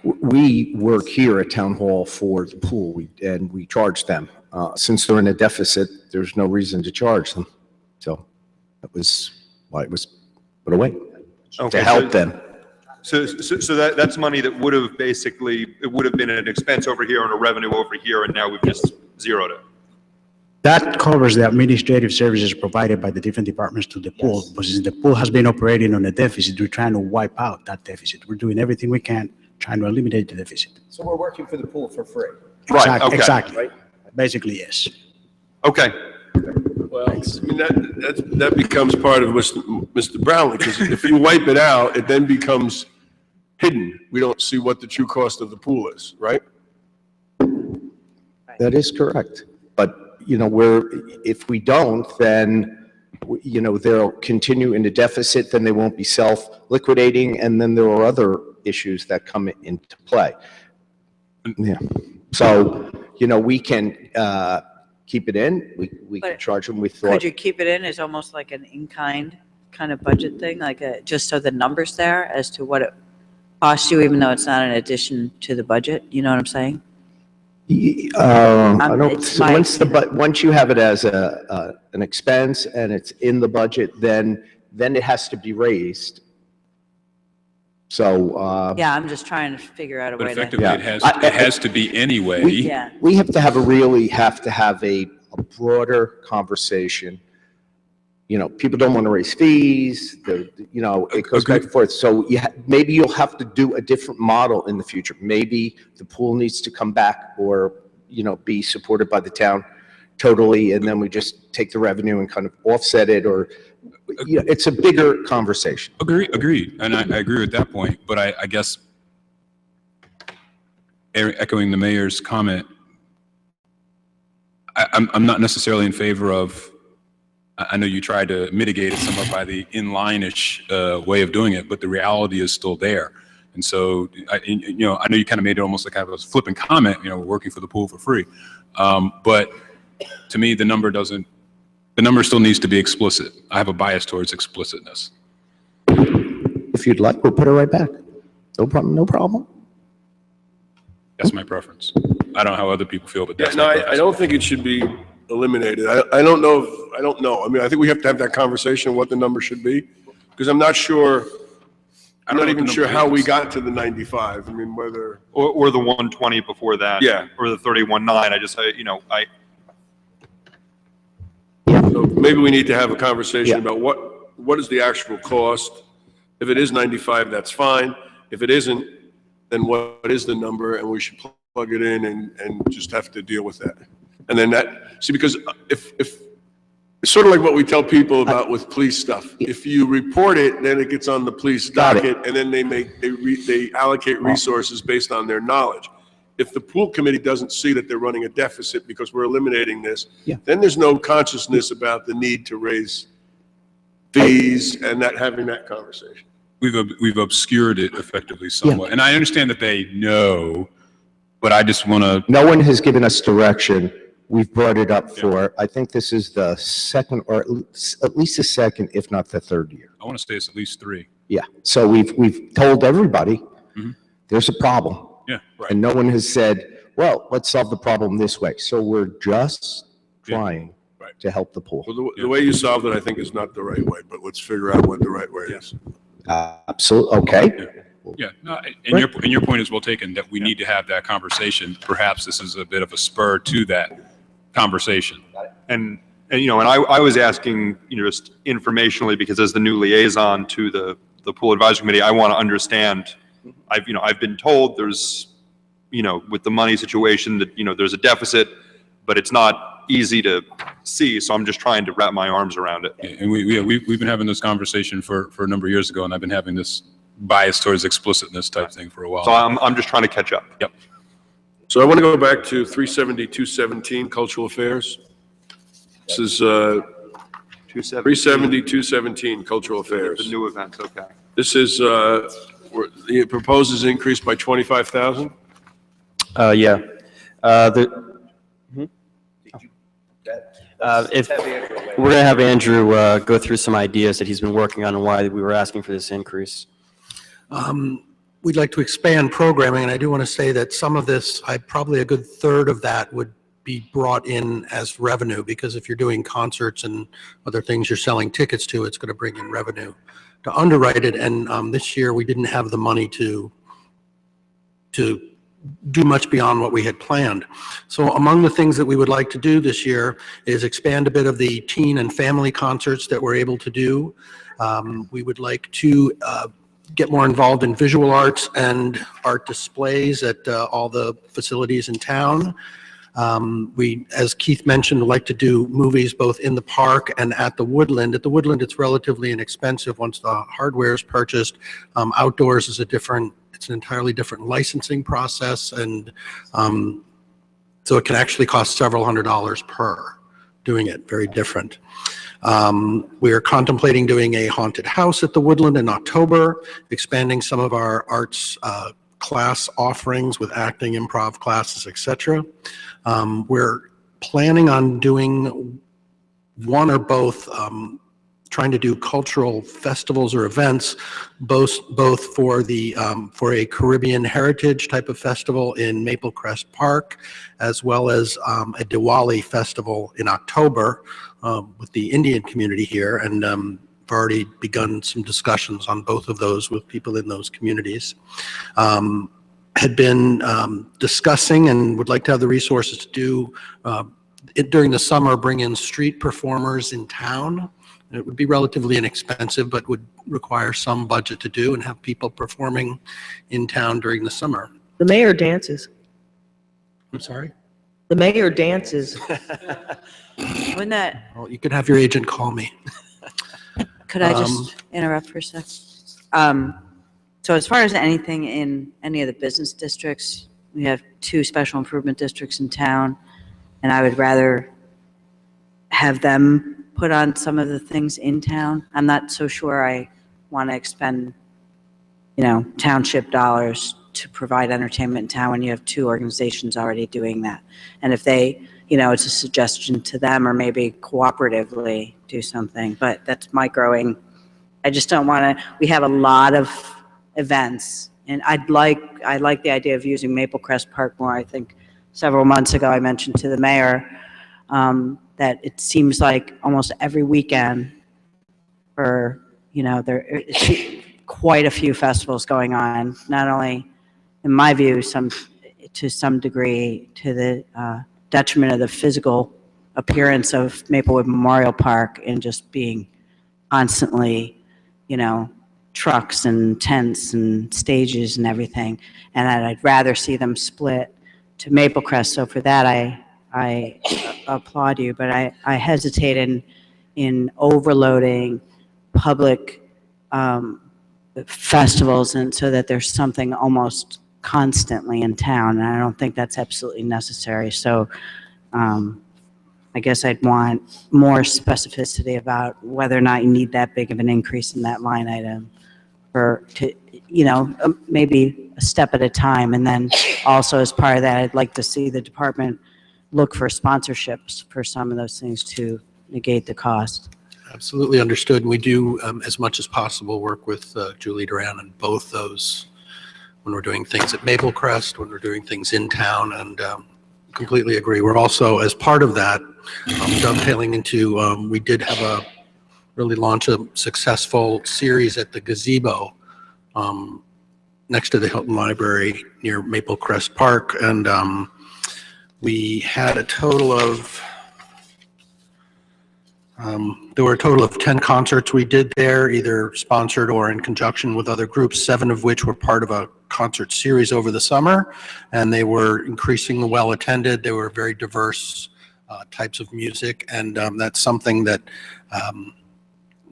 we work here at Town Hall for the pool, and we charge them. Since they're in a deficit, there's no reason to charge them. So that was why it was put away, to help them. So that's money that would have it would have been an expense over here and a revenue over here, and now we've just zeroed it. That covers the administrative services provided by the different departments to the pool. But since the pool has been operating on a deficit, we're trying to wipe out that deficit. We're doing everything we can, trying to eliminate the deficit. So we're working for the pool for free. Right, okay. Exactly. Right? Basically, yes. Okay. Well, I mean, that becomes part of Mr. Brownlee, because if you wipe it out, it then becomes hidden. We don't see what the true cost of the pool is, right? That is correct. But, if we don't, then, they'll continue in the deficit, then they won't be self-liquidating, and then there are other issues that come into play. Yeah. So, we can keep it in, we can But charge them, we Could thought. you keep it in as almost like an in-kind kind of budget thing, just so the number's there as to what it costs you, even though it's not an addition to the budget? You know what I'm saying? I don't, It's so my- once you have it as an expense and it's in the budget, then it has to be raised. So, Yeah, I'm just trying to figure out a But way to. effectively, it has to be anyway. Yeah. we have to have a broader conversation. People don't want to raise fees, it goes back and forth. So maybe you'll have to do a different model in the future. Maybe the pool needs to come back or, be supported by the town totally, and then we just take the revenue and kind of offset it, or, it's a bigger conversation. Agreed. And I agree with that point, but I guess echoing the mayor's comment, I'm not necessarily in favor of, I know you tried to mitigate it somewhat by the in-line-ish way of doing it, but the reality is still there. And so, I know you kind of made it almost like kind of a flippant comment, we're working for the pool for free. But to me, the number still needs to be explicit. I have a bias towards explicitness. If you'd like, we'll put it right back. No problem. That's my preference. I don't know how other people feel, but that's No, my preference. I don't think it should be eliminated. I don't know. I mean, I think we have to have that conversation, what the number should be, because I'm not sure, I'm not even sure how we got to the 95. I mean, whether. Or the 120 before that. Yeah. Or the 31.9. So maybe we need to have a conversation about what is the actual cost. If it is 95, that's fine. If it isn't, then what is the number? And we should plug it in and just have to deal with that. And then because if it's sort of like what we tell people about with police stuff. If you report it, then it gets on the police docket, and then they allocate resources based on their knowledge. If the pool committee doesn't see that they're running a deficit because we're eliminating this, then there's no consciousness about the need to raise fees and having that conversation. We've obscured it effectively somewhat. And I understand that they know, but I just want to. No one has given us direction. We've brought it up for, I think this is the second, or at least the second, if not the third year. I want to say it's at least 3. Yeah. So we've told everybody there's a problem. Yeah, right. And no one has said, well, let's solve the problem this way. So we're just trying to help the pool. Well, the way you solved it, I think, is not the right way, but let's figure out what the right way is. Absolutely, okay. Yeah, no, and your point is well taken, that we need to have that conversation. Perhaps this is a bit of a spur to that conversation. And I was asking, just informationally, because as the new liaison to the pool advisory committee, I want to understand. I've been told there's, with the money situation that, there's a deficit, but it's not easy to see. So I'm just trying to wrap my arms around it. And we've been having this conversation for a number of years ago, and I've been having this bias towards explicitness type thing for a while. So I'm just trying to catch up. Yep. So I want to go back to 370-217, Cultural Affairs. This is 370-217, Cultural Affairs. The new events, okay. This is, the proposes increase by 25,000? Yeah. If we're going to have Andrew go through some ideas that he's been working on and why we were asking for this increase. We'd like to expand programming, and I do want to say that some of this, probably a good third of that would be brought in as revenue, because if you're doing concerts and other things you're selling tickets to, it's going to bring in revenue to underwrite it. And this year we didn't have the money to do much beyond what we had planned. So among the things that we would like to do this year is expand a bit of the teen and family concerts that we're able to do. We would like to get more involved in visual arts and art displays at all the facilities in town. We, as Keith mentioned, like to do movies both in the park and at the Woodland. At the Woodland, it's relatively inexpensive once the hardware is purchased. Outdoors is it's an entirely different licensing process, and so it can actually cost several $100s per doing it, very different. We are contemplating doing a haunted house at the Woodland in October, expanding some of our arts class offerings with acting, improv classes, etc. We're planning on doing one or both, trying to do cultural festivals or events, both for for a Caribbean heritage type of festival in Maple Crest Park, as well as a Diwali festival in October with the Indian community here. And I've already begun some discussions on both of those with people in those communities. Had been discussing and would like to have the resources to do during the summer, bring in street performers in town. It would be relatively inexpensive, but would require some budget to do, and have people performing in town during the summer. The mayor dances. I'm sorry? The mayor dances. Wouldn't that, Well, you could have your agent call me. could I just interrupt for a sec? So as far as anything in any of the business districts, we have 2 special improvement districts in town, and I would rather have them put on some of the things in town. I'm not so sure I want to expend, township dollars to provide entertainment in town when you have 2 organizations already doing that. And if they, it's a suggestion to them, or maybe cooperatively do something, but that's my growing. I just don't want to, we have a lot of events, and I like the idea of using Maple Crest Park more. I think several months ago I mentioned to the mayor that it seems like almost every weekend, there is quite a few festivals going on, not only, in my view, to some degree to the detriment of the physical appearance of Maplewood Memorial Park, and just being constantly, trucks and tents and stages and everything. And I'd rather see them split to Maple Crest. So for that, I applaud you, but I hesitate in overloading public festivals, and so that there's something almost constantly in town, and I don't think that's absolutely necessary. So I guess I'd want more specificity about whether or not you need that big of an increase in that line item, maybe a step at a time. And then also, as part of that, I'd like to see the department look for sponsorships for some of those things to negate the cost. Absolutely understood. And we do, as much as possible, work with Julie Duran on both those when we're doing things at Maple Crest, when we're doing things in town, and completely agree. We're also, as part of that, dovetailing into, we did have really launch a successful series at the gazebo next to the Hilton Library near Maple Crest Park. And we had a total of, there were a total of 10 concerts we did there, either sponsored or in conjunction with other groups, 7 of which were part of a concert series over the summer. And they were increasingly well attended. They were very diverse types of music. And that's something that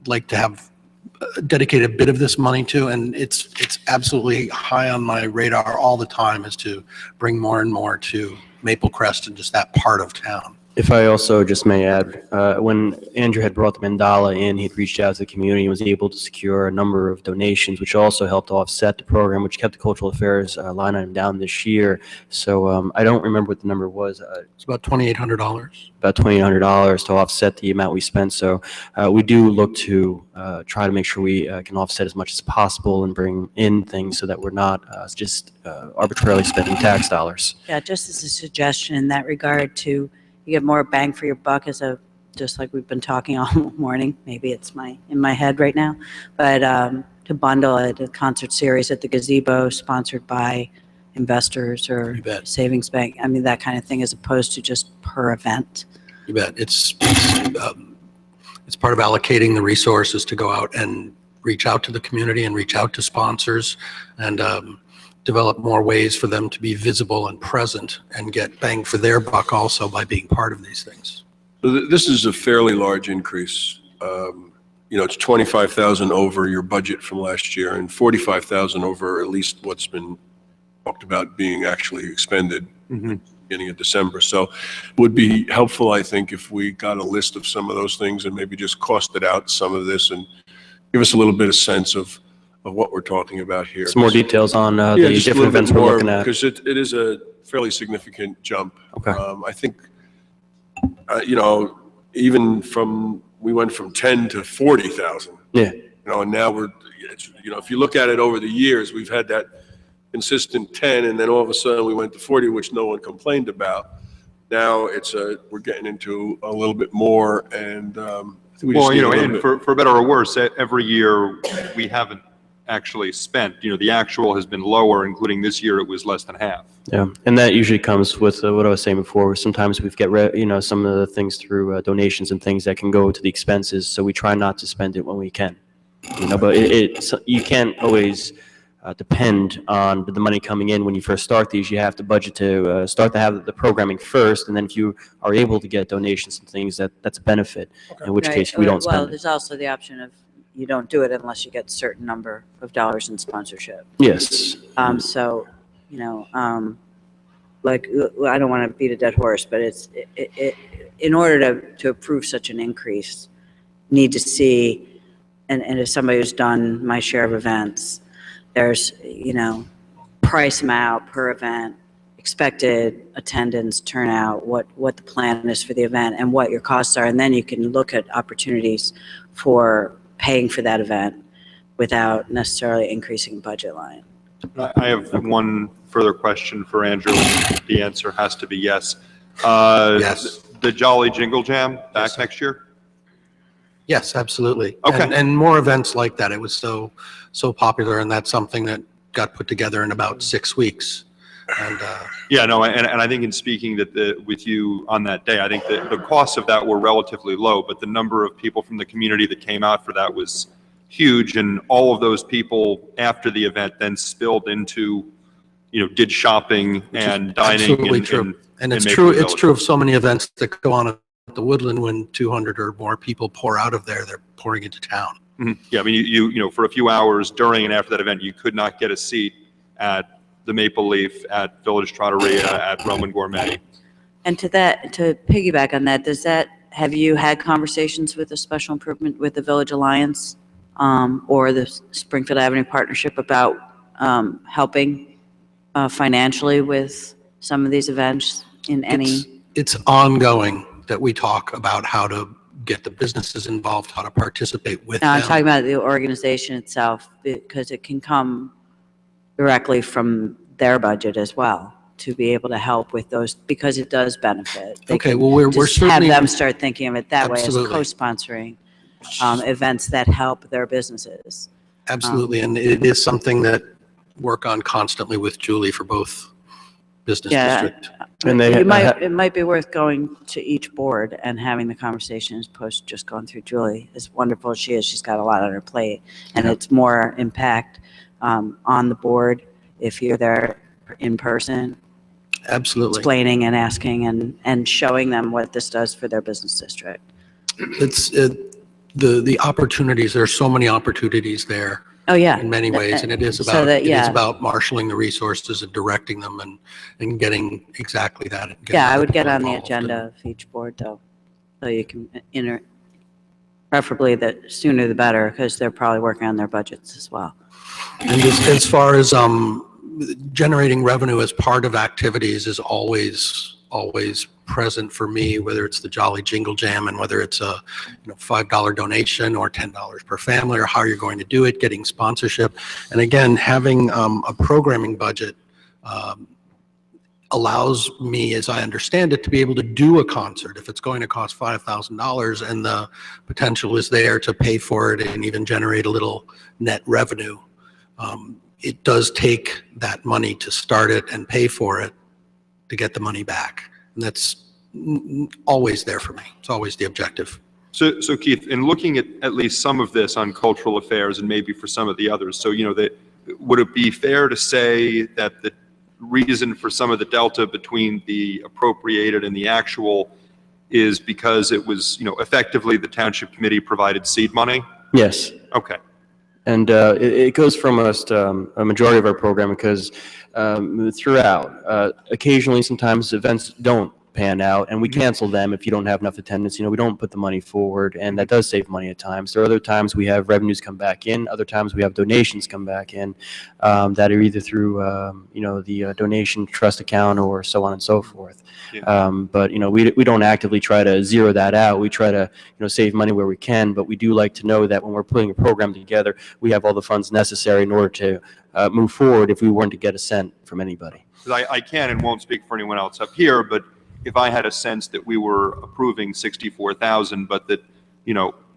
like to have dedicated a bit of this money to, and it's absolutely high on my radar all the time, is to bring more and more to Maple Crest and just that part of town. If I also just may add, when Andrew had brought the mandala in, he'd reached out to the community and was able to secure a number of donations, which also helped offset the program, which kept the cultural affairs line item down this year. So I don't remember what the number was. It's about $2,800. About $2,800 to offset the amount we spent. So we do look to try to make sure we can offset as much as possible and bring in things so that we're not just arbitrarily spending tax dollars. Yeah, just as a suggestion in that regard, to you get more bang for your buck, just like we've been talking all morning. Maybe it's in my head right now, but to bundle a concert series at the gazebo sponsored by investors or savings bank. I mean, that kind of thing, as opposed to just per event. You bet. It's part of allocating the resources to go out and reach out to the community and reach out to sponsors and develop more ways for them to be visible and present and get bang for their buck also by being part of these things. So this is a fairly large increase. It's 25,000 over your budget from last year and 45,000 over at least what's been talked about being actually expended beginning of December. So it would be helpful, I think, if we got a list of some of those things and maybe just costed out some of this and give us a little bit of sense of what we're talking about here. Some more details on the different events we're looking at. Because it is a fairly significant jump. Okay. I think, even we went from 10 to 40,000. Yeah. And now if you look at it over the years, we've had that consistent 10, and then all of a sudden we went to 40, which no one complained about. Now we're getting into a little bit more, and I think we just need a little bit. For better or worse, every year we haven't actually spent. The actual has been lower, including this year it was less than half. Yeah, and that usually comes with what I was saying before, where sometimes we get some of the things through donations and things that can go to the expenses, so we try not to spend it when we can. But you can't always depend on the money coming in when you first start these. You have to budget to start to have the programming first, and then if you are able to get donations and things, that's a benefit, in which case we don't spend Well, it. there's also the option of you don't do it unless you get a certain number of dollars in sponsorship. Yes. So, like, I don't want to beat a dead horse, but in order to approve such an increase, need to see, and as somebody who's done my share of events, there's, price them out per event, expected attendance, turnout, what the plan is for the event and what your costs are. And then you can look at opportunities for paying for that event without necessarily increasing the budget line. I have one further question for Andrew. The answer has to be yes. Yes. The Jolly Jingle Jam back next year? Yes, absolutely. Okay. And more events like that. It was so popular, and that's something that got put together in about 6 weeks. And and I think in speaking with you on that day, I think that the costs of that were relatively low, but the number of people from the community that came out for that was huge, and all of those people after the event then spilled into, did shopping and dining. Absolutely true. And it's true. It's true of so many events that go on at the Woodland. When 200 or more people pour out of there, they're pouring into town. Mm-hmm. Yeah, I mean, you for a few hours during and after that event, you could not get a seat at the Maple Leaf, at Village Trattoria, at Roman Gourmet. And to piggyback on that, have you had conversations with the Special Improvement with the Village Alliance or the Springfield Avenue Partnership about helping financially with some of these events in any? It's ongoing that we talk about how to get the businesses involved, how to participate with them. I'm talking about the organization itself, because it can come directly from their budget as well. to be able to help with those, because it does benefit. They Okay, can well, we're just certainly. have them start thinking of it that way as Absolutely. co-sponsoring events that help their businesses. Absolutely, and it is something that work on constantly with Julie for both business Yeah, district. And they it might be worth going to each board and having the conversations post just going through Julie. As wonderful as she is, she's got a lot on her plate, and it's more impact on the board if you're there in person. Absolutely. Explaining and asking and showing them what this does for their business district. It's the opportunities, there are so many opportunities there. Oh, yeah. In many ways, and it is So about, that, it is yeah. about marshaling the resources and directing them and getting exactly that. and getting Yeah, I other would get people on the involved. agenda of each board though, so you can preferably the sooner the better, because they're probably working on their budgets as well. And as far as generating revenue as part of activities is always present for me, whether it's the Jolly Jingle Jam and whether it's a $5 donation or $10 per family, or how you're going to do it, getting sponsorship. And again, having a programming budget allows me, as I understand it, to be able to do a concert if it's going to cost $5,000 and the potential is there to pay for it and even generate a little net revenue. It does take that money to start it and pay for it to get the money back. And that's always there for me. It's always the objective. So Keith, in looking at least some of this on cultural affairs and maybe for some of the others, so, would it be fair to say that the reason for some of the delta between the appropriated and the actual is because it was, effectively the township committee provided seed money? Yes. Okay. And it goes from us a majority of our program because throughout, occasionally, sometimes events don't pan out and we cancel them if you don't have enough attendance. We don't put the money forward, and that does save money at times. There are other times we have revenues come back in. Other times we have donations come back in that are either through, the donation trust account or so on and so forth. Yeah. But we don't actively try to zero that out. We try to save money where we can, but we do like to know that when we're putting a program together, we have all the funds necessary in order to move forward if we weren't to get a cent from anybody. I can and won't speak for anyone else up here, but if I had a sense that we were approving 64,000, but that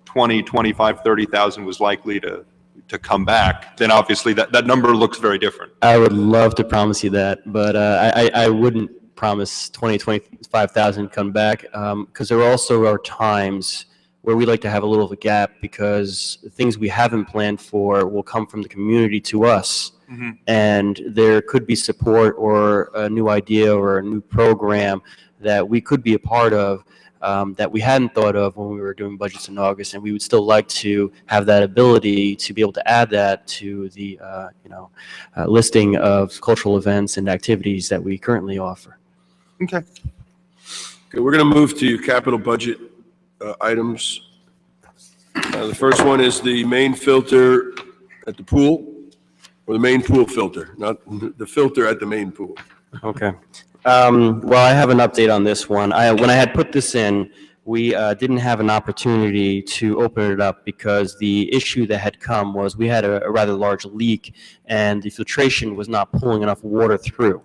20, 25, 30,000 was likely to come back, then obviously that number looks very different. I would love to promise you that, but I wouldn't promise 20, 25,000 come back, because there also are times where we like to have a little of a gap because things we haven't planned for will come from the community to us. Mm-hmm. And there could be support or a new idea or a new program that we could be a part of that we hadn't thought of when we were doing budgets in August, and we would still like to have that ability to be able to add that to the listing of cultural events and activities that we currently offer. Okay. We're going to move to capital budget items. The first one is the main filter at the pool, or the main pool filter, not the filter at the main pool. Okay. Well, I have an update on this one. When I had put this in, we didn't have an opportunity to open it up because the issue that had come was we had a rather large leak and the filtration was not pulling enough water through.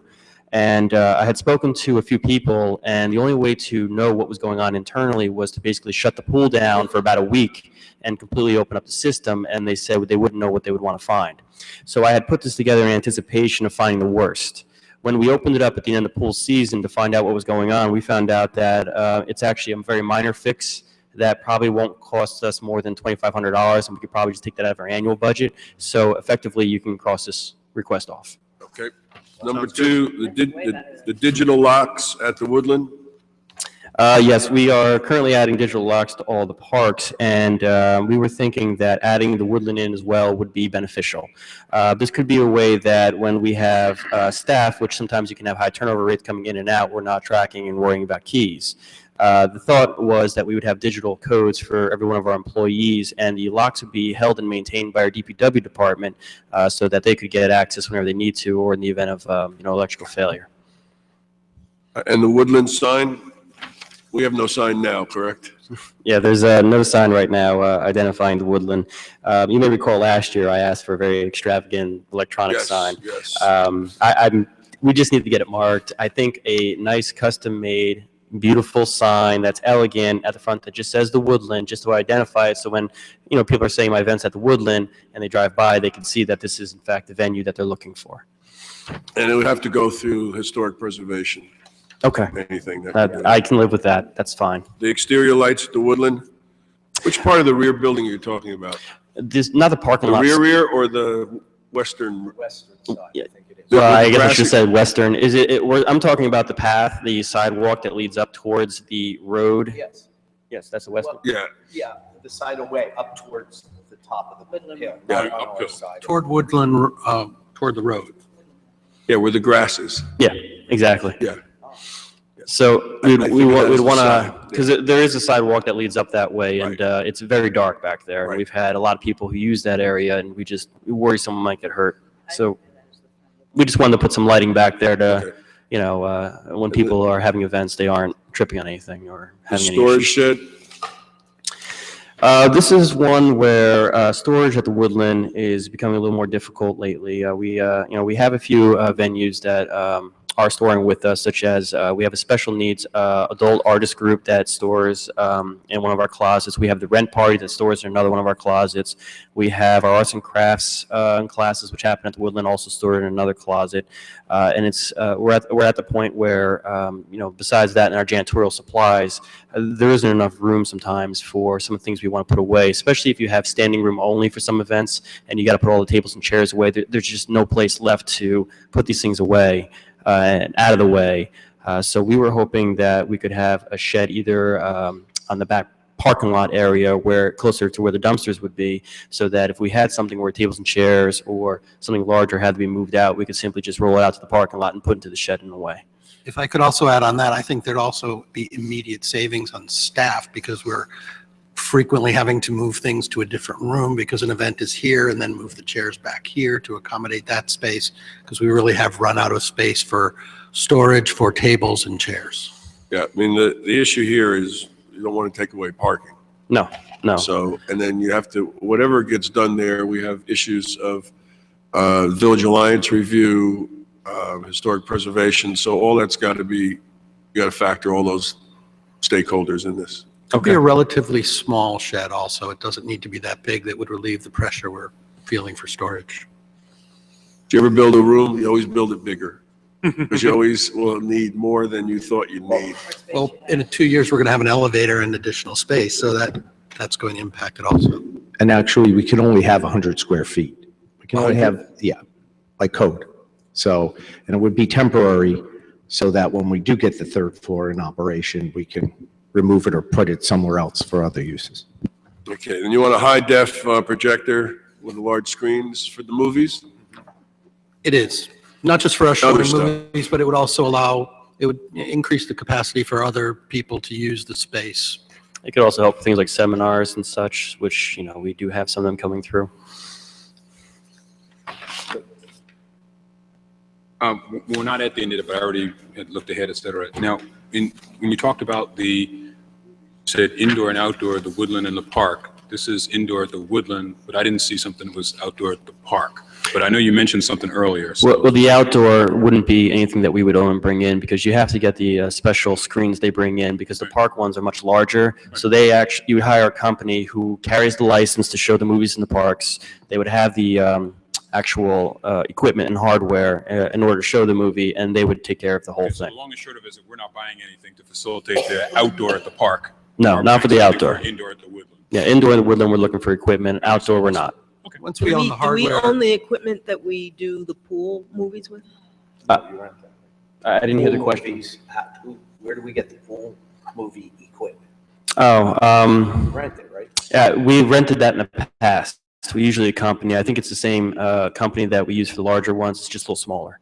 And I had spoken to a few people, and the only way to know what was going on internally was to basically shut the pool down for about a week and completely open up the system, and they said they wouldn't know what they would want to find. So I had put this together in anticipation of finding the worst. When we opened it up at the end of the pool season to find out what was going on, we found out that it's actually a very minor fix that probably won't cost us more than $2,500, and we could probably just take that out of our annual budget. So effectively, you can cross this request off. Okay. Number two, the digital locks at the Woodland. Yes, we are currently adding digital locks to all the parks, and we were thinking that adding the Woodland in as well would be beneficial. This could be a way that when we have staff, which sometimes you can have high turnover rates coming in and out, we're not tracking and worrying about keys. The thought was that we would have digital codes for every one of our employees, and the locks would be held and maintained by our DPW department so that they could get access whenever they need to, or in the event of electrical failure. And the Woodland sign? We have no sign now, correct? Yeah, there's no sign right now identifying the Woodland. You may recall last year I asked for a very extravagant electronic sign. Yes. I'm We just need to get it marked. I think a nice custom-made, beautiful sign that's elegant at the front that just says the Woodland, just to identify it. So when, people are saying my event's at the Woodland and they drive by, they can see that this is in fact the venue that they're looking for. And it would have to go through historic preservation. Okay. Anything that. I can live with that. That's fine. The exterior lights at the Woodland, which part of the rear building are you talking about? Not the parking The lot. rear or the western? Western side, I think it is. Well, I guess I grassy- should have said western. I'm talking about the path, the sidewalk that leads up towards the road. Yes. Yes, that's the western. Yeah. Yeah, the side away, up towards the top of the hill, Yeah, not on our uphill. side. Toward Woodland, toward the road. Yeah, where the grass is. Yeah, exactly. Yeah. So I we'd think want that's the to, side, because there is a sidewalk that leads up that way, and it's very dark back there. And Right. we've had a lot of people who use that area, and we worry someone might get hurt. So we just wanted to put some lighting back there to, when people are having events, they aren't tripping on anything or The having any storage issues. shed? This is one where storage at the Woodland is becoming a little more difficult lately. We have a few venues that are storing with us, such as we have a special needs adult artist group that stores in one of our closets. We have the rent party that stores in another one of our closets. We have our arts and crafts classes, which happen at the Woodland, also stored in another closet. And it's we're at the point where besides that, in our janitorial supplies, there isn't enough room sometimes for some of the things we want to put away, especially if you have standing room only for some events and you got to put all the tables and chairs away. There's just no place left to put these things away and out of the way. So we were hoping that we could have a shed either on the back parking lot area where closer to where the dumpsters would be, so that if we had something where tables and chairs or something larger had to be moved out, we could simply just roll it out to the parking lot and put into the shed and away. If I could also add on that, I think there'd also be immediate savings on staff because we're frequently having to move things to a different room because an event is here and then move the chairs back here to accommodate that space because we really have run out of space for storage for tables and chairs. Yeah, I mean, the issue here is you don't want to take away parking. No. So, and then you have to, whatever gets done there, we have issues of Village Alliance review, historic preservation. So all that's got to be, you got to factor all those stakeholders in this. Could be a relatively small shed also. It doesn't need to be that big. That would relieve the pressure we're feeling for storage. Do you ever build a room? You always build it bigger because you always will need more than you thought you'd need. Well, in 2 years, we're going to have an elevator and additional space, so that's going to impact it also. And actually, we can only have 100 square feet. We can only have, by code. So, and it would be temporary so that when we do get the third floor in operation, we can remove it or put it somewhere else for other uses. Okay, then you want a high-def projector with large screens for the movies? It is, not just for us Other showing stuff. movies, but it would also it would increase the capacity for other people to use the space. It could also help with things like seminars and such, which, we do have some of them coming through. We're not at the end of it, but I already had looked ahead, et cetera. Now, when you talked about said indoor and outdoor, the Woodland and the park, this is indoor at the Woodland, but I didn't see something that was outdoor at the park. But I know you mentioned something earlier. So. Well, the outdoor wouldn't be anything that we would own and bring in because you have to get the special screens they bring in because the park ones are much larger. So you would hire a company who carries the license to show the movies in the parks. They would have the actual equipment and hardware in order to show the movie, and they would take care of the whole So thing. the long and short of it is that we're not buying anything to facilitate the outdoor at the park. No, We're not for buying the something outdoor. Indoor at the Woodland. Yeah, indoor in the Woodland, we're looking for equipment. Outdoor, we're not. Once we own the Do we hardware, own the equipment that we do the pool movies with? I didn't hear the Pool question. movies, where do we get the pool movie equipment? Oh, Rent it, right? yeah, we rented that in the past. We usually accompany, I think it's the same company that we use for the larger ones, it's just a little smaller.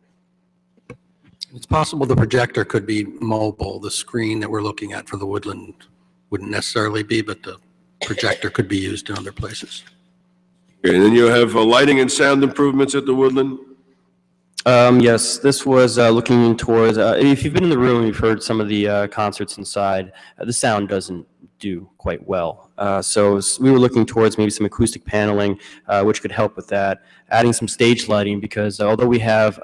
it's possible the projector could be mobile. The screen that we're looking at for the Woodland wouldn't necessarily be, but the projector could be used in other places. Okay, and then you have lighting and sound improvements at the Woodland? Yes, this was looking towards, if you've been in the room, you've heard some of the concerts inside, the sound doesn't do quite well. So we were looking towards maybe some acoustic paneling, which could help with that. Adding some stage lighting, because although we have,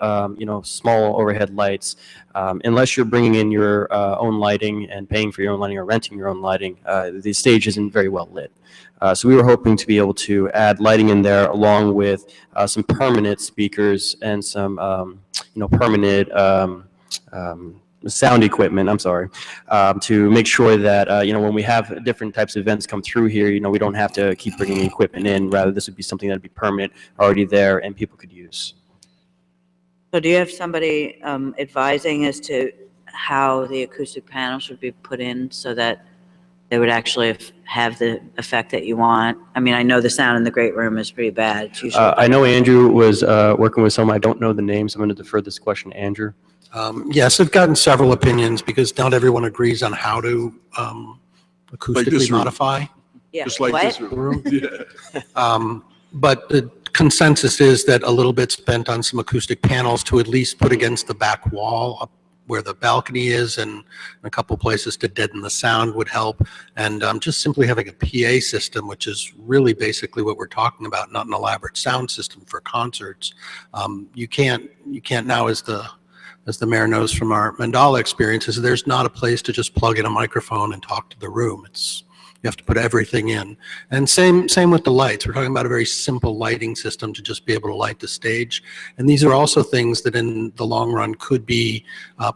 small overhead lights, unless you're bringing in your own lighting and paying for your own lighting or renting your own lighting, the stage isn't very well lit. So we were hoping to be able to add lighting in there along with some permanent speakers and some, permanent sound equipment, to make sure that, when we have different types of events come through here, we don't have to keep bringing equipment in. Rather, this would be something that would be permanent, already there, and people could use. So do you have somebody advising as to how the acoustic panel should be put in so that they would actually have the effect that you want? I mean, I know the sound in the great room is pretty bad. It's usually I know Andrew was working with someone. I don't know the names. I'm going to defer this question to Andrew. Yes, I've gotten several opinions because not everyone agrees on how to acoustically modify. Yeah. Just like this room. Yeah. But the consensus is that a little bit spent on some acoustic panels to at least put against the back wall up where the balcony is, and a couple places to deaden the sound would help. And just simply having a PA system, which is really basically what we're talking about, not an elaborate sound system for concerts. You can't now, as the mayor knows from our Mandala experiences, there's not a place to just plug in a microphone and talk to the room. You have to put everything in. And same with the lights. We're talking about a very simple lighting system to just be able to light the stage. And these are also things that in the long run could be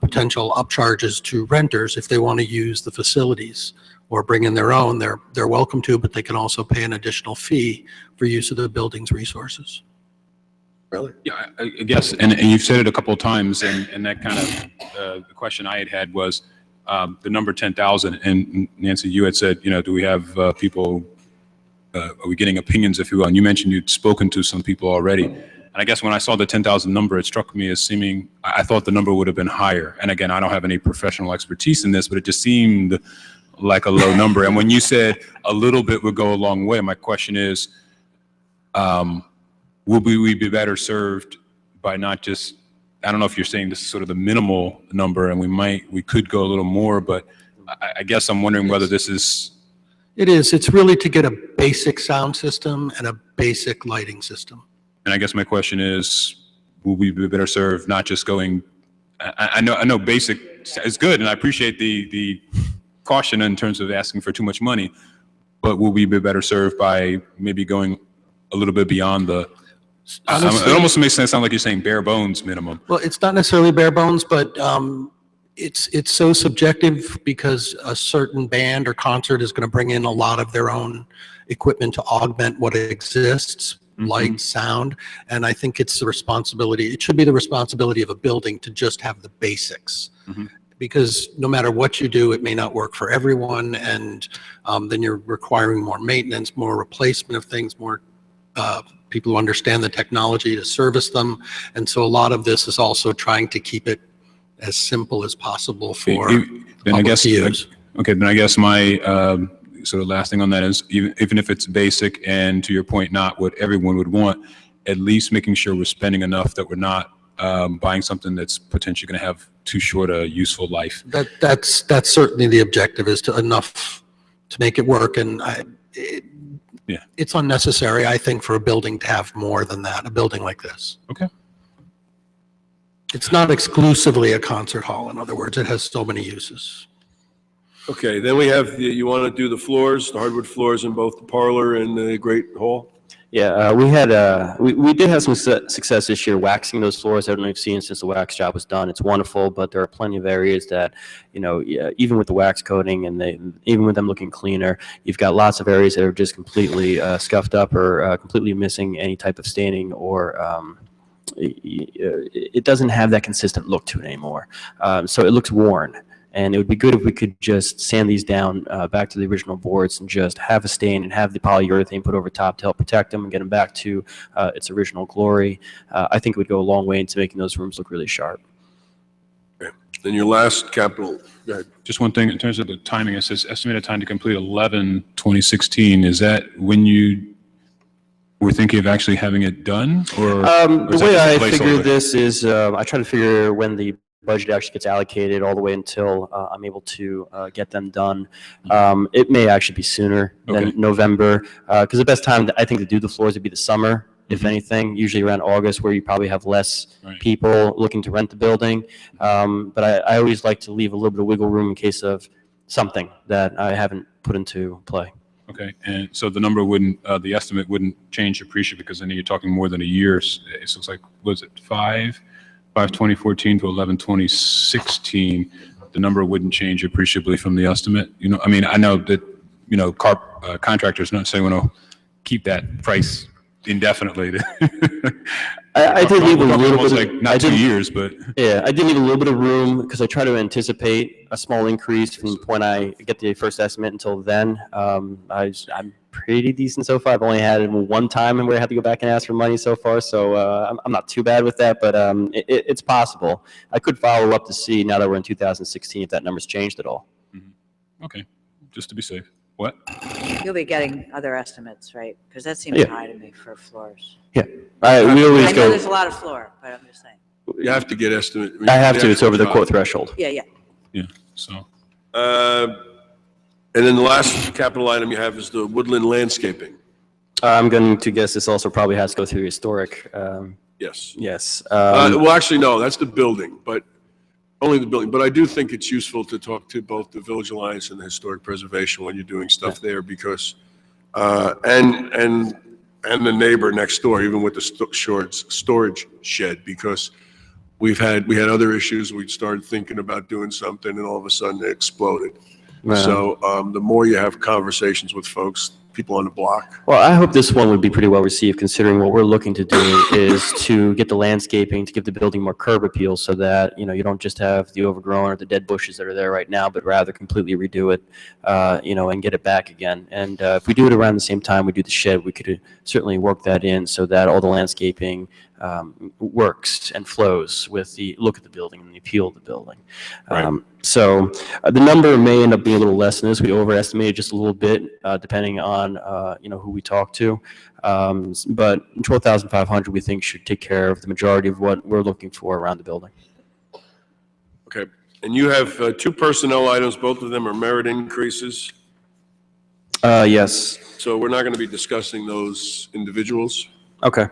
potential upcharges to renters if they want to use the facilities or bring in their own. They're welcome to, but they can also pay an additional fee for use of the building's resources. Really? Yeah, I guess, and you've said it a couple of times, and that kind of, the question I had was, the number 10,000, and Nancy, you had said, do we have people, are we getting opinions, if you will? And you mentioned you'd spoken to some people already. And I guess when I saw the 10,000 number, it struck me as seeming, I thought the number would have been higher. And again, I don't have any professional expertise in this, but it just seemed like a low number. And when you said a little bit would go a long way, my question is, would we be better served by not just, I don't know if you're saying this is sort of the minimal number and we could go a little more, but I guess I'm wondering whether this is. It is. It's really to get a basic sound system and a basic lighting system. And I guess my question is, will we be better served not just going, I know basic is good, and I appreciate the caution in terms of asking for too much money, but will we be better served by maybe going a little bit beyond the, it almost makes sense, sound like you're saying bare bones minimum. Well, it's not necessarily bare bones, but it's so subjective because a certain band or concert is going to bring in a lot of their own equipment to augment what exists, light, sound, and I think it's the responsibility, it should be the responsibility of a building to just have the basics. Because no matter what you do, it may not work for everyone, and then you're requiring more maintenance, more replacement of things, more people who understand the technology to service them. And so a lot of this is also trying to keep it as simple as possible for public to use. Okay, then I guess my sort of last thing on that is, even if it's basic and to your point, not what everyone would want, at least making sure we're spending enough that we're not buying something that's potentially going to have too short a useful life. That's certainly the objective, is to enough to make it work. And it's unnecessary, I think, for a building to have more than that, a building like this. Okay. It's not exclusively a concert hall, in other words. It has so many uses. Okay, then we have, you want to do the floors, the hardwood floors in both the parlor and the great hall? Yeah, we had we did have some success this year waxing those floors. I don't know if you've seen since the wax job was done. It's wonderful, but there are plenty of areas that, even with the wax coating and even with them looking cleaner, you've got lots of areas that are just completely scuffed up or completely missing any type of staining, or it doesn't have that consistent look to it anymore. So it looks worn. And it would be good if we could just sand these down back to the original boards and just have a stain and have the polyurethane put over top to help protect them and get them back to its original glory. I think it would go a long way into making those rooms look really sharp. Okay. Then your last capital, go ahead. Just one thing in terms of the timing, it says estimated time to complete 11/2016. Is that when you were thinking of actually having it done? Or the way I figure this is I try to figure when the budget actually gets allocated all the way until I'm able to get them done. It may actually be sooner than November, because the best time I think to do the floors would be the summer, if anything, usually around August, where you probably have less people looking to rent the building. But I always like to leave a little bit of wiggle room in case of something that I haven't put into play. Okay, and so the number wouldn't, the estimate wouldn't change appreciably because I know you're talking more than a year. So it looks like, was it 5/2014 to 11/2016? The number wouldn't change appreciably from the estimate. You know, I mean, I know that, you know, contractors not saying want to keep that price indefinitely. I did leave a little bit, like not 2 years, but yeah, I did leave a little bit of room because I try to anticipate a small increase from the point I get the first estimate until then. I'm pretty decent so far. I've only had it one time where I had to go back and ask for money so far, so I'm not too bad with that, but it's possible. I could follow up to see now that we're in 2016 if that number's changed at all. okay, just to be safe. What? You'll be getting other estimates, right? Because that seems Yeah. high to me for floors. Yeah, we always I know go. there's a lot of floor, but I'm just saying. You have to get estimate. I have to. It's over the quote threshold. Yeah, yeah. Yeah, so. And then the last capital item you have is the woodland landscaping. I'm going to guess this also probably has to go through historic. Yes. Yes. Well, actually, no, that's the building, but only the building. But I do think it's useful to talk to both the Village Alliance and the Historic Preservation when you're doing stuff there because, and the neighbor next door, even with the storage shed, because we had other issues. We started thinking about doing something and all of a sudden it exploded. Wow. So the more you have conversations with folks, people on the block. Well, I hope this one would be pretty well received, considering what we're looking to do is to get the landscaping to give the building more curb appeal so that, you know, you don't just have the overgrown or the dead bushes that are there right now, but rather completely redo it, you know, and get it back again. And if we do it around the same time we do the shed, we could certainly work that in so that all the landscaping works and flows with the look of the building and the appeal of the building. Right. So the number may end up being a little less than this. We overestimated just a little bit, depending on you know, who we talk to. But 12,500 we think should take care of the majority of what we're looking for around the building. Okay. And you have two personnel items. Both of them are merit increases. Yes. So we're not going to be discussing those individuals. Okay.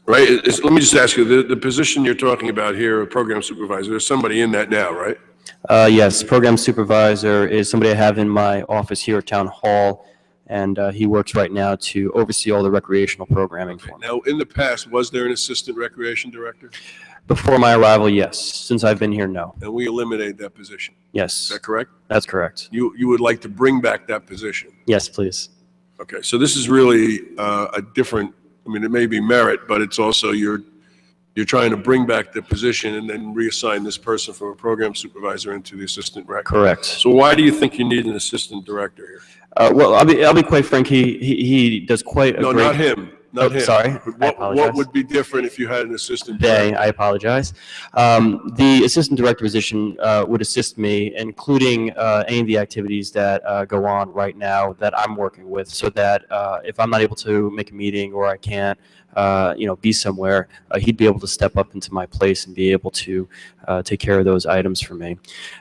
Right. Let me just ask you, the position you're talking about here, a program supervisor, there's somebody in that now, right? Yes, program supervisor is somebody I have in my office here at Town Hall, and he works right now to oversee all the recreational programming for me. Now, in the past, was there an assistant recreation director? Before my arrival, yes. Since I've been here, no. And we eliminated that position. Yes. Is that correct? That's correct. You would like to bring back that position? Yes, please. Okay, so this is really a different, I mean, it may be merit, but it's also you're trying to bring back the position and then reassign this person from a program supervisor into the assistant rec. Correct. So why do you think you need an assistant director here? Well, I'll be quite frank. He does quite a No, great. not him. Not him. Sorry, I What apologize. would be different if you had an assistant They, director? I apologize. The assistant director position would assist me, including any of the activities that go on right now that I'm working with, so that if I'm not able to make a meeting or I can't, you know, be somewhere, he'd be able to step up into my place and be able to take care of those items for me.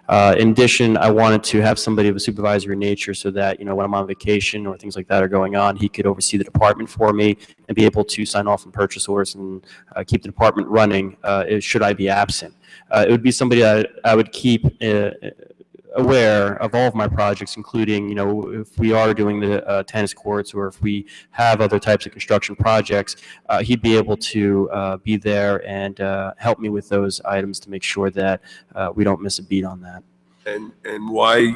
In addition, I wanted to have somebody of a supervisory nature so that, you know, when I'm on vacation or things like that are going on, he could oversee the department for me and be able to sign off on purchase orders and keep the department running should I be absent. It would be somebody that I would keep aware of all of my projects, including, you know, if we are doing the tennis courts or if we have other types of construction projects, he'd be able to be there and help me with those items to make sure that we don't miss a beat on that. And why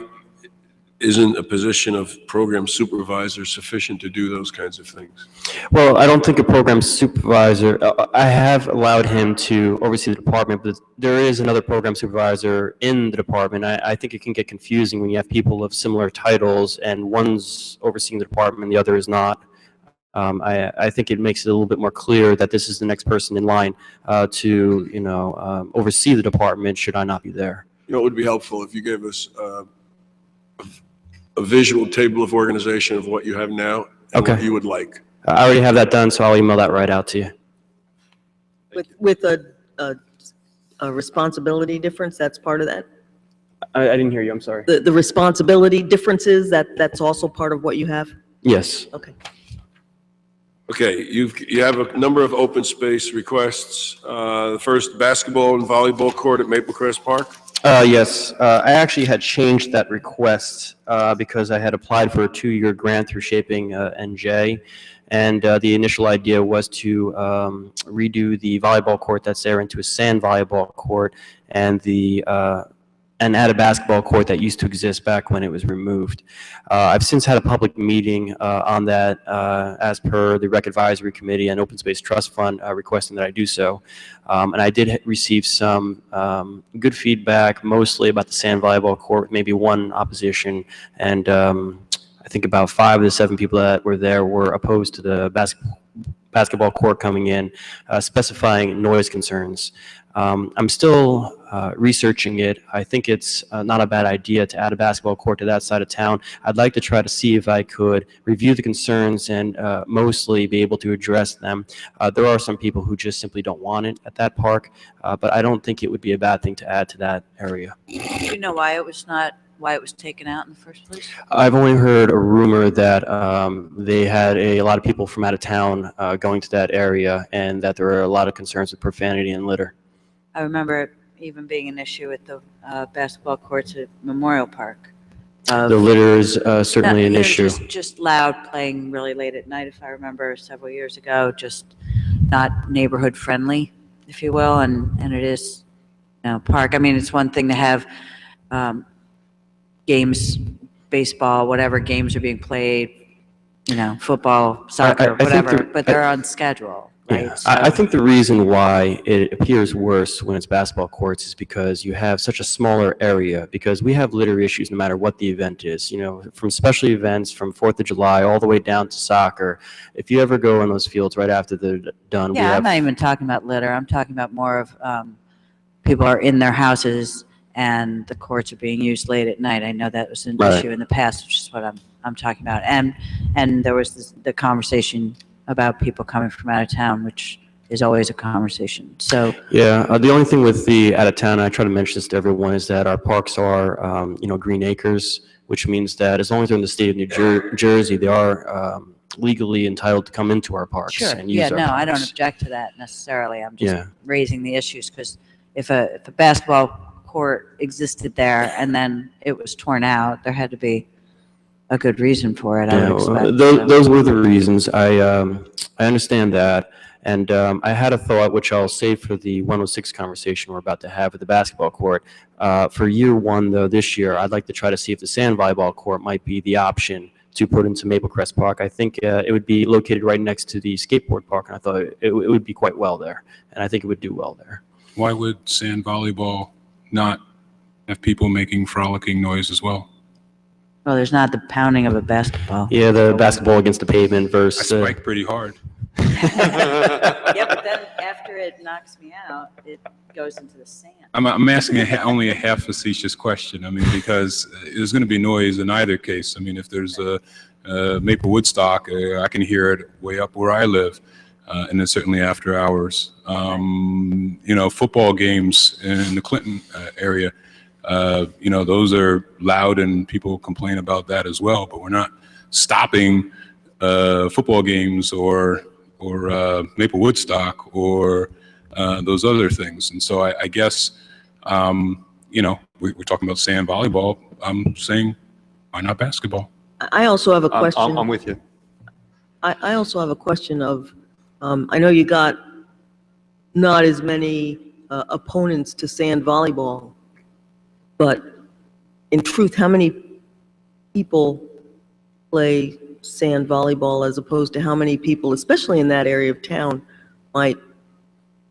isn't a position of program supervisor sufficient to do those kinds of things? Well, I don't think a program supervisor, I have allowed him to oversee the department, but there is another program supervisor in the department. I think it can get confusing when you have people of similar titles and one's overseeing the department and the other is not. I think it makes it a little bit more clear that this is the next person in line to, you know, oversee the department should I not be there. You know, it would be helpful if you gave us a visual table of organization of what you have now and Okay. what you would like. I already have that done, so I'll email that right out to you. With a responsibility difference, that's part of that? I didn't hear you, I'm sorry. The responsibility differences, that's also part of what you have? Yes. Okay. Okay, you have a number of open space requests. The first, basketball and volleyball court at Maplecrest Park. Yes, I actually had changed that request because I had applied for a 2-year grant through Shaping NJ, and the initial idea was to redo the volleyball court that's there into a sand volleyball court, and add a basketball court that used to exist back when it was removed. I've since had a public meeting on that as per the Rec Advisory Committee and Open Space Trust Fund requesting that I do so. And I did receive some good feedback, mostly about the sand volleyball court, maybe one opposition, and I think about 5 of the 7 people that were there were opposed to the basketball court coming in, specifying noise concerns. I'm still researching it. I think it's not a bad idea to add a basketball court to that side of town. I'd like to try to see if I could review the concerns and mostly be able to address them. There are some people who just simply don't want it at that park, but I don't think it would be a bad thing to add to that area. Do you know why it was taken out in the first place? I've only heard a rumor that they had a lot of people from out of town going to that area, and that there were a lot of concerns with profanity and litter. I remember it even being an issue with the basketball courts at Memorial Park. The litter is certainly an issue. Just loud, playing really late at night, if I remember several years ago, just not neighborhood friendly, if you will, and it is, park. I mean, it's one thing to have games, baseball, whatever games are being played, football, soccer, whatever, but they're on schedule. Right? Yeah, I think the reason why it appears worse when it's basketball courts is because you have such a smaller area, because we have litter issues no matter what the event is, from special events, from 4th of July, all the way down to soccer. If you ever go in those fields right after they're done, Yeah, I'm not even talking about litter. I'm talking about more of people are in their houses and the courts are being used late at night. I know that was an issue in the past, which is what I'm talking about. And there was the conversation about people coming from out of town, which is always a conversation. So yeah, the only thing with the out of town, I try to mention this to everyone, is that our parks are green acres, which means that as long as they're in the state of New Jersey, they are legally entitled to come into our parks and use our parks. I don't object to that necessarily. I'm just raising the issues because if a basketball court existed there and then it was torn out, there had to be a good reason for it, I would expect. Those were the reasons. I understand that. And I had a thought, which I'll save for the 106 conversation we're about to have with the basketball court. For year one, though, this year, I'd like to try to see if the sand volleyball court might be the option to put into Maplecrest Park. I think it would be located right next to the skateboard park, and I thought it would be quite well there. And I think it would do well there. Why would sand volleyball not have people making frolicking noise as well? Well, there's not the pounding of a basketball. Yeah, the basketball against the pavement versus... I spike pretty hard. Yeah, but then after it knocks me out, it goes into the sand. I'm asking only a half facetious question. I mean, because there's going to be noise in either case. I mean, if there's a Maplewood stock, I can hear it way up where I live, and then certainly after hours. Football games in the Clinton area, those are loud and people complain about that as well, but we're not stopping football games or Maplewood stock or those other things. And so I guess, we're talking about sand volleyball. I'm saying, why not basketball? I also have a question. I'm with you. I also have a question of, I know you got not as many opponents to sand volleyball, but in truth, how many people play sand volleyball as opposed to how many people, especially in that area of town, might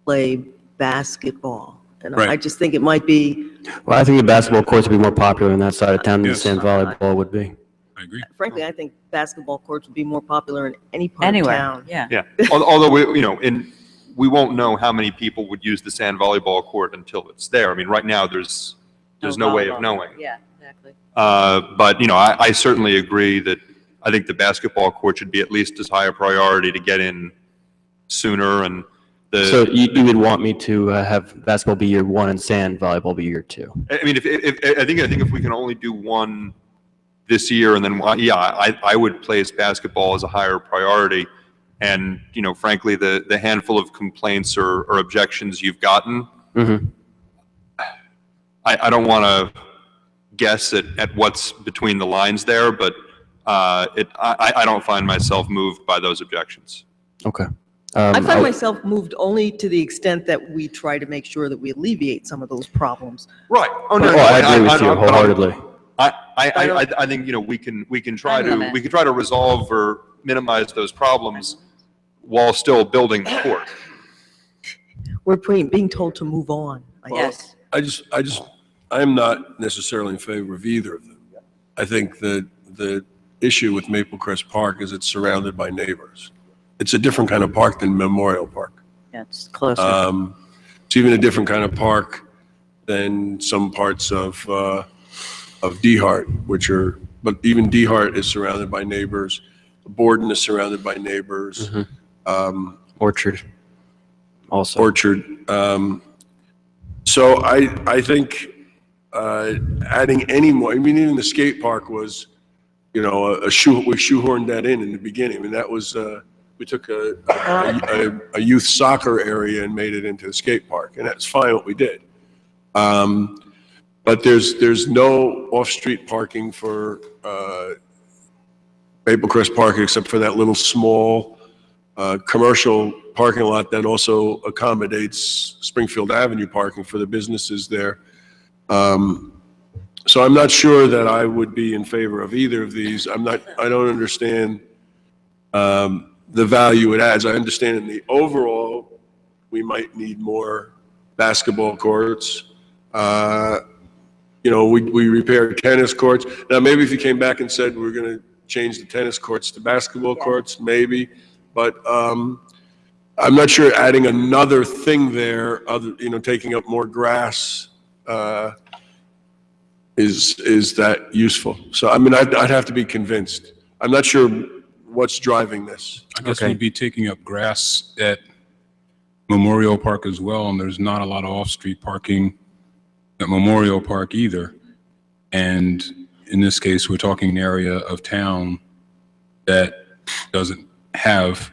play basketball? And right. I just think it might be... Well, I think the basketball courts would be more popular on that side of town than the sand volleyball would be. I agree. Frankly, I think basketball courts would be more popular in any part of town. Yeah. Yeah. Although, we won't know how many people would use the sand volleyball court until it's there. I mean, right now, there's no way of knowing. Yeah, exactly. But, I certainly agree that I think the basketball court should be at least as high a priority to get in sooner, and So you would want me to have basketball be year 1 and sand volleyball be year 2? I mean, I think if we can only do one this year and then, yeah, I would place basketball as a higher priority. And, you know, frankly, the handful of complaints or objections you've gotten, I don't want to guess at what's between the lines there, but I don't find myself moved by those objections. Okay. I find myself moved only to the extent that we try to make sure that we alleviate some of those problems. Right. Oh, no, I agree with you wholeheartedly. I think, you know, we can try to resolve or minimize those problems while still building the court. We're being told to move on. Yes. I'm not necessarily in favor of either of them. I think that the issue with Maple Crest Park is it's surrounded by neighbors. It's a different kind of park than Memorial Park. Yeah, it's closer. It's even a different kind of park than some parts of D-Hart, but even D-Hart is surrounded by neighbors. Borden is surrounded by neighbors. Orchard also. Orchard. So I think adding any more, I mean, even the skate park was, you know, we shoehorned that in the beginning. I mean, that was, we took a youth soccer area and made it into a skate park, and that's fine what we did. But there's no off-street parking for Maple Crest Park except for that little small commercial parking lot that also accommodates Springfield Avenue parking for the businesses there. So I'm not sure that I would be in favor of either of these. I don't understand the value it adds. I understand in the overall, we might need more basketball courts. You know, we repaired tennis courts. Now, maybe if you came back and said we're going to change the tennis courts to basketball courts, maybe. But I'm not sure adding another thing there, taking up more grass, is that useful. So, I mean, I'd have to be convinced. I'm not sure what's driving this. I guess we'd be taking up grass at Memorial Park as well, and there's not a lot of off-street parking at Memorial Park either. And in this case, we're talking an area of town that doesn't have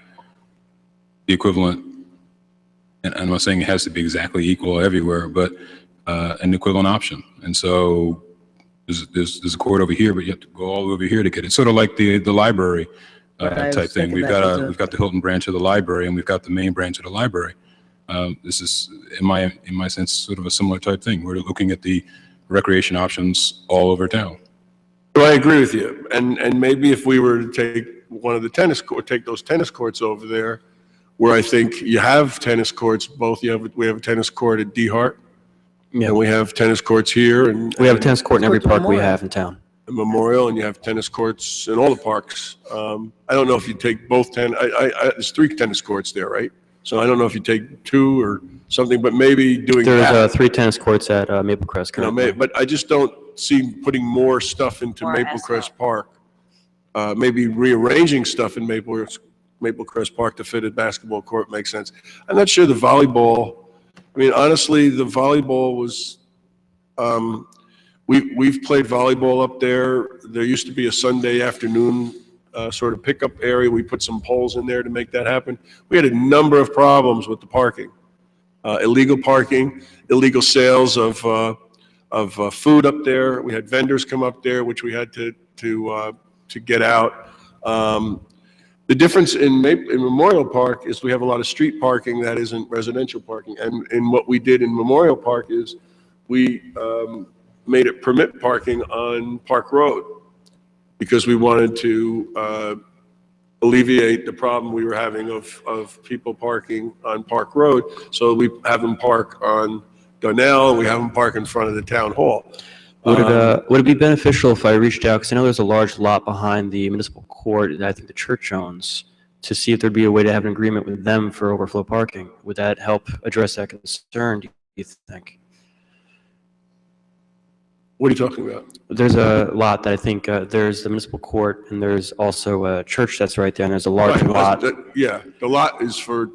the equivalent, and I'm not saying it has to be exactly equal everywhere, but an equivalent option. And so there's a court over here, but you have to go all over here to get it. Sort of like the library type thing. We've got the Hilton branch of the library, and we've got the main branch of the library. This is, in my sense, sort of a similar type thing. We're looking at the recreation options all over town. So I agree with you. And maybe if we were to take one of the take those tennis courts over there, where I think you have tennis courts, we have a tennis court at D-Hart, and we have tennis courts here. And we have a tennis court in every park we have in town. Memorial, and you have tennis courts in all the parks. I don't know if you take both there's 3 tennis courts there, right? So I don't know if you take 2 or something, but maybe doing that. There's 3 tennis courts at Maple Crest currently. But I just don't see putting more stuff into Maple Crest Park. Maybe rearranging stuff in Maple Crest Park to fit a basketball court makes sense. I'm not sure the volleyball, I mean, honestly, the volleyball was, we've played volleyball up there. There used to be a Sunday afternoon sort of pickup area. We put some poles in there to make that happen. We had a number of problems with the parking. Illegal parking, illegal sales of food up there. We had vendors come up there, which we had to get out. The difference in Memorial Park is we have a lot of street parking that isn't residential parking. And what we did in Memorial Park is we made it permit parking on Park Road because we wanted to alleviate the problem we were having of people parking on Park Road. So we have them park on Donnell, and we have them park in front of the town hall. Would it be beneficial if I reached out, because I know there's a large lot behind the municipal court that I think the church owns, to see if there'd be a way to have an agreement with them for overflow parking? Would that help address that concern, do you think? What are you talking about? There's a lot that I think, there's the municipal court, and there's also a church that's right there, and there's a large Right, lot. Yeah, the lot is for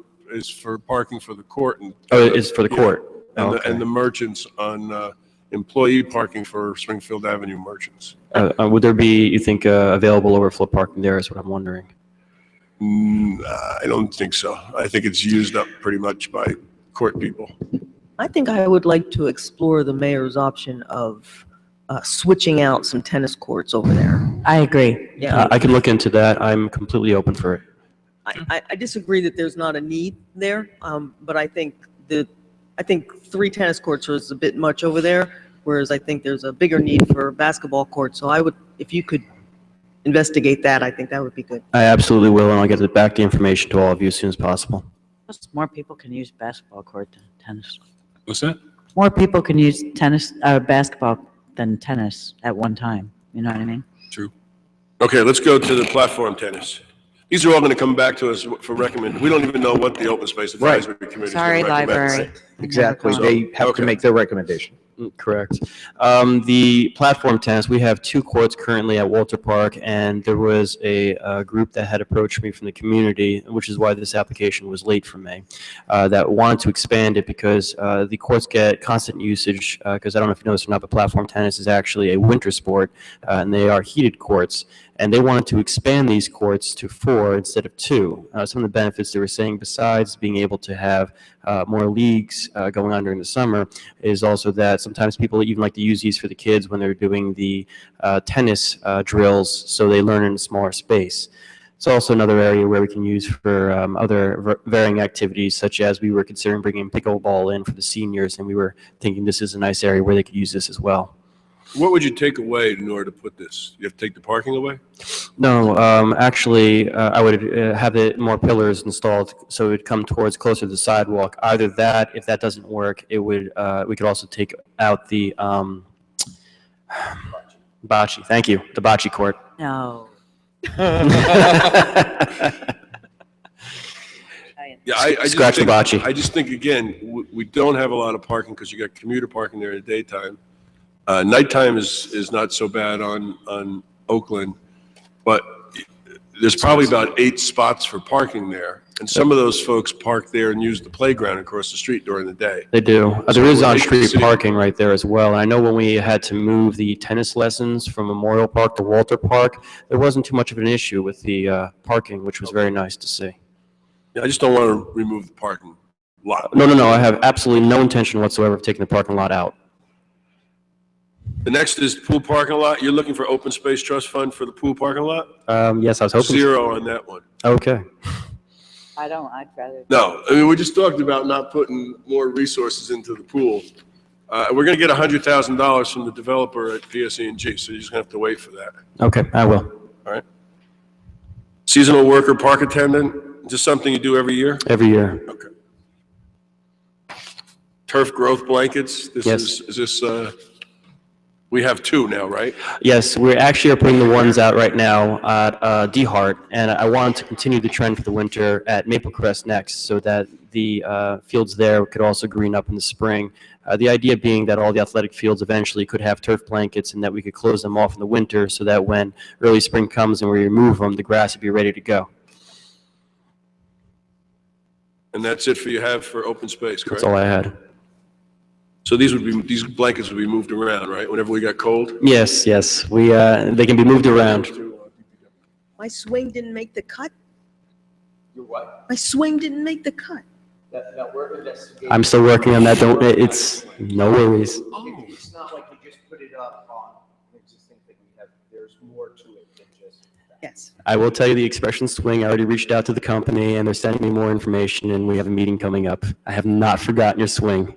parking for the court and. Oh, it's for the yeah, court? And Okay. and the merchants on, employee parking for Springfield Avenue merchants. Would there be, you think, available overflow parking there is what I'm wondering? I don't think so. I think it's used up pretty much by court people. I think I would like to explore the mayor's option of switching out some tennis courts over there. I agree. Yeah, I could look into that. I'm completely open for it. I disagree that there's not a need there, but I think 3 tennis courts is a bit much over there, whereas I think there's a bigger need for basketball courts. So I would, if you could investigate that, I think that would be good. I absolutely will, and I'll get back the information to all of you as soon as possible. Plus, more people can use basketball court than tennis. What's that? More people can use basketball than tennis at one time. You know what I mean? True. Okay, let's go to the platform tennis. These are all going to come back to us for recommend. We don't even know what the open space advisory committee is going to recommend. Library. Exactly. They have to make their recommendation. Correct. The platform tennis, we have 2 courts currently at Walter Park, and there was a group that had approached me from the community, which is why this application was late for me, that wanted to expand it because the courts get constant usage, because I don't know if you noticed or not, but platform tennis is actually a winter sport, and they are heated courts. And they wanted to expand these courts to 4 instead of 2. Some of the benefits they were saying, besides being able to have more leagues going on during the summer, is also that sometimes people even like to use these for the kids when they're doing the tennis drills, so they learn in a smaller space. It's also another area where we can use for other varying activities, such as we were considering bringing pickleball in for the seniors, and we were thinking this is a nice area where they could use this as well. What would you take away in order to put this? You have to take the parking away? No, actually, I would have it more pillars installed so it would come towards closer to the sidewalk. Either that, if that doesn't work, it would, we could also take out the bocce. Thank you, the bocce court. No. Yeah, I just Scratch the think- bocce. I just think, again, we don't have a lot of parking because you got commuter parking there in the daytime. Nighttime is not so bad on Oakland, but there's probably about 8 spots for parking there. And some of those folks park there and use the playground across the street during the day. They do. So There is they can on-street see- parking right there as well. And I know when we had to move the tennis lessons from Memorial Park to Walter Park, there wasn't too much of an issue with the parking, which was very nice to see. Yeah, I just don't want to remove the parking lot. No. I have absolutely no intention whatsoever of taking the parking lot out. The next is pool parking lot. You're looking for open space trust fund for the pool parking lot? Yes, I was hoping. 0 on that one. Okay. I'd rather. No, I mean, we just talked about not putting more resources into the pool. We're going to get $100,000 from the developer at PSE&G, so you're just going to have to wait for that. Okay, I will. All right. Seasonal worker park attendant, is this something you do every year? Every year. Okay. Turf growth blankets, Yes. is this, we have 2 now, right? Yes, we actually are putting the ones out right now at DeHart, and I wanted to continue the trend for the winter at Maple Crest next, so that the fields there could also green up in the spring. The idea being that all the athletic fields eventually could have turf blankets and that we could close them off in the winter so that when early spring comes and we remove them, the grass would be ready to go. And that's it you have for open space, correct? That's all I had. So these blankets would be moved around, right, whenever we got cold? Yes, we, they can be moved around. My swing didn't make the cut. You're what? My swing didn't make the cut. That we're investigating. I'm still working on that, it's, no worries. It's not like you just put it up on an existing thing. There's more to it than just that. Yes. I will tell you the expression swing, I already reached out to the company and they're sending me more information and we have a meeting coming up. I have not forgotten your swing.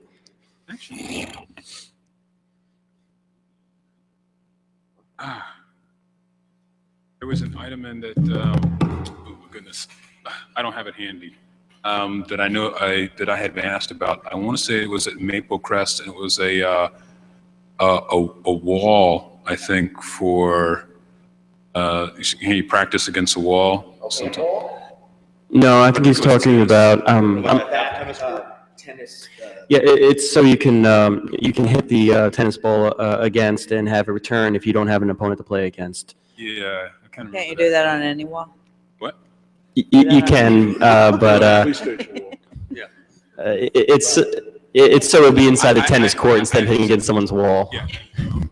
There was an item in that, oh goodness, I don't have it handy, that I know that I had been asked about. I want to say it was at Maple Crest, and it was a wall, I think, for, you practice against a wall. Okay. No, I think he's talking about, tennis. Yeah, it's so you can hit the tennis ball against and have a return if you don't have an opponent to play against. Yeah, I kind of. Can't you do that on any wall? What? You can, but Police station wall. it's so it'd be inside the tennis court instead of hitting against someone's wall. Yeah,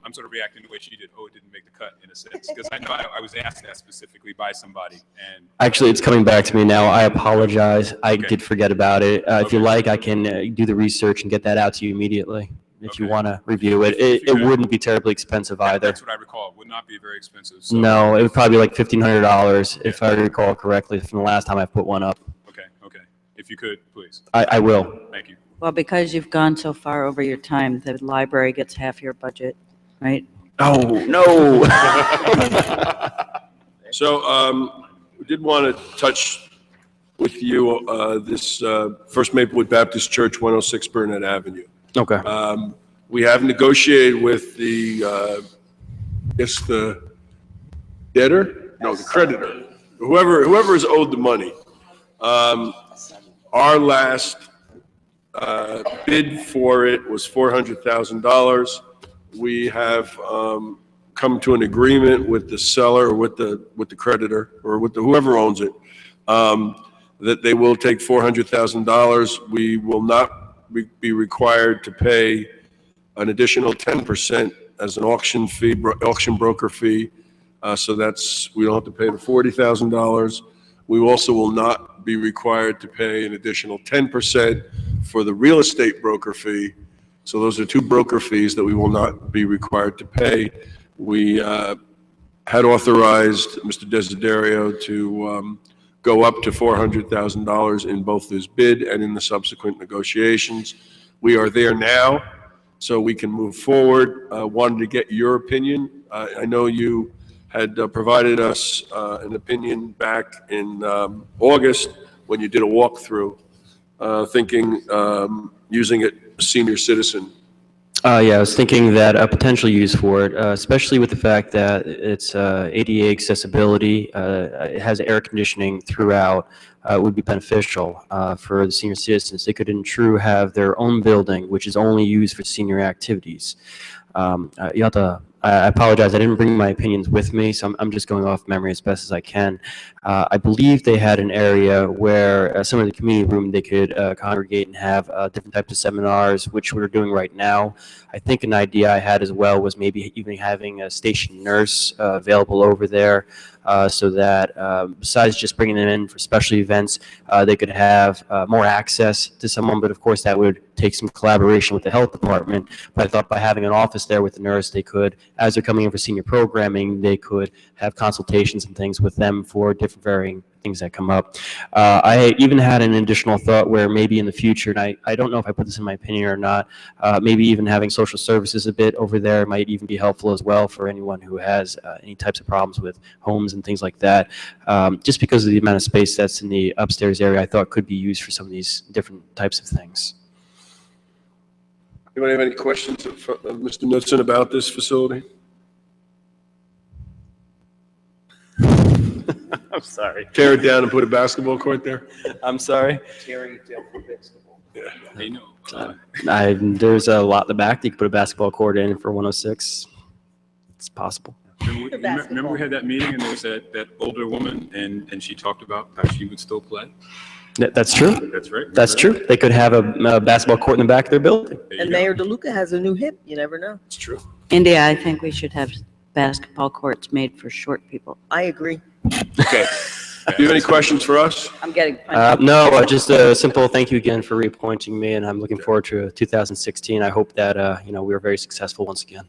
I'm sort of reacting the way she did. Oh, it didn't make the cut in a sense, because I know I was asked that specifically by somebody, and Actually, it's coming back to me now. I apologize. I did forget about it. If you like, I can do the research and get that out to you immediately if you want to review it. It wouldn't be terribly expensive either. that's what I recall. It would not be very expensive. So. No, it would probably be like $1,500 if I recall correctly from the last time I put one up. Okay. If you could, please. I will. Thank you. Well, because you've gone so far over your time, the library gets half your budget, right? Oh, no. So, we did want to touch with you, this, First Maplewood Baptist Church, 106 Burnett Avenue. Okay. We have negotiated with the debtor? No, the creditor. Whoever is owed the money. Our last bid for it was $400,000. We have come to an agreement with the seller, or with the creditor, or with whoever owns it, that they will take $400,000. We will not be required to pay an additional 10% as an auction fee, auction broker fee. So we don't have to pay the $40,000. We also will not be required to pay an additional 10% for the real estate broker fee. So those are two broker fees that we will not be required to pay. We had authorized Mr. Desiderio to go up to $400,000 in both his bid and in the subsequent negotiations. We are there now, so we can move forward. Wanted to get your opinion. I know you had provided us an opinion back in August when you did a walkthrough, thinking using it senior citizen. Yeah, I was thinking that a potential use for it, especially with the fact that it's ADA accessibility, it has air conditioning throughout, would be beneficial for the senior citizens. They could in true have their own building, which is only used for senior activities. You have to, I apologize, I didn't bring my opinions with me, so I'm just going off memory as best as I can. I believe they had an area where some of the community room they could congregate and have different types of seminars, which we're doing right now. I think an idea I had as well was maybe even having a station nurse available over there so that besides just bringing them in for special events, they could have more access to someone, but of course that would take some collaboration with the health department. But I thought by having an office there with the nurse, they could, as they're coming in for senior programming, they could have consultations and things with them for different varying things that come up. I even had an additional thought where maybe in the future, and I don't know if I put this in my opinion or not, maybe even having social services a bit over there might even be helpful as well for anyone who has any types of problems with homes and things like that. Just because of the amount of space that's in the upstairs area, I thought could be used for some of these different types of things. Anybody have any questions of Mr. Knudsen about this facility? I'm sorry. Tear it down and put a basketball court there? I'm sorry. Tearing it down for basketball. Yeah. They know. There's a lot in the back that you could put a basketball court in for 106. It's possible. Remember we had that meeting and there was that older woman and she talked about how she would still play? That's true. That's right. That's true. They could have a basketball court in the back of their building. And Mayor DeLuca has a new hip, you never know. It's true. India, I think we should have basketball courts made for short people. I agree. Okay. Do you have any questions for us? I'm getting. No, just a simple thank you again for reappointing me, and I'm looking forward to 2016. I hope that, we are very successful once again.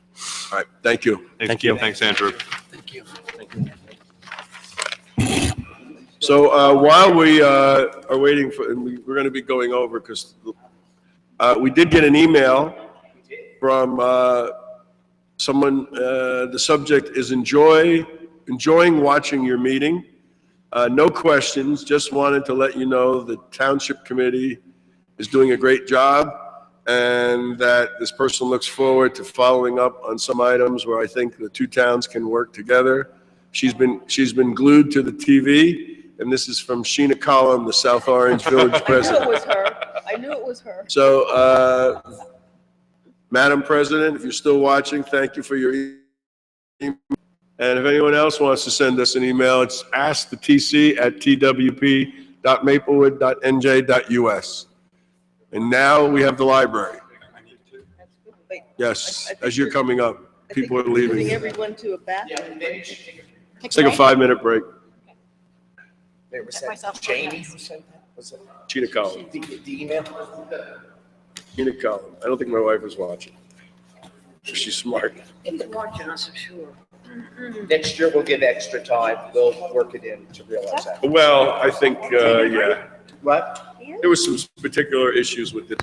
All right, thank you. Thank you. Thanks, Andrew. Thank you. So while we are waiting for, and we're going to be going over, because we did get an email from someone, the subject is enjoying watching your meeting. No questions, just wanted to let you know the Township Committee is doing a great job and that this person looks forward to following up on some items where I think the two towns can work together. She's been glued to the TV, and this is from Sheena Collum, the South Orange Village president. I knew it was was her. So, Madam President, if you're still watching, thank you for your email. And if anyone else wants to send us an email, it's asktc@twp.maplewood.nj.us. And now we have the library. Yes, as you're coming up, people are Moving leaving. everyone to a bathroom. Let's take a 5-minute break. There was that Jamie who sent that? Was it Gina Collins. the email? Gina Collins. I don't think my wife is watching. She's smart. He's watching us, I'm sure. Next year, we'll get extra time. We'll work it in to realize that. Well, I think, yeah. What? There was some particular issues with it.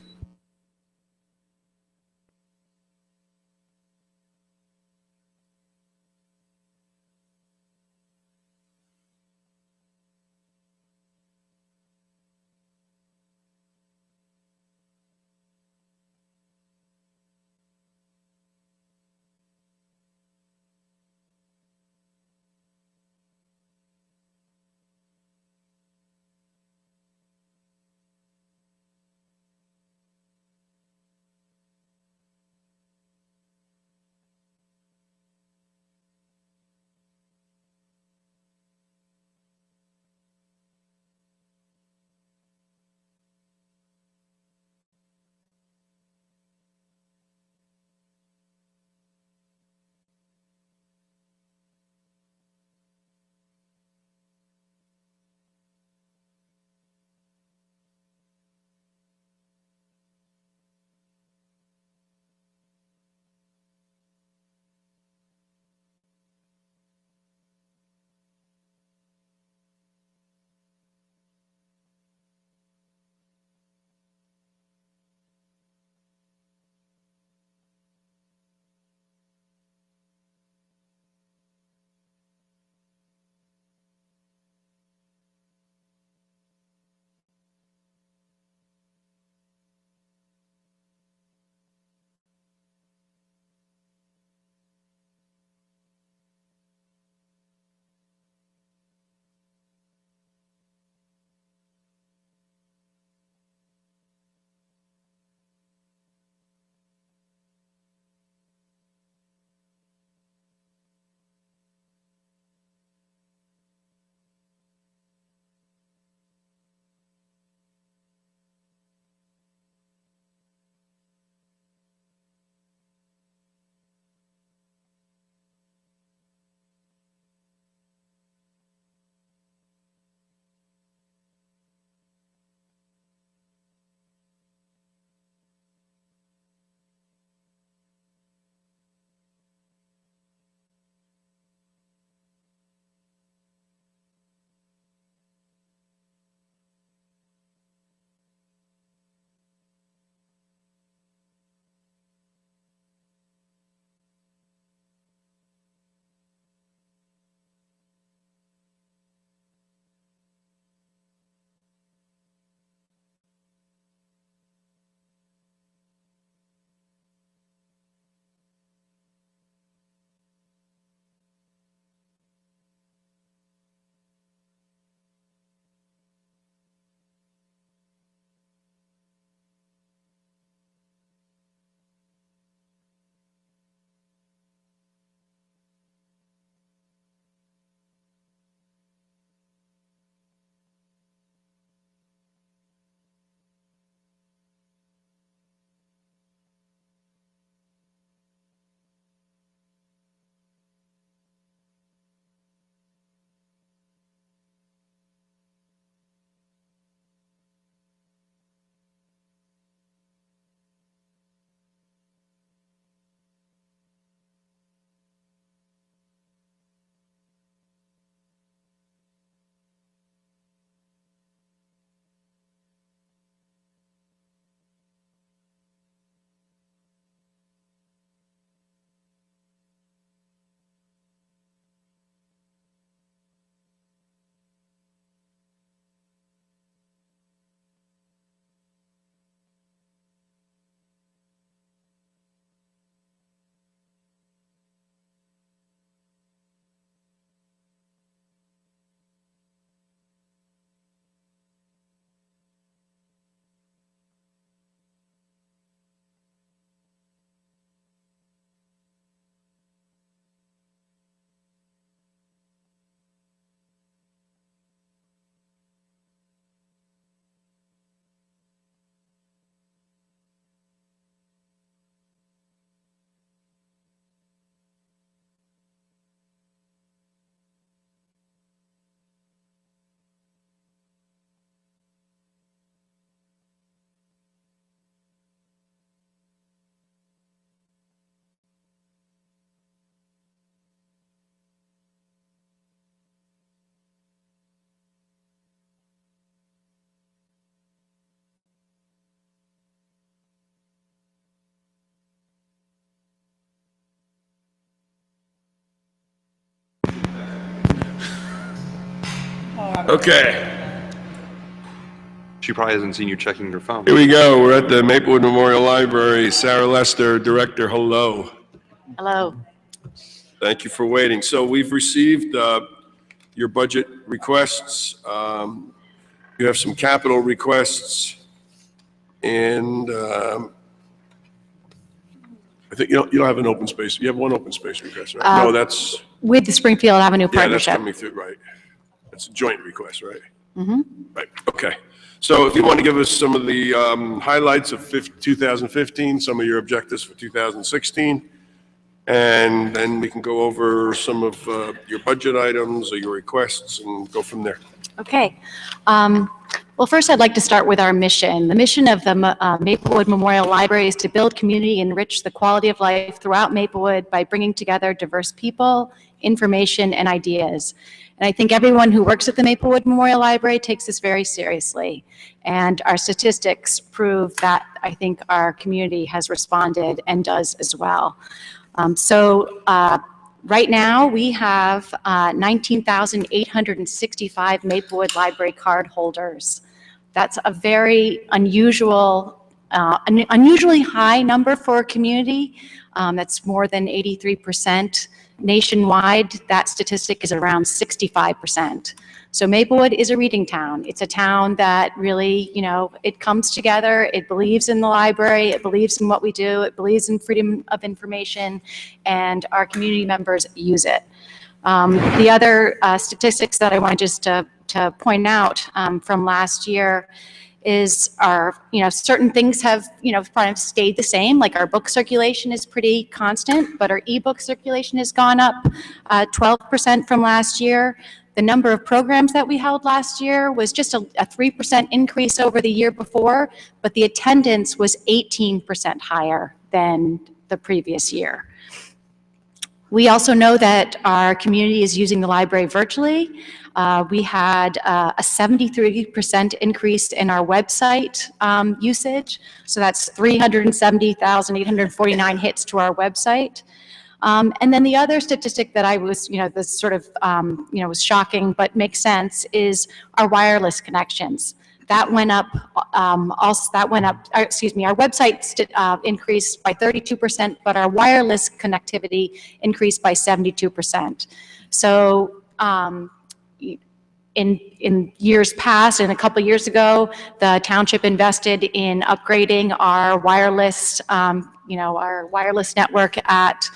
Okay, She probably hasn't seen you checking your phone. here we go. We're at the Maplewood Memorial Library. Sarah Lester, Director, hello. Hello. Thank you for waiting. So we've received your budget requests. You have some capital requests. And I think you don't have an open space. You have one open space request, right? No, that's, With the Springfield Avenue yeah, that's Partnership. coming through, right. That's a joint request, right? Mm-hmm. Right, okay. So if you want to give us some of the highlights of 2015, some of your objectives for 2016, and then we can go over some of your budget items or your requests and go from there. Okay. Well, first, I'd like to start with our mission. The mission of the Maplewood Memorial Library is to build community and enrich the quality of life throughout Maplewood by bringing together diverse people, information, and ideas. And I think everyone who works at the Maplewood Memorial Library takes this very seriously. And our statistics prove that I think our community has responded and does as well. Right now, we have 19,865 Maplewood Library card holders. That's a very unusually high number for a community. That's more than 83%. Nationwide, that statistic is around 65%. So Maplewood is a reading town. It's a town that really, it comes together. It believes in the library. It believes in what we do. It believes in freedom of information, and our community members use it. The other statistics that I want just to point out from last year is certain things have, kind of stayed the same, like our book circulation is pretty constant, but our ebook circulation has gone up 12% from last year. The number of programs that we held last year was just a 3% increase over the year before, but the attendance was 18% higher than the previous year. We also know that our community is using the library virtually. We had a 73% increase in our website usage. So that's 370,849 hits to our website. And then the other statistic that I was, this sort of, was shocking, but makes sense, is our wireless connections. That went up, our website increased by 32%, but our wireless connectivity increased by 72%. So in years past, and a couple of years ago, the township invested in upgrading our wireless, our wireless network at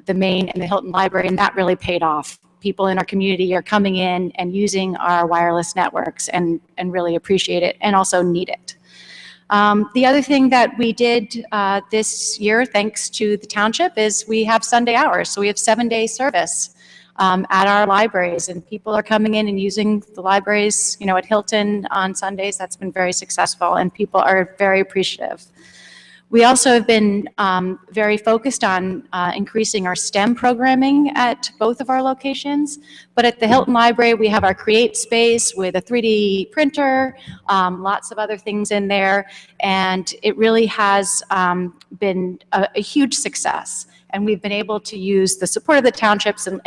the Main and the Hilton Library, and that really paid off. People in our community are coming in and using our wireless networks and really appreciate it and also need it. The other thing that we did this year, thanks to the township, is we have Sunday hours. So we have 7-day service at our libraries, and people are coming in and using the libraries, at Hilton on Sundays. That's been very successful, and people are very appreciative. We also have been very focused on increasing our STEM programming at both of our locations. But at the Hilton Library, we have our Create space with a 3D printer, lots of other things in there, and it really has been a huge success. And we've been able to use the support of the townships and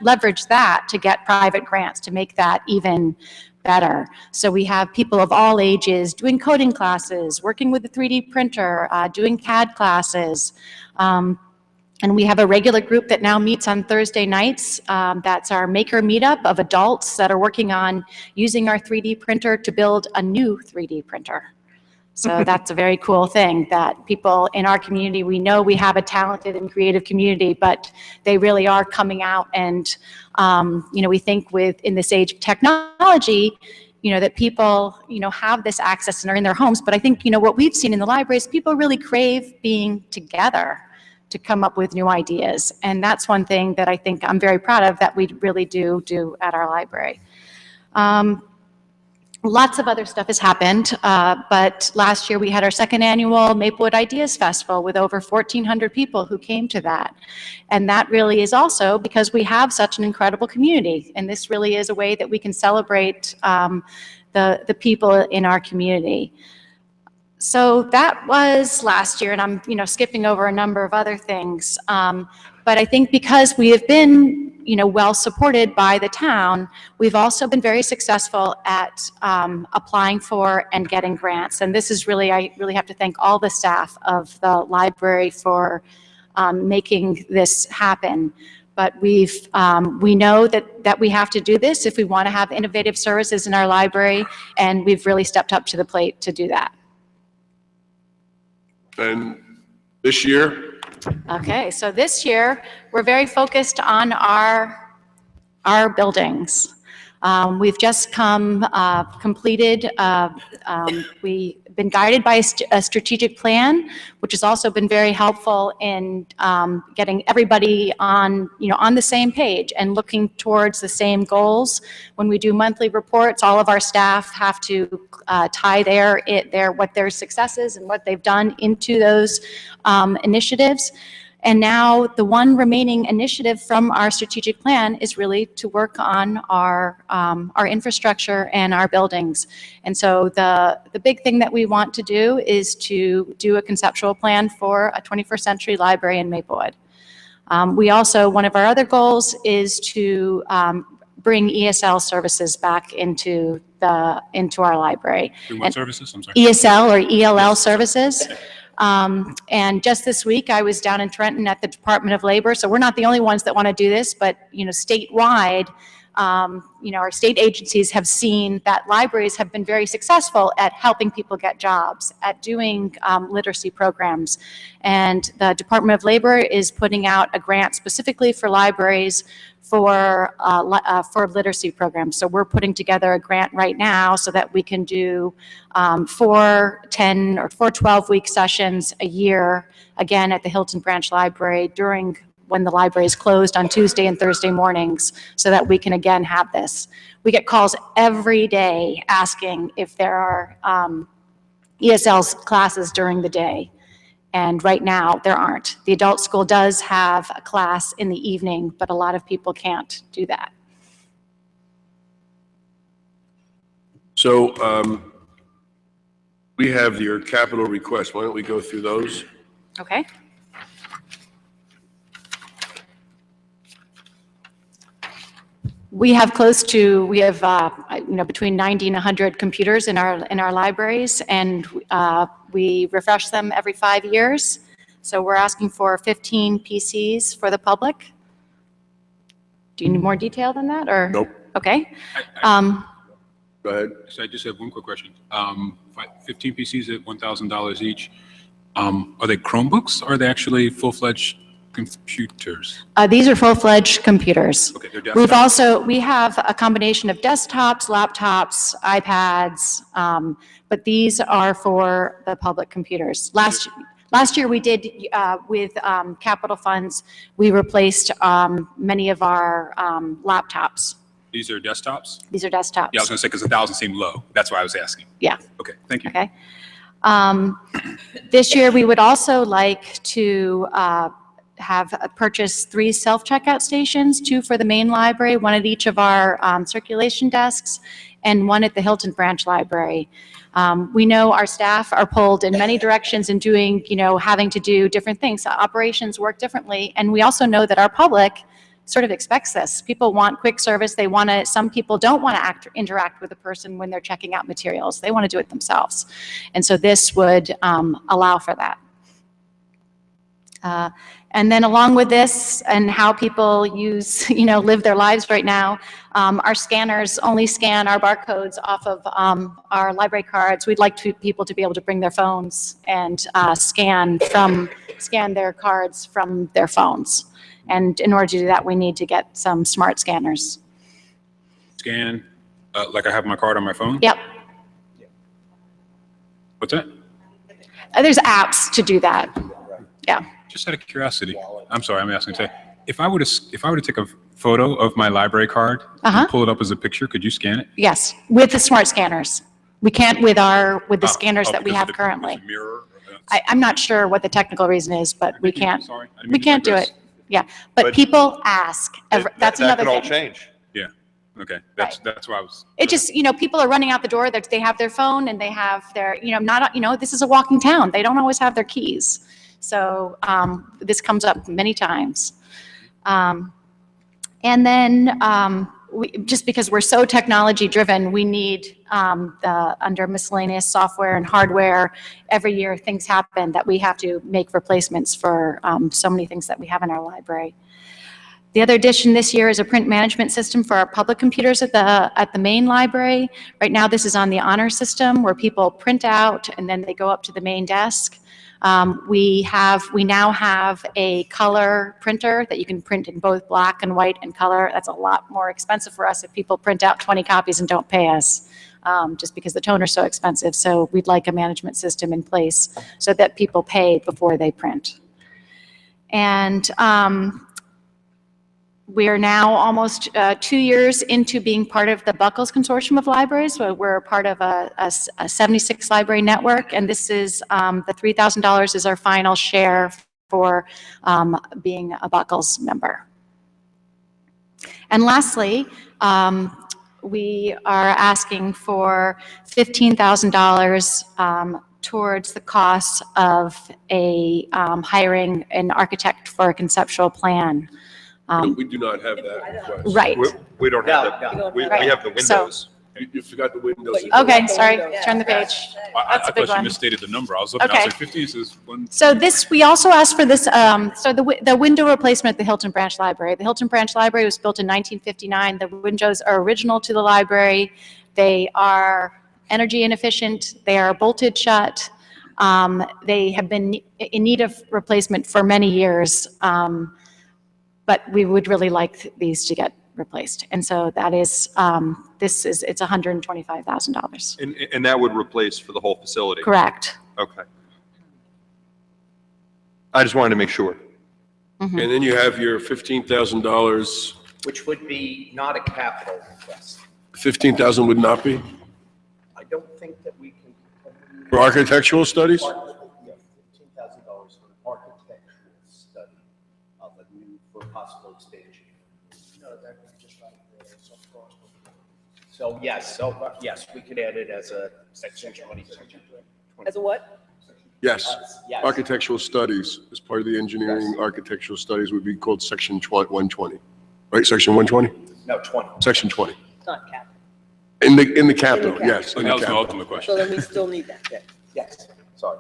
leverage that to get private grants to make that even better. So we have people of all ages doing coding classes, working with the 3D printer, doing CAD classes. And we have a regular group that now meets on Thursday nights. That's our maker meetup of adults that are working on using our 3D printer to build a new 3D printer. So that's a very cool thing that people in our community, we know we have a talented and creative community, but they really are coming out and, we think in this age of technology, that people, have this access and are in their homes. But I think, what we've seen in the library is people really crave being together to come up with new ideas. And that's one thing that I think I'm very proud of that we really do at our library. Lots of other stuff has happened, but last year we had our second annual Maplewood Ideas Festival with over 1,400 people who came to that. And that really is also because we have such an incredible community, and this really is a way that we can celebrate the people in our community. So that was last year, and I'm, skipping over a number of other things. But I think because we have been, well supported by the town, we've also been very successful at applying for and getting grants. And this is really, I really have to thank all the staff of the library for making this happen. But we know that we have to do this if we want to have innovative services in our library, and we've really stepped up to the plate to do that. And this year? Okay, so this year, we're very focused on our buildings. We've just completed, we've been guided by a strategic plan, which has also been very helpful in getting everybody on the same page and looking towards the same goals. When we do monthly reports, all of our staff have to tie what their successes and what they've done into those initiatives. And now the one remaining initiative from our strategic plan is really to work on our infrastructure and our buildings. And so the big thing that we want to do is to do a conceptual plan for a 21st century library in Maplewood. We also, one of our other goals is to bring ESL services back into our library. What services? I'm sorry. ESL or ELL services. And just this week, I was down in Trenton at the Department of Labor. So we're not the only ones that want to do this, but statewide, our state agencies have seen that libraries have been very successful at helping people get jobs, at doing literacy programs. And the Department of Labor is putting out a grant specifically for libraries for literacy programs. So we're putting together a grant right now so that we can do 4 10 or 4 12-week sessions a year, again, at the Hilton Branch Library when the library is closed on Tuesday and Thursday mornings, so that we can again have this. We get calls every day asking if there are ESL classes during the day. And right now, there aren't. The adult school does have a class in the evening, but a lot of people can't do that. So we have your capital requests. Why don't we go through those? Okay. We have between 90 and 100 computers in our libraries, and we refresh them every 5 years. So we're asking for 15 PCs for the public. Do you need more detail than that, or? Nope. Okay. Go ahead. So I just have one quick question. 15 PCs at $1,000 each. Are they Chromebooks, or are they actually full-fledged computers? These are full-fledged computers. Okay, they're desktops. We have a combination of desktops, laptops, iPads, but these are for the public computers. Last year we did, with capital funds, we replaced many of our laptops. These are desktops? These are desktops. Yeah, I was going to say, because 1,000 seemed low. That's why I was asking. Yeah. Okay, thank you. Okay. This year we would also like to have purchased 3 self-checkout stations, 2 for the main library, 1 at each of our circulation desks, and 1 at the Hilton Branch Library. We know our staff are pulled in many directions in doing, having to do different things. Operations work differently, and we also know that our public sort of expects this. People want quick service. Some people don't want to interact with a person when they're checking out materials. They want to do it themselves. And so this would allow for that. And then along with this and how people live their lives right now, our scanners only scan our barcodes off of our library cards. We'd like people to be able to bring their phones and scan their cards from their phones. And in order to do that, we need to get some smart scanners. Scan, like I have my card on my phone? Yep. What's that? There's apps to do that. Yeah. Just out of curiosity, I'm sorry, I'm asking today. If I were to take a photo of my library card and pull it up as a picture, could you scan it? Yes, with the smart scanners. We can't with the scanners that we have currently. I'm not sure what the technical reason is, but we can't. We can't do it. Yeah, but people ask. That's another That could all thing. change. Yeah. Okay, that's why I was. It just, people are running out the door, they have their phone and they have their, not, this is a walking town. They don't always have their keys. So this comes up many times. And then just because we're so technology driven, we need under miscellaneous software and hardware, every year things happen that we have to make replacements for so many things that we have in our library. The other addition this year is a print management system for our public computers at the main library. Right now, this is on the honor system where people print out and then they go up to the main desk. We now have a color printer that you can print in both black and white and color. That's a lot more expensive for us if people print out 20 copies and don't pay us, just because the toner's so expensive. So we'd like a management system in place so that people pay before they print. And we are now almost 2 years into being part of the Buckles Consortium of Libraries. So we're part of a 76 library network, and this is the $3,000 is our final share for being a Buckles member. And lastly, we are asking for $15,000 towards the cost of hiring an architect for a conceptual plan. We do not have that request. Right. We don't have that. We have the windows. You forgot the windows. Okay, sorry, turn the page. I That's a big thought you one. misstated the number. I was looking, I Okay. was like 50, says one. So this, we also asked for this, so the window replacement at the Hilton Branch Library. The Hilton Branch Library was built in 1959. The windows are original to the library. They are energy inefficient. They are bolted shut. They have been in need of replacement for many years. But we would really like these to get replaced. And so that is, it's $125,000. And that would replace for the whole facility? Correct. Okay. I just wanted to make sure. Mm-hmm. And then you have your $15,000. Which would be not a capital request. 15,000 would not be I don't think that we can. for architectural studies? $15,000 for architectural study of a new, for possible expansion. No, that would just like the soft cost. So yes, we could add it as a section 20. As a what? Yes. Yes. Architectural studies, as part of the engineering, architectural studies would be called section 120, right? Section 120? No, 20. Section 20. It's not capital. In the capital, capital. yes. So in the that was my capital. ultimate question. So then we still need that. Yes, sorry.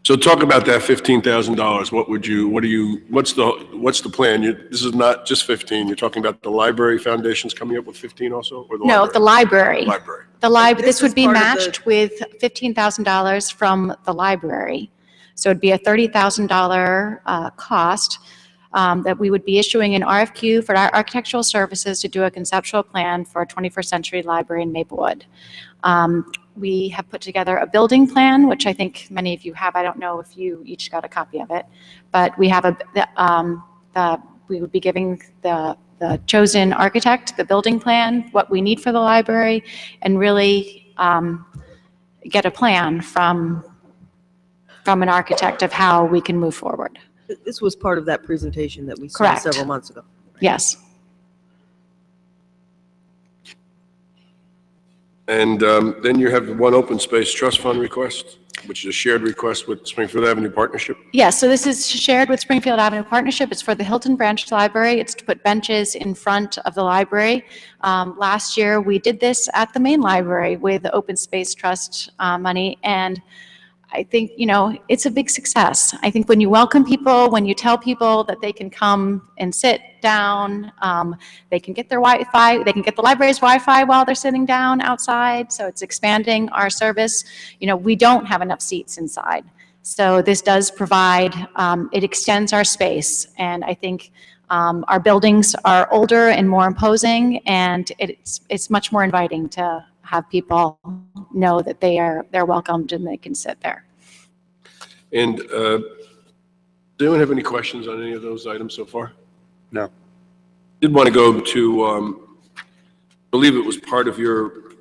So talk about that $15,000. What's the plan? This is not just 15. You're talking about the library foundations coming up with 15 also? Or No, the library. Library. The library, this would be part of the- matched with $15,000 from the library. So it'd be a $30,000 cost that we would be issuing an RFQ for our architectural services to do a conceptual plan for a 21st century library in Maplewood. We have put together a building plan, which I think many of you have. I don't know if you each got a copy of it, but we have we would be giving the chosen architect the building plan, what we need for the library, and really get a plan from an architect of how we can move forward. This was part of that presentation that we saw Correct. several months ago. Yes. And then you have the one open space trust fund request, which is a shared request with Springfield Avenue Partnership. Yes, so this is shared with Springfield Avenue Partnership. It's for the Hilton Branch Library. It's to put benches in front of the library. Last year, we did this at the main library with the Open Space Trust money, and I think, it's a big success. I think when you welcome people, when you tell people that they can come and sit down, they can get their Wi-Fi, they can get the library's Wi-Fi while they're sitting down outside, so it's expanding our service. We don't have enough seats inside. So this does provide, it extends our space, and I think our buildings are older and more imposing, and it's much more inviting to have people know that they're welcomed and they can sit there. And does anyone have any questions on any of those items so far? No. Did want to go to, I believe it was part of your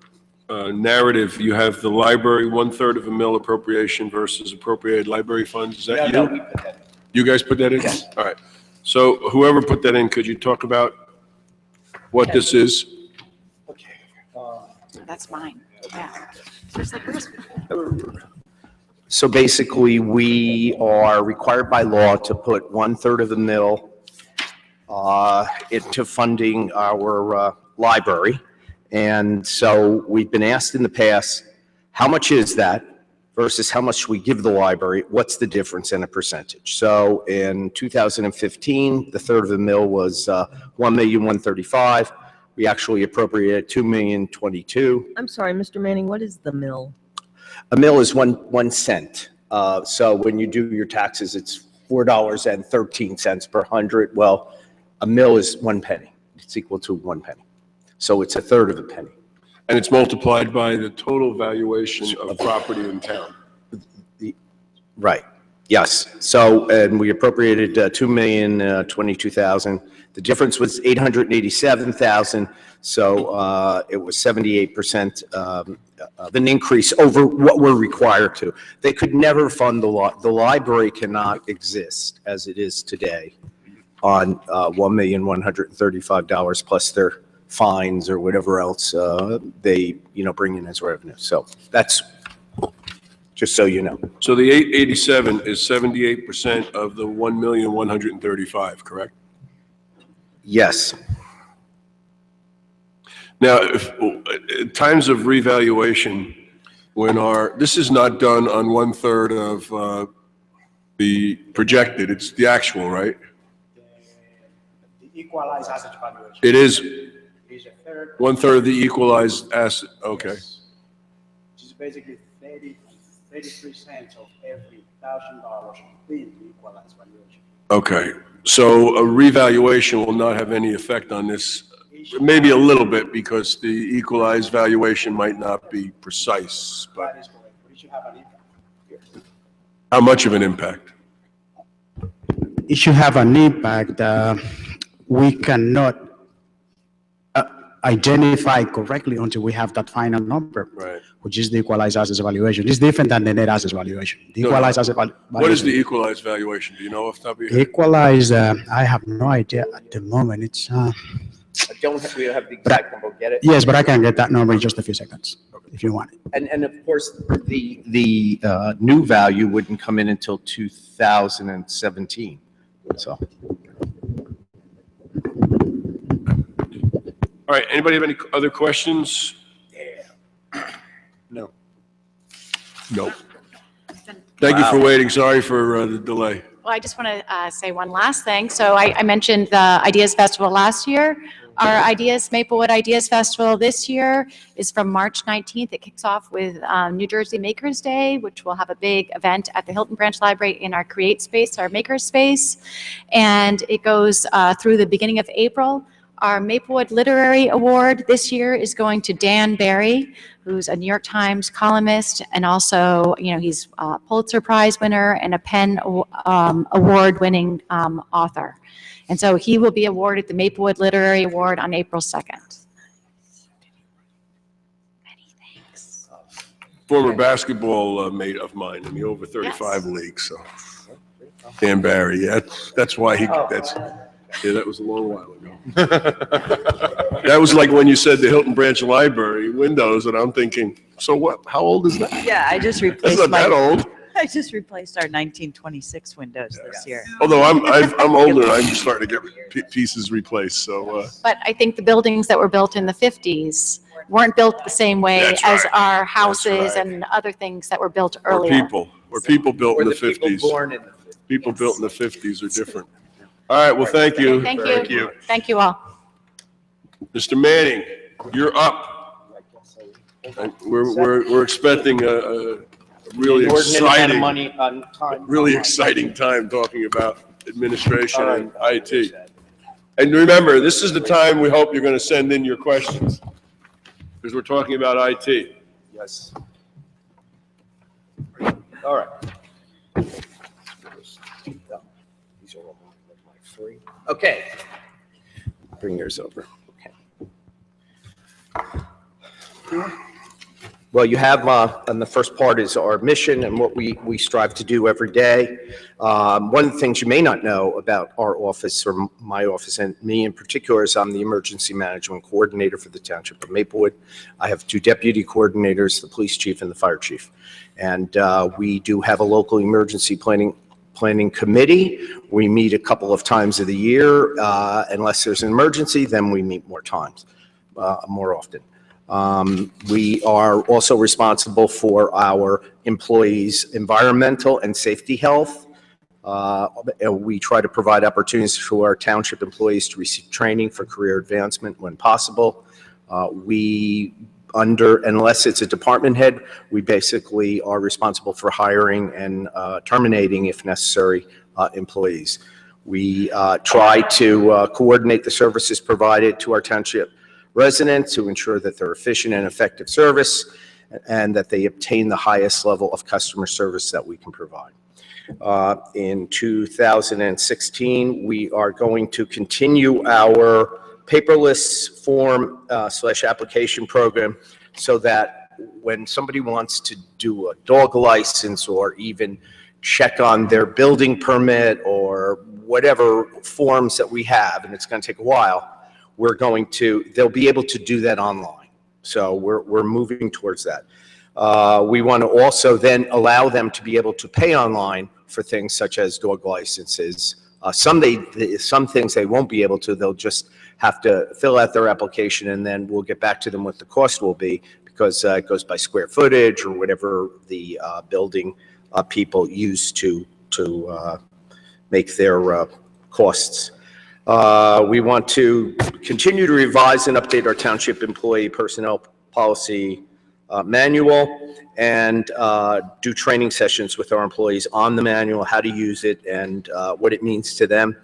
narrative. You have the library 1/3 of a mill appropriation versus appropriated library funds. Is that you? No, we put that. You guys put that in? All right. So whoever put that in, could you talk about what this is? That's mine. Yeah. So it's like, where's- So basically, we are required by law to put 1/3 of the mill into funding our library. And so we've been asked in the past, how much is that versus how much we give the library? What's the difference in a percentage? So in 2015, the third of the mill was 1,135,000. We actually appropriated 2,022,000. I'm sorry, Mr. Manning, what is the mill? A mill is 1 cent. So when you do your taxes, it's $4.13 per hundred. Well, a mill is 1 penny. It's equal to 1 penny. So it's a third of a penny. And it's multiplied by the total valuation of property in town. Right. Yes. So, and we appropriated 2,022,000. The difference was 887,000. So it was 78% of an increase over what we're required to. They could never fund the library cannot exist as it is today on $1,135,000 plus their fines or whatever else they bring in as revenue. So that's just so you know. So the 887 is 78% of the 1,135,000, correct? Yes. Now, if, at times of revaluation, this is not done on 1/3 of the projected, it's the actual, right? The equalized asset valuation. It is Is a third. 1/3 of the equalized asset, okay. Which is basically 33 cents of every $1,000 in the equalized valuation. Okay, so a revaluation will not have any effect on this, maybe a little bit, because the equalized valuation might not be precise, but That is correct, but it should have an impact. how much of an impact? It should have an impact. We cannot identify correctly until we have that final number, Right. which is the equalized assets valuation. It's different than the net assets valuation. The No, no. equalized asset What is valuation. the equalized valuation? Do you know off the top of your head? Equalized, I have no idea at the moment. It's, We don't have the exact number, get it? yes, but I can get that number in just a few seconds, if you want it. And of course, the new value wouldn't come in until 2017. So. All right, anybody have any other questions? No. No. Thank you for waiting, sorry for the delay. Well, I just want to say one last thing. So I mentioned the Ideas Festival last year. Our Maplewood Ideas Festival this year is from March 19th. It kicks off with New Jersey Makers Day, which will have a big event at the Hilton Branch Library in our Create Space, our Maker Space. And it goes through the beginning of April. Our Maplewood Literary Award this year is going to Dan Barry, who's a New York Times columnist, and also, he's a Pulitzer Prize winner and a PEN award-winning author. And so he will be awarded the Maplewood Literary Award on April 2nd. Former basketball mate of mine in the over 35 league, so. Dan Barry, yeah, that's why that was a long while ago. That was like when you said the Hilton Branch Library windows, and I'm thinking, so what, how old is that? Yeah, I just That's replaced not that old. I just replaced our 1926 windows this year. Although I'm older, and I'm starting to get pieces replaced, so. But I think the buildings that were built in the 50s weren't built the same way That's as right. our houses right. and other things that were built Or earlier. people built Or in the the people 50s. born in the 50s. People built in the 50s are different. All right, well, thank you. Thank you. Thank you all. Mr. Manning, you're up. And we're expecting a really Inordinate amount of exciting, money on time. really exciting time talking about administration All and IT. And remember, this is the time we hope you're going to send in your questions, because we're talking about IT. Yes. All right. These are all my free. Okay. Bring yours over. Well, you have, and the first part is our mission and what we strive to do every day. One of the things you may not know about our office, or my office, and me in particular, is I'm the emergency management coordinator for the Township of Maplewood. I have 2 deputy coordinators, the police chief and the fire chief. And we do have a local emergency planning committee. We meet a couple of times of the year. Unless there's an emergency, then we meet more often. We are also responsible for our employees' environmental and safety health. We try to provide opportunities for our township employees to receive training for career advancement when possible. Unless it's a department head, we basically are responsible for hiring and terminating, if necessary, employees. We try to coordinate the services provided to our township residents to ensure that they're efficient and effective service and that they obtain the highest level of customer service that we can provide. In 2016, we are going to continue our paperless form / application program so that when somebody wants to do a dog license or even check on their building permit or whatever forms that we have, and it's going to take a while, they'll be able to do that online. So we're moving towards that. We want to also then allow them to be able to pay online for things such as dog licenses. Some things they won't be able to. They'll just have to fill out their application, and then we'll get back to them what the cost will be, because it goes by square footage or whatever the building people use to make their costs. We want to continue to revise and update our township employee personnel policy manual and do training sessions with our employees on the manual, how to use it and what it means to them.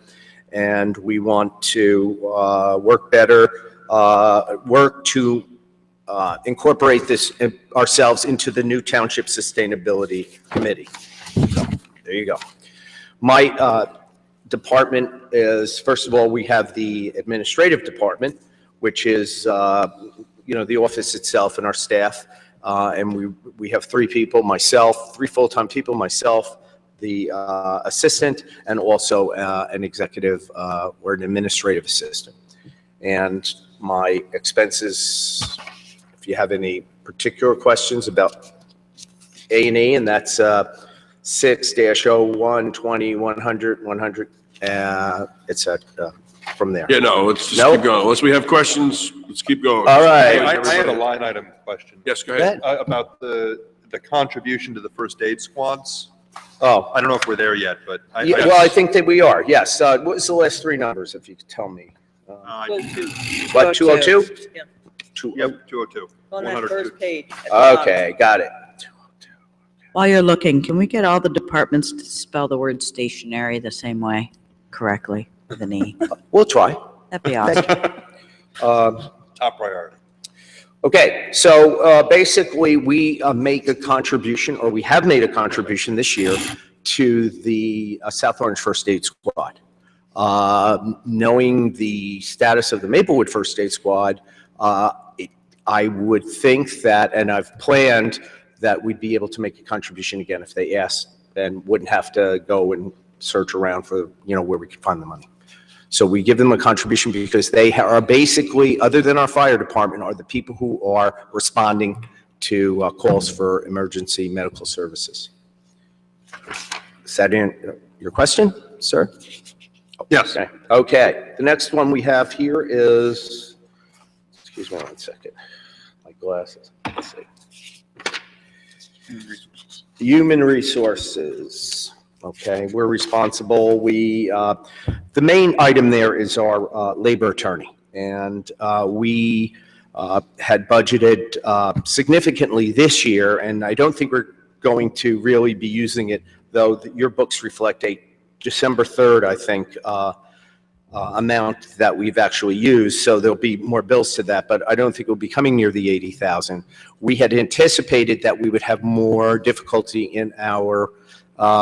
And we want to work to incorporate this ourselves into the new Township Sustainability Committee. So, there you go. My department is, first of all, we have the administrative department, which is, the office itself and our staff. And we have 3 people, myself, 3 full-time people, myself, the assistant, and also an executive or an administrative assistant. And my expenses, if you have any particular questions about A&E, and that's 6-01-20-100, etc. From there. Yeah, no, let's just keep going. Unless we have questions, let's keep going. All right. I have a line item question. Yes, go ahead. About the contribution to the first aid squads. Oh. I don't know if we're there yet, but. I think that we are, yes. What was the last 3 numbers, if you could tell me? What, 202? Yeah, Yep, 202. on that first page. at the Okay, got it. While you're looking, can we get all the departments to spell the word stationary the same way correctly with an E? We'll try. That'd be awesome. Top priority. Okay, so basically, we make a contribution, or we have made a contribution this year to the South Orange First Aid Squad. Knowing the status of the Maplewood First Aid Squad, I would think that, and I've planned that we'd be able to make a contribution again if they asked, and wouldn't have to go and search around for, where we could find the money. So we give them a contribution because they are basically, other than our fire department, are the people who are responding to calls for emergency medical services. Is that your question, sir? Yes. Okay. The next one we have here is, excuse me 1 second, my glasses. Let's see. Human resources. Okay, we're responsible. The main item there is our labor attorney, and we had budgeted significantly this year, and I don't think we're going to really be using it, though your books reflect a December 3rd, I think, amount that we've actually used, so there'll be more bills to that, but I don't think it'll be coming near the 80,000. We had anticipated that we would have more difficulty in our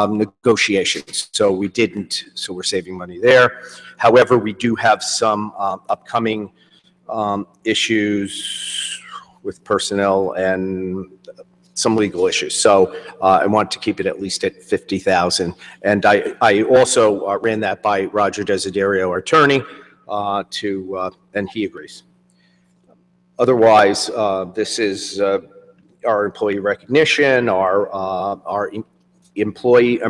negotiations, so we didn't, so we're saving money there. However, we do have some upcoming issues. with personnel and some legal issues. So I want to keep it at least at 50,000. And I also ran that by Roger Desiderio, our attorney, and he agrees. Otherwise, this is our employee recognition, our employee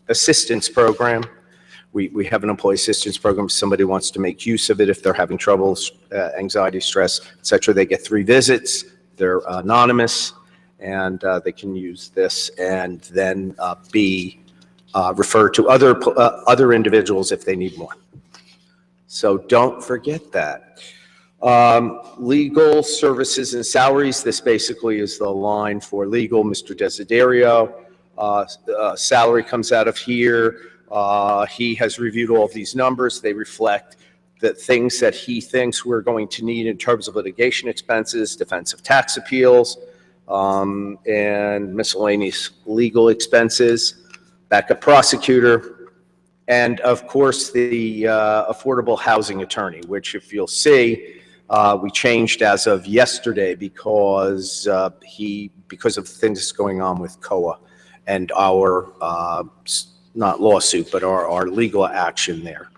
assistance program. We have an employee assistance program. If somebody wants to make use of it, if they're having troubles, anxiety, stress, et cetera, they get 3 visits. They're anonymous, and they can use this and then be referred to other individuals if they need more. So don't forget that. Legal services and salaries. This basically is the line for legal. Mr. Desiderio, salary comes out of here. He has reviewed all of these numbers. They reflect the things that he thinks we're going to need in terms of litigation expenses, defensive tax appeals, and miscellaneous legal expenses, backup prosecutor, and of course the affordable housing attorney, which if you'll see, we changed as of yesterday because of things going on with COA and our not lawsuit, but our legal action there.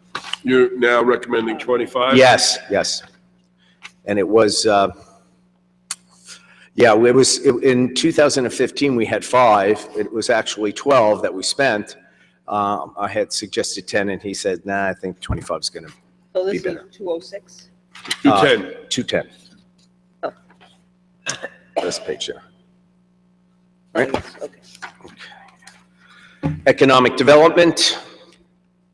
You're now recommending 25? Yes, yes. And it was, in 2015, we had 5. It was actually 12 that we spent. I had suggested 10, and he said, nah, I think 25 is going to So be this better. is 206? 210. 210. Oh. This page there. Right? Okay. Economic development.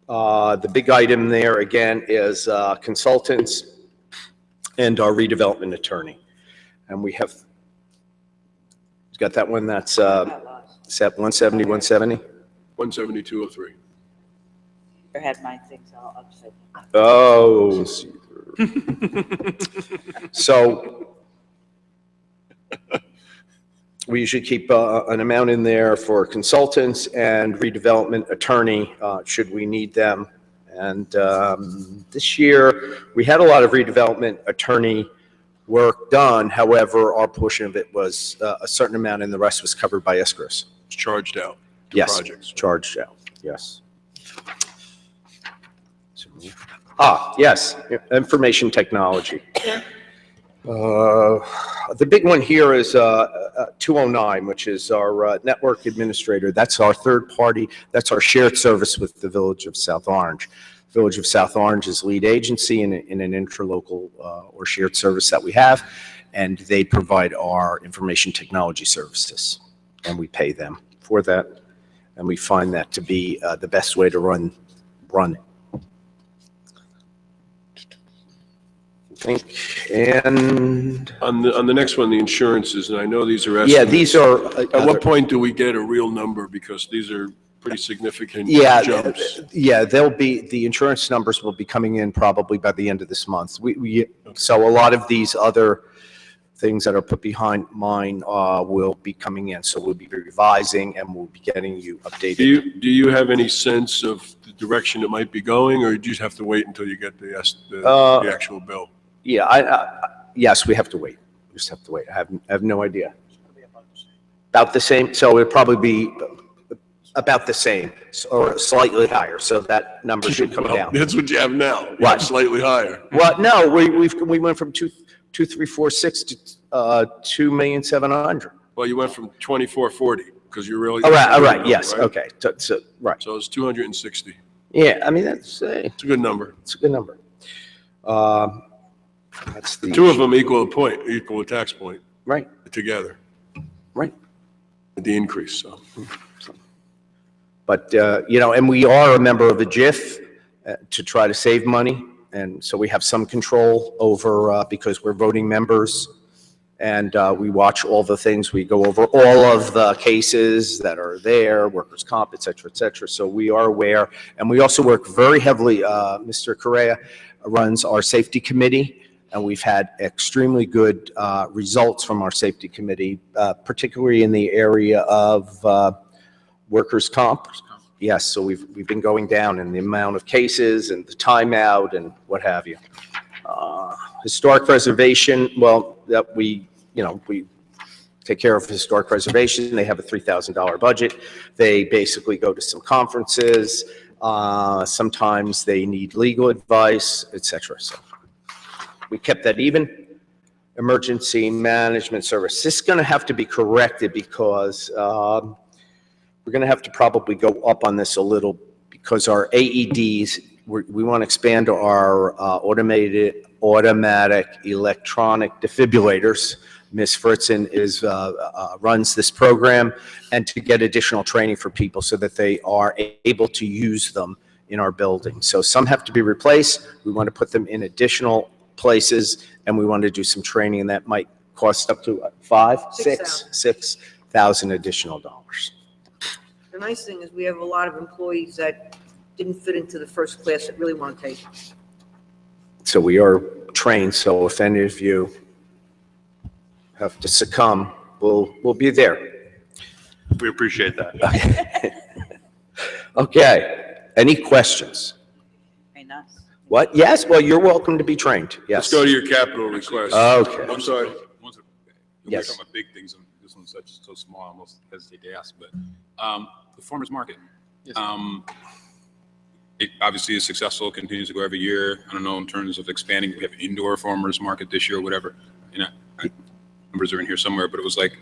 The big item there, again, is consultants and our redevelopment attorney. And we have, got that one that's set 170, 170? 17203. I had my things, I'll just say. Oh. So we usually keep an amount in there for consultants and redevelopment attorney, should we need them. And this year, we had a lot of redevelopment attorney work done. However, our portion of it was a certain amount, and the rest was covered by escrows. It's charged out to Yes, projects. charged out, yes. Yes, information technology. The big one here is 209, which is our network administrator. That's our third party. That's our shared service with the Village of South Orange. Village of South Orange is lead agency in an interlocal or shared service that we have, and they provide our information technology services, and we pay them for that, and we find that to be the best way to run it. And on the next one, the insurances, and I know these are yeah, estimates. these are At what point do we get a real number? Because these are pretty significant jumps. Yeah, the insurance numbers will be coming in probably by the end of this month. So a lot of these other things that are put behind mine will be coming in. So we'll be revising and we'll be getting you updated. Do you have any sense of the direction it might be going, or do you just have to wait until you get the actual bill? Yeah, yes, we have to wait. We just have to wait. I have no idea. About the same. So it'll probably be about the same or slightly higher. So that number should come down. That's what you have now. Right. Slightly higher. Well, no, we went from 2,346 to 2,700,000. Well, you went from 2,440 because you're really. All right. Yes. Right? Okay. So right. So it's 260. Yeah. I mean, it's a good number. It's a good number. That's the two of them equal a tax point. Right. Together. Right. The increase. So. But, and we are a member of the JIF to try to save money. And so we have some control over, because we're voting members, and we watch all the things. We go over all of the cases that are there, workers' comp, et cetera, et cetera. So we are aware. And we also work very heavily. Mr. Correa runs our safety committee, and we've had extremely good results from our safety committee, particularly in the area of workers' comp. Yes, so we've been going down in the amount of cases and the timeout and what have you. Historic preservation, well, that we take care of historic preservation. They have a $3,000 budget. They basically go to some conferences. Sometimes they need legal advice, etc. So we kept that even. Emergency management service. This is going to have to be corrected because we're going to have to probably go up on this a little because our AEDs, we want to expand our automatic electronic defibrillators. Ms. Fritzen runs this program, and to get additional training for people so that they are able to use them in our building. So some have to be replaced. We want to put them in additional places, and we want to do some training, and that might cost up to $6,000 additional dollars. The nice thing is we have a lot of employees that didn't fit into the first class that really want to take it. So we are trained, so if any of you have to succumb, we'll be there. We appreciate that. Okay, any questions? What? Yes, well, you're welcome to be trained, yes. Let's go to your capital request. Okay. I'm sorry. You're talking about big things, and this one's so small, I almost hesitate to ask, but the farmer's market. It obviously is successful, continues to go every year. I don't know in terms of expanding, we have indoor farmer's market this year or whatever. And numbers are in here somewhere, but it was like,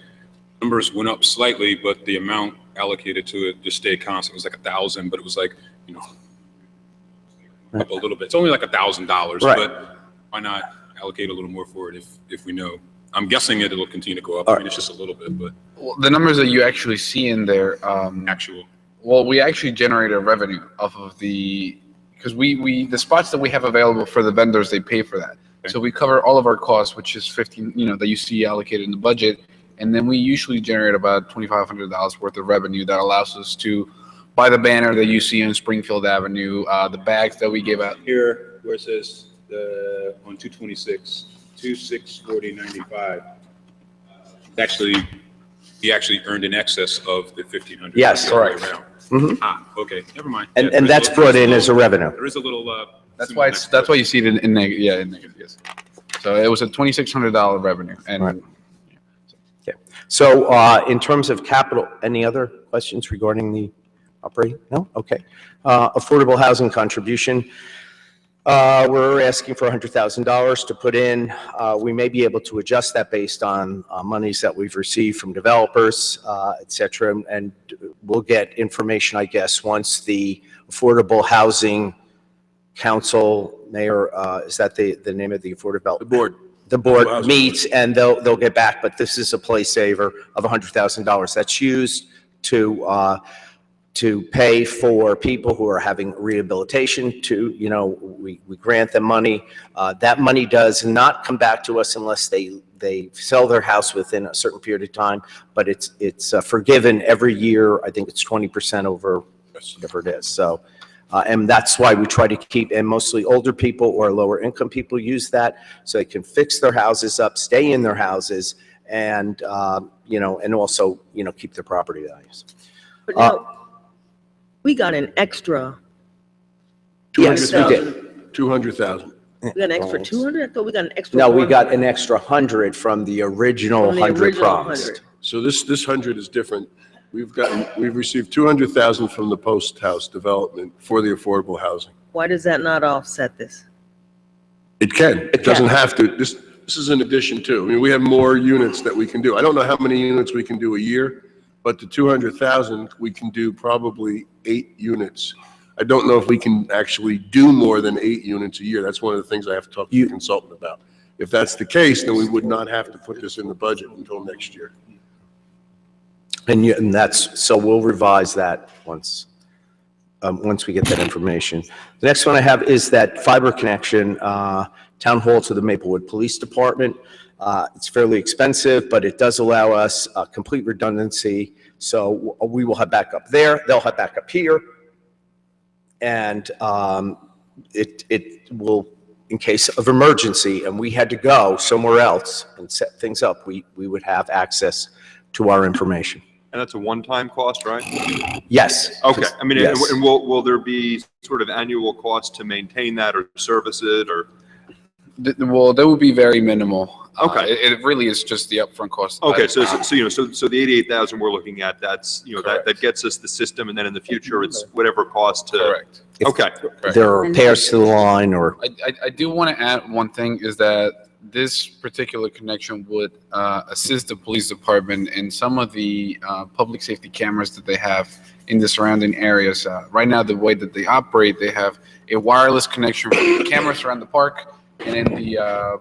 numbers went up slightly, but the amount allocated to it just stayed constant. It was like 1,000, but it was like, up a little bit. It's only like $1,000, Right. but why not allocate a little more for it if we know? I'm guessing it'll continue to go up. I mean, it's just a little bit, but Well, the numbers that you actually see in there, actual. well, we actually generate a revenue off of because the spots that we have available for the vendors, they pay for that. Okay. So we cover all of our costs, which is 15, that you see allocated in the budget. And then we usually generate about $2,500 worth of revenue that allows us to buy the banner that you see on Springfield Avenue, the bags that we give out. Here, where it says on 226, 2640.95. Actually, he actually earned in excess of the 1,500. Yes, correct. Mhm. Okay, never mind. And Yeah, that's there is brought a in as a little- revenue. There is a little. That's why you see it in negative, yes. So it was a $2,600 revenue, and Right. So in terms of capital, any other questions regarding the operating? No? Okay. Affordable housing contribution. We're asking for $100,000 to put in. We may be able to adjust that based on monies that we've received from developers, et cetera. And we'll get information, I guess, once the Affordable Housing Council, Mayor, is that the name of the Affordable? The board meets, and they'll get back, but this is a play saver of $100,000 that's used to pay for people who are having rehabilitation. We grant them money. That money does not come back to us unless they sell their house within a certain period of time, but it's forgiven every year. I think it's 20% over whatever it is. So. And that's why we try to keep, and mostly older people or lower income people use that so they can fix their houses up, stay in their houses, and, and also, keep their property values. But now, we got an extra. Yes, we 200,000. did. 200,000. We got an extra 200? I thought we got an extra. No, we got 100. an extra 100 from the original From the 100 original promised. 100. So this 100 is different. We've received 200,000 from the post house development for the affordable housing. Why does that not offset this? It can. It doesn't have to. This is an addition too. I mean, we have more units that we can do. I don't know how many units we can do a year, but the 200,000, we can do probably 8 units. I don't know if we can actually do more than 8 units a year. That's one of the things I have to talk to the consultant about. If that's the case, then we would not have to put this in the budget until next year. And so we'll revise that once we get that information. The next one I have is that fiber connection, town hall to the Maplewood Police Department. It's fairly expensive, but it does allow us complete redundancy. So we will have backup there. They'll have backup here. And it will, in case of emergency, and we had to go somewhere else and set things up, we would have access to our information. And that's a one-time cost, right? Yes. Okay, I mean, Yes. and will there be sort of annual cost to maintain that or service it, or? Well, that would be very minimal. Okay. It really is just the upfront cost. Okay, so the 88,000 we're looking at, that's, that gets us the system, and then in the future, it's whatever cost to. Correct. Okay. There are repairs to the line or, I do want to add one thing, is that this particular connection would assist the police department in some of the public safety cameras that they have in the surrounding areas. Right now, the way that they operate, they have a wireless connection from the cameras around the park, and in the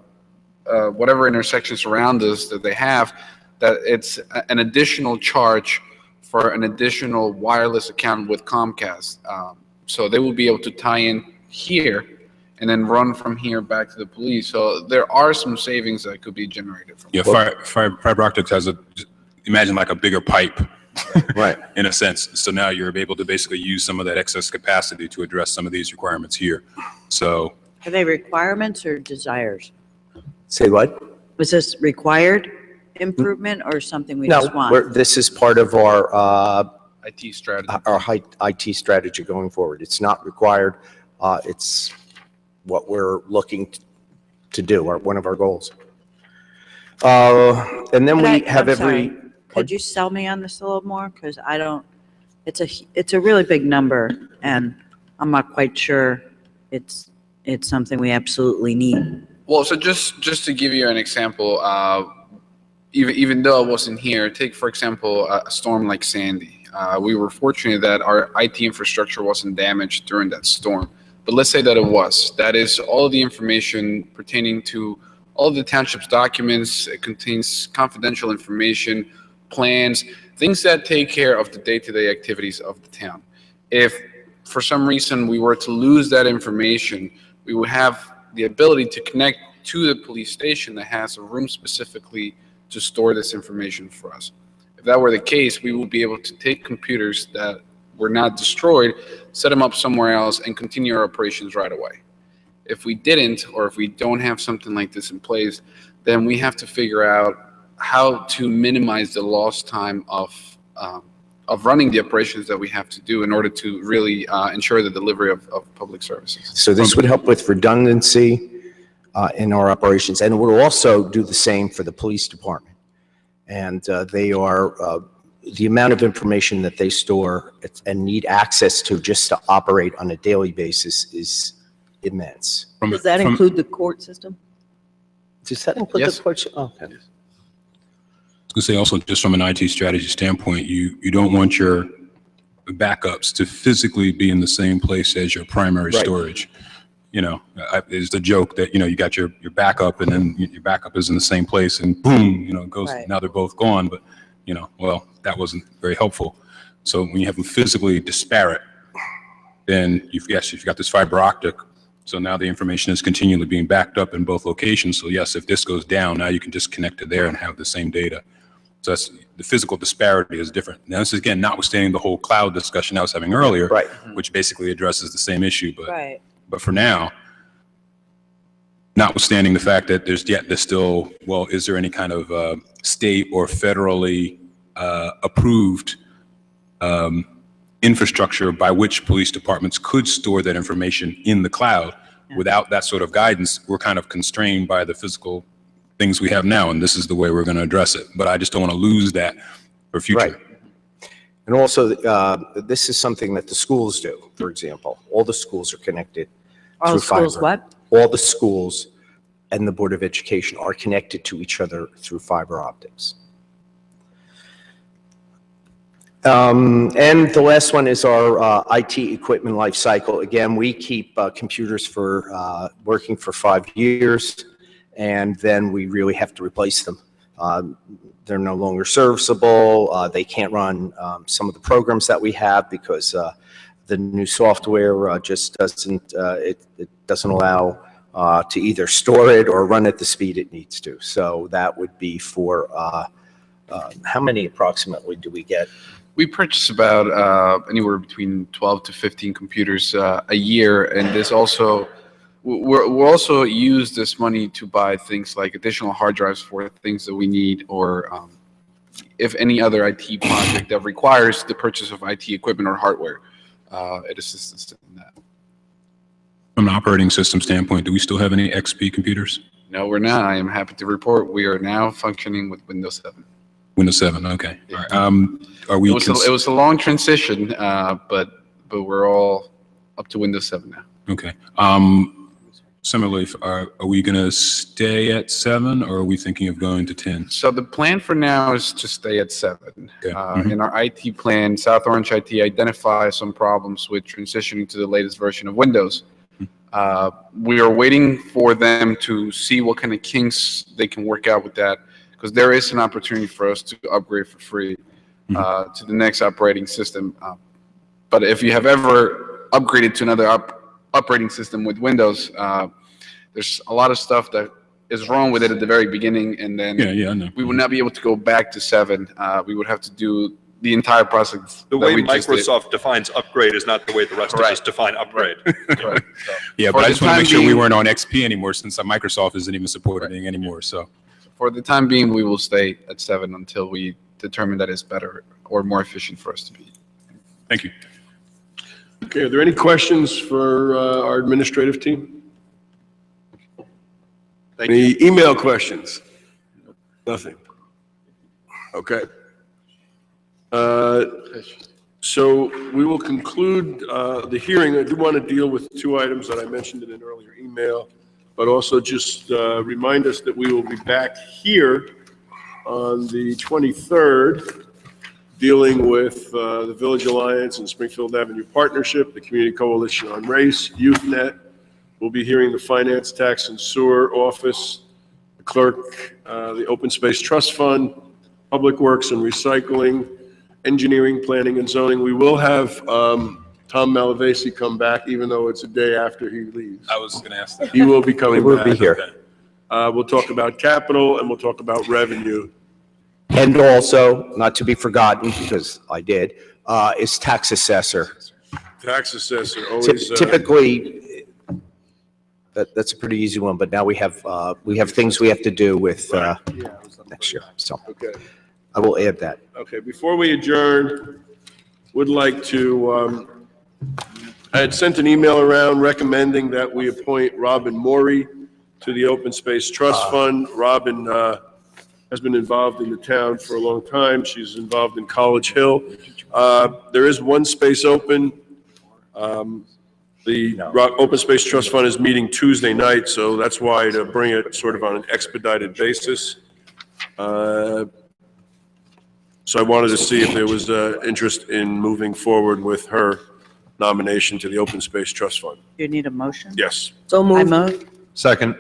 whatever intersections around us that they have, that it's an additional charge for an additional wireless account with Comcast. So they will be able to tie in here and then run from here back to the police. So there are some savings that could be generated from. Yeah, fiber optics has imagine like a bigger pipe. Right. In a sense. So now you're able to basically use some of that excess capacity to address some of these requirements here. So. Are they requirements or desires? say what? Was this required improvement or something we No, just want? this is part of our IT strategy. Our IT strategy going forward. It's not required. It's what we're looking to do, one of our goals. And then we have I'm sorry. every. Could you sell me on this a little more? Because I don't, it's a really big number, and I'm not quite sure it's something we absolutely need. Well, so just to give you an example, even though I wasn't here, take, for example, a storm like Sandy. We were fortunate that our IT infrastructure wasn't damaged during that storm. But let's say that it was. That is all the information pertaining to all of the township's documents. It contains confidential information, plans, things that take care of the day-to-day activities of the town. If for some reason we were to lose that information, we would have the ability to connect to the police station that has a room specifically to store this information for us. If that were the case, we would be able to take computers that were not destroyed, set them up somewhere else, and continue our operations right away. If we didn't, or if we don't have something like this in place, then we have to figure out how to minimize the lost time of running the operations that we have to do in order to really ensure the delivery of public services. So this would help with redundancy in our operations, and it would also do the same for the police department. And they are, the amount of information that they store and need access to just to operate on a daily basis is immense. Does that include the court system? Does that include the court? Oh, okay. I was going to say also, just from an IT strategy standpoint, you don't want your backups to physically be in the same place as your primary storage. You know, it's the joke that, you got your backup, and then your backup is in the same place, and boom, it goes, now they're both gone. But, well, that wasn't very helpful. So when you have them physically disparate, then you've got this fiber optic. So now the information is continually being backed up in both locations. So yes, if this goes down, now you can just connect to there and have the same data. So that's, the physical disparity is different. Now, this is, again, notwithstanding the whole cloud discussion I was having earlier, which basically addresses the same issue. But for now, notwithstanding the fact that there's still, well, is there any kind of state or federally approved infrastructure by which police departments could store that information in the cloud? Without that sort of guidance, we're kind of constrained by the physical things we have now, and this is the way we're going to address it. But I just don't want to lose that for future. Right. And also, this is something that the schools do, for example. All the schools are connected through fiber. All schools what? All the schools and the Board of Education are connected to each other through fiber optics. And the last one is our IT equipment life cycle. Again, we keep computers for working for 5 years, and then we really have to replace them. They're no longer serviceable. They can't run some of the programs that we have because the new software just doesn't, it doesn't allow to either store it or run at the speed it needs to. So that would be for, how many approximately do we get? We purchase about anywhere between 12 to 15 computers a year, and this also, we'll also use this money to buy things like additional hard drives for things that we need, or if any other IT project that requires the purchase of IT equipment or hardware, it assists us in that. From an operating system standpoint, do we still have any XP computers? No, we're not. I am happy to report we are now functioning with Windows 7. Windows 7, okay. All right. Are we? It was a long transition, but we're all up to Windows 7 now. Okay. Similarly, are we going to stay at 7 or are we thinking of going to 10? So the plan for now is to stay at 7. Okay. In our IT plan, South Orange IT identifies some problems with transitioning to the latest version of Windows. We are waiting for them to see what kind of kinks they can work out with that, because there is an opportunity for us to upgrade for free to the next operating system. But if you have ever upgraded to another operating system with Windows, there's a lot of stuff that is wrong with it at the very beginning, and then I know. we would not be able to go back to 7. We would have to do the entire process. The way Microsoft defines upgrade is not the way the rest of us define upgrade. Yeah, For but I the just want to time make sure we being- weren't on XP anymore, since Microsoft isn't even supporting anymore, so. For the time being, we will stay at 7 until we determine that it's better or more efficient for us to be. Thank you. Okay, are there any questions for our administrative team? Any email questions? Nothing. Okay. So we will conclude the hearing. I do want to deal with 2 items that I mentioned in an earlier email, but also just remind us that we will be back here on the 23rd, dealing with the Village Alliance and Springfield Avenue Partnership, the Community Coalition on Race, YouthNet. We'll be hearing the Finance, Tax, and Sewer Office, the Clerk, the Open Space Trust Fund, Public Works and Recycling, Engineering, Planning, and Zoning. We will have Tom Malavasi come back, even though it's a day after he leaves. I was going to ask that. He will be coming back. He will be here. We'll talk about capital and we'll talk about revenue. And also, not to be forgotten, because I did, is tax assessor. Tax assessor, always. Typically, that's a pretty easy one, but now we have things we have to do with next year, so Okay. I will add that. Okay, before we adjourn, would like to, I had sent an email around recommending that we appoint Robin Morey to the Open Space Trust Fund. Robin has been involved in the town for a long time. She's involved in College Hill. There is one space open. The Open Space Trust Fund is meeting Tuesday night, so that's why to bring it sort of on an expedited basis. So I wanted to see if there was interest in moving forward with her nomination to the Open Space Trust Fund. You need a motion? Yes. So I moved. move. Second.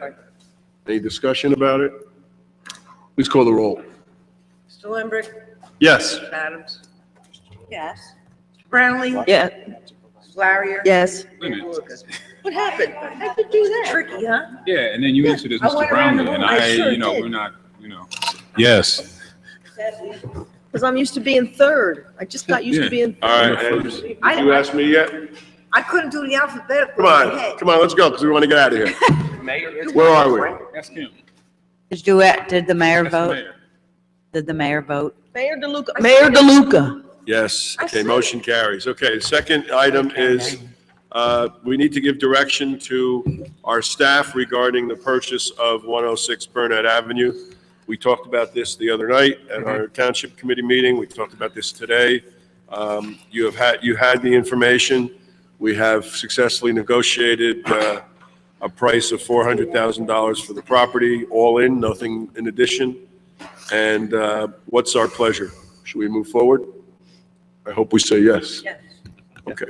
Any discussion about it? Please call the roll. Mr. Limbrick? Yes. Mr. Adams? Yes. Mr. Brownlee? Yeah, Mr. Larrier? yes. Wait a minute. Lucas? What happened? How'd you do that? Tricky, huh? Yeah, and then you answered as I Mr. went around the Brownlee, and room. I sure did. we're not, Yes. Because I'm used to being third. I just got used to being. All right, and did you ask me yet? I couldn't do the alphabetical. Come on, let's go, because we want to get out of here. Where are we? Ask him. Did the mayor vote? Did the mayor vote? Mayor DeLuca. Mayor DeLuca. Yes, okay, motion carries. Okay, the second item is, we need to give direction to our staff regarding the purchase of 106 Burnett Avenue. We talked about this the other night at our Township Committee meeting. We talked about this today. You had the information. We have successfully negotiated a price of $400,000 for the property, all in, nothing in addition. And what's our pleasure? Should we move forward? I hope we say yes. Yes. Okay.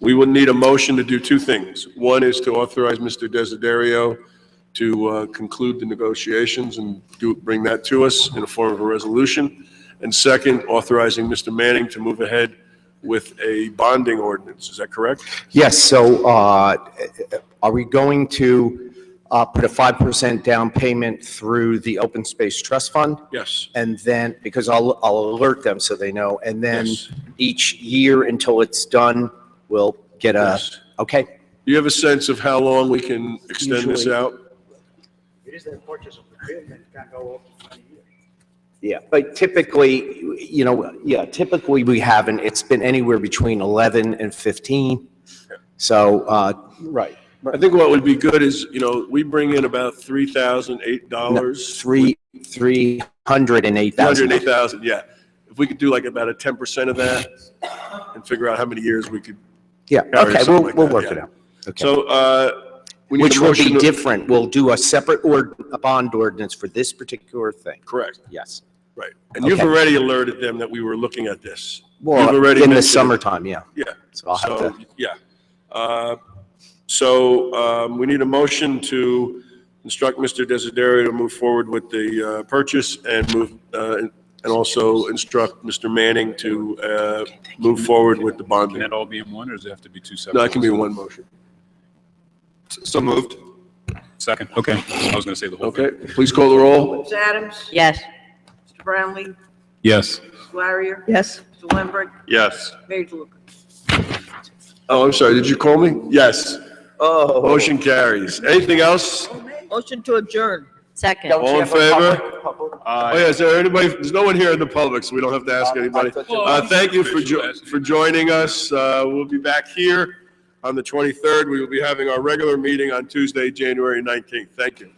We will need a motion to do 2 things. One is to authorize Mr. Desiderio to conclude the negotiations and bring that to us in the form of a resolution. And second, authorizing Mr. Manning to move ahead with a bonding ordinance. Is that correct? Yes, so are we going to put a 5% down payment through the Open Space Trust Fund? Yes. And then, because I'll alert them so they know, and then Yes. each year until it's done, we'll get a, Yes. okay? Do you have a sense of how long we can extend this Usually- out? It is the purchase of the building, it can go up to 20 years. Yeah, but typically, typically we haven't, it's been anywhere between 11 and 15. So, Right. I think what would be good is, you know, we bring in about $3,008. $308,000. 108,000, yeah. If we could do like about a 10% of that and figure out how many years we could. Yeah, carry okay, something like we'll that, work yeah. it out. Okay. So, we need Which a will motion be to- different. We'll do a separate a bond ordinance for this particular thing. Correct. Yes. Right. And you've Okay. already alerted them that we were looking at this. Well, You've already in the mentioned it. summertime, yeah. Yeah. So I'll have to. Yeah. We need a motion to instruct Mr. Desiderio to move forward with the purchase and and also instruct Mr. Manning to move forward with the Can bonding. that all be in one, or does it have to be two separate? No, it can be one motion. So moved. Second, okay. I was going to say the whole thing. Okay, please call the roll. Ms. Adams? Yes. Mr. Brownlee? Yes. Ms. Larrier? Yes. Mr. Lambert? Yes. Mayor DeLuca? Oh, I'm sorry, did you call me? Yes. Oh. Motion carries. Anything else? Motion to adjourn. Second. All in favor? Oh, yeah, is there anybody, there's no one here in the public, so we don't have to ask anybody. Thank you for joining us. We'll be back here on the 23rd. We will be having our regular meeting on Tuesday, January 19th. Thank you.